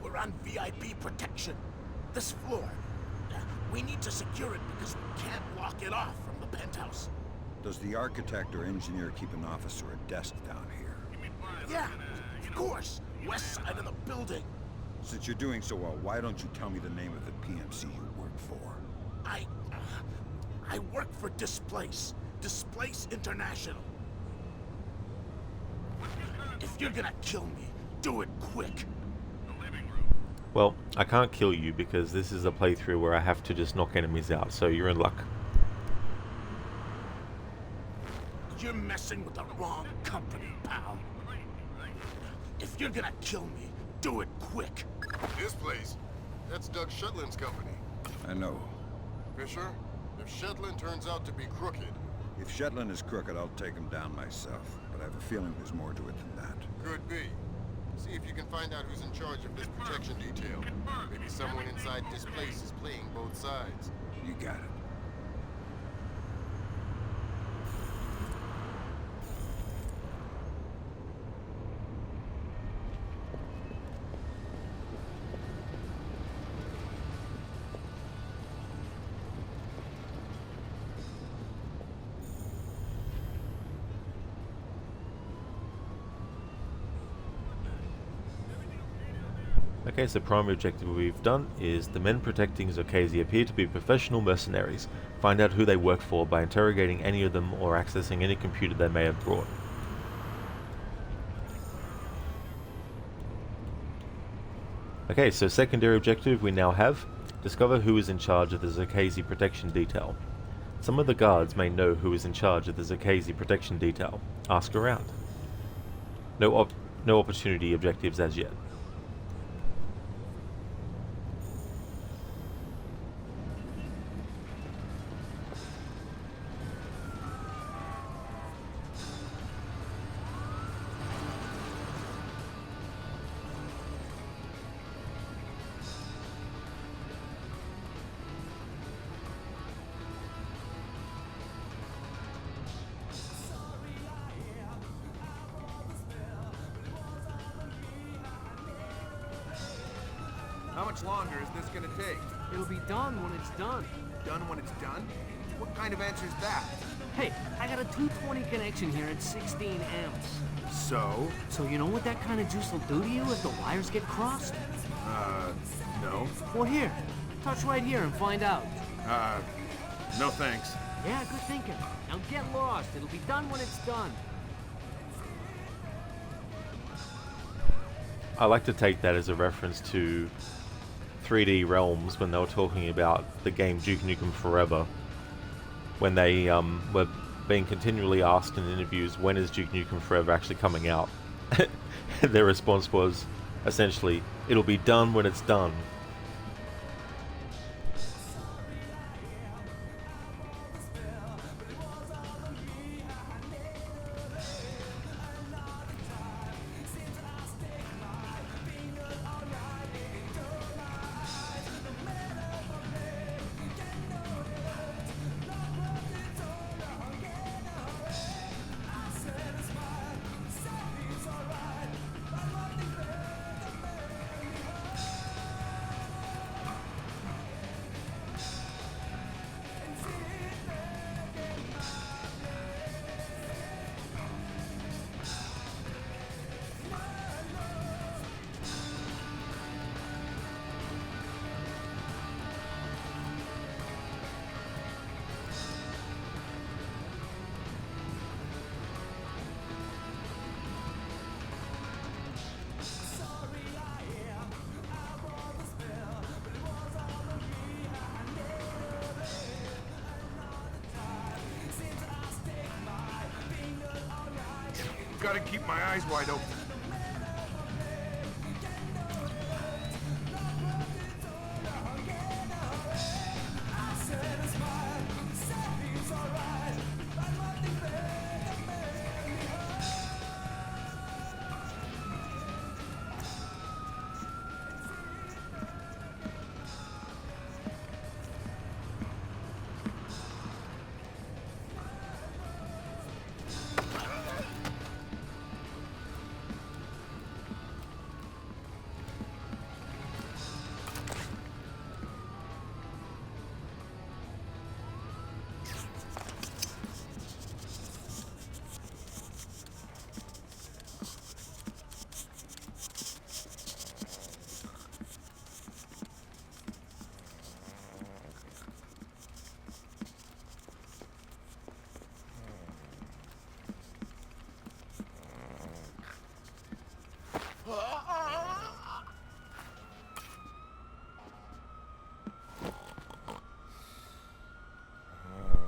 We're on VIP protection. This floor. We need to secure it because we can't lock it off from the penthouse. Does the architect or engineer keep an office or a desk down here? Yeah, of course. West side of the building. Since you're doing so well, why don't you tell me the name of the PMC you work for? I work for Displace. Displace International. If you're gonna kill me, do it quick. Well, I can't kill you because this is a playthrough where I have to just knock enemies out, so you're in luck. You're messing with the wrong company, pal. If you're gonna kill me, do it quick. This place, that's Doug Shetland's company. I know. Fisher, if Shetland turns out to be crooked... If Shetland is crooked, I'll take him down myself. But I have a feeling there's more to it than that. Could be. See if you can find out who's in charge of this protection detail. Maybe someone inside this place is playing both sides. You got it. Okay, so primary objective we've done is the men protecting Zokazi appear to be professional mercenaries. Find out who they work for by interrogating any of them or accessing any computer they may have brought. Okay, so secondary objective we now have. Discover who is in charge of the Zokazi protection detail. Some of the guards may know who is in charge of the Zokazi protection detail. Ask around. No opportunity objectives as yet. much longer is this gonna take? It'll be done when it's done. Done when it's done? What kind of answer's that? Hey, I got a 220 connection here at 16 amps. So? So you know what that kind of juice will do to you if the wires get crossed? No. Well, here. Touch right here and find out. No thanks. Yeah, good thinking. Now get lost. It'll be done when it's done. I like to take that as a reference to 3D Realms when they were talking about the game Duke Nukem Forever. When they were being continually asked in interviews, when is Duke Nukem Forever actually coming out? Their response was, essentially, it'll be done when it's done. Gotta keep my eyes wide open.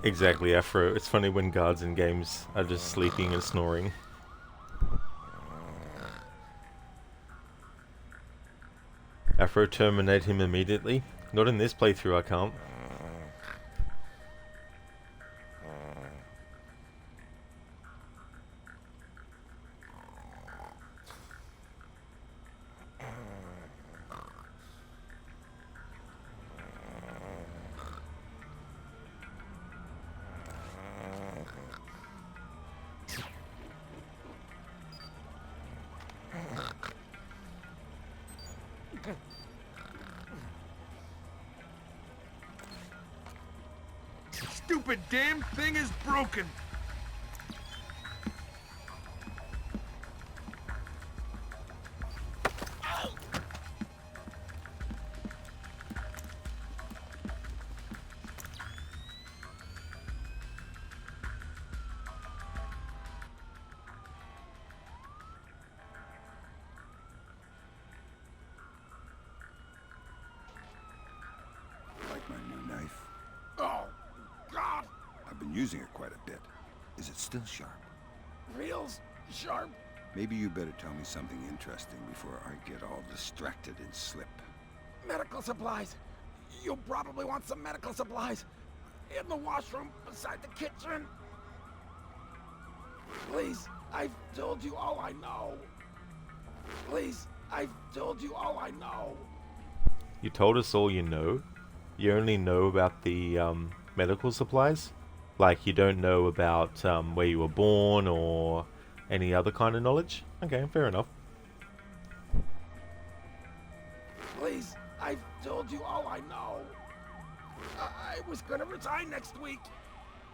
Exactly, Afro. It's funny when guards in games are just sleeping and snoring. Afro, terminate him immediately. Not in this playthrough, I can't. Stupid damn thing is broken. Like my new knife? Oh, God! I've been using it quite a bit. Is it still sharp? Real sharp. Maybe you better tell me something interesting before I get all distracted and slip. Medical supplies. You'll probably want some medical supplies. In the washroom beside the kitchen. Please, I've told you all I know. Please, I've told you all I know. You told us all you know? You only know about the medical supplies? Like you don't know about where you were born or any other kind of knowledge? Okay, fair enough. Please, I've told you all I know. I was gonna resign next week.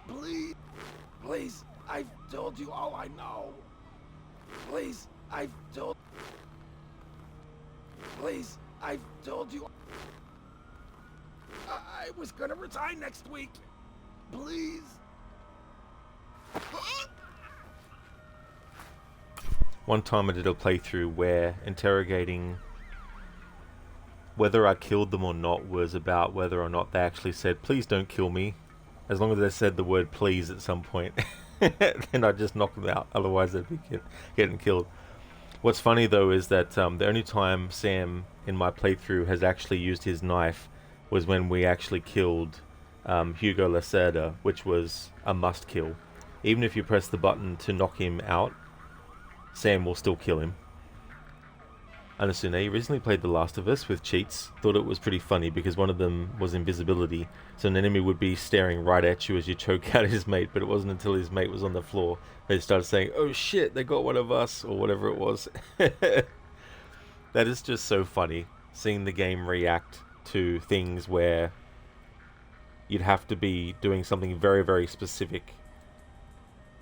Please, please, I've told you all I know. Please, I've told... Please, I've told you... I was gonna resign next week. Please. One time I did a playthrough where interrogating whether I killed them or not was about whether or not they actually said, please don't kill me. As long as they said the word please at some point, then I'd just knock them out. Otherwise they'd be getting killed. What's funny though is that the only time Sam in my playthrough has actually used his knife was when we actually killed Hugo Lacerda, which was a must kill. Even if you press the button to knock him out, Sam will still kill him. Anasune recently played The Last of Us with cheats. Thought it was pretty funny because one of them was invisibility, so an enemy would be staring right at you as you choke out his mate, but it wasn't until his mate was on the floor they started saying, oh shit, they got one of us, or whatever it was. That is just so funny, seeing the game react to things where you'd have to be doing something very, very specific.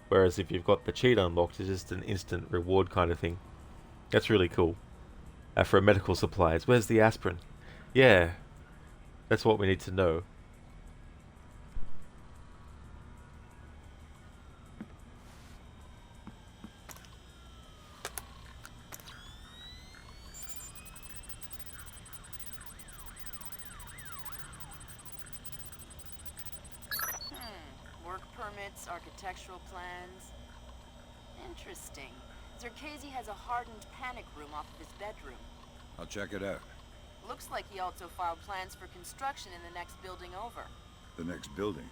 Whereas if you've got the cheat unlocked, it's just an instant reward kind of thing. That's really cool. For medical supplies, where's the aspirin? Yeah, that's what we need to know. Work permits, architectural plans. Interesting. Zerkezi has a hardened panic room off of his bedroom. I'll check it out. Looks like he also filed plans for construction in the next building over. The next building?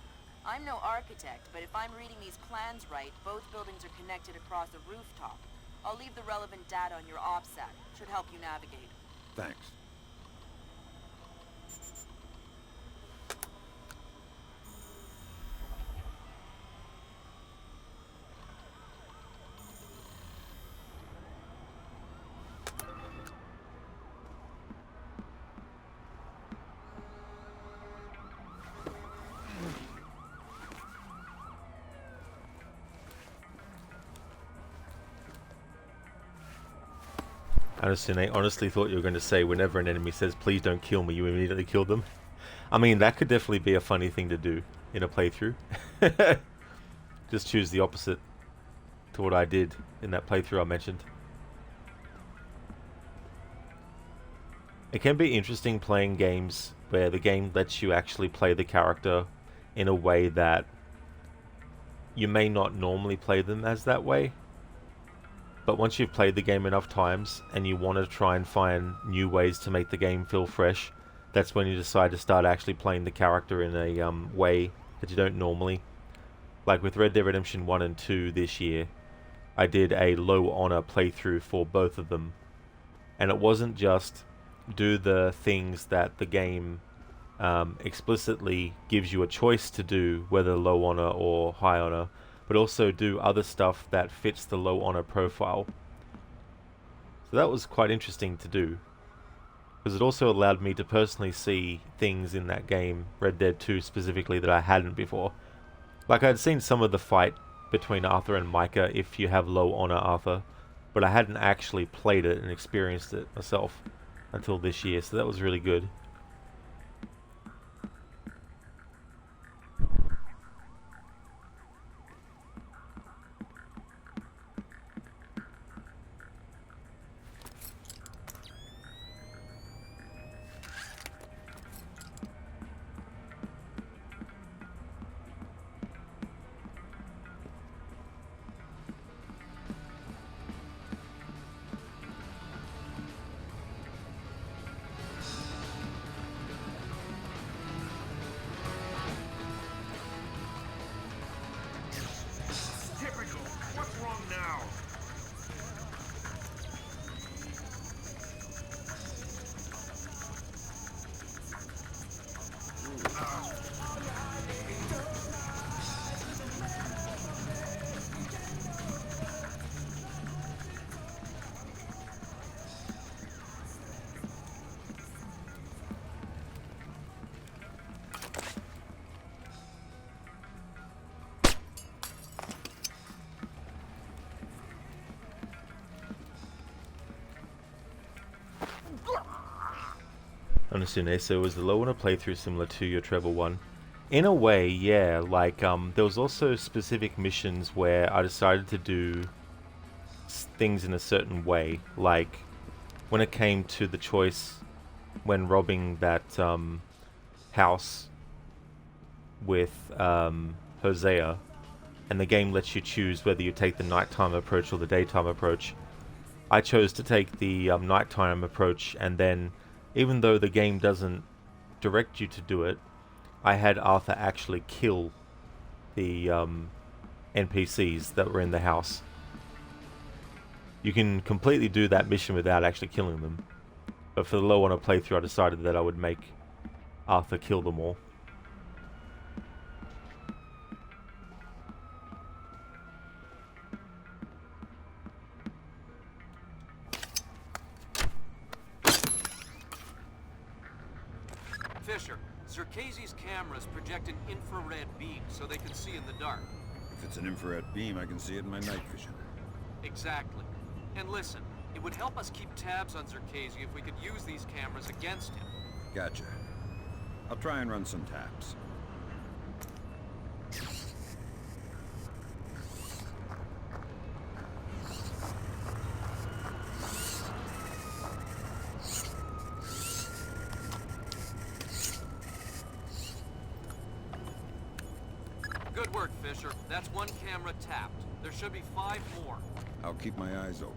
I'm no architect, but if I'm reading these plans right, both buildings are connected across a rooftop. I'll leave the relevant data on your OPSAT. Should help you navigate. Thanks. I honestly thought you were going to say whenever an enemy says please don't kill me, you immediately kill them. I mean, that could definitely be a funny thing to do in a playthrough. Just choose the opposite to what I did in that playthrough I mentioned. It can be interesting playing games where the game lets you actually play the character in a way that you may not normally play them as that way. But once you've played the game enough times and you want to try and find new ways to make the game feel fresh, that's when you decide to start actually playing the character in a way that you don't normally. Like with Red Dead Redemption 1 and 2 this year, I did a low honor playthrough for both of them. And it wasn't just do the things that the game explicitly gives you a choice to do, whether low honor or high honor, but also do other stuff that fits the low honor profile. So that was quite interesting to do, because it also allowed me to personally see things in that game, Red Dead 2 specifically, that I hadn't before. Like I'd seen some of the fight between Arthur and Micah if you have low honor Arthur, but I hadn't actually played it and experienced it myself until this year, so that was really good. Onasune, so was the low one a playthrough similar to your Trevor one? In a way, yeah. Like, there was also specific missions where I decided to do things in a certain way. Like, when it came to the choice when robbing that house with Hosea, and the game lets you choose whether you take the nighttime approach or the daytime approach. I chose to take the nighttime approach, and then, even though the game doesn't direct you to do it, I had Arthur actually kill the NPCs that were in the house. You can completely do that mission without actually killing them. But for the low on a playthrough, I decided that I would make Arthur kill them all. Fisher, Zerkezi's cameras project an infrared beam so they can see in the dark. If it's an infrared beam, I can see it in my night vision. Exactly. And listen, it would help us keep tabs on Zerkezi if we could use these cameras against him. Gotcha. I'll try and run some taps. Good work, Fisher. That's one camera tapped. There should be 5 more. I'll keep my eyes open.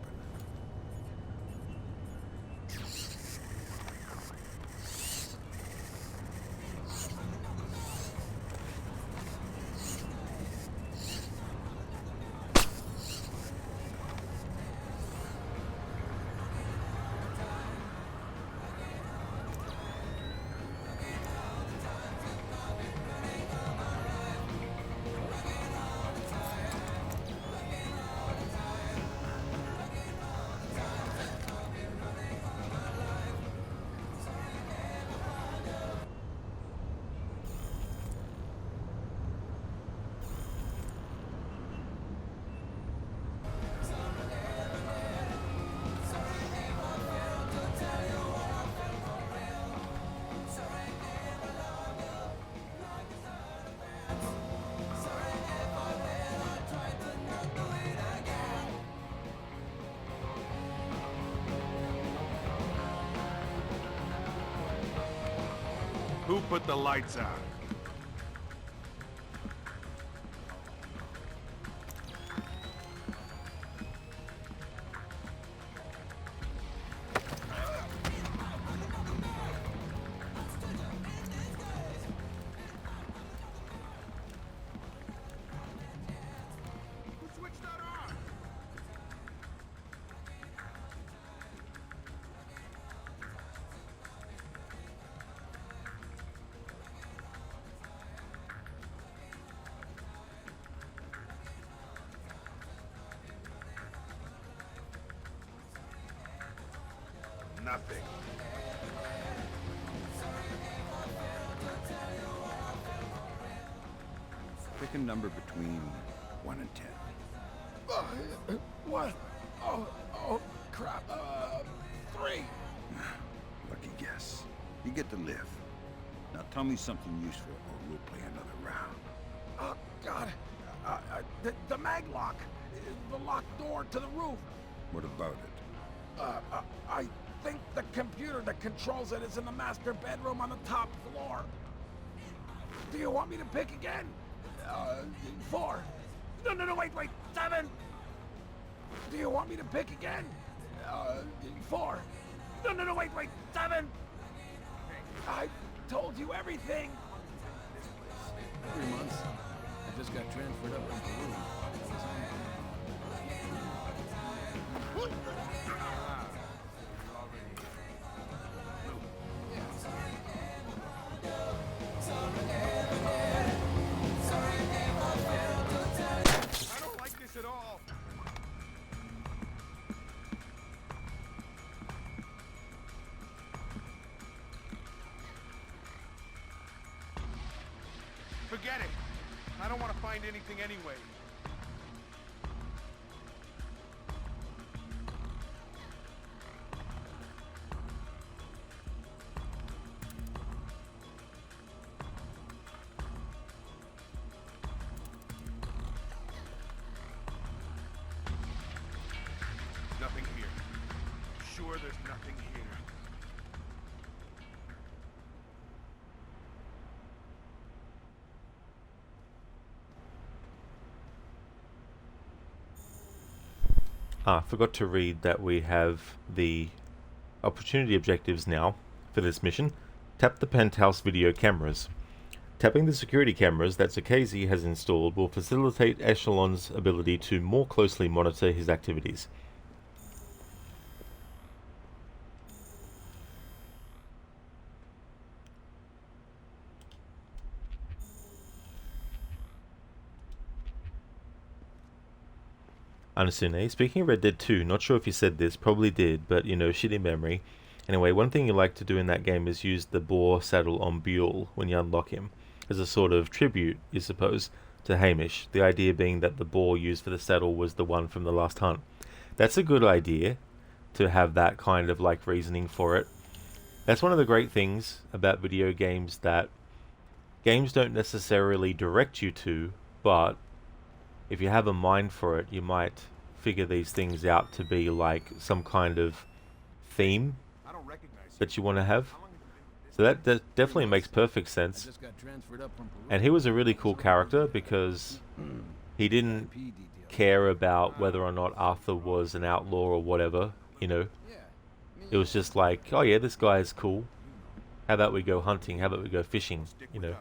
Who put the lights out? Who switched that on? Nothing. Pick a number between 1 and 10. What? Oh, crap. 3. Lucky guess. You get to live. Now tell me something useful, or we'll play another round. Oh, God. The mag lock. The locked door to the roof. What about it? I think the computer that controls it is in the master bedroom on the top floor. Do you want me to pick again? 4. No, wait, 7. Do you want me to pick again? 4. No, wait, 7. I told you everything. 3 months. I just got transferred up into Peru. I don't like this at all. Forget it. I don't want to find anything anyway. sure there's nothing here. Forgot to read that we have the opportunity objectives now for this mission. Tap the penthouse video cameras. Tapping the security cameras that Sakazi has installed will facilitate Echelon's ability to more closely monitor his activities. Anasune, speaking of Red Dead 2, not sure if you said this, probably did, but you know, shitty memory. Anyway, one thing you like to do in that game is use the boar saddle on Buell when you unlock him, as a sort of tribute, you suppose, to Hamish, the idea being that the boar used for the saddle was the one from the last hunt. That's a good idea, to have that kind of like reasoning for it. That's one of the great things about video games, that games don't necessarily direct you to, but if you have a mind for it, you might figure these things out to be like some kind of theme that you want to have. So that definitely makes perfect sense. And he was a really cool character because he didn't care about whether or not Arthur was an outlaw or whatever, you know. It was just like, oh yeah, this guy is cool. How about we go hunting? How about we go fishing? You know.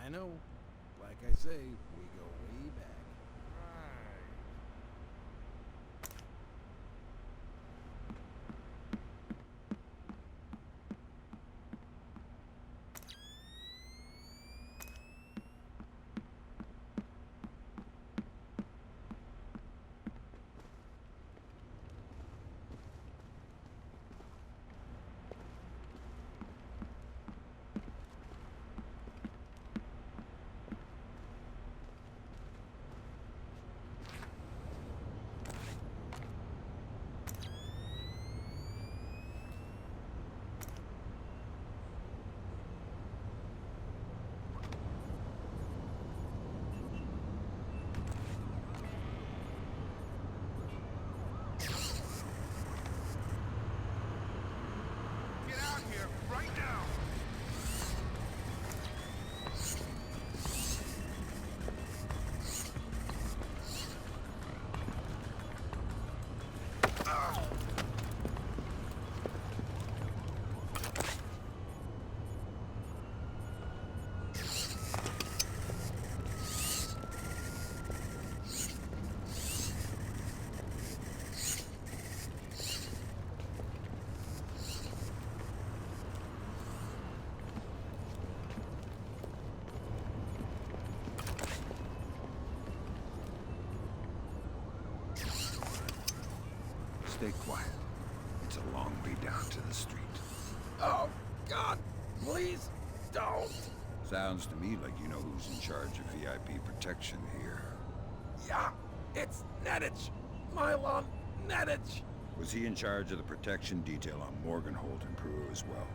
I know. Like I say, we go way back. Stay quiet. It's a long way down to the street. Oh, God, please don't. Sounds to me like you know who's in charge of VIP protection here. Yeah, it's Nedich. Mylon Nedich. Was he in charge of the protection detail on Morganholt in Peru as well?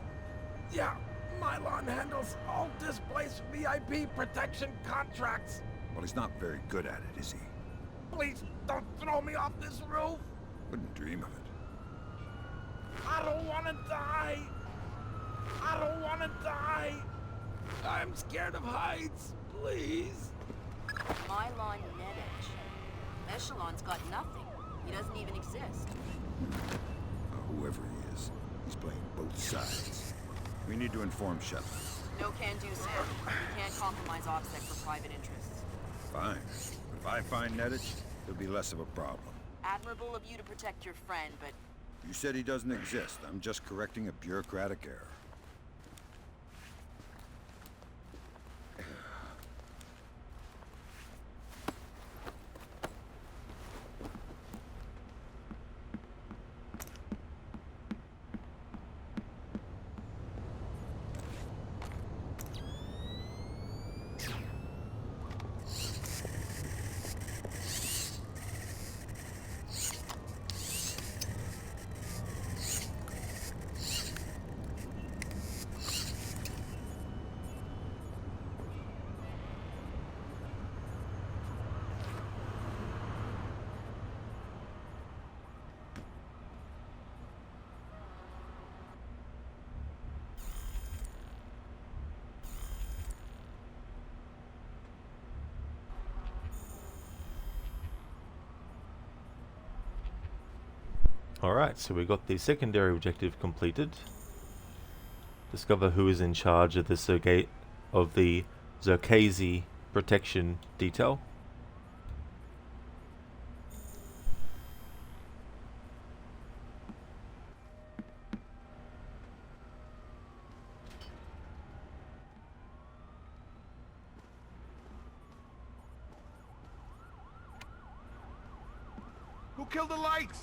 Yeah, Mylon handles all displaced VIP protection contracts. Well, he's not very good at it, is he? Please don't throw me off this roof. Wouldn't dream of it. I don't want to die. I don't want to die. I'm scared of heights. Please. Mylon Nedich. Echelon's got nothing. He doesn't even exist. Whoever he is, he's playing both sides. We need to inform Shepard. No can do, sir. We can't compromise OPSEC for private interests. Fine. If I find Nedich, it'll be less of a problem. Admirable of you to protect your friend, but... You said he doesn't exist. I'm just correcting a bureaucratic error. Alright, so we got the secondary objective completed. Discover who is in charge of the Zerkazi protection detail. Who killed the lights?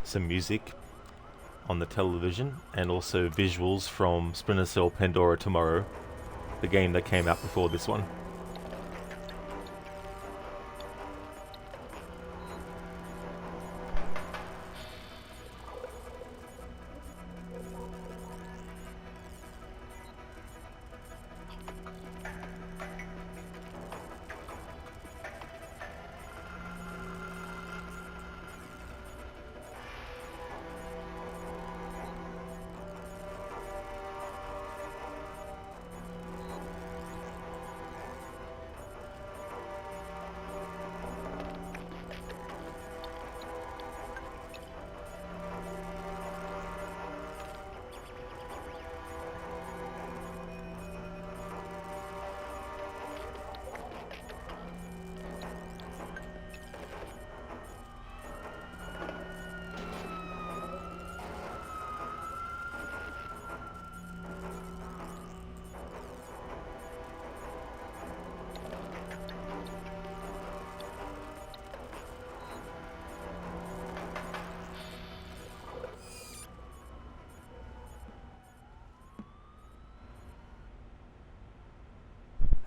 Some music on the television and also visuals from Splinter Cell Pandora Tomorrow, the game that came out before this one.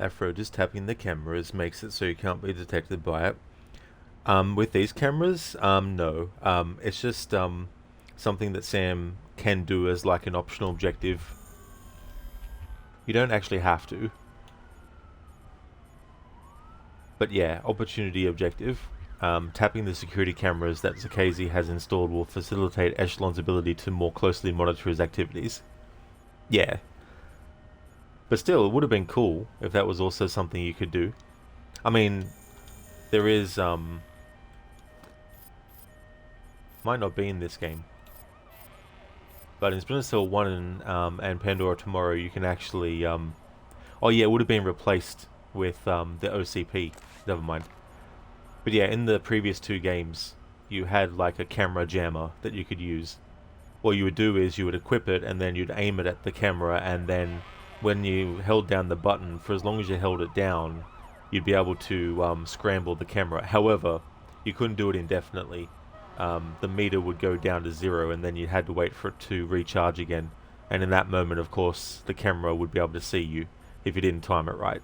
Afro just tapping the cameras makes it so you can't be detected by it. With these cameras, no. It's just something that Sam can do as like an optional objective. You don't actually have to. But yeah, opportunity objective. Tapping the security cameras that Zerkazi has installed will facilitate Echelon's ability to more closely monitor his activities. Yeah. But still, it would have been cool if that was also something you could do. I mean, there is, might not be in this game. But in Splinter Cell 1 and Pandora Tomorrow, you can actually, oh yeah, it would have been replaced with the OCP. Never mind. But yeah, in the previous two games, you had like a camera jammer that you could use. What you would do is you would equip it and then you'd aim it at the camera, and then when you held down the button, for as long as you held it down, you'd be able to scramble the camera. However, you couldn't do it indefinitely. The meter would go down to 0 and then you had to wait for it to recharge again. And in that moment, of course, the camera would be able to see you if you didn't time it right.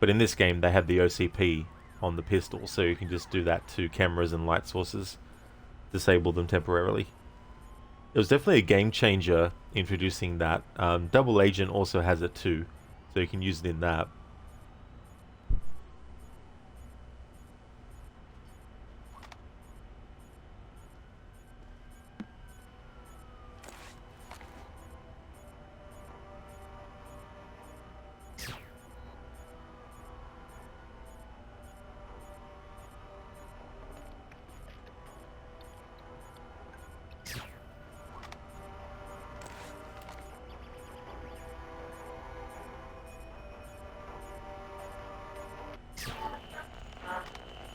But in this game, they had the OCP on the pistol, so you can just do that to cameras and light sources. Disable them temporarily. It was definitely a game changer introducing that. Double Agent also has it too, so you can use it in that.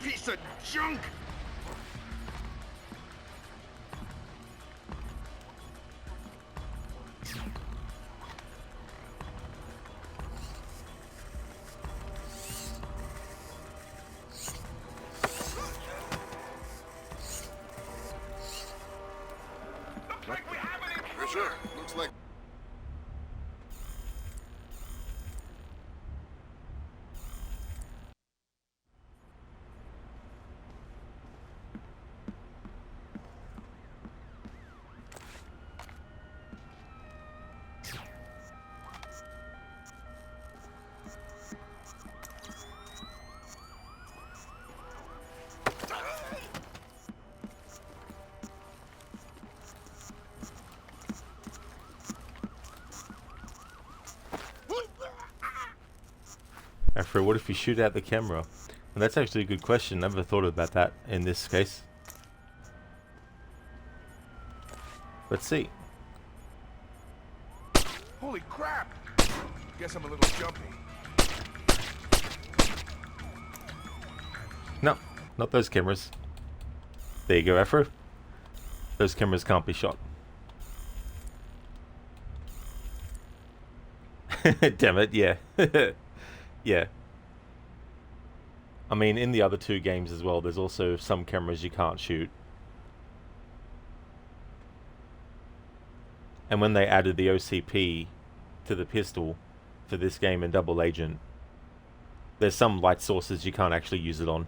Piece of junk! Fisher, looks like... After what if you shoot out the camera? And that's actually a good question. Never thought about that in this case. Let's see. Holy crap! Guess I'm a little jumpy. No, not those cameras. There you go, Afro. Those cameras can't be shot. Damn it, yeah. Yeah. I mean, in the other two games as well, there's also some cameras you can't shoot. And when they added the OCP to the pistol for this game in Double Agent, there's some light sources you can't actually use it on.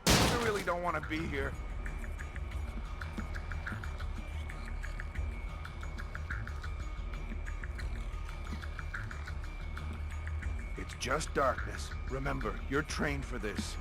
I really don't want to be here. It's just darkness. Remember, you're trained for this.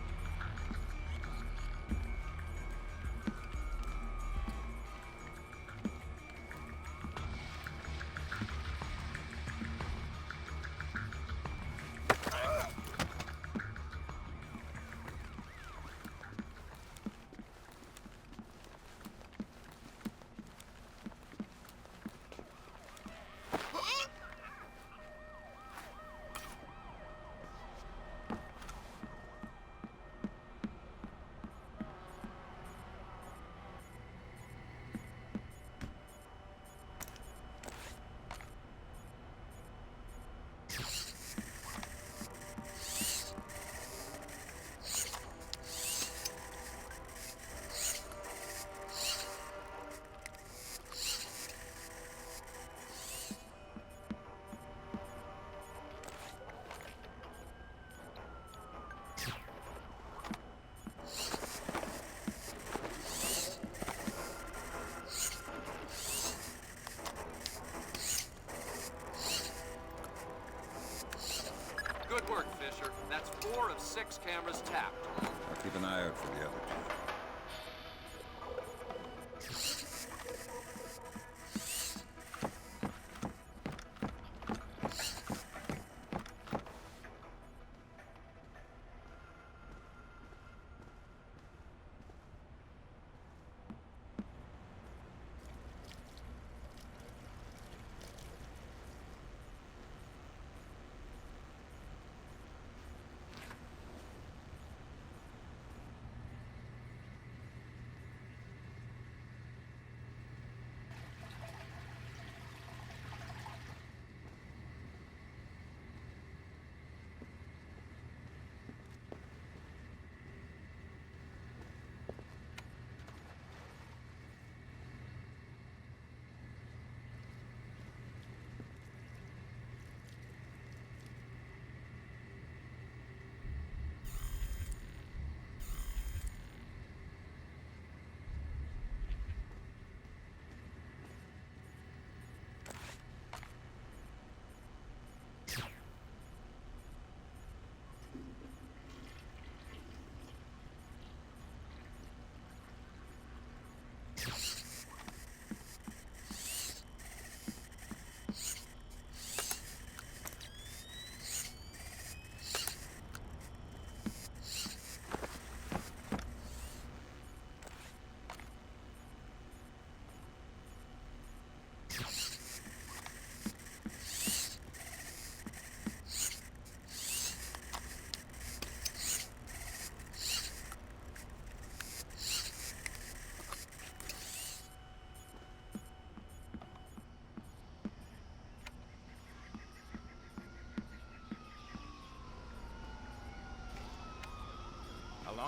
Good work, Fisher. That's 4 of 6 cameras tapped. I'll keep an eye out for the other two.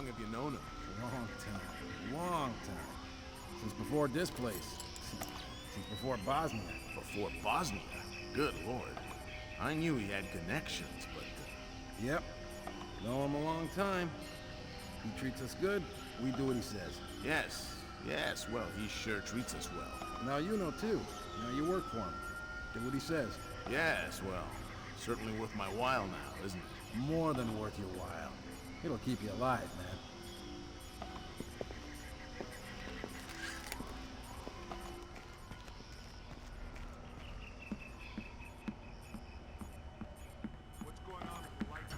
long have you known him? Long time. Long time. Since before this place. Since before Bosnia. Before Bosnia? Good lord. I knew he had connections, but... Yep. Know him a long time. He treats us good, we do what he says. Yes, well, he sure treats us well. Now you know too. Now you work for him. Do what he says. Yes, well, certainly worth my while now, isn't it? More than worth your while. It'll keep you alive, man. What's going on with the lights?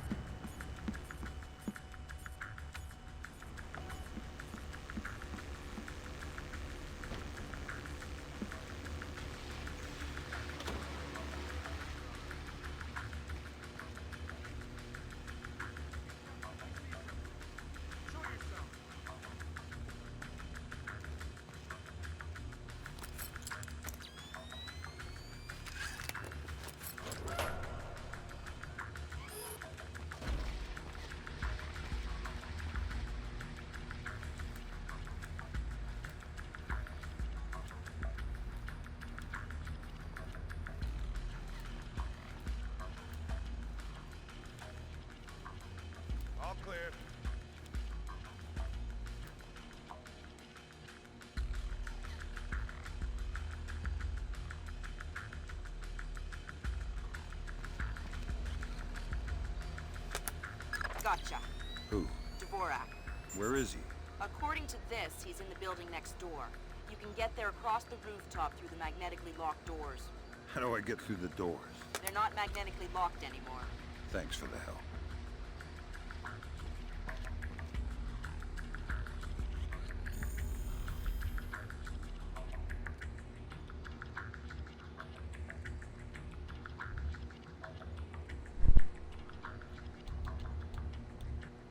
All clear. Gotcha. Who? Dvorak. Where is he? According to this, he's in the building next door. You can get there across the rooftop through the magnetically locked doors. How do I get through the doors? They're not magnetically locked anymore. Thanks for the help.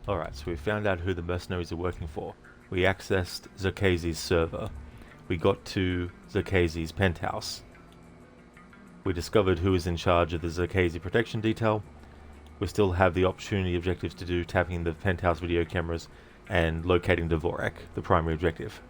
Alright, so we found out who the mercenaries are working for. We accessed Zerkezi's server. We got to Zerkezi's penthouse. We discovered who is in charge of the Zerkezi protection detail. We still have the opportunity objectives to do, tapping the penthouse video cameras and locating Dvorak, the primary objective.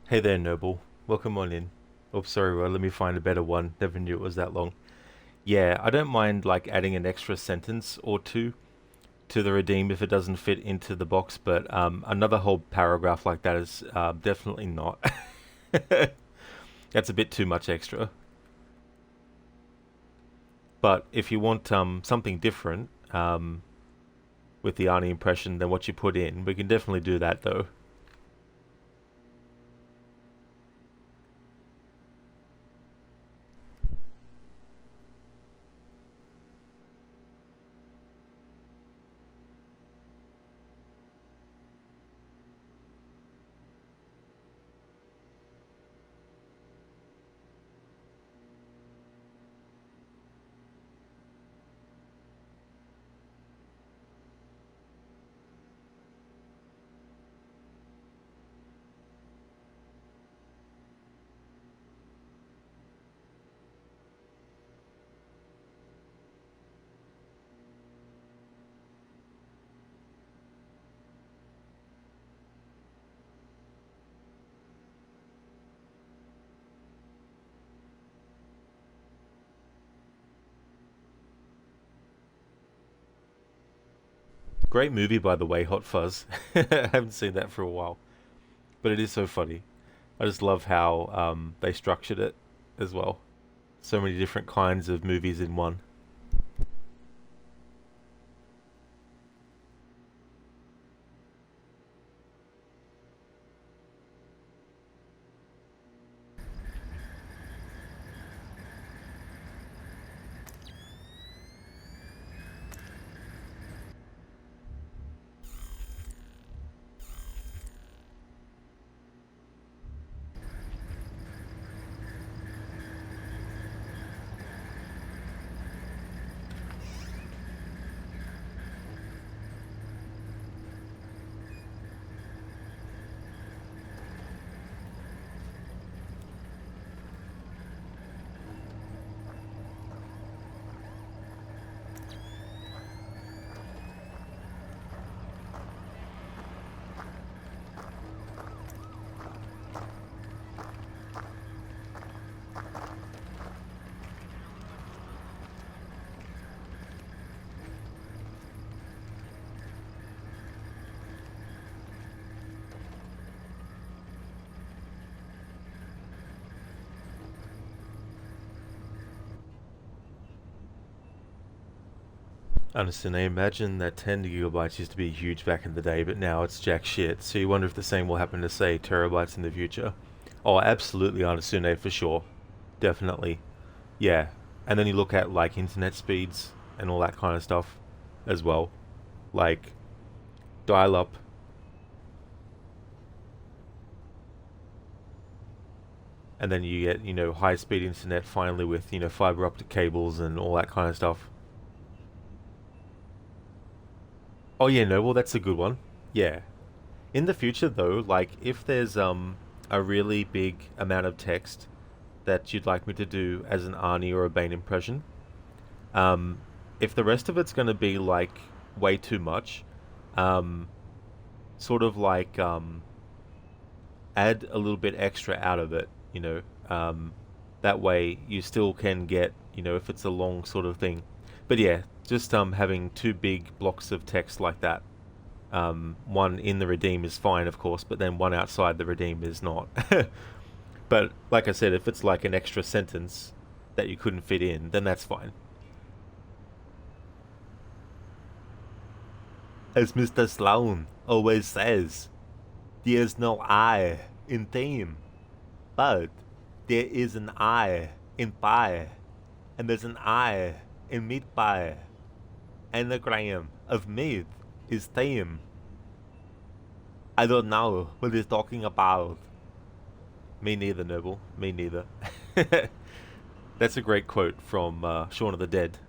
Hey there, Noble. Welcome on in. Oh, sorry, well, let me find a better one. Never knew it was that long. Yeah, I don't mind like adding an extra sentence or two to the redeem if it doesn't fit into the box, but another whole paragraph like that is definitely not. That's a bit too much extra. But if you want something different with the Arnie impression than what you put in, we can definitely do that though. Great movie, by the way, Hot Fuzz. I haven't seen that for a while. But it is so funny. I just love how they structured it as well. So many different kinds of movies in one. Honestly, I imagine that 10 gigabytes used to be huge back in the day, but now it's jack shit. So you wonder if the same will happen to, say, terabytes in the future. Oh, absolutely, Anasune, for sure. Definitely. Yeah. And then you look at, like, internet speeds and all that kind of stuff as well. Like, dial-up. And then you get, high-speed internet finally with, fiber optic cables and all that kind of stuff. Oh yeah, no, well that's a good one. Yeah. In the future though, like if there's a really big amount of text that you'd like me to do as an Arnie or a Bane impression, if the rest of it's gonna be like way too much, sort of like add a little bit extra out of it, that way you still can get, if it's a long sort of thing. But yeah, just having two big blocks of text like that. One in the redeem is fine, of course, but then one outside the redeem is not. But like I said, if it's like an extra sentence that you couldn't fit in, then that's fine. As Mr. Sloan always says, there's no I in theme, but there is an I in pie, and there's an I in meat pie. Anagram of meat is theme. I don't know what he's talking about. Me neither, Noble. Me neither. That's a great quote from Shaun of the Dead.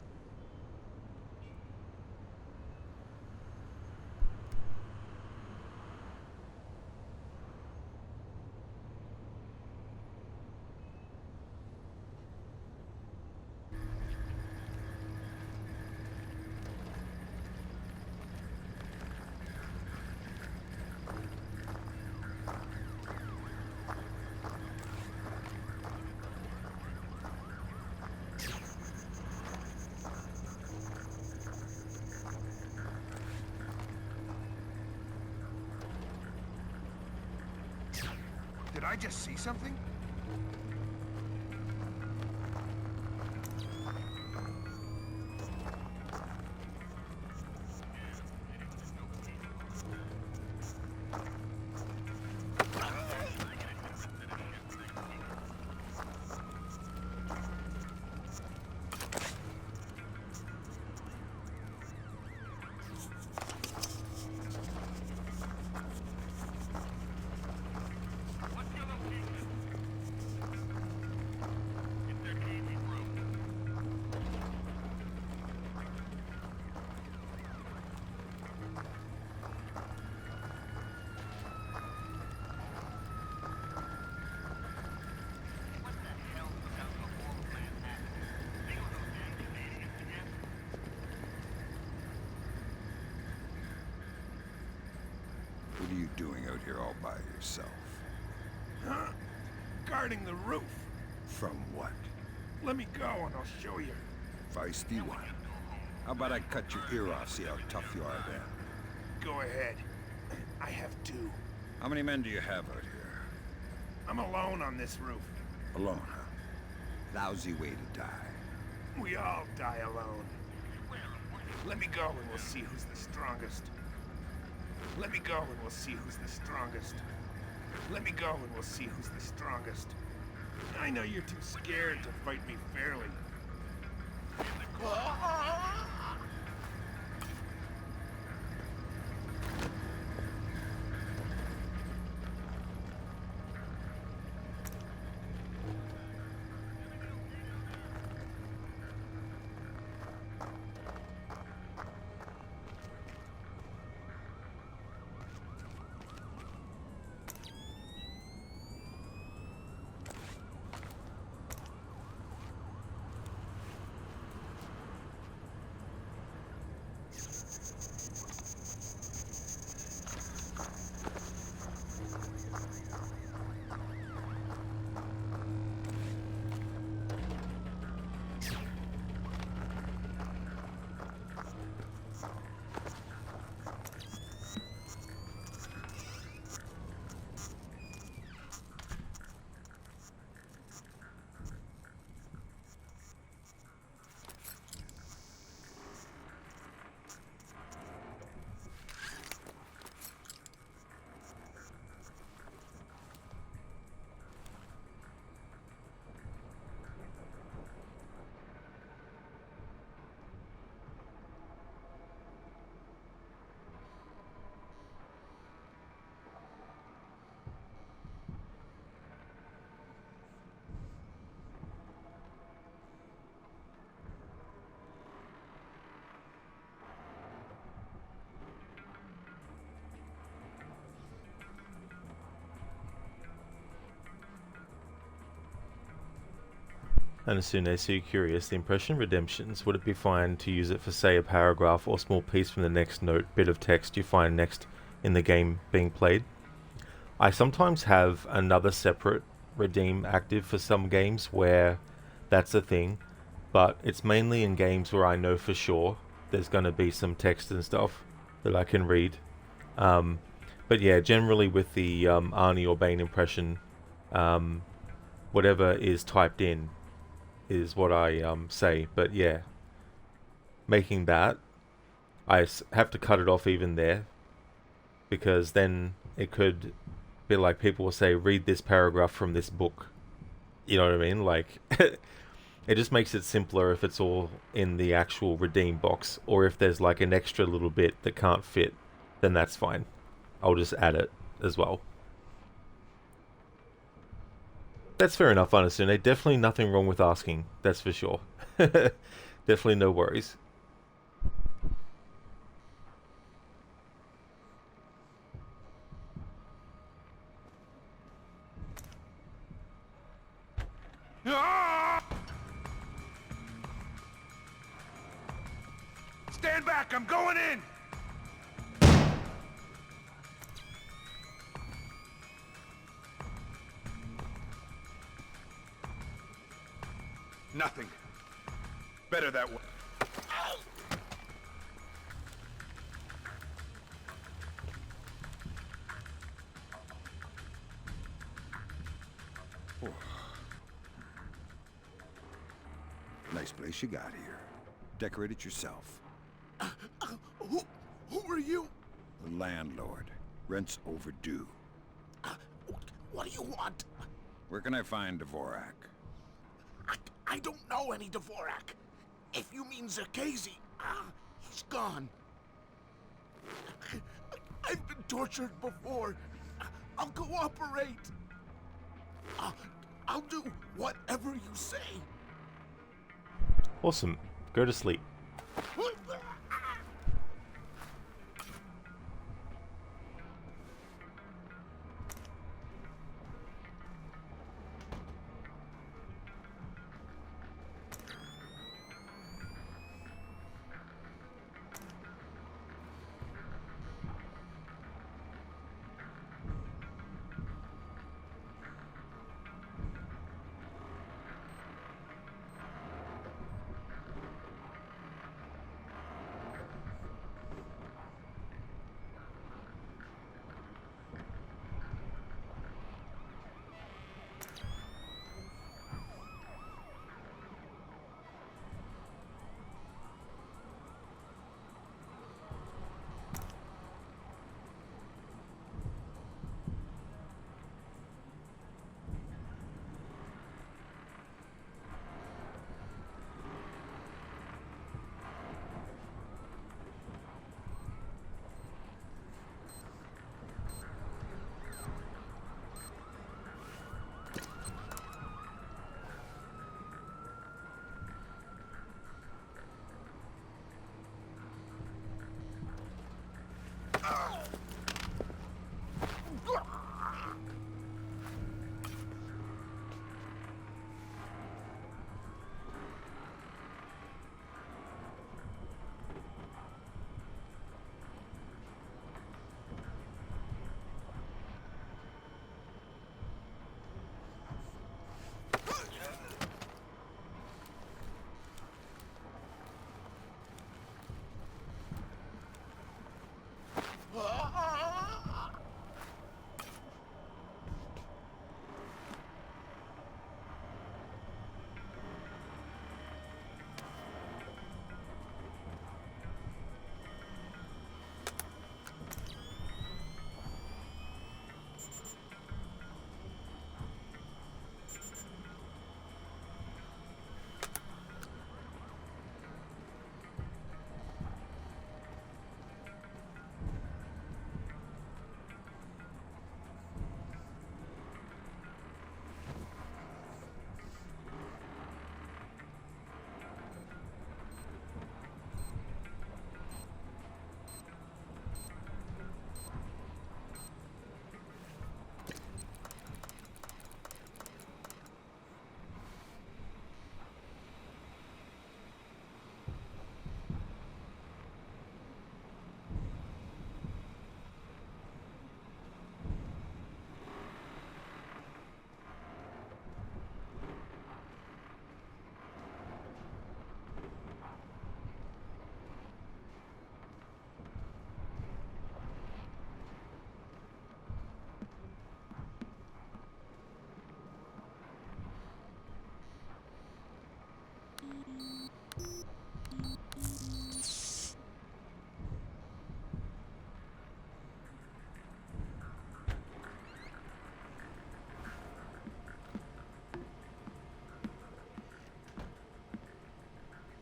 just see something? What are you doing out here all by yourself? Huh? Guarding the roof. From what? Let me go and I'll show you. Feisty one. How about I cut your ear off, see how tough you are then? Go ahead. I have two. How many men do you have out here? I'm alone on this roof. Alone, huh? Lousy way to die. We all die alone. Let me go and we'll see who's the strongest. Let me go and we'll see who's the strongest. Let me go and we'll see who's the strongest. I know you're too scared to fight me fairly. And as soon as you're curious, the impression redemptions, would it be fine to use it for, say, a paragraph or small piece from the next bit of text you find next in the game being played? I sometimes have another separate redeem active for some games where that's a thing, but it's mainly in games where I know for sure there's going to be some text and stuff that I can read. But yeah, generally with the Arnie or Bane impression, whatever is typed in is what I say. But yeah, making that, I have to cut it off even there, because then it could be like people will say, read this paragraph from this book. You know what I mean? Like, it just makes it simpler if it's all in the actual redeem box, or if there's like an extra little bit that can't fit, then that's fine. I'll just add it as well. That's fair enough, Anasune. Definitely nothing wrong with asking, that's for sure. Definitely no worries. Stand back, I'm going in! Nothing. Better that way. Nice place you got here. Decorate it yourself. Who are you? The landlord. Rent's overdue. What do you want? Where can I find Dvorak? I don't know any Dvorak. If you mean Zerkazy, he's gone. I've been tortured before. I'll cooperate. I'll do whatever you say. Awesome. Go to sleep.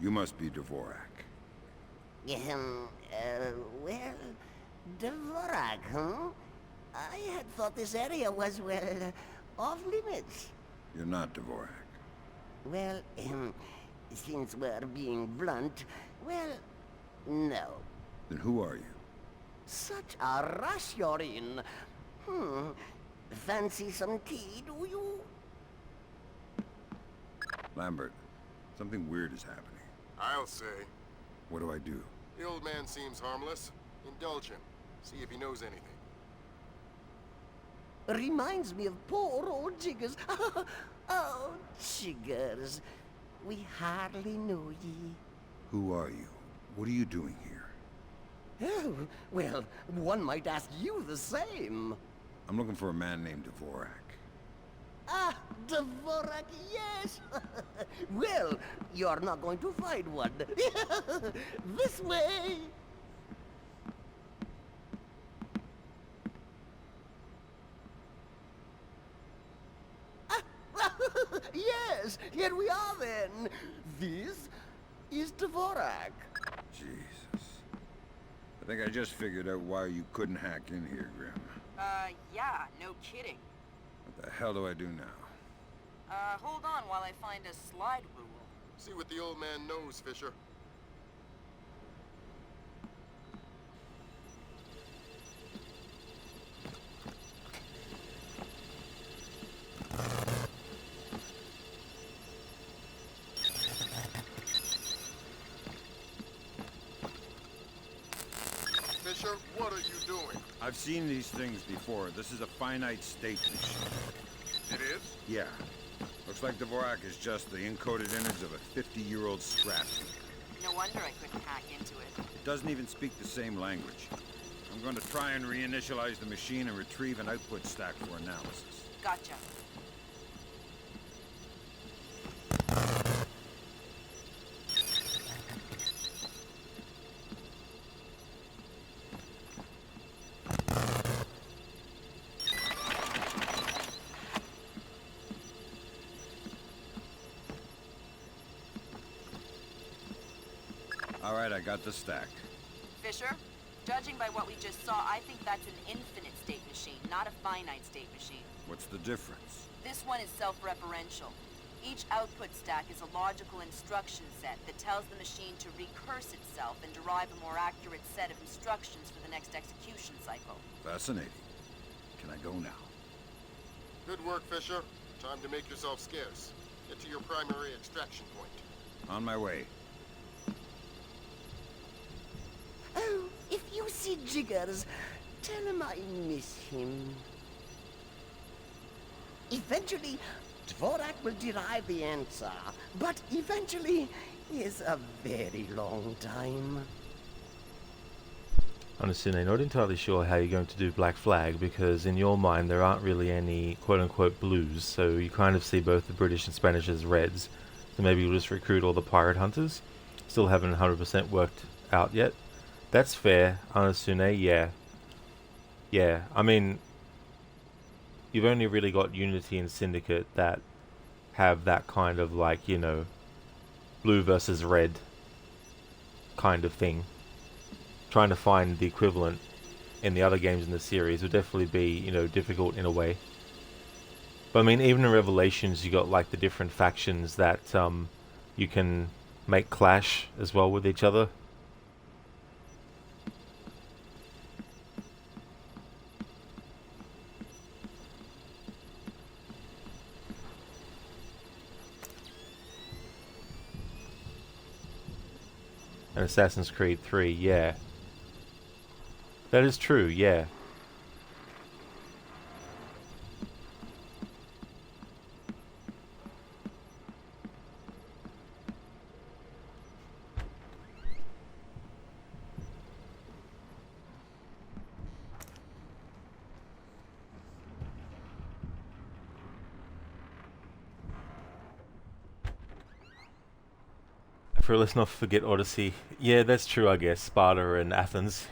You must be Dvorak. Well, Dvorak, huh? I had thought this area was, well, off limits. You're not Dvorak. Well, since we're being blunt, well, no. Then who are you? Such a rush you're in. Fancy some tea, do you? Lambert, something weird is happening. I'll say. What do I do? The old man seems harmless. Indulge him. See if he knows anything. Reminds me of poor old Jiggers. Oh, Jiggers. We hardly know ye. Who are you? What are you doing here? Oh, well, one might ask you the same. I'm looking for a man named Dvorak. Ah, Dvorak, yes! Well, You're not going to find one. This way. Yes, here we are then. This is Dvorak. Jesus. I think I just figured out why you couldn't hack in here, Grim. Yeah, no kidding. What the hell do I do now? Hold on while I find a slide rule. See what the old man knows, Fisher. Fisher, what are you doing? I've seen these things before. This is a finite state machine. It is? Yeah. Looks like Dvorak is just the encoded image of a 50-year-old scrap heap. No wonder I couldn't hack into it. It doesn't even speak the same language. I'm going to try and reinitialize the machine and retrieve an output stack for analysis. Gotcha. All right, I got the stack. Fisher, judging by what we just saw, I think that's an infinite state machine, not a finite state machine. What's the difference? This one is self-referential. Each output stack is a logical instruction set that tells the machine to recurse itself and derive a more accurate set of instructions for the next execution cycle. Fascinating. Can I go now? Good work, Fisher. Time to make yourself scarce. Get to your primary extraction point. On my way. Oh, if you see Jiggers, tell him I miss him. Eventually, Dvorak will derive the answer, but eventually is a very long time. Honestly, I'm not entirely sure how you're going to do Black Flag, because in your mind there aren't really any quote-unquote blues, so you kind of see both the British and Spanish as reds. So maybe you'll just recruit all the pirate hunters. Still haven't 100% worked out yet. That's fair. Anasune, yeah. Yeah, I mean, you've only really got Unity and Syndicate that have that kind of, like, you know, blue versus red kind of thing. Trying to find the equivalent in the other games in the series would definitely be, you know, difficult in a way. But I mean, even in Revelations, you got like the different factions that you can make clash as well with each other. And Assassin's Creed 3, yeah. That is true, yeah. For let's not forget Odyssey. Yeah, that's true, I guess. Sparta and Athens.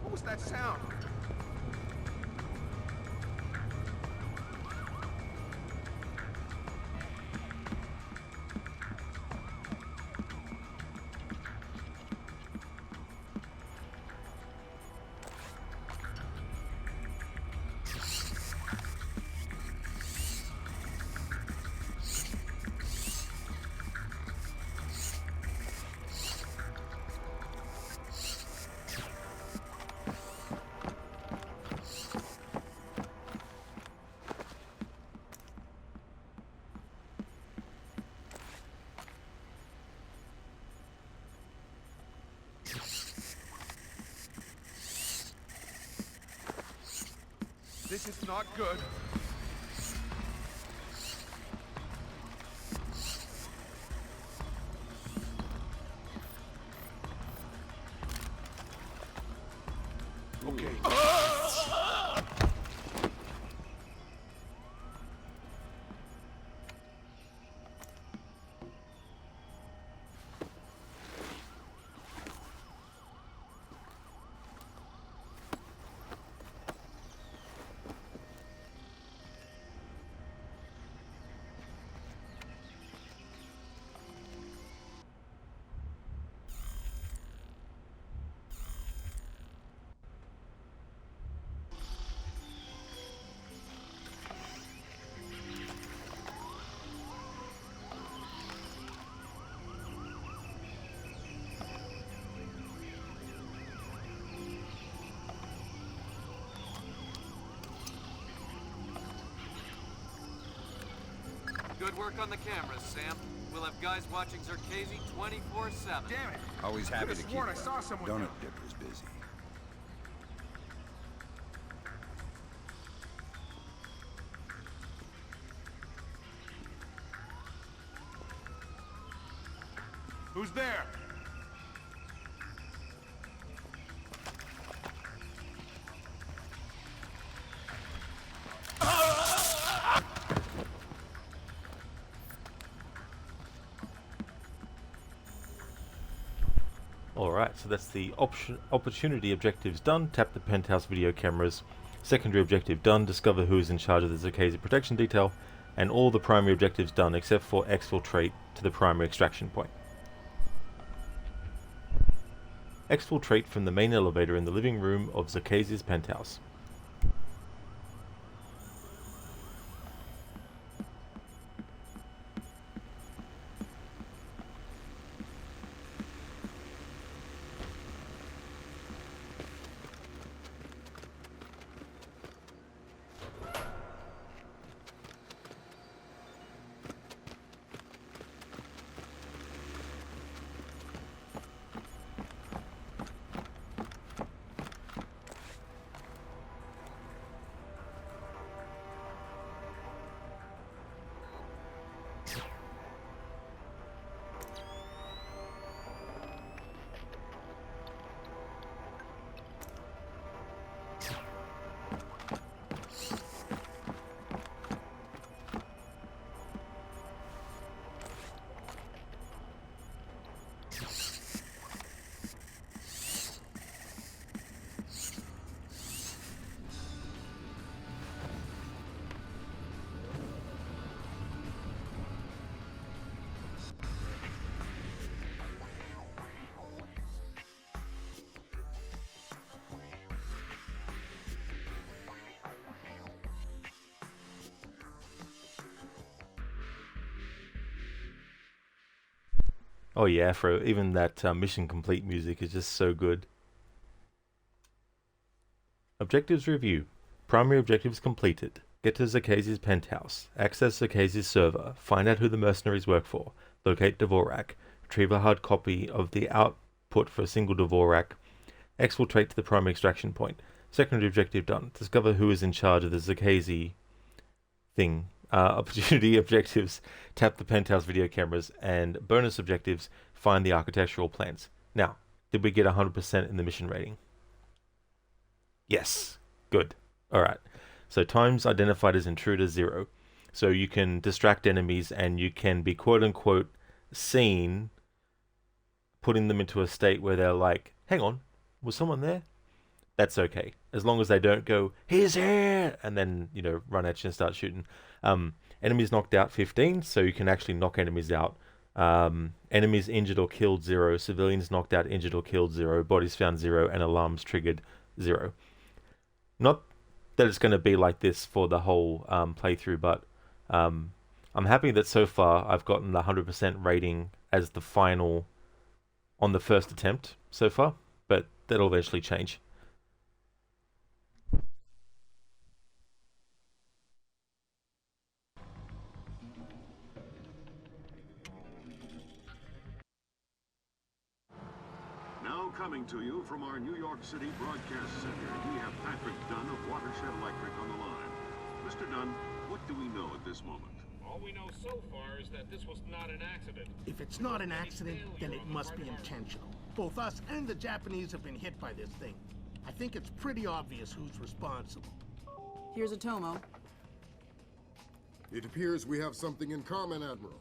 What was that sound? This is not good. Okay. Good work on the cameras, Sam. We'll have guys watching Zerkazy 24/7. Damn it! Always happy to keep sworn I one. saw someone. Donut Dipper's busy. Who's there? Alright, so that's the opportunity objectives done. Tap the penthouse video cameras. Secondary objective done. Discover who is in charge of the Zerkazy protection detail. And all the primary objectives done except for exfiltrate to the primary extraction point. Exfiltrate from the main elevator in the living room of Zerkazy's penthouse. Oh yeah, Afro, even that mission complete music is just so good. Objectives review. Primary objectives completed. Get to Zerkazy's penthouse. Access Zerkazy's server. Find out who the mercenaries work for. Locate Dvorak. Retrieve a hard copy of the output for a single Dvorak. Exfiltrate to the primary extraction point. Secondary objective done. Discover who is in charge of the Zerkazy thing. Opportunity objectives, tap the penthouse video cameras, and bonus objectives, find the architectural plans. Now, did we get 100% in the mission rating? Yes. Good. Alright. So times identified as intruder 0. So you can distract enemies and you can be quote-unquote seen putting them into a state where they're like, hang on, was someone there? That's okay. As long as they don't go, he's here! And then, you know, run at you and start shooting. Enemies knocked out 15, so you can actually knock enemies out. Enemies injured or killed 0. Civilians knocked out, injured or killed 0. Bodies found 0. And alarms triggered 0. Not that it's going to be like this for the whole playthrough, but I'm happy that so far I've gotten the 100% rating as the final on the first attempt so far. But that'll eventually change. coming to you from our New York City broadcast center. We have Patrick Dunn of Watershed Electric on the line. Mr. Dunn, what do we know at this moment? All we know so far is that this was not an accident. If it's not an accident, then it must be intentional. Both us and the Japanese have been hit by this thing. I think it's pretty obvious who's responsible. Here's Atomo. It appears we have something in common, Admiral.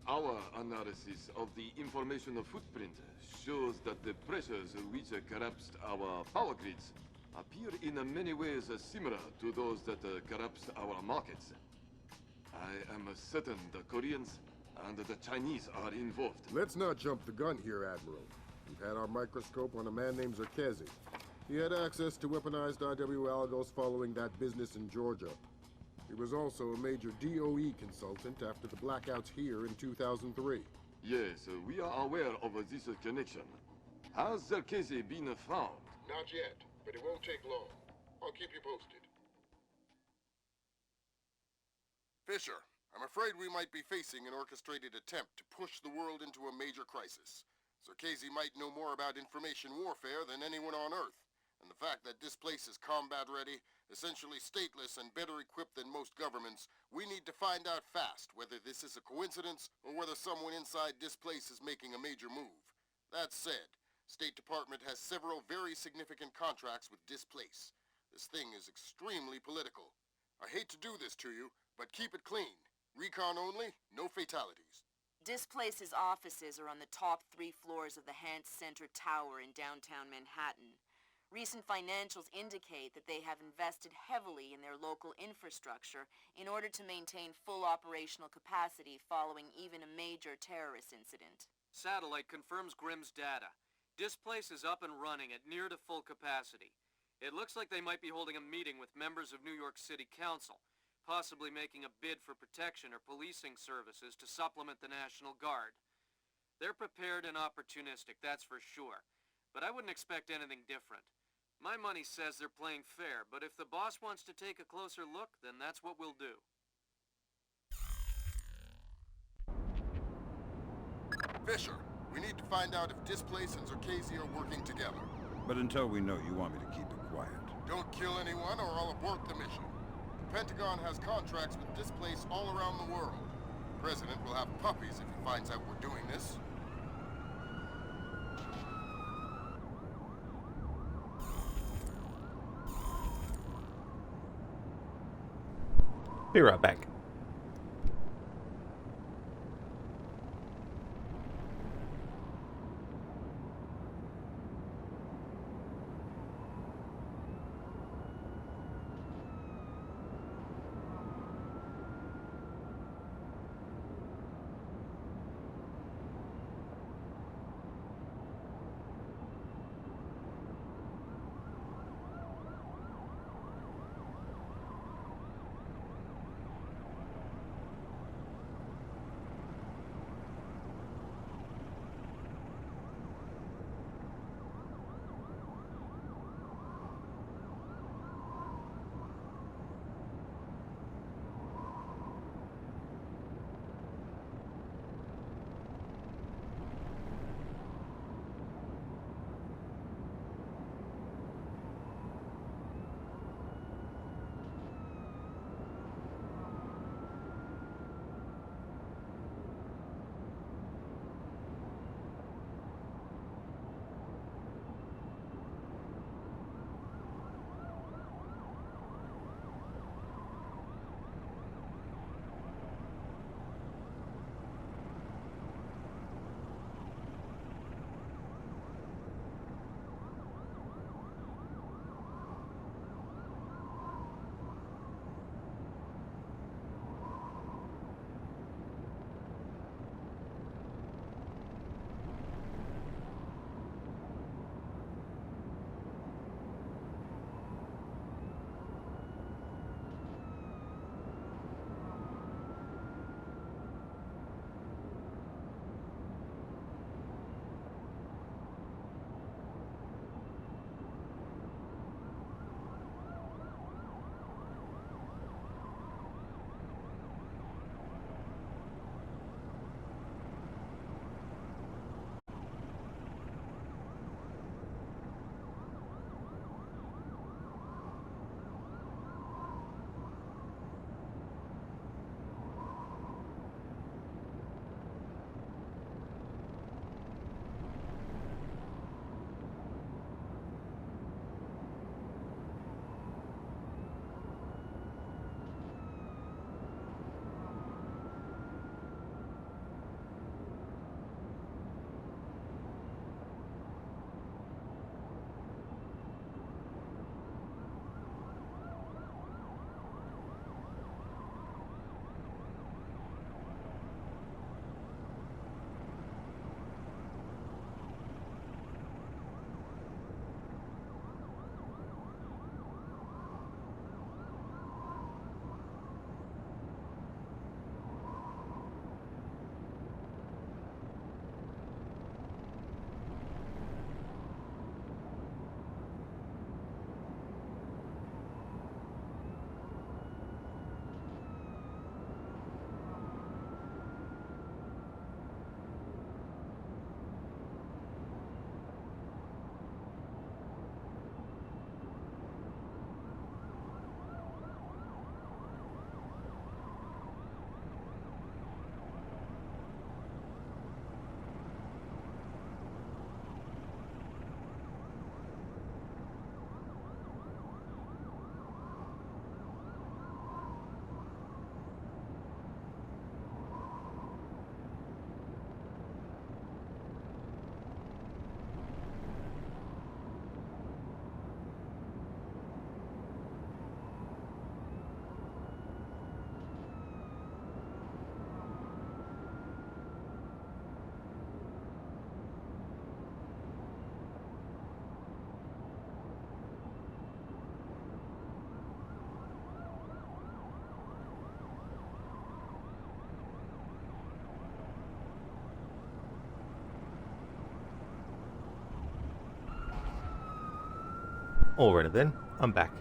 Our analysis of the information footprint shows that the pressures which collapsed our power grids appear in many ways similar to those that collapsed our markets. I am certain the Koreans and the Chinese are involved. Let's not jump the gun here, Admiral. We've had our microscope on a man named Zerkezi. He had access to weaponized IW algos following that business in Georgia. He was also a major DOE consultant after the blackouts here in 2003. Yes, we are aware of this connection. Has Zerkezi been found? Not yet, but it won't take long. I'll keep you posted. Fisher, I'm afraid we might be facing an orchestrated attempt to push the world into a major crisis. Zerkezi might know more about information warfare than anyone on Earth. And the fact that this place is combat-ready, essentially stateless and better equipped than most governments, we need to find out fast whether this is a coincidence or whether someone inside this place is making a major move. That said, State Department has several very significant contracts with Displace. This thing is extremely political. I hate to do this to you, but keep it clean. Recon only, no fatalities. Displace's offices are on the top 3 floors of the Hance Center Tower in downtown Manhattan. Recent financials indicate that they have invested heavily in their local infrastructure in order to maintain full operational capacity following even a major terrorist incident. Satellite confirms Grimm's data. Displace is up and running at near to full capacity. It looks like they might be holding a meeting with members of New York City Council, possibly making a bid for protection or policing services to supplement the National Guard. They're prepared and opportunistic, that's for sure. But I wouldn't expect anything different. My money says they're playing fair, but if the boss wants to take a closer look, then that's what we'll do. Fisher, we need to find out if Displace and Zerkezi are working together. But until we know, you want me to keep it quiet. Don't kill anyone or I'll abort the mission. The Pentagon has contracts with Displace all around the world. The President will have puppies if he finds out we're doing this. Be right back. Alrighty then, I'm back.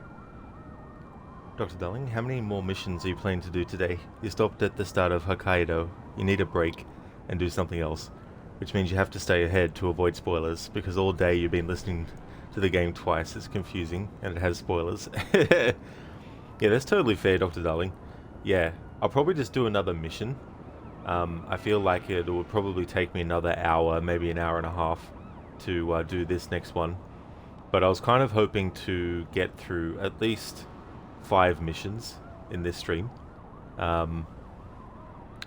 Dr. Darling, how many more missions are you planning to do today? You stopped at the start of Hokkaido, you need a break, and do something else. Which means you have to stay ahead to avoid spoilers, because all day you've been listening to the game twice. It's confusing, and it has spoilers. Yeah, that's totally fair, Dr. Darling. Yeah, I'll probably just do another mission. I feel like it would probably take me another hour, maybe an hour and a half, to do this next one. But I was kind of hoping to get through at least 5 missions in this stream. I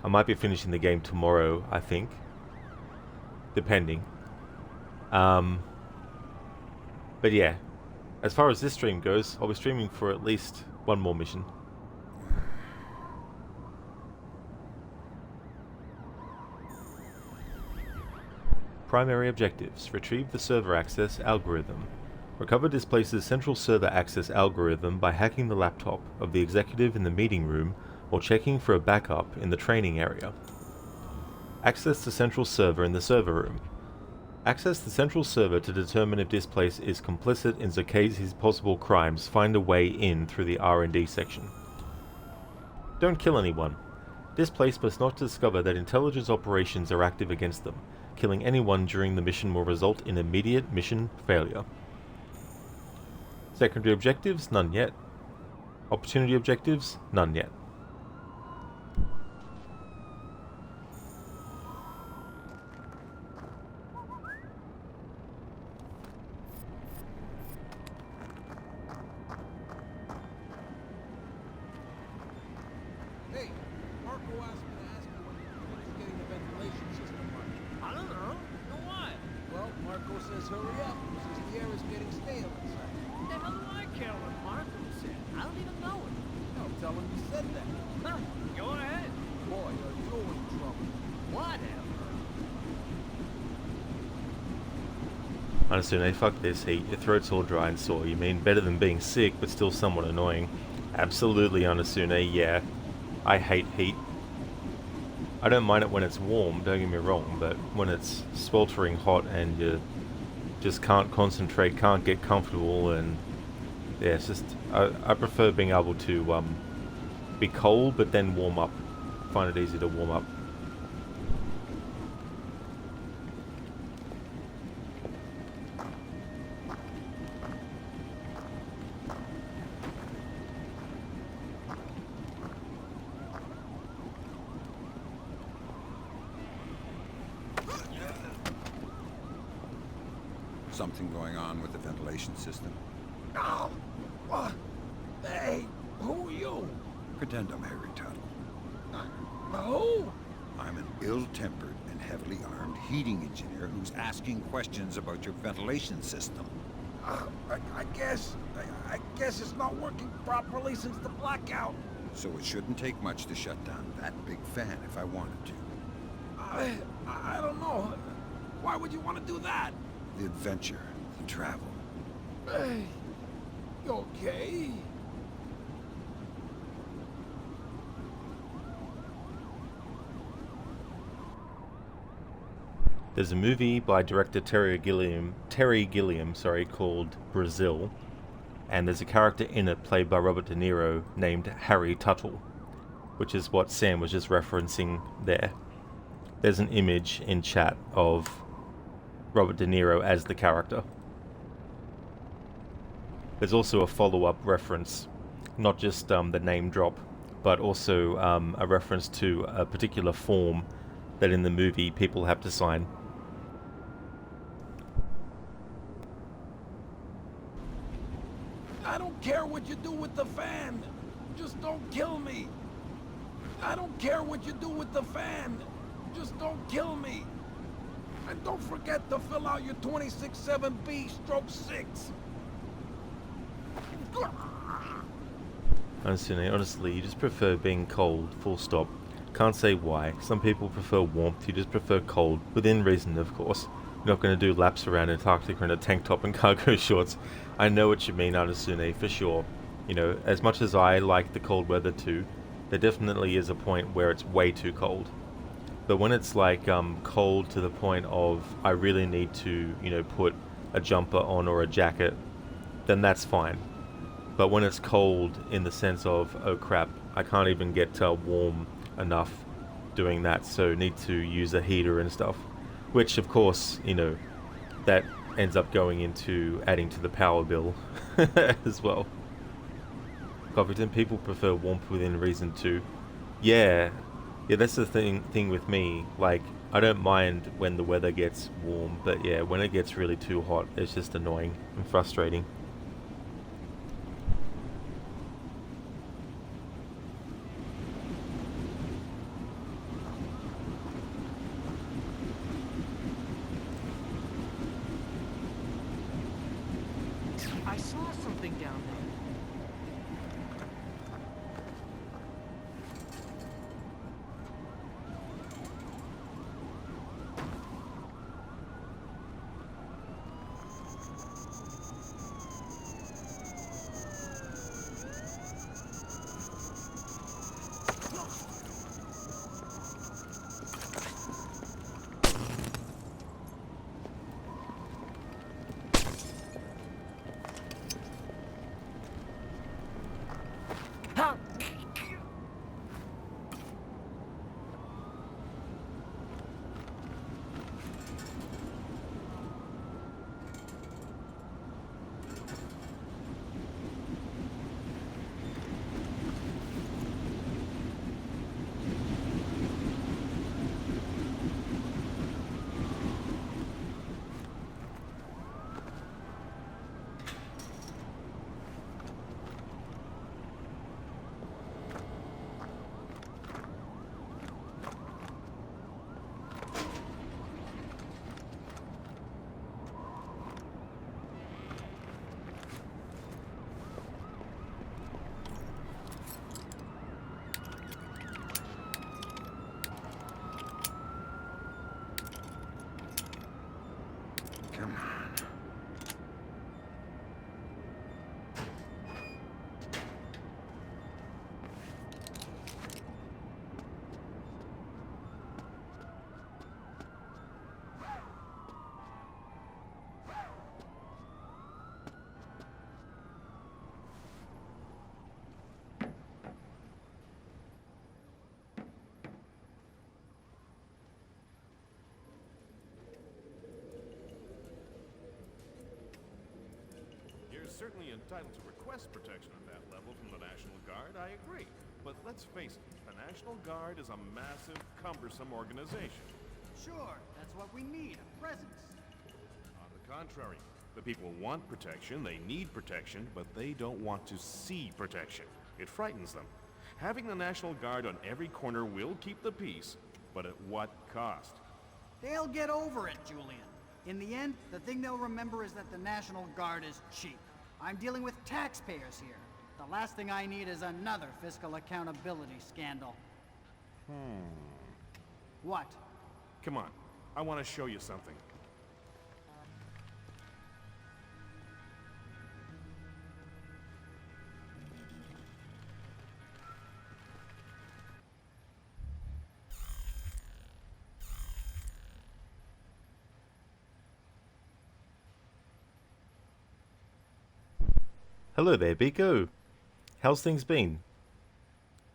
might be finishing the game tomorrow, I think. Depending. But yeah, as far as this stream goes, I'll be streaming for at least 1 more mission. Primary objectives. Retrieve the server access algorithm. Recover Displace's central server access algorithm by hacking the laptop of the executive in the meeting room or checking for a backup in the training area. Access the central server in the server room. Access the central server to determine if Displace is complicit in Zakazi's possible crimes. Find a way in through the R&D section. Don't kill anyone. Displace must not discover that intelligence operations are active against them. Killing anyone during the mission will result in immediate mission failure. Secondary objectives? None yet. Opportunity objectives? None yet. Hey, Marco asked me to ask you when you finish getting the ventilation system running. I don't know. No why? Well, Marco says hurry up, since the air is getting stale inside. What the hell do I care what Marco said? I don't even know it. No, tell him you said that. Huh, go ahead. Boy, are you in trouble. Whatever. Honestly, fuck this heat. Your throat's all dry and sore. You mean better than being sick, but still somewhat annoying. Absolutely, Anasune, yeah. I hate heat. I don't mind it when it's warm, don't get me wrong, but when it's sweltering hot and you just can't concentrate, can't get comfortable, and yeah, it's just, I prefer being able to be cold but then warm up. Find it easy to warm up. Something going on with the ventilation system? Oh, what? Hey, who are you? Pretend I'm Harry Tuttle. Who? I'm an ill-tempered and heavily armed heating engineer who's asking questions about your ventilation system. I guess it's not working properly since the blackout. So it shouldn't take much to shut down that big fan if I wanted to. I don't know. Why would you want to do that? The adventure, the travel. Hey, you okay? There's a movie by director Terry Gilliam, called Brazil, and there's a character in it played by Robert De Niro named Harry Tuttle, which is what Sam was just referencing there. There's an image in chat of Robert De Niro as the character. There's also a follow-up reference, not just the name drop, but also a reference to a particular form that in the movie people have to sign. I don't care what you do with the fan. Just don't kill me. I don't care what you do with the fan. Just don't kill me. And don't forget to fill out your 26-7B/6. Honestly, you just prefer being cold, full stop. Can't say why. Some people prefer warmth, you just prefer cold. Within reason, of course. You're not going to do laps around Antarctica in a tank top and cargo shorts. I know what you mean, Anasune, for sure. You know, as much as I like the cold weather too, there definitely is a point where it's way too cold. But when it's like cold to the point of I really need to, you know, put a jumper on or a jacket, then that's fine. But when it's cold in the sense of, oh crap, I can't even get warm enough doing that, so need to use a heater and stuff. Which, of course, you know, that ends up going into adding to the power bill as well. Covington, people prefer warmth within reason too. Yeah, that's the thing with me. Like, I don't mind when the weather gets warm, but yeah, when it gets really too hot, it's just annoying and frustrating. I saw something down there. Come on. You're certainly entitled to request protection at that level from the National Guard, I agree. But let's face it, the National Guard is a massive, cumbersome organization. Sure, that's what we need, a presence. On the contrary, the people want protection, they need protection, but they don't want to see protection. It frightens them. Having the National Guard on every corner will keep the peace, but at what cost? They'll get over it, Julian. In the end, the thing they'll remember is that the National Guard is cheap. I'm dealing with taxpayers here. The last thing I need is another fiscal accountability scandal. What? Come on, I want to show you something. Hello there, Biko. How's things been?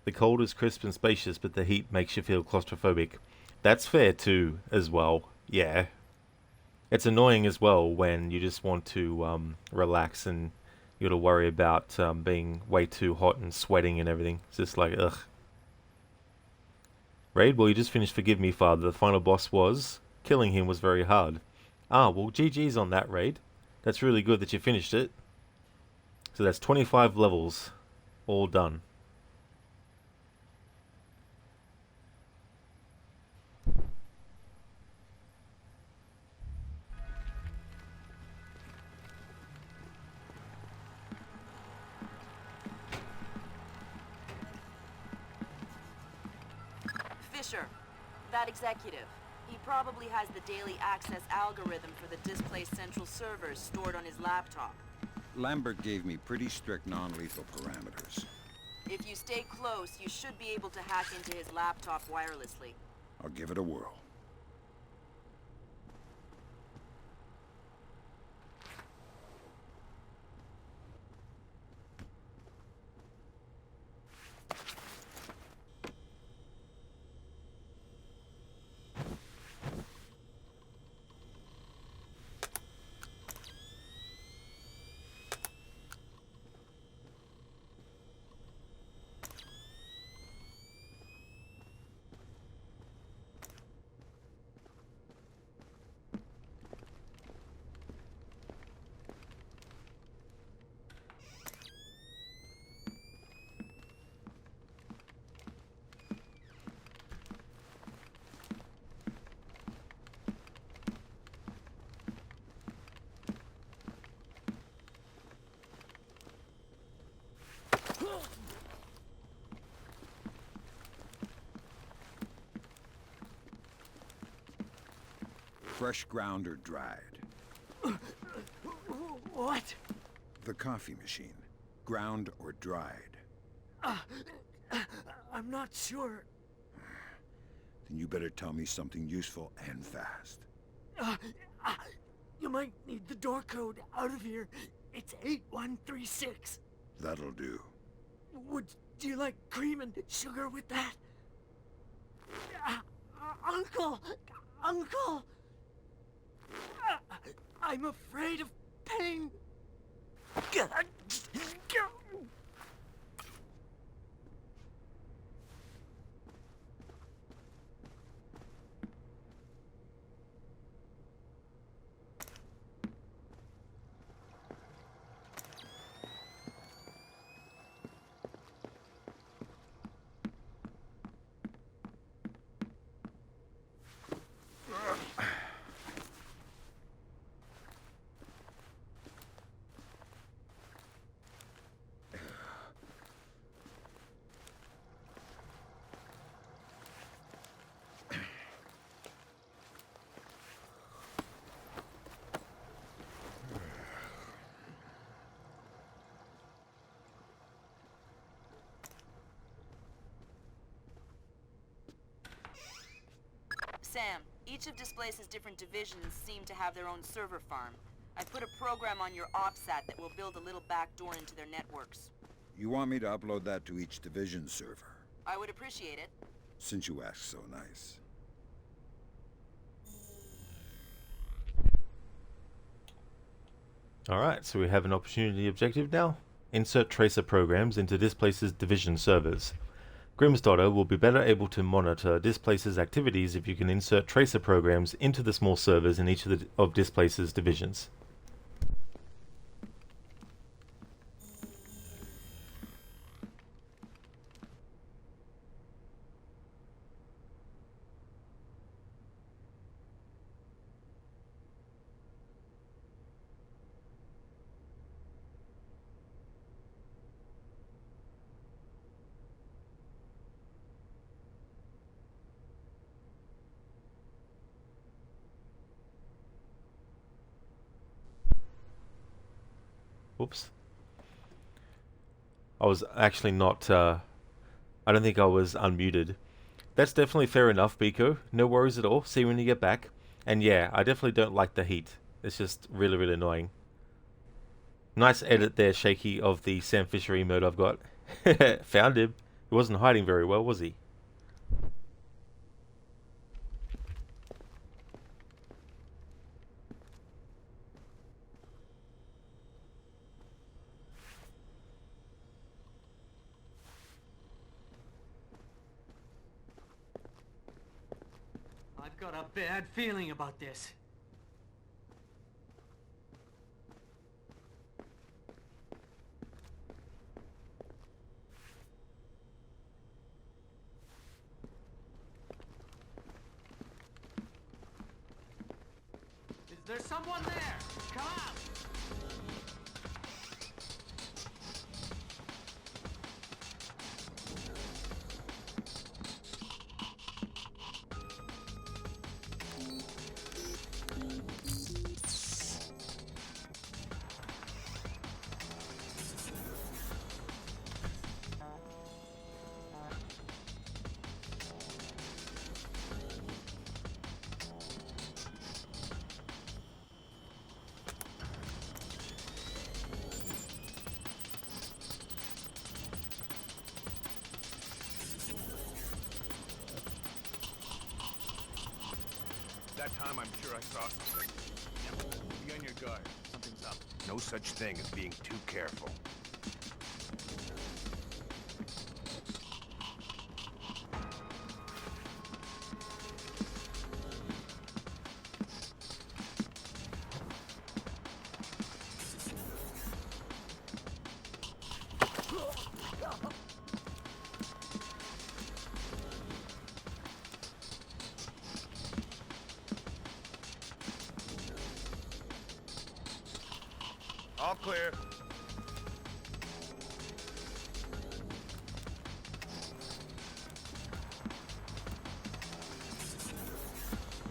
The cold is crisp and spacious, but the heat makes you feel claustrophobic. That's fair too, as well. Yeah. It's annoying as well when you just want to relax and you gotta worry about being way too hot and sweating and everything. It's just like, ugh. Raid, well, you just finished Forgive Me, Father. The final boss was... killing him was very hard. Ah, well, GG's on that, Raid. That's really good that you finished it. So that's 25 levels, all done. Fisher, that executive. He probably has the daily access algorithm for the displaced central servers stored on his laptop. Lambert gave me pretty strict non-lethal parameters. If you stay close, you should be able to hack into his laptop wirelessly. I'll give it a whirl. Fresh ground or dried? What? The coffee machine. Ground or dried? I'm not sure. Then you better tell me something useful and fast. You might need the door code out of here. It's 8136. That'll do. Would you like cream and sugar with that? Uncle! Uncle! I'm afraid of pain. Sam, each of Displace's different divisions seem to have their own server farm. I put a program on your OpSat that will build a little backdoor into their networks. You want me to upload that to each division server? I would appreciate it. Since you ask so nice. Alright, so we have an opportunity objective now. Insert tracer programs into Displace's division servers. Grimm's daughter will be better able to monitor Displace's activities if you can insert tracer programs into the small servers in each of Displace's divisions. Whoops. I was actually not, I don't think I was unmuted. That's definitely fair enough, Biko. No worries at all. See you when you get back. And yeah, I definitely don't like the heat. It's just really, really annoying. Nice edit there, Shaky, of the Sam Fisher emote I've got. Found him. He wasn't hiding very well, was he? I've got a bad feeling about this. Is there someone there? Come out! That time I'm sure I saw something. Be on your guard. Something's up. No such thing as being too careful. All clear.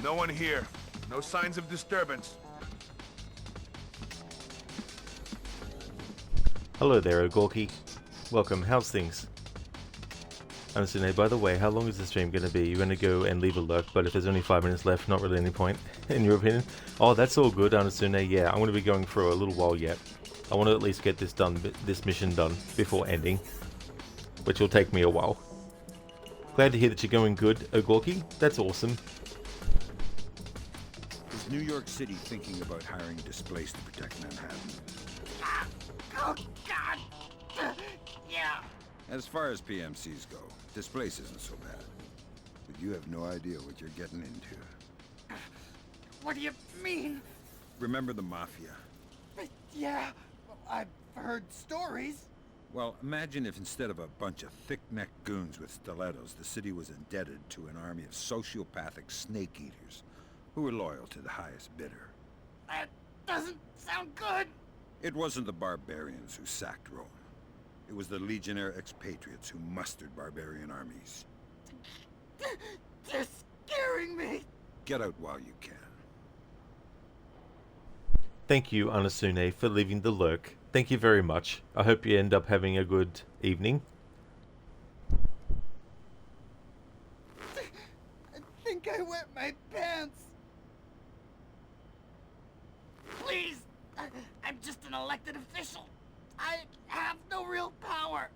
No one here. No signs of disturbance. Hello there, Ogorki. Welcome, how's things? Anasune, by the way, how long is the stream going to be? You're going to go and leave a lurk, but if there's only 5 minutes left, not really any point, in your opinion? Oh, that's all good, Anasune. Yeah, I'm going to be going for a little while yet. I want to at least get this mission done before ending, which will take me a while. Glad to hear that you're going good, Ogorki. That's awesome. Is New York City thinking about hiring displaced to protect Manhattan? Oh, God! Yeah! As far as PMCs go, displace isn't so bad. But you have no idea what you're getting into. What do you mean? Remember the Mafia? Yeah, well, I've heard stories. Well, imagine if instead of a bunch of thick-necked goons with stilettos, the city was indebted to an army of sociopathic snake-eaters who were loyal to the highest bidder. That doesn't sound good. It wasn't the barbarians who sacked Rome. It was the legionnaire expatriates who mustered barbarian armies. They're scaring me. Get out while you can. Thank you, Anasune, for leaving the lurk. Thank you very much. I hope you end up having a good evening. I think I wet my pants. Please, I'm just an elected official. I have no real power.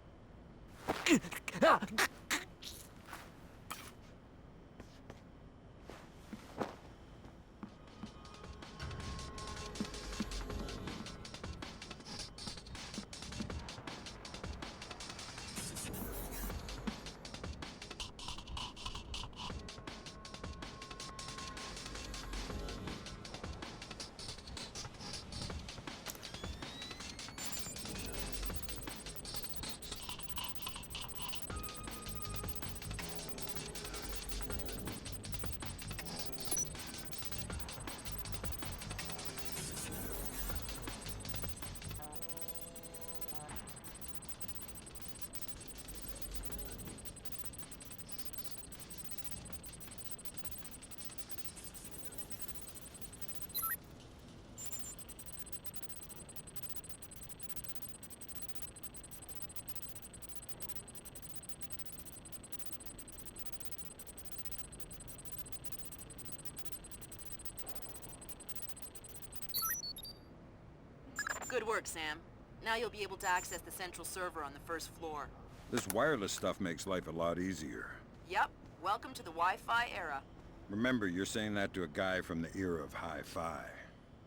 Good work, Sam. Now you'll be able to access the central server on the first floor. This wireless stuff makes life a lot easier. Yep. Welcome to the Wi-Fi era. Remember, you're saying that to a guy from the era of hi-fi.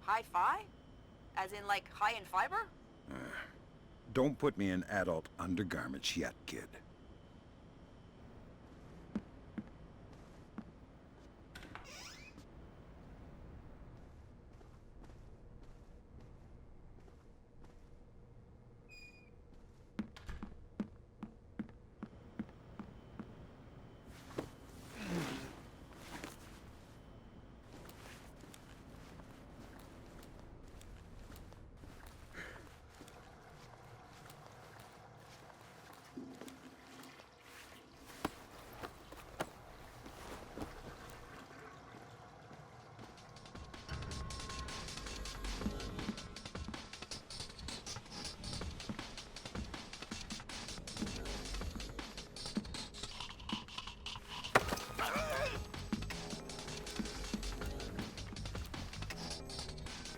Hi-Fi? As in, like, high-end fiber? Don't put me in adult undergarments yet, kid.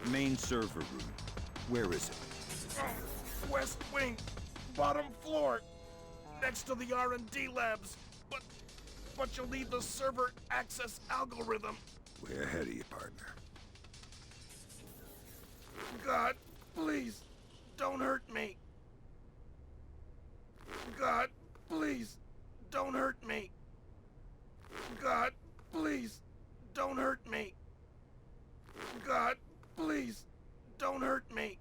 Main server room. Where is it? West wing, bottom floor, next to the R&D labs. But you'll need the server access algorithm. We're ahead of you, partner. God, please, don't hurt me. God, please, don't hurt me. God, please, don't hurt me. God, please, don't hurt me.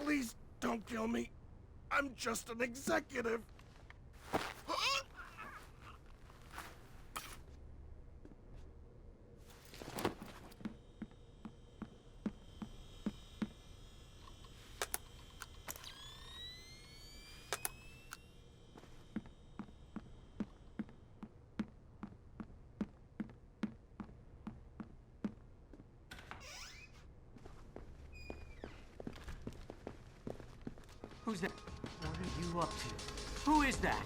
Please don't kill me. I'm just an executive. Who's that? What are you up to? Who is that?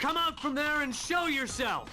Come out from there and show yourself!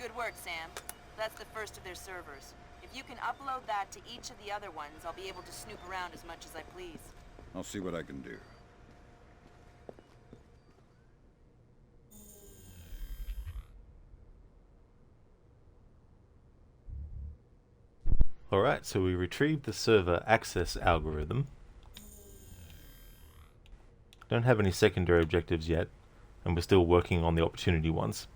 Good work, Sam. That's the first of their servers. If you can upload that to each of the other ones, I'll be able to snoop around as much as I please. I'll see what I can do. Alright, so we retrieved the server access algorithm. Don't have any secondary objectives yet, and we're still working on the opportunity ones.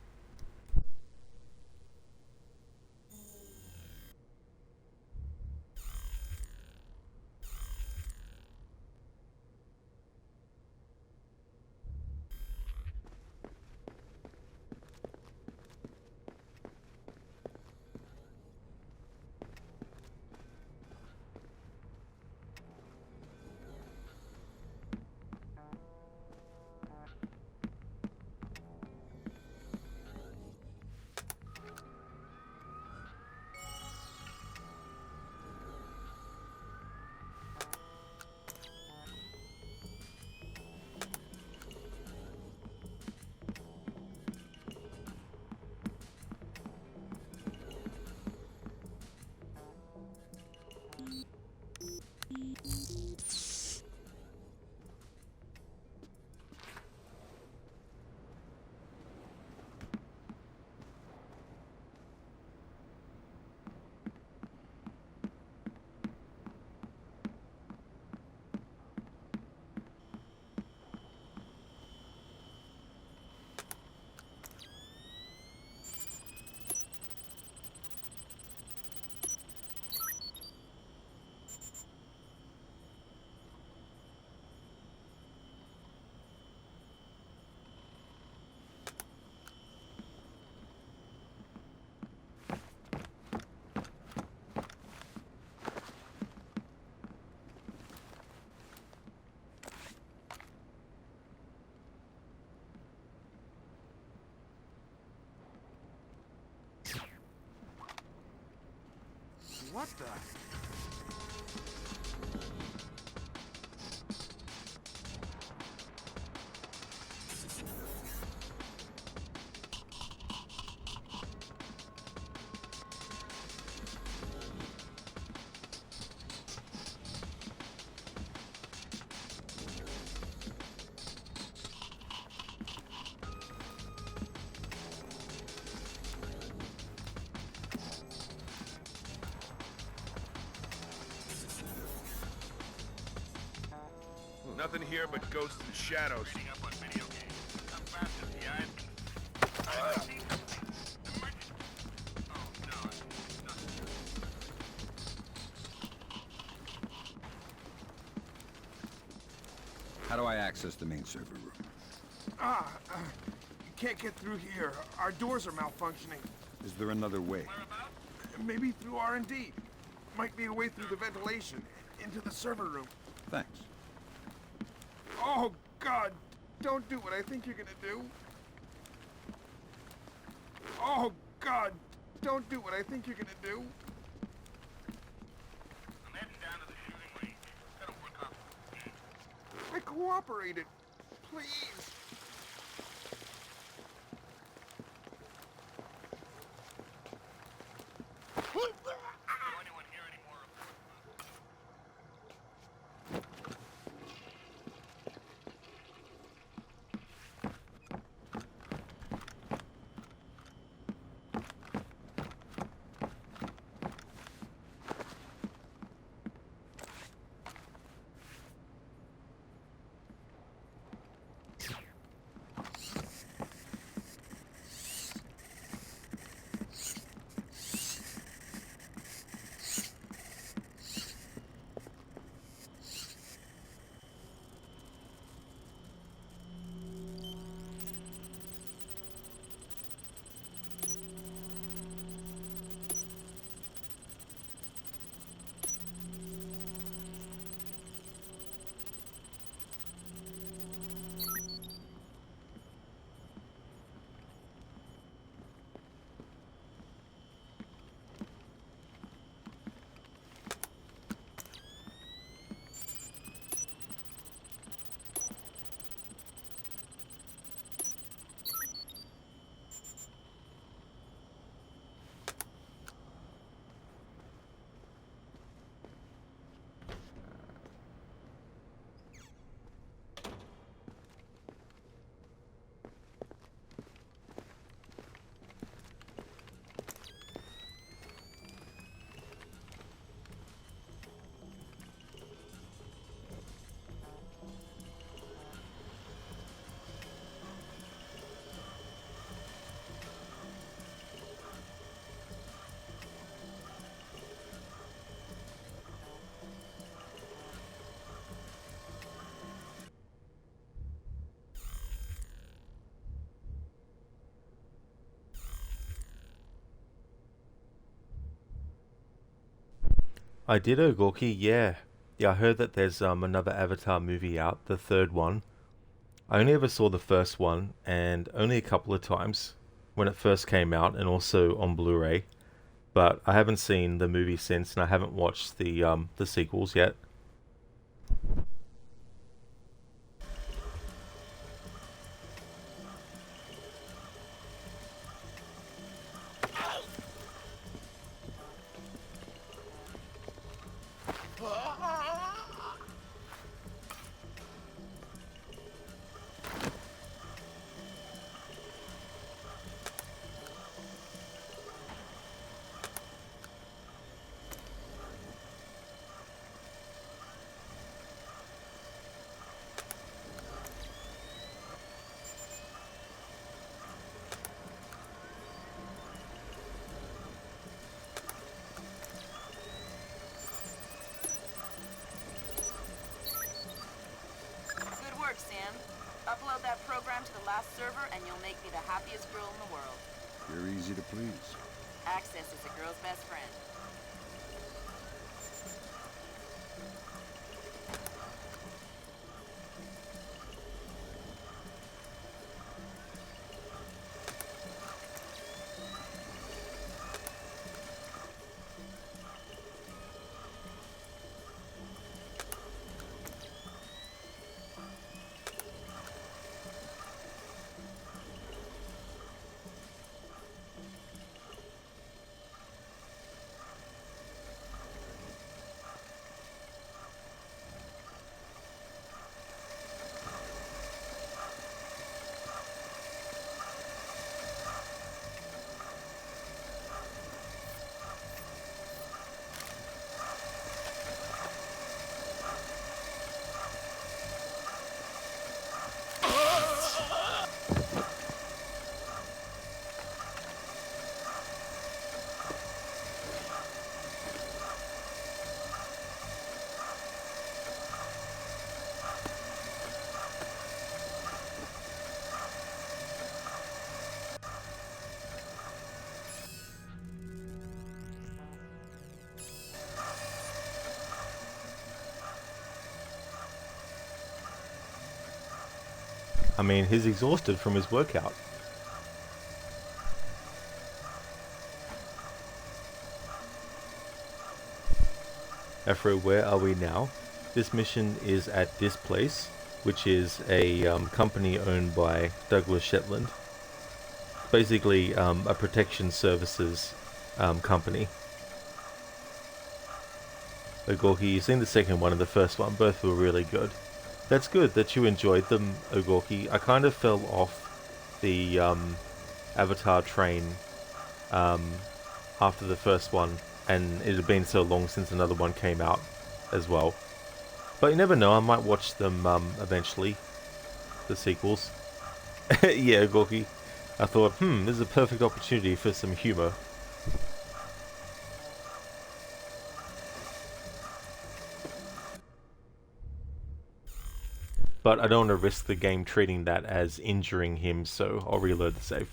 What the? Nothing here but ghosts and shadows. How do I access the main server room? You can't get through here. Our doors are malfunctioning. Is there another way? Maybe through R&D. Might be a way through the ventilation, into the server room. Thanks. Oh, God! Don't do what I think you're gonna do. Oh, God! Don't do what I think you're gonna do. I'm heading down to the shooting range. Gotta work off. I cooperated. Please. I did, Gorky, yeah. Yeah, I heard that there's another Avatar movie out, the third one. I only ever saw the first one, and only a couple of times when it first came out, and also on Blu-ray. But I haven't seen the movie since, and I haven't watched the sequels yet. Good work, Sam. Upload that program to the last server and you'll make me the happiest girl in the world. You're easy to please. Access is a girl's best friend. I mean, he's exhausted from his workout. Afro, where are we now? This mission is at this place, which is a company owned by Douglas Shetland. Basically, a protection services company. Ogorki, you've seen the second one and the first one. Both were really good. That's good that you enjoyed them, Ogorki. I kind of fell off the Avatar train after the first one, and it had been so long since another one came out as well. But you never know, I might watch them eventually, the sequels. Yeah, Ogorki. I thought, this is a perfect opportunity for some humor. But I don't want to risk the game treating that as injuring him, so I'll reload the save.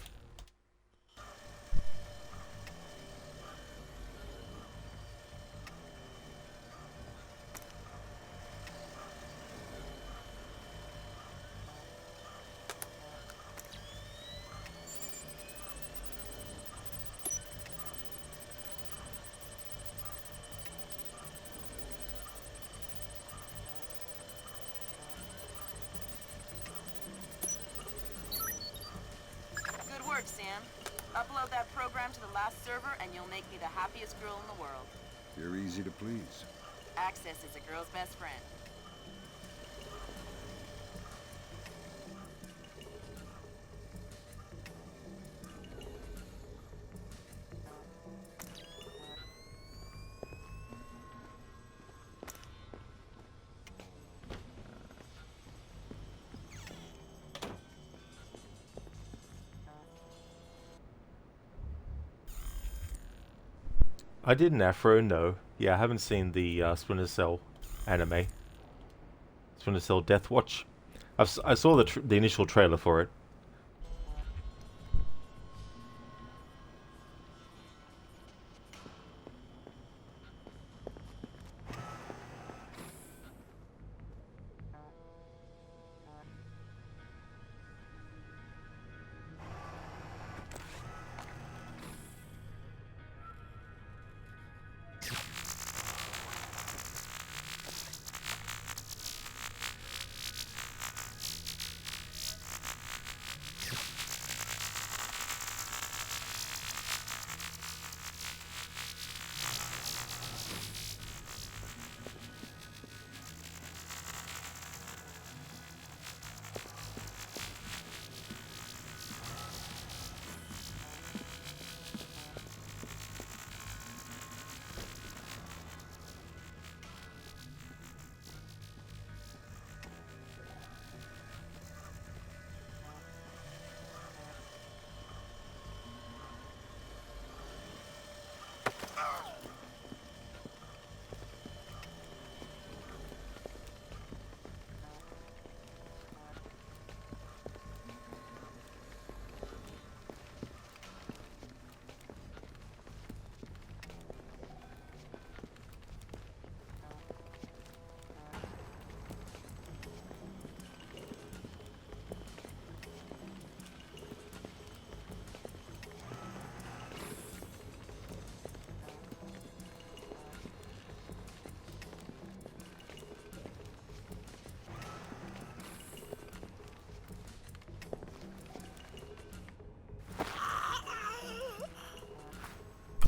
Sam. Upload that program to the last server and you'll make me the happiest girl in the world. You're easy to please. Access is a girl's best friend. I did an Afro, no. Yeah, I haven't seen the Splinter Cell anime. Splinter Cell Death Watch. I saw the initial trailer for it.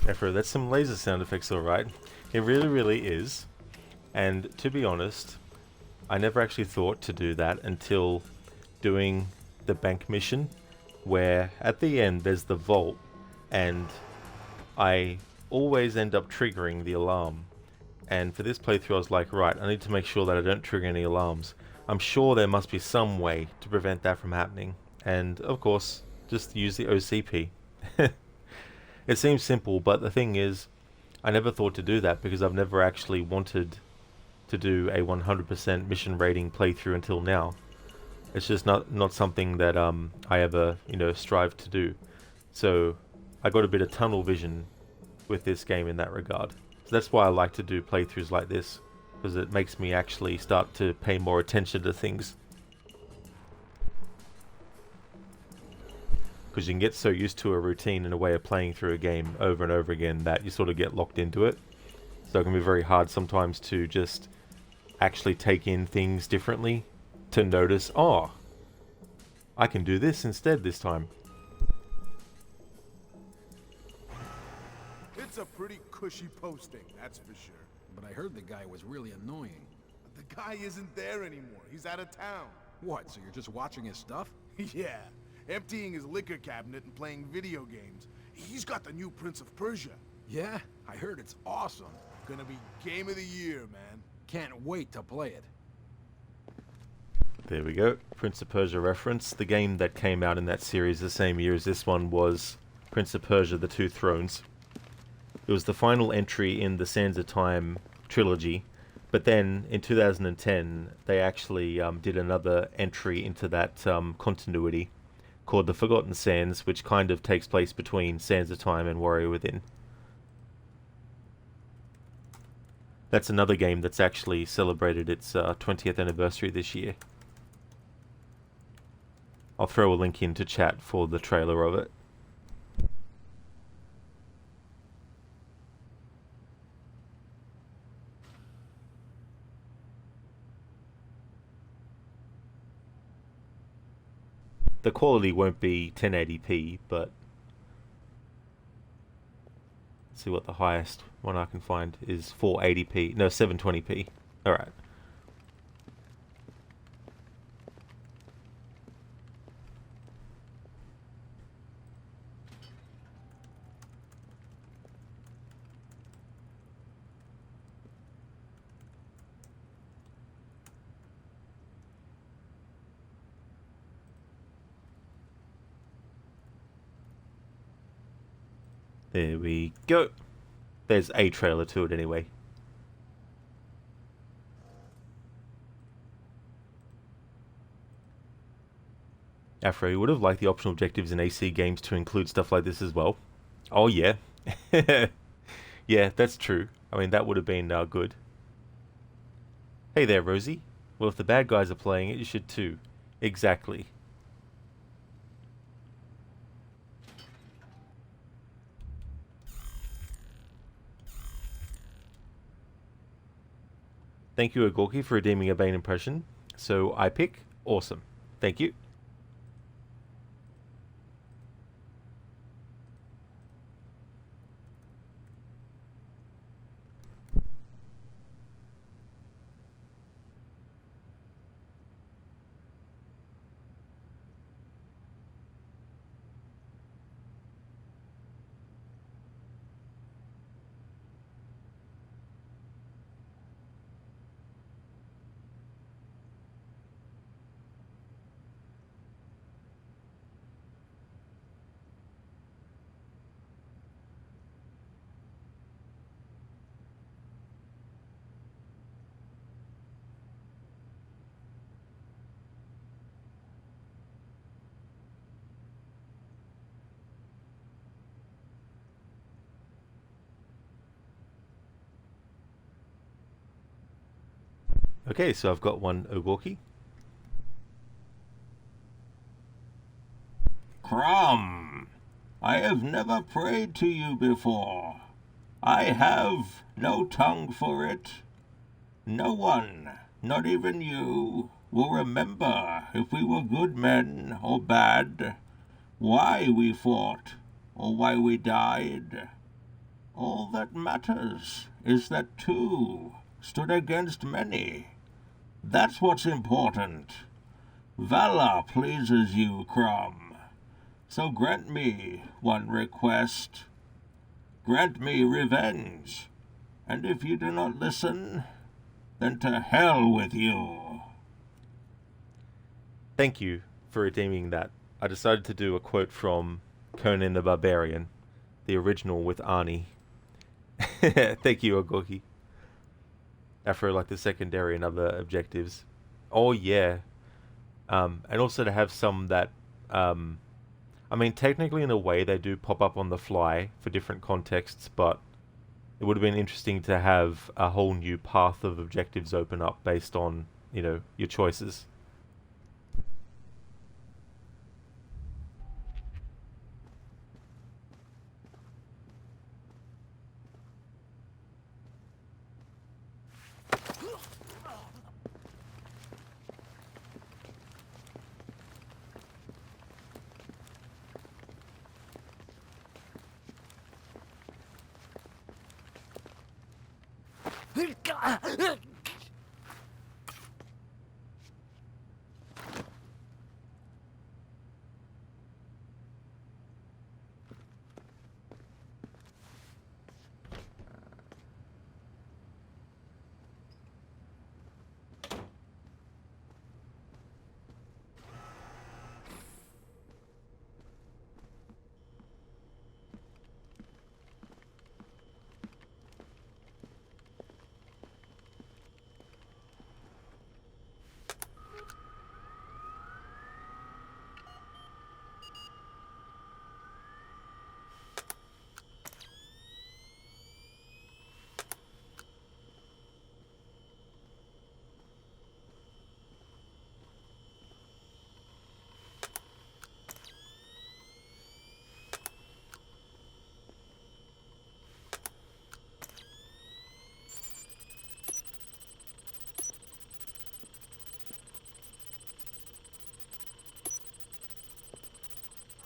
Afro, that's some laser sound effects, alright. It really, really is. And to be honest, I never actually thought to do that until doing the bank mission, where at the end there's the vault, and I always end up triggering the alarm. And for this playthrough I was like, right, I need to make sure that I don't trigger any alarms. I'm sure there must be some way to prevent that from happening. And of course, just use the OCP. It seems simple, but the thing is, I never thought to do that because I've never actually wanted to do a 100% mission rating playthrough until now. It's just not something that I ever, strive to do. So I got a bit of tunnel vision with this game in that regard. So that's why I like to do playthroughs like this, because it makes me actually start to pay more attention to things. because you can get so used to a routine and a way of playing through a game over and over again that you sort of get locked into it. So it can be very hard sometimes to just actually take in things differently, to notice, oh, I can do this instead this time. It's a pretty cushy posting, that's for sure. But I heard the guy was really annoying. The guy isn't there anymore. He's out of town. What, so you're just watching his stuff? Yeah, emptying his liquor cabinet and playing video games. He's got the new Prince of Persia. Yeah, I heard it's awesome. Gonna be game of the year, man. Can't wait to play it. There we go. Prince of Persia reference. The game that came out in that series the same year as this one was Prince of Persia: The Two Thrones. It was the final entry in the Sands of Time trilogy, but then in 2010 they actually did another entry into that continuity called The Forgotten Sands, which kind of takes place between Sands of Time and Warrior Within. That's another game that's actually celebrated its 20th anniversary this year. I'll throw a link into chat for the trailer of it. The quality won't be 1080p, but let's see what the highest one I can find is. 480p, no, 720p. Alright. There we go. There's a trailer to it anyway. Afro, you would have liked the optional objectives in AC games to include stuff like this as well. Oh yeah. Yeah, that's true. I mean, that would have been good. Hey there, Rosie. Well, if the bad guys are playing it, you should too. Exactly. Thank you, Agorki, for redeeming a Bane impression. So, I pick. Awesome. Thank you. Okay, so I've got one Ogorki. Crumb, I have never prayed to you before. I have no tongue for it. No one, not even you, will remember if we were good men or bad, why we fought or why we died. All that matters is that two stood against many. That's what's important. Valor pleases you, Crumb. So grant me one request. Grant me revenge. And if you do not listen, then to hell with you. Thank you for redeeming that. I decided to do a quote from Conan the Barbarian, the original with Arnie. Thank you, Ogorki. After like the secondary and other objectives. Oh yeah. And also to have some that I mean, technically in a way they do pop up on the fly for different contexts, but it would have been interesting to have a whole new path of objectives open up based on, you know, your choices.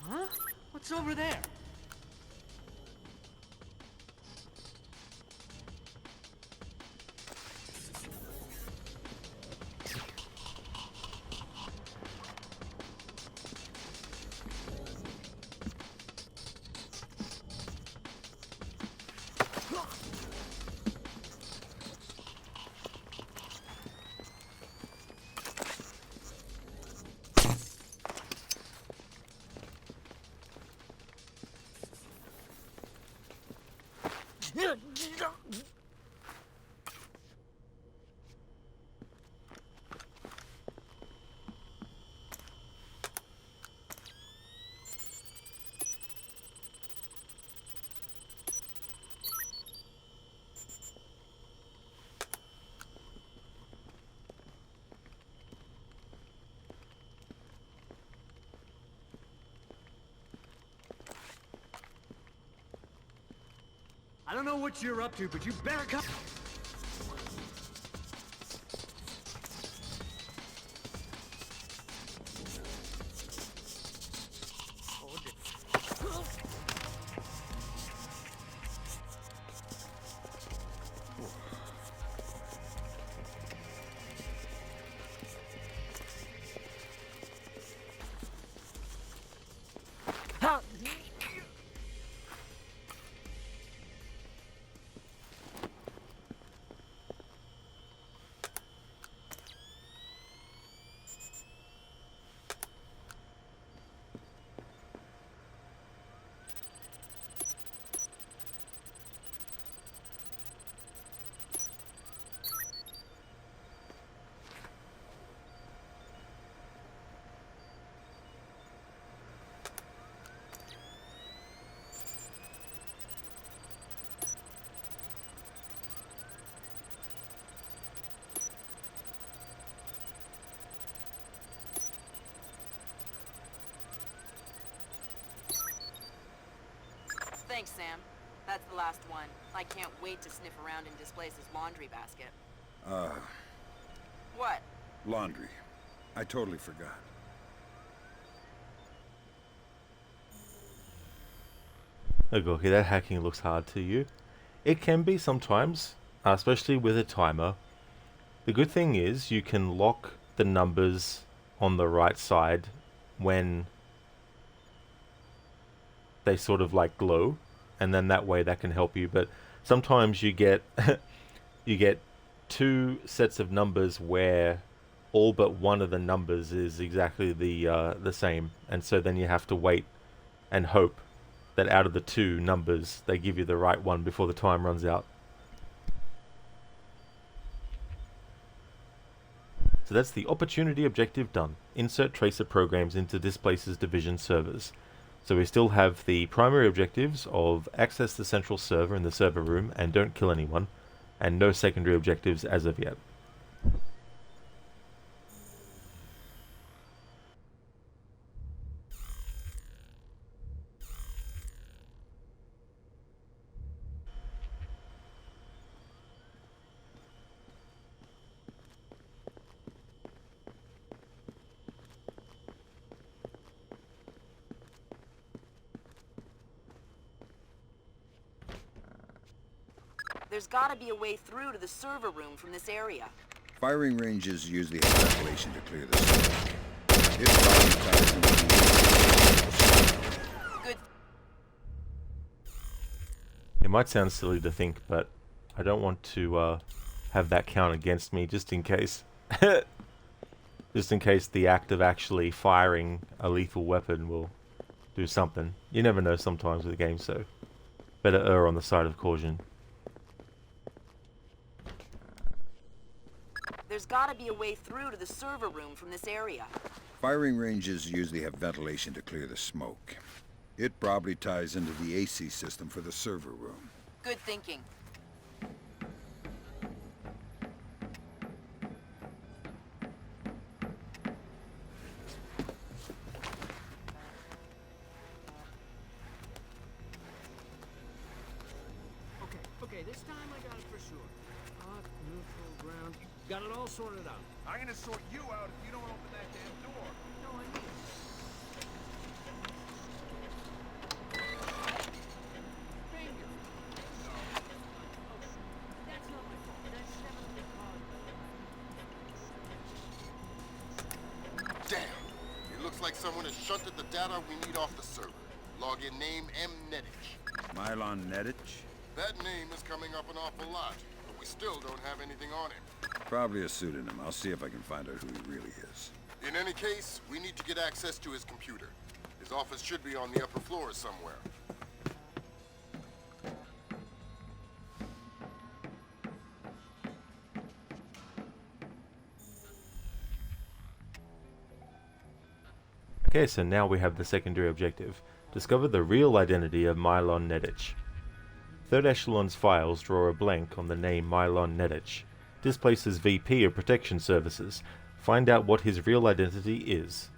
Huh? What's over there? I don't know what you're up to, but you better come. Thanks, Sam. That's the last one. I can't wait to sniff around in Displace's laundry basket. What? Laundry. I totally forgot. Okay, that hacking looks hard to you. It can be sometimes, especially with a timer. The good thing is you can lock the numbers on the right side when they sort of like glow, and then that way that can help you. But sometimes you get you get two sets of numbers where all but one of the numbers is exactly the same, and so then you have to wait and hope that out of the two numbers they give you the right one before the time runs out. So that's the opportunity objective done. Insert tracer programs into Displace's division servers. So we still have the primary objectives of access the central server in the server room and don't kill anyone, and no secondary objectives as of yet. There's gotta be a way through to the server room from this area. Firing ranges usually have ventilation to clear the smoke. It probably ties into the... Good. It might sound silly to think, but I don't want to have that count against me, just in case. Just in case the act of actually firing a lethal weapon will do something. You never know sometimes with the game, so better err on the side of caution. There's gotta be a way through to the server room from this area. Firing ranges usually have ventilation to clear the smoke. It probably ties into the AC system for the server room. Good thinking. Okay, this time I got it for sure. Hot, neutral, ground. Got it all sorted out. I'm gonna sort you out if you don't open that damn door. No, I mean... Finger. No. Okay. That's not my fault. That's definitely caused. Damn! It looks like someone has shunted the data we need off the server. Login name M. Nedich. Mylon Nedich? That name is coming up an awful lot, but we still don't have anything on him. Probably a pseudonym. I'll see if I can find out who he really is. In any case, we need to get access to his computer. His office should be on the upper floor somewhere. Okay, so now we have the secondary objective. Discover the real identity of Mylon Nedich. Third Echelon's files draw a blank on the name Mylon Nedich. Displaces VP of Protection Services. Find out what his real identity is.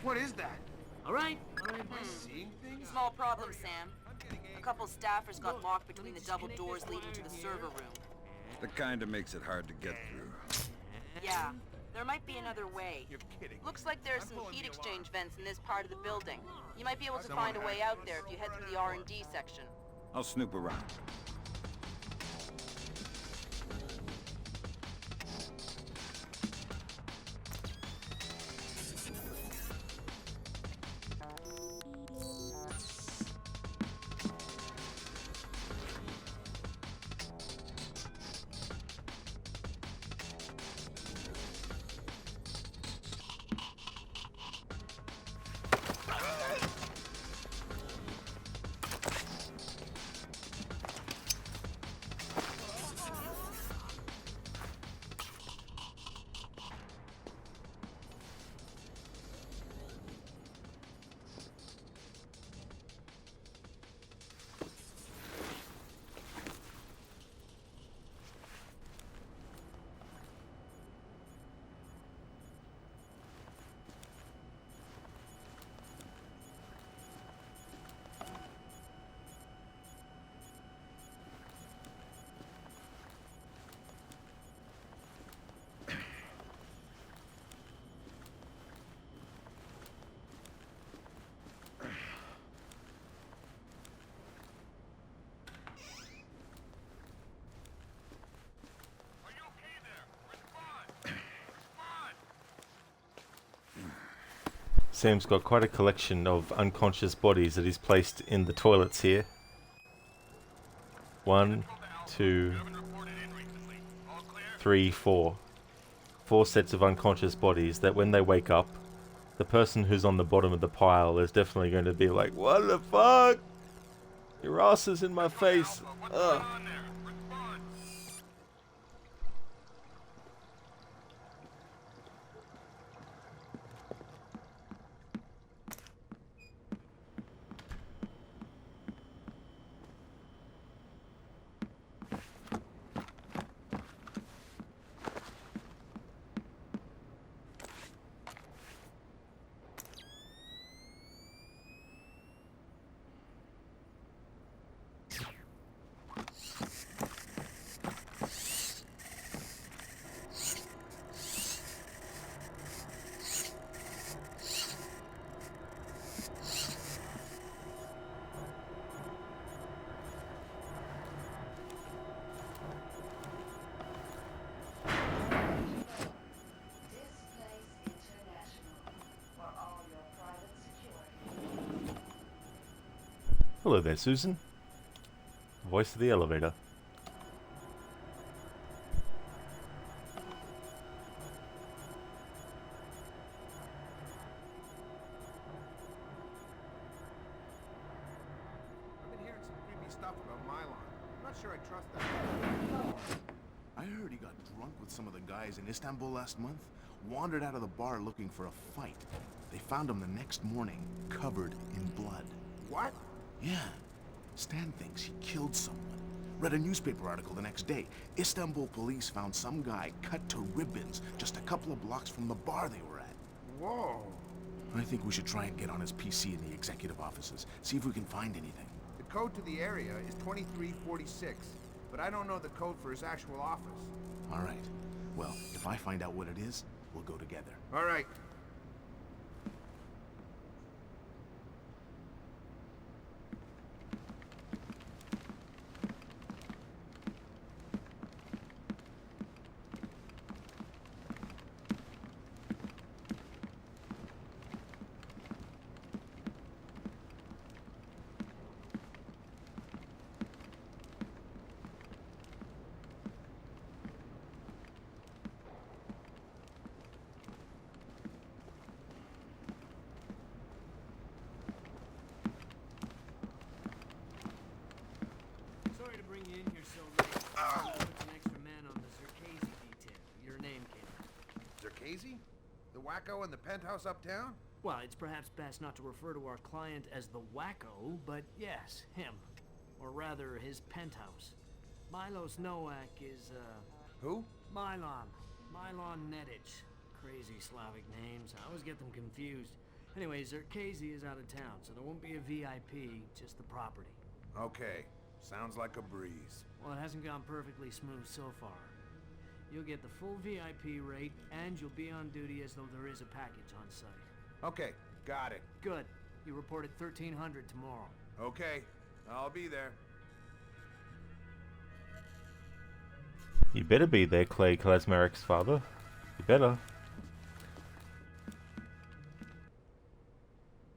What is that? All right. Am I seeing things? Small problem, Sam. A couple staffers got locked between the double doors leading to the server room. The kind that makes it hard to get through. Yeah, there might be another way. You're kidding. Looks like there's some heat exchange vents in this part of the building. You might be able to find a way out there if you head through the R&D section. I'll snoop around. Sam's got quite a collection of unconscious bodies that he's placed in the toilets here. 1, 2, 3, 4. 4 sets of unconscious bodies that when they wake up, the person who's on the bottom of the pile is definitely going to be like, "What the fuck? Your ass is in my face." Ugh. Hello there, Susan. Voice of the elevator. I've been hearing some creepy stuff about Mylon. I'm not sure I trust that. I heard he got drunk with some of the guys in Istanbul last month, wandered out of the bar looking for a fight. They found him the next morning, covered in blood. What? Yeah. Stan thinks he killed someone. Read a newspaper article the next day. Istanbul police found some guy cut to ribbons just a couple of blocks from the bar they were at. Whoa. I think we should try and get on his PC in the executive offices, see if we can find anything. The code to the area is 2346, but I don't know the code for his actual office. All right. Well, if I find out what it is, we'll go together. All right. Sorry to bring you in here so late. Put an extra man on the Zerkazy detail. Your name came up. Zerkazy? The wacko in the penthouse uptown? Well, it's perhaps best not to refer to our client as the wacko, but yes, him. Or rather, his penthouse. Milos Nowak is, Who? Mylon. Mylon Nedic. Crazy Slavic names. I always get them confused. Anyway, Zerkazy is out of town, so there won't be a VIP, just the property. Okay. Sounds like a breeze. Well, it hasn't gone perfectly smooth so far. You'll get the full VIP rate, and you'll be on duty as though there is a package on site. Okay, got it. Good. You report at 1300 tomorrow. Okay, I'll be there. You better be there, Clay Klasmeric's father. You better.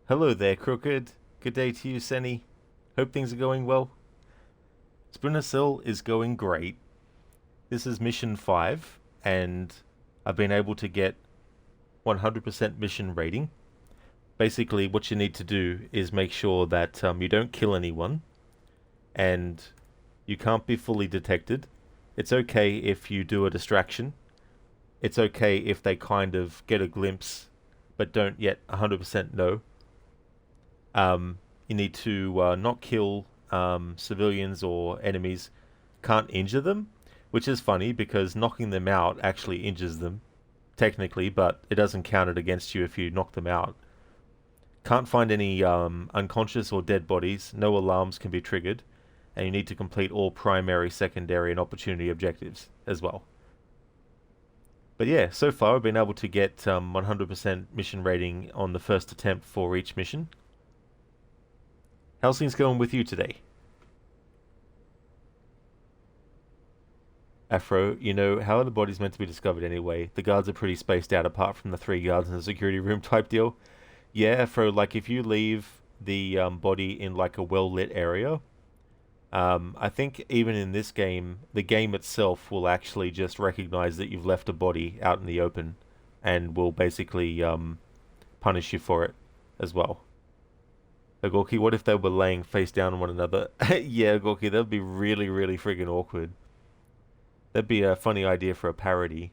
Hello there, Crooked. Good day to you, Senny. Hope things are going well. Splinter Cell is going great. This is mission 5, and I've been able to get 100% mission rating. Basically, what you need to do is make sure that you don't kill anyone, and you can't be fully detected. It's okay if you do a distraction. It's okay if they kind of get a glimpse, but don't yet 100% know. You need to not kill civilians or enemies. Can't injure them, which is funny because knocking them out actually injures them, technically, but it doesn't count it against you if you knock them out. Can't find any unconscious or dead bodies. No alarms can be triggered. And you need to complete all primary, secondary, and opportunity objectives as well. But yeah, so far I've been able to get 100% mission rating on the first attempt for each mission. How's things going with you today? Afro, you know, how are the bodies meant to be discovered anyway? The guards are pretty spaced out apart from the 3 guards in the security room type deal. Yeah, for like if you leave the body in like a well-lit area, I think even in this game, the game itself will actually just recognize that you've left a body out in the open and will basically punish you for it as well. Gorky, what if they were laying face down on one another? Yeah, Gorky, that'd be really, really friggin' awkward. That'd be a funny idea for a parody.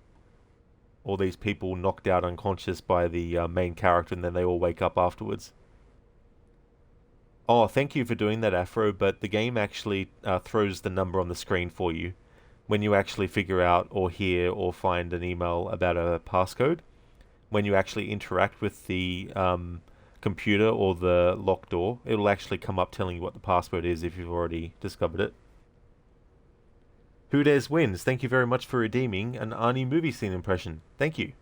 All these people knocked out unconscious by the main character and then they all wake up afterwards. Oh, thank you for doing that, Afro, but the game actually throws the number on the screen for you when you actually figure out or hear or find an email about a passcode. When you actually interact with the computer or the lock door, it'll actually come up telling you what the password is if you've already discovered it. Who Dares Wins, thank you very much for redeeming an Arnie movie scene impression. Thank you.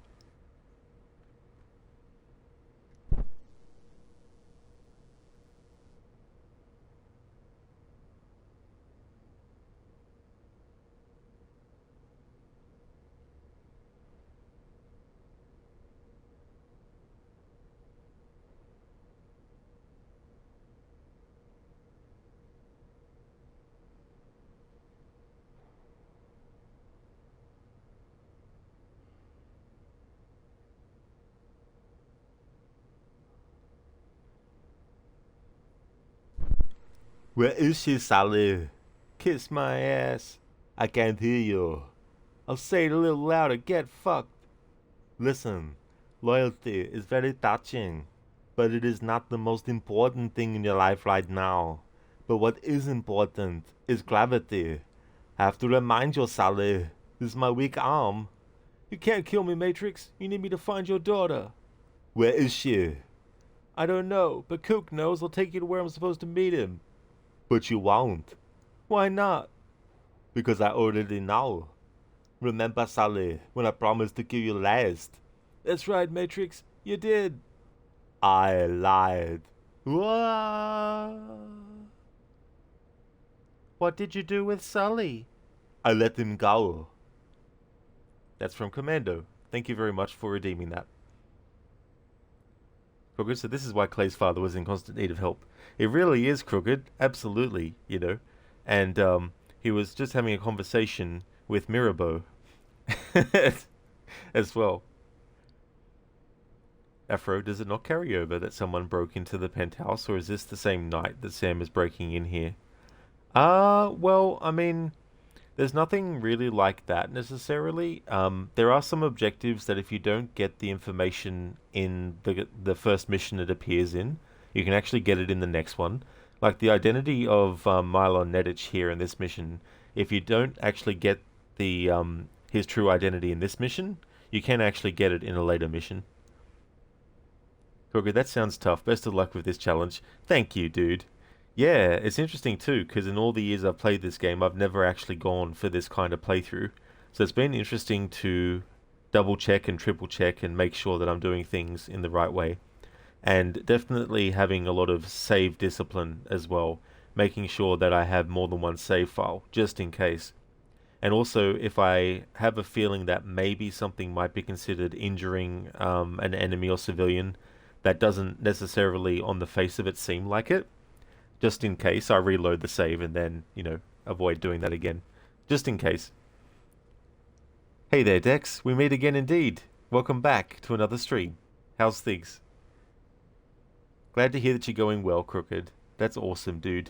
Where is she, Sally? Kiss my ass. I can't hear you. I'll say it a little louder. Get fucked. Listen, loyalty is very touching, but it is not the most important thing in your life right now. But what is important is gravity. I have to remind you, Sally. This is my weak arm. You can't kill me, Matrix. You need me to find your daughter. Where is she? I don't know, but Cook knows. I'll take you to where I'm supposed to meet him. But you won't. Why not? Because I already know. Remember, Sally, when I promised to kill you last? That's right, Matrix. You did. I lied. What did you do with Sully? I let him go. That's from Commando. Thank you very much for redeeming that. Crooked, so this is why Clay's father was in constant need of help. It really is crooked, absolutely, you know. And he was just having a conversation with Mirabeau as well. Afro, does it not carry over that someone broke into the penthouse, or is this the same night that Sam is breaking in here? Well, I mean, there's nothing really like that necessarily. There are some objectives that if you don't get the information in the first mission it appears in, you can actually get it in the next one. Like the identity of Mylon Nedich here in this mission, if you don't actually get the his true identity in this mission, you can actually get it in a later mission. Kroger, that sounds tough. Best of luck with this challenge. Thank you, dude. Yeah, it's interesting too, because in all the years I've played this game, I've never actually gone for this kind of playthrough. So it's been interesting to double check and triple check and make sure that I'm doing things in the right way. And definitely having a lot of save discipline as well, making sure that I have more than one save file, just in case. And also, if I have a feeling that maybe something might be considered injuring an enemy or civilian, that doesn't necessarily on the face of it seem like it, just in case, I reload the save and then, you know, avoid doing that again. Just in case. Hey there, Dex. We meet again indeed. Welcome back to another stream. How's things? Glad to hear that you're going well, Crooked. That's awesome, dude.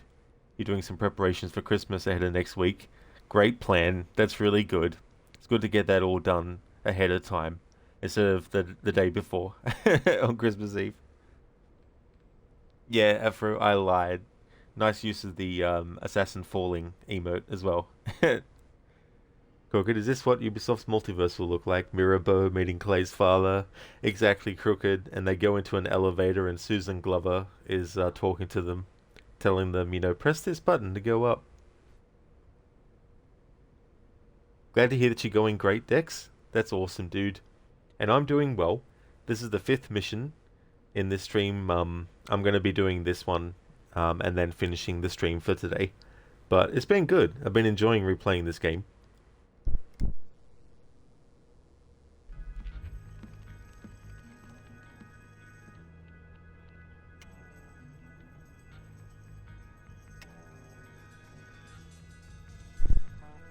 You're doing some preparations for Christmas ahead of next week. Great plan. That's really good. It's good to get that all done ahead of time instead of the day before on Christmas Eve. Yeah, Afro, I lied. Nice use of the assassin falling emote as well. Crooked, is this what Ubisoft's multiverse will look like? Mirabeau meeting Clay's father. Exactly, Crooked. And they go into an elevator and Susan Glover is talking to them, telling them, you know, press this button to go up. Glad to hear that you're going great, Dex. That's awesome, dude. And I'm doing well. This is the 5th mission in this stream. I'm going to be doing this one and then finishing the stream for today. But it's been good. I've been enjoying replaying this game.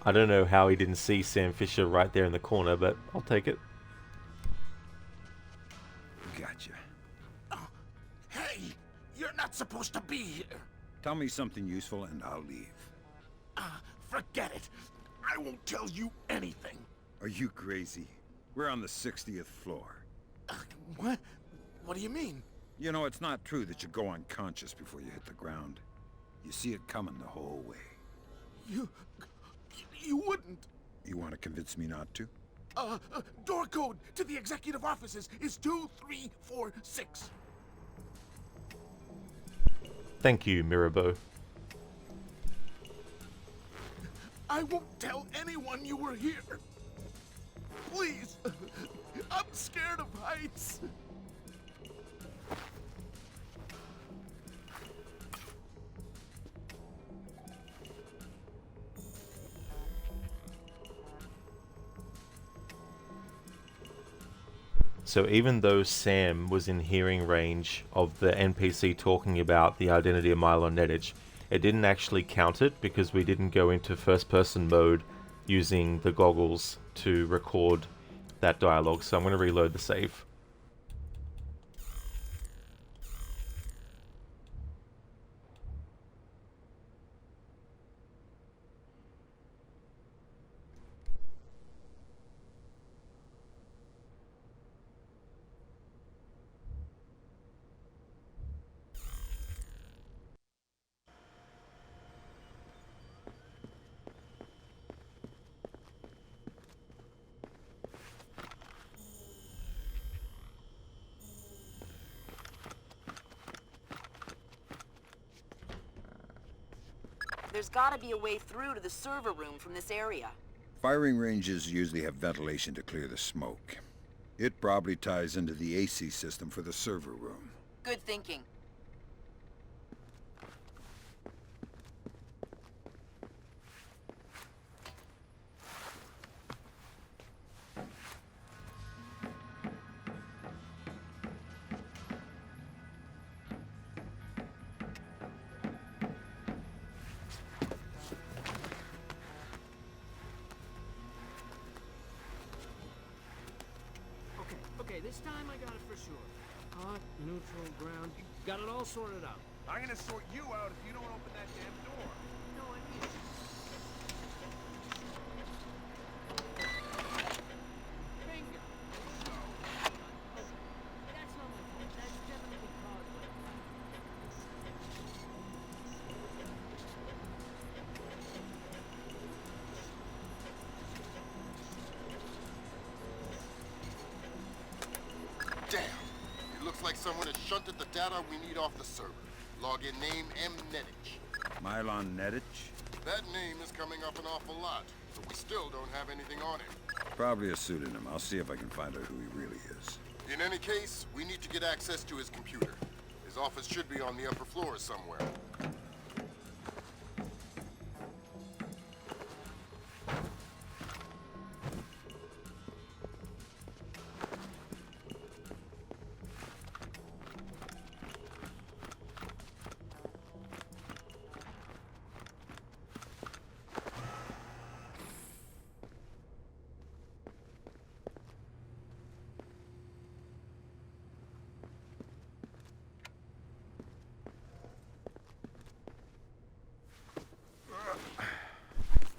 I don't know how he didn't see Sam Fisher right there in the corner, but I'll take it. Gotcha. Hey, you're not supposed to be here. Tell me something useful and I'll leave. Forget it. I won't tell you anything. Are you crazy? We're on the 60th floor. What? What do you mean? You know, it's not true that you go unconscious before you hit the ground. You see it coming the whole way. You wouldn't. You want to convince me not to? Door code to the executive offices is 2346. Thank you, Mirabeau. I won't tell anyone you were here. Please. I'm scared of heights. So even though Sam was in hearing range of the NPC talking about the identity of Milo Nedich, it didn't actually count it because we didn't go into first-person mode using the goggles to record that dialogue. So I'm going to reload the save. There's gotta be a way through to the server room from this area. Firing ranges usually have ventilation to clear the smoke. It probably ties into the AC system for the server room. Good thinking. Okay, this time I got it for sure. Hot, neutral, ground. Got it all sorted out. I'm gonna sort you out if you don't open that damn door. No, I mean... Bingo! That's not my fault. That's definitely caused by... Damn! It looks like someone has shunted the data we need off the server. Login name M. Nedich. Mylon Nedich? That name is coming up an awful lot, but we still don't have anything on him. Probably a pseudonym. I'll see if I can find out who he really is. In any case, we need to get access to his computer. His office should be on the upper floor somewhere.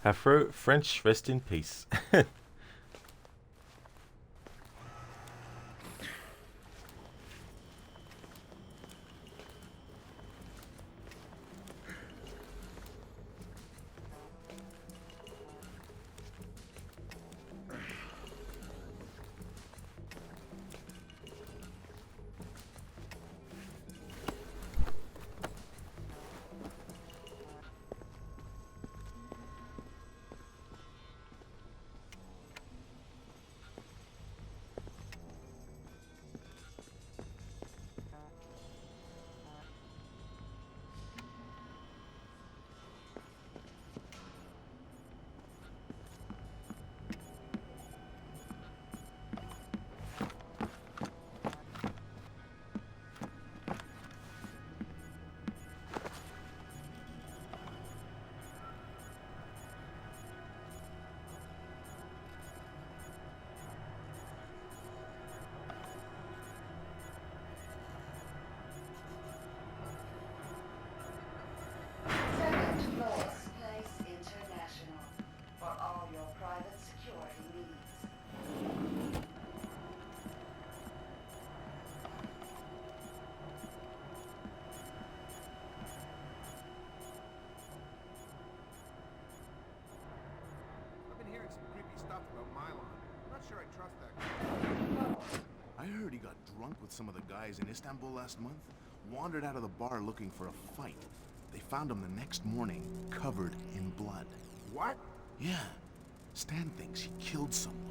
Afro French, rest in peace. stuff about Mylon. I'm not sure I trust that guy. I heard he got drunk with some of the guys in Istanbul last month. Wandered out of the bar looking for a fight. They found him the next morning, covered in blood. What? Yeah. Stan thinks he killed someone.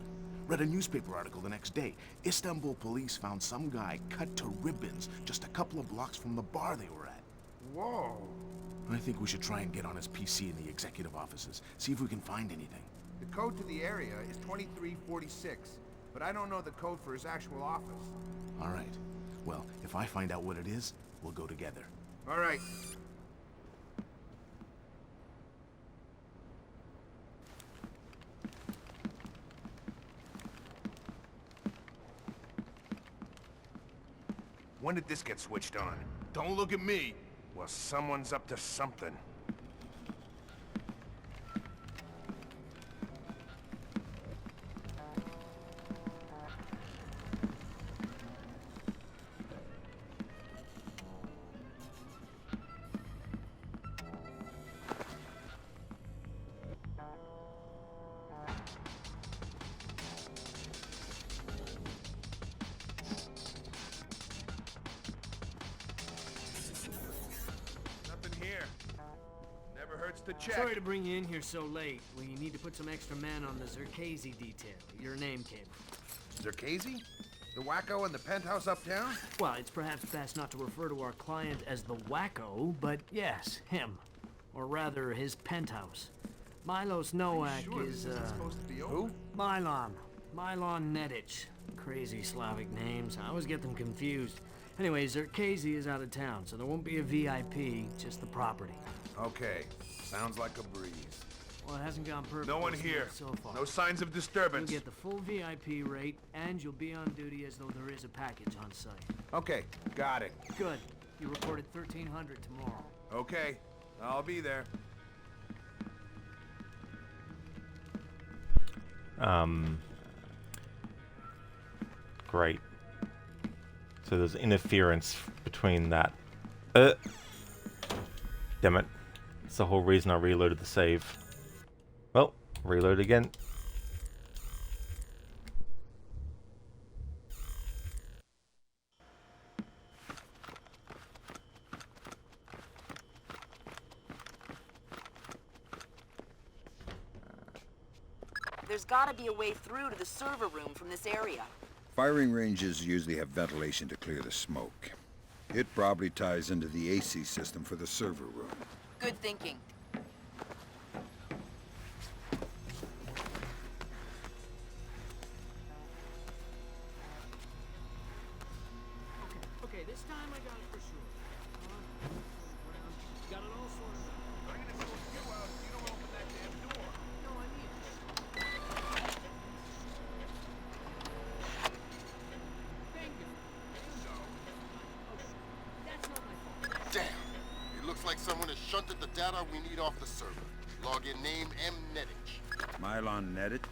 Read a newspaper article the next day. Istanbul police found some guy cut to ribbons just a couple of blocks from the bar they were at. Whoa. I think we should try and get on his PC in the executive offices. See if we can find anything. The code to the area is 2346, but I don't know the code for his actual office. All right. Well, if I find out what it is, we'll go together. All right. When did this get switched on? Don't look at me. Well, someone's up to something. To check. Sorry to bring you in here so late. We need to put some extra men on the Zerkazy detail. Your name came up. Zerkazy? The wacko in the penthouse uptown? Well, it's perhaps best not to refer to our client as the wacko, but yes, him. Or rather, his penthouse. Milos Nowak is, supposed to be Who? Mylon. Mylon Nedic. Crazy Slavic names. I always get them confused. Anyway, Zerkazy is out of town, so there won't be a VIP, just the property. Okay. Sounds like a breeze. Well, it hasn't gone perfect. No one here. So far. No signs of disturbance. You'll get the full VIP rate, and you'll be on duty as though there is a package on site. Okay, got it. Good. You reported 1300 tomorrow. Okay, I'll be there. Great. So there's interference between that. Damn it. It's the whole reason I reloaded the save. Well, reload again. There's gotta be a way through to the server room from this area. Firing ranges usually have ventilation to clear the smoke. It probably ties into the AC system for the server room. Good thinking. Okay, this time I got it for sure. Got it all sorted out. I'm gonna sort you out if you don't open that damn door. No, I mean it. Thank you. Okay, that's not my fault. Damn! It looks like someone has shunted the data we need off the server. Login name M. Nedic. Mylon Nedic?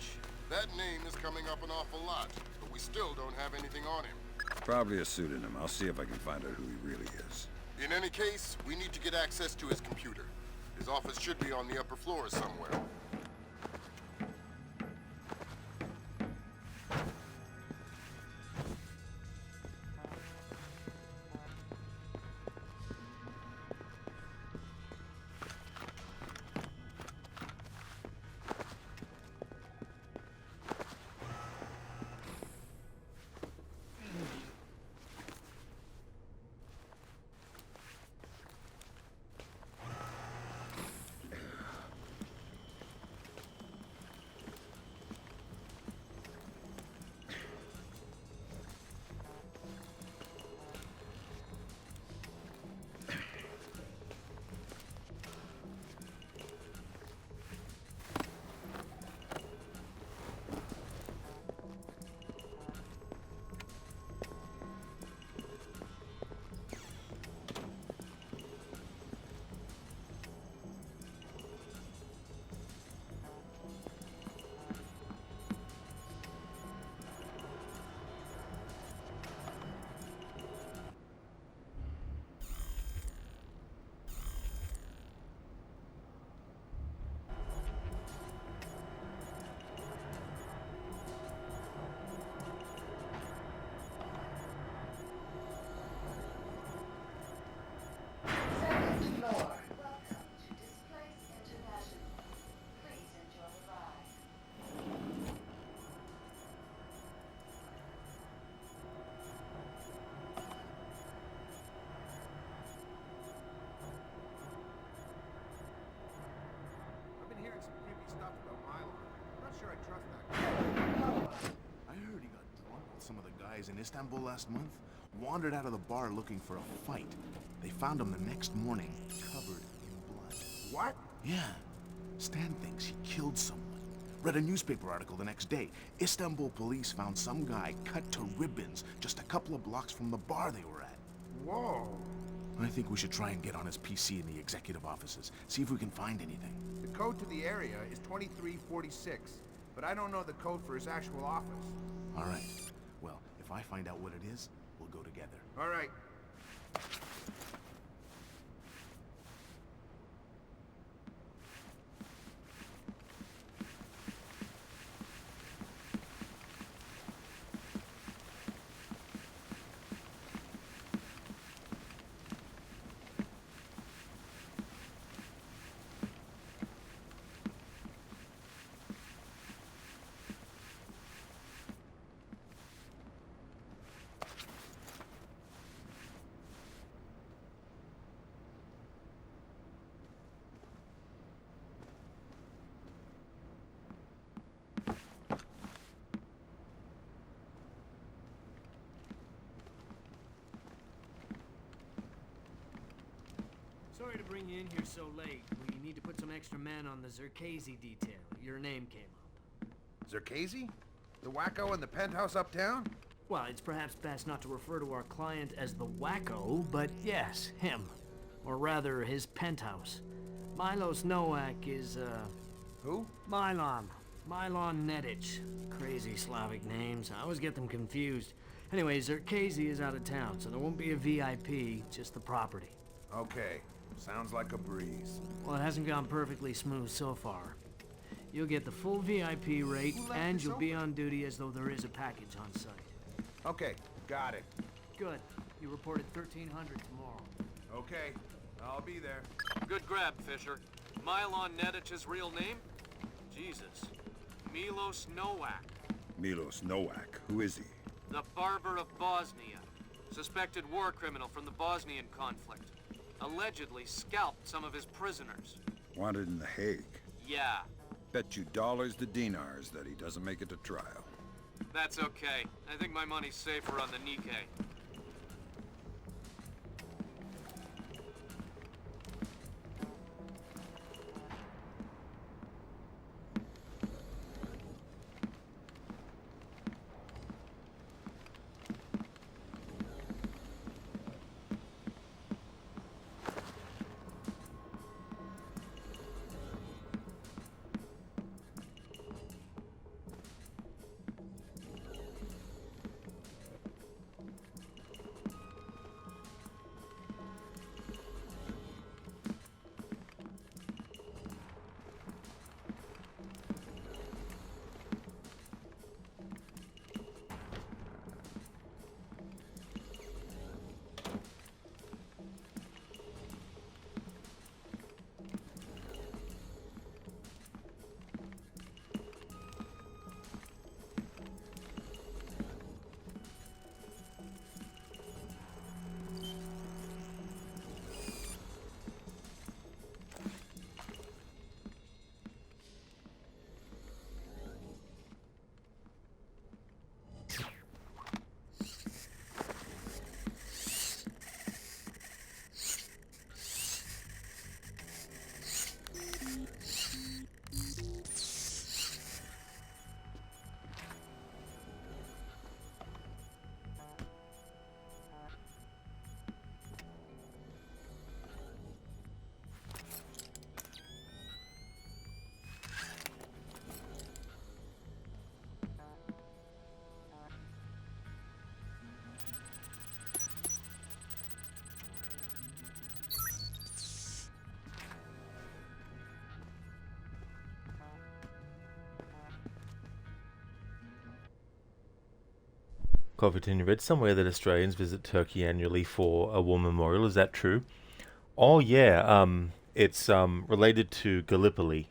That name is coming up an awful lot, but we still don't have anything on him. Probably a pseudonym. I'll see if I can find out who he really is. In any case, we need to get access to his computer. His office should be on the upper floor somewhere. some of the guys in Istanbul last month wandered out of the bar looking for a fight. They found him the next morning, covered in blood. What? Yeah. Stan thinks he killed someone. Read a newspaper article the next day. Istanbul police found some guy cut to ribbons just a couple of blocks from the bar they were at. Whoa. I think we should try and get on his PC in the executive offices, see if we can find anything. The code to the area is 2346, but I don't know the code for his actual office. All right. Well, if I find out what it is, we'll go together. All right. Sorry to bring you in here so late. We need to put some extra men on the Zerkazy detail. Your name came up. Zerkazy? The wacko in the penthouse uptown? Well, it's perhaps best not to refer to our client as the wacko, but yes, him. Or rather, his penthouse. Milos Nowak is, Who? Milon. Milon Nedic. Crazy Slavic names. I always get them confused. Anyway, Zerkazy is out of town, so there won't be a VIP, just the property. Okay. Sounds like a breeze. Well, it hasn't gone perfectly smooth so far. You'll get the full VIP rate, and you'll be on duty as though there is a package on site. Okay, got it. Good. You reported 1300 tomorrow. Okay, I'll be there. Good grab, Fisher. Milon Nedic's real name? Jesus. Milos Nowak. Milos Nowak. Who is he? The Barber of Bosnia. Suspected war criminal from the Bosnian conflict. Allegedly scalped some of his prisoners. Wanted in The Hague. Yeah. Bet you dollars to dinars that he doesn't make it to trial. That's okay. I think my money's safer on the Nikkei. Cofferton, you read somewhere that Australians visit Turkey annually for a war memorial. Is that true? Oh yeah, it's related to Gallipoli.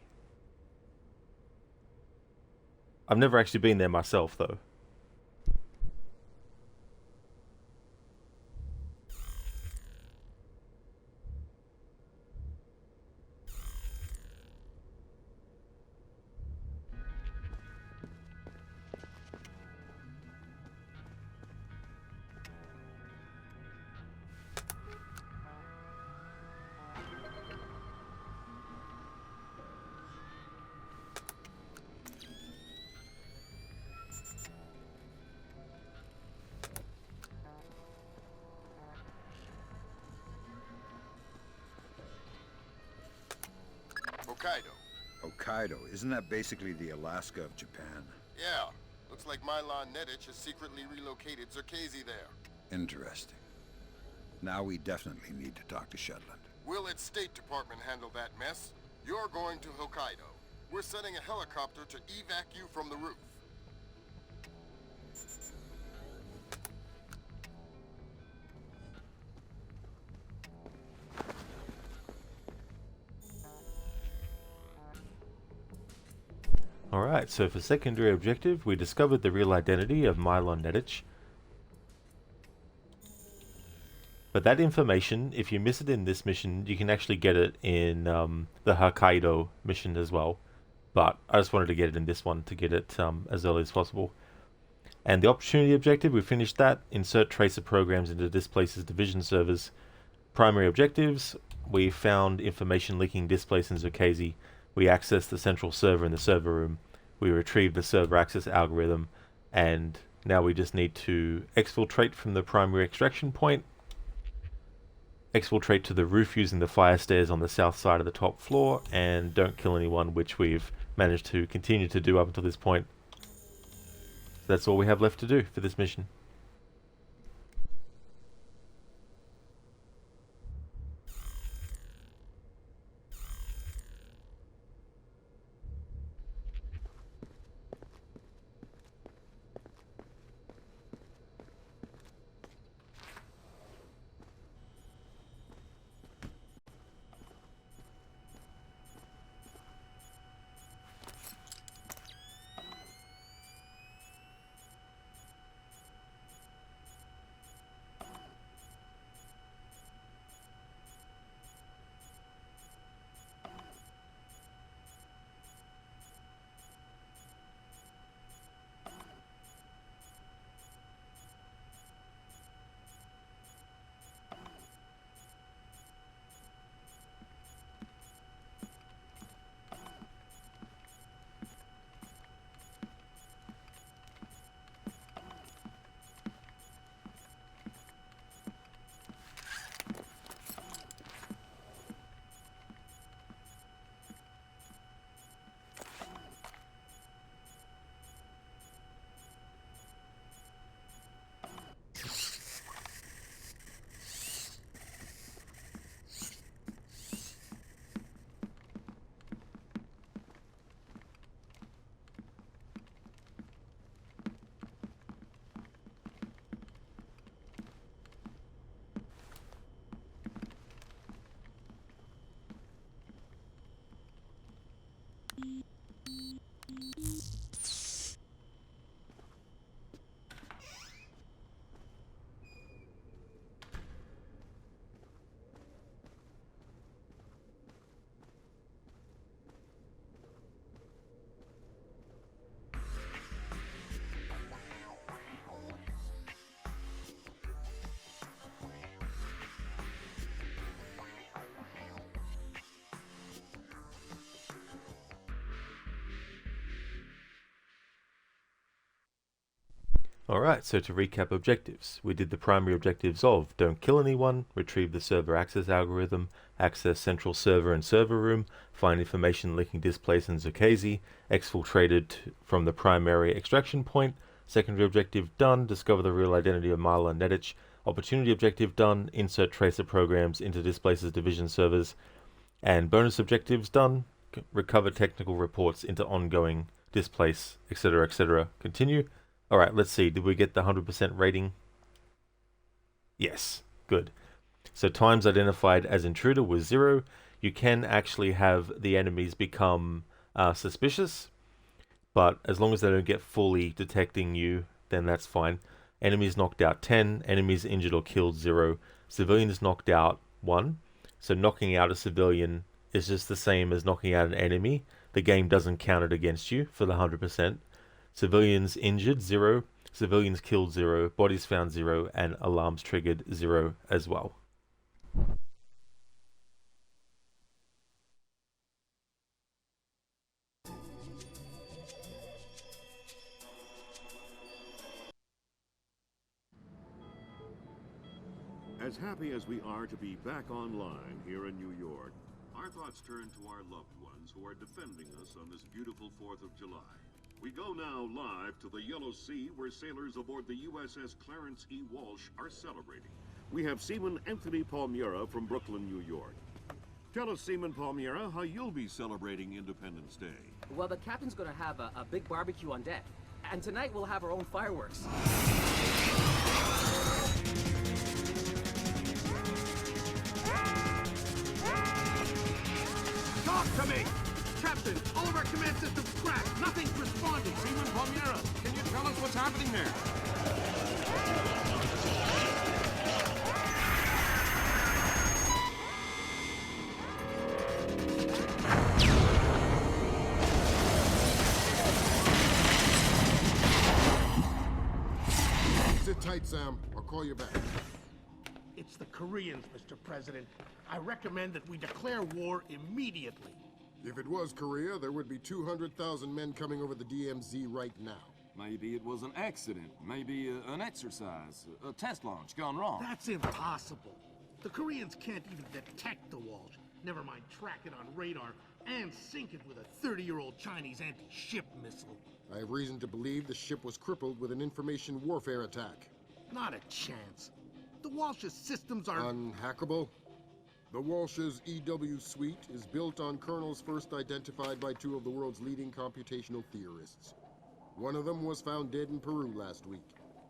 I've never actually been there myself, though. Hokkaido. Hokkaido? Isn't that basically the Alaska of Japan? Yeah. Looks like Mylon Nedich has secretly relocated Zerkazy there. Interesting. Now we definitely need to talk to Shetland. Will its State Department handle that mess? You're going to Hokkaido. We're sending a helicopter to evac you from the roof. Alright, so for secondary objective, we discovered the real identity of Mylon Nedich. But that information, if you miss it in this mission, you can actually get it in the Hokkaido mission as well. But I just wanted to get it in this one to get it as early as possible. And the opportunity objective, we finished that. Insert tracer programs into Displace's division servers. Primary objectives, we found information leaking Displace and Zerkazy. We accessed the central server in the server room. We retrieved the server access algorithm. And now we just need to exfiltrate from the primary extraction point. Exfiltrate to the roof using the fire stairs on the south side of the top floor. And don't kill anyone, which we've managed to continue to do up until this point. That's all we have left to do for this mission. Alright, so to recap objectives, we did the primary objectives of don't kill anyone, retrieve the server access algorithm, access central server and server room, find information leaking Displace and Zerkazy, exfiltrated from the primary extraction point, secondary objective done, discover the real identity of Mylon Nedich, opportunity objective done, insert tracer programs into Displace's division servers, and bonus objectives done, recover technical reports into ongoing Displace, etc., etc. Continue. Alright, let's see. Did we get the 100% rating? Yes. Good. So times identified as intruder was 0. You can actually have the enemies become suspicious, but as long as they don't get fully detecting you, then that's fine. Enemies knocked out 10. Enemies injured or killed 0. Civilians knocked out 1. So knocking out a civilian is just the same as knocking out an enemy. The game doesn't count it against you for the 100%. Civilians injured 0, civilians killed 0, bodies found 0, and alarms triggered 0 as well. As happy as we are to be back online here in New York, our thoughts turn to our loved ones who are defending us on this beautiful 4th of July. We go now live to the Yellow Sea, where sailors aboard the USS Clarence E. Walsh are celebrating. We have Seaman Anthony Palmieri from Brooklyn, New York. Tell us, Seaman Palmieri, how you'll be celebrating Independence Day. Well, the captain's gonna have a big barbecue on deck. And tonight we'll have our own fireworks. Talk to me! Captain, all of our command systems crashed. Nothing's responding. Seaman Palmieri, can you tell us what's happening there? Sit tight, Sam. I'll call you back. It's the Koreans, Mr. President. I recommend that we declare war immediately. If it was Korea, there would be 200,000 men coming over the DMZ right now. Maybe it was an accident. Maybe an exercise. A test launch gone wrong. That's impossible. The Koreans can't even detect the Walsh. Never mind track it on radar and sink it with a 30-year-old Chinese anti-ship missile. I have reason to believe the ship was crippled with an information warfare attack. Not a chance. The Walsh's systems are... Unhackable? The Walsh's EW suite is built on kernels first identified by two of the world's leading computational theorists. One of them was found dead in Peru last week.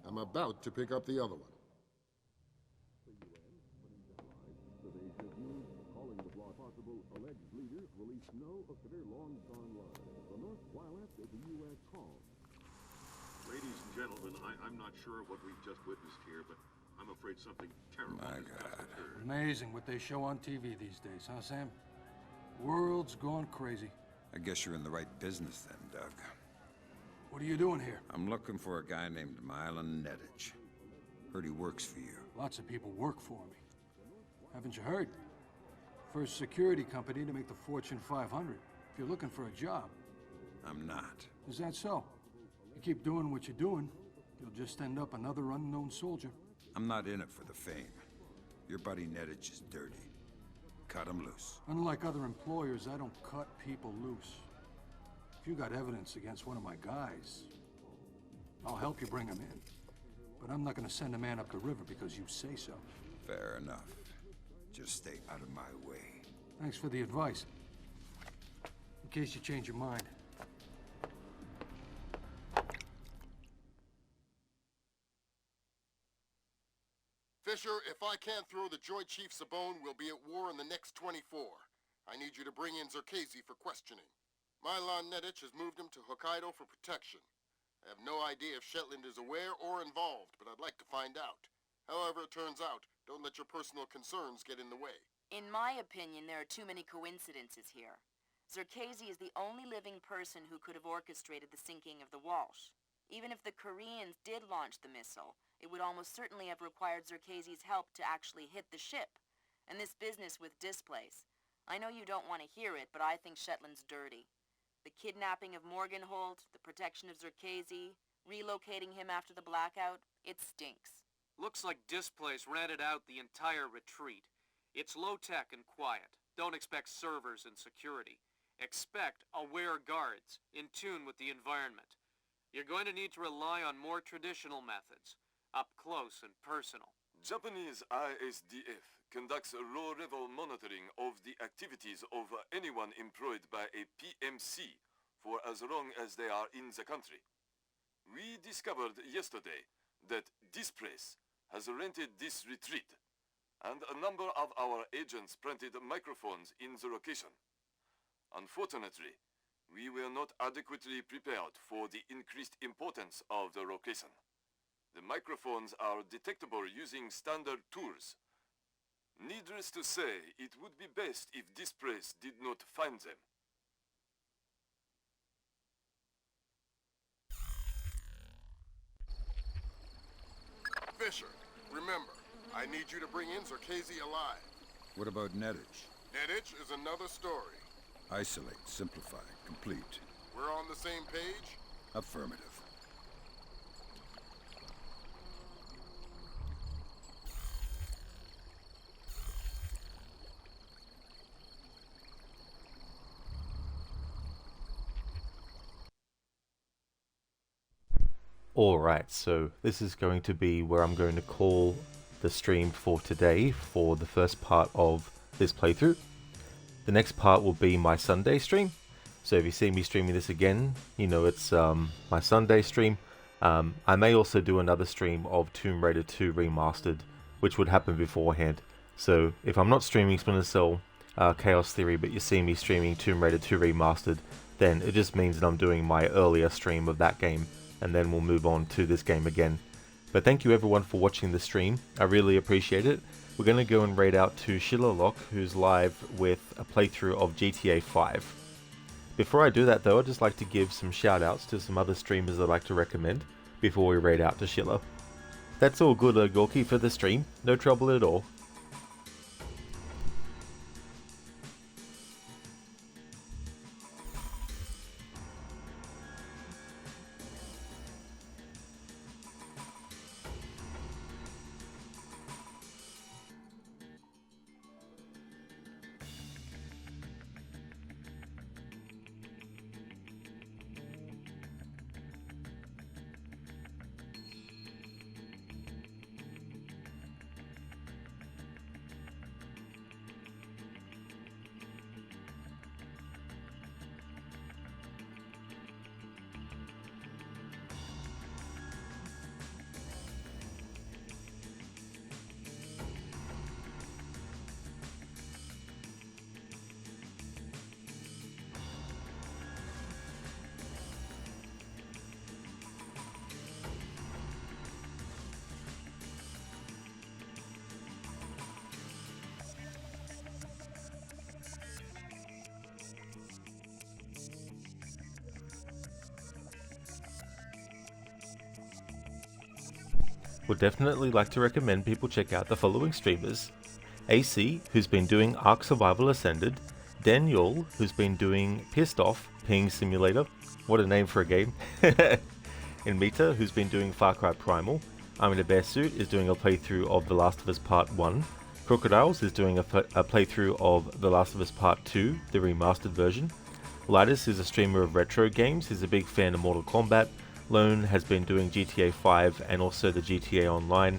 I'm about to pick up the other one. Ladies and gentlemen, I'm not sure what we've just witnessed here, but I'm afraid something terrible has just occurred. Amazing what they show on TV these days, huh, Sam? World's gone crazy. I guess you're in the right business then, Doug. What are you doing here? I'm looking for a guy named Milan Nedich. Heard he works for you. Lots of people work for me. Haven't you heard? First security company to make the Fortune 500. If you're looking for a job. I'm not. Is that so? You keep doing what you're doing, you'll just end up another unknown soldier. I'm not in it for the fame. Your buddy Nedich is dirty. Cut him loose. Unlike other employers, I don't cut people loose. If you got evidence against one of my guys, I'll help you bring him in. But I'm not gonna send a man up the river because you say so. Fair enough. Just stay out of my way. Thanks for the advice. In case you change your mind. Fisher, if I can't throw the Joint Chiefs a bone, we'll be at war in the next 24. I need you to bring in Zerkezi for questioning. Milan Nedich has moved him to Hokkaido for protection. I have no idea if Shetland is aware or involved, but I'd like to find out. However it turns out, don't let your personal concerns get in the way. In my opinion, there are too many coincidences here. Zerkezi is the only living person who could have orchestrated the sinking of the Walsh. Even if the Koreans did launch the missile, it would almost certainly have required Zerkezi's help to actually hit the ship. And this business with displays. I know you don't want to hear it, but I think Shetland's dirty. The kidnapping of Morgenholt, the protection of Zerkezi, relocating him after the blackout, it stinks. Looks like Displace rented out the entire retreat. It's low-tech and quiet. Don't expect servers and security. Expect aware guards, in tune with the environment. You're going to need to rely on more traditional methods, up close and personal. Japanese ISDF conducts low-level monitoring of the activities of anyone employed by a PMC for as long as they are in the country. We discovered yesterday that Displace has rented this retreat, and a number of our agents planted microphones in the location. Unfortunately, we were not adequately prepared for the increased importance of the location. The microphones are detectable using standard tools. Needless to say, it would be best if Displace did not find them. Fisher, remember, I need you to bring in Zerkezi alive. What about Nedich? Nedich is another story. Isolate, simplify, complete. We're on the same page? Affirmative. Alright, so this is going to be where I'm going to call the stream for today for the first part of this playthrough. The next part will be my Sunday stream. So if you see me streaming this again, you know it's my Sunday stream. I may also do another stream of Tomb Raider 2 Remastered, which would happen beforehand. So if I'm not streaming Splinter Cell Chaos Theory, but you see me streaming Tomb Raider 2 Remastered, then it just means that I'm doing my earlier stream of that game, and then we'll move on to this game again. But thank you everyone for watching the stream, I really appreciate it. We're going to go and raid out to Shillerlock, who's live with a playthrough of GTA 5. Before I do that though, I'd just like to give some shout outs to some other streamers I'd like to recommend before we raid out to Schiller. That's all good, Gorky, for the stream, no trouble at all. Would definitely like to recommend people check out the following streamers: AC, who's been doing Ark Survival Ascended; Daniel, who's been doing Pissed Off Ping Simulator, what a name for a game; Inmita, who's been doing Far Cry Primal; I'm in a Bear Suit is doing a playthrough of The Last of Us Part 1; Crocodiles is doing a playthrough of The Last of Us Part 2, the remastered version; Lidus is a streamer of retro games, he's a big fan of Mortal Kombat; Lone has been doing GTA 5 and also the GTA Online;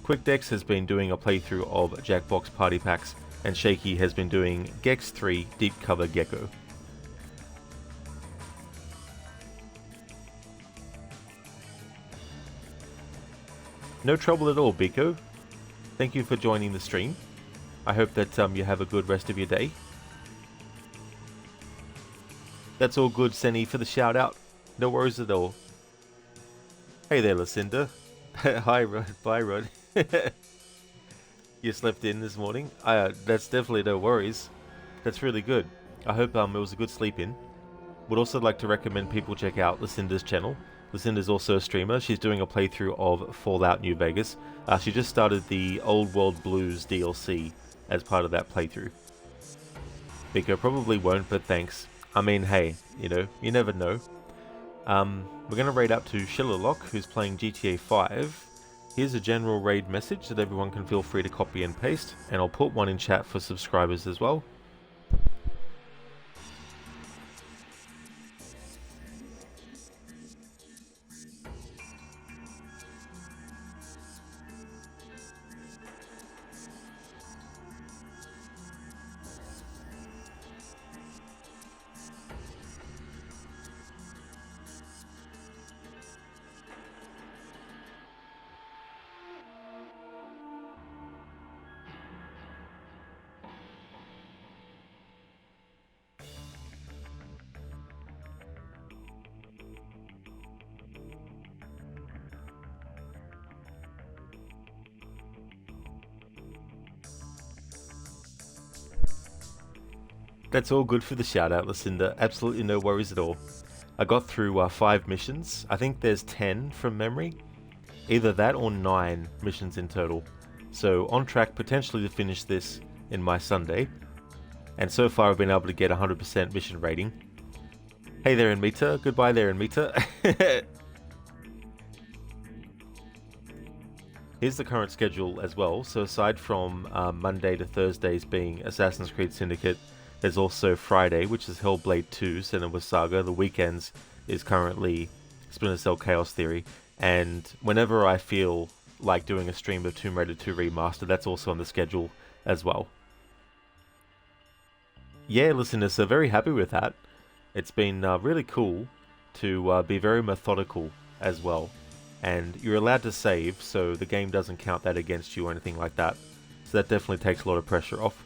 QuickDex has been doing a playthrough of Jackbox Party Packs; and Shaky has been doing Gex 3 Deep Cover Gecko. No trouble at all, Biko. Thank you for joining the stream. I hope that you have a good rest of your day. That's all good, Senny, for the shout out. No worries at all. Hey there, Lucinda. Hi, Rod. Bye, Rod. You slept in this morning? That's definitely no worries. That's really good. I hope it was a good sleep in. Would also like to recommend people check out Lucinda's channel. Lucinda's also a streamer. She's doing a playthrough of Fallout New Vegas. She just started the Old World Blues DLC as part of that playthrough. Biko probably won't, but thanks. I mean, hey, you know, you never know. We're going to raid up to Shillerlock, who's playing GTA 5. Here's a general raid message that everyone can feel free to copy and paste, and I'll put one in chat for subscribers as well. That's all good for the shout out, Lucinda. Absolutely no worries at all. I got through 5 missions. I think there's 10 from memory. Either that or 9 missions in total. So on track potentially to finish this in my Sunday. And so far I've been able to get 100% mission rating. Hey there, Inmita. Goodbye there, Inmita. Here's the current schedule as well. So aside from Monday to Thursdays being Assassin's Creed Syndicate, there's also Friday, which is Hellblade 2, Senua's Saga. The weekends is currently Splinter Cell Chaos Theory. and whenever I feel like doing a stream of Tomb Raider 2 Remastered, that's also on the schedule as well. Yeah, listeners, so very happy with that. It's been really cool to be very methodical as well. And you're allowed to save, so the game doesn't count that against you or anything like that. So that definitely takes a lot of pressure off.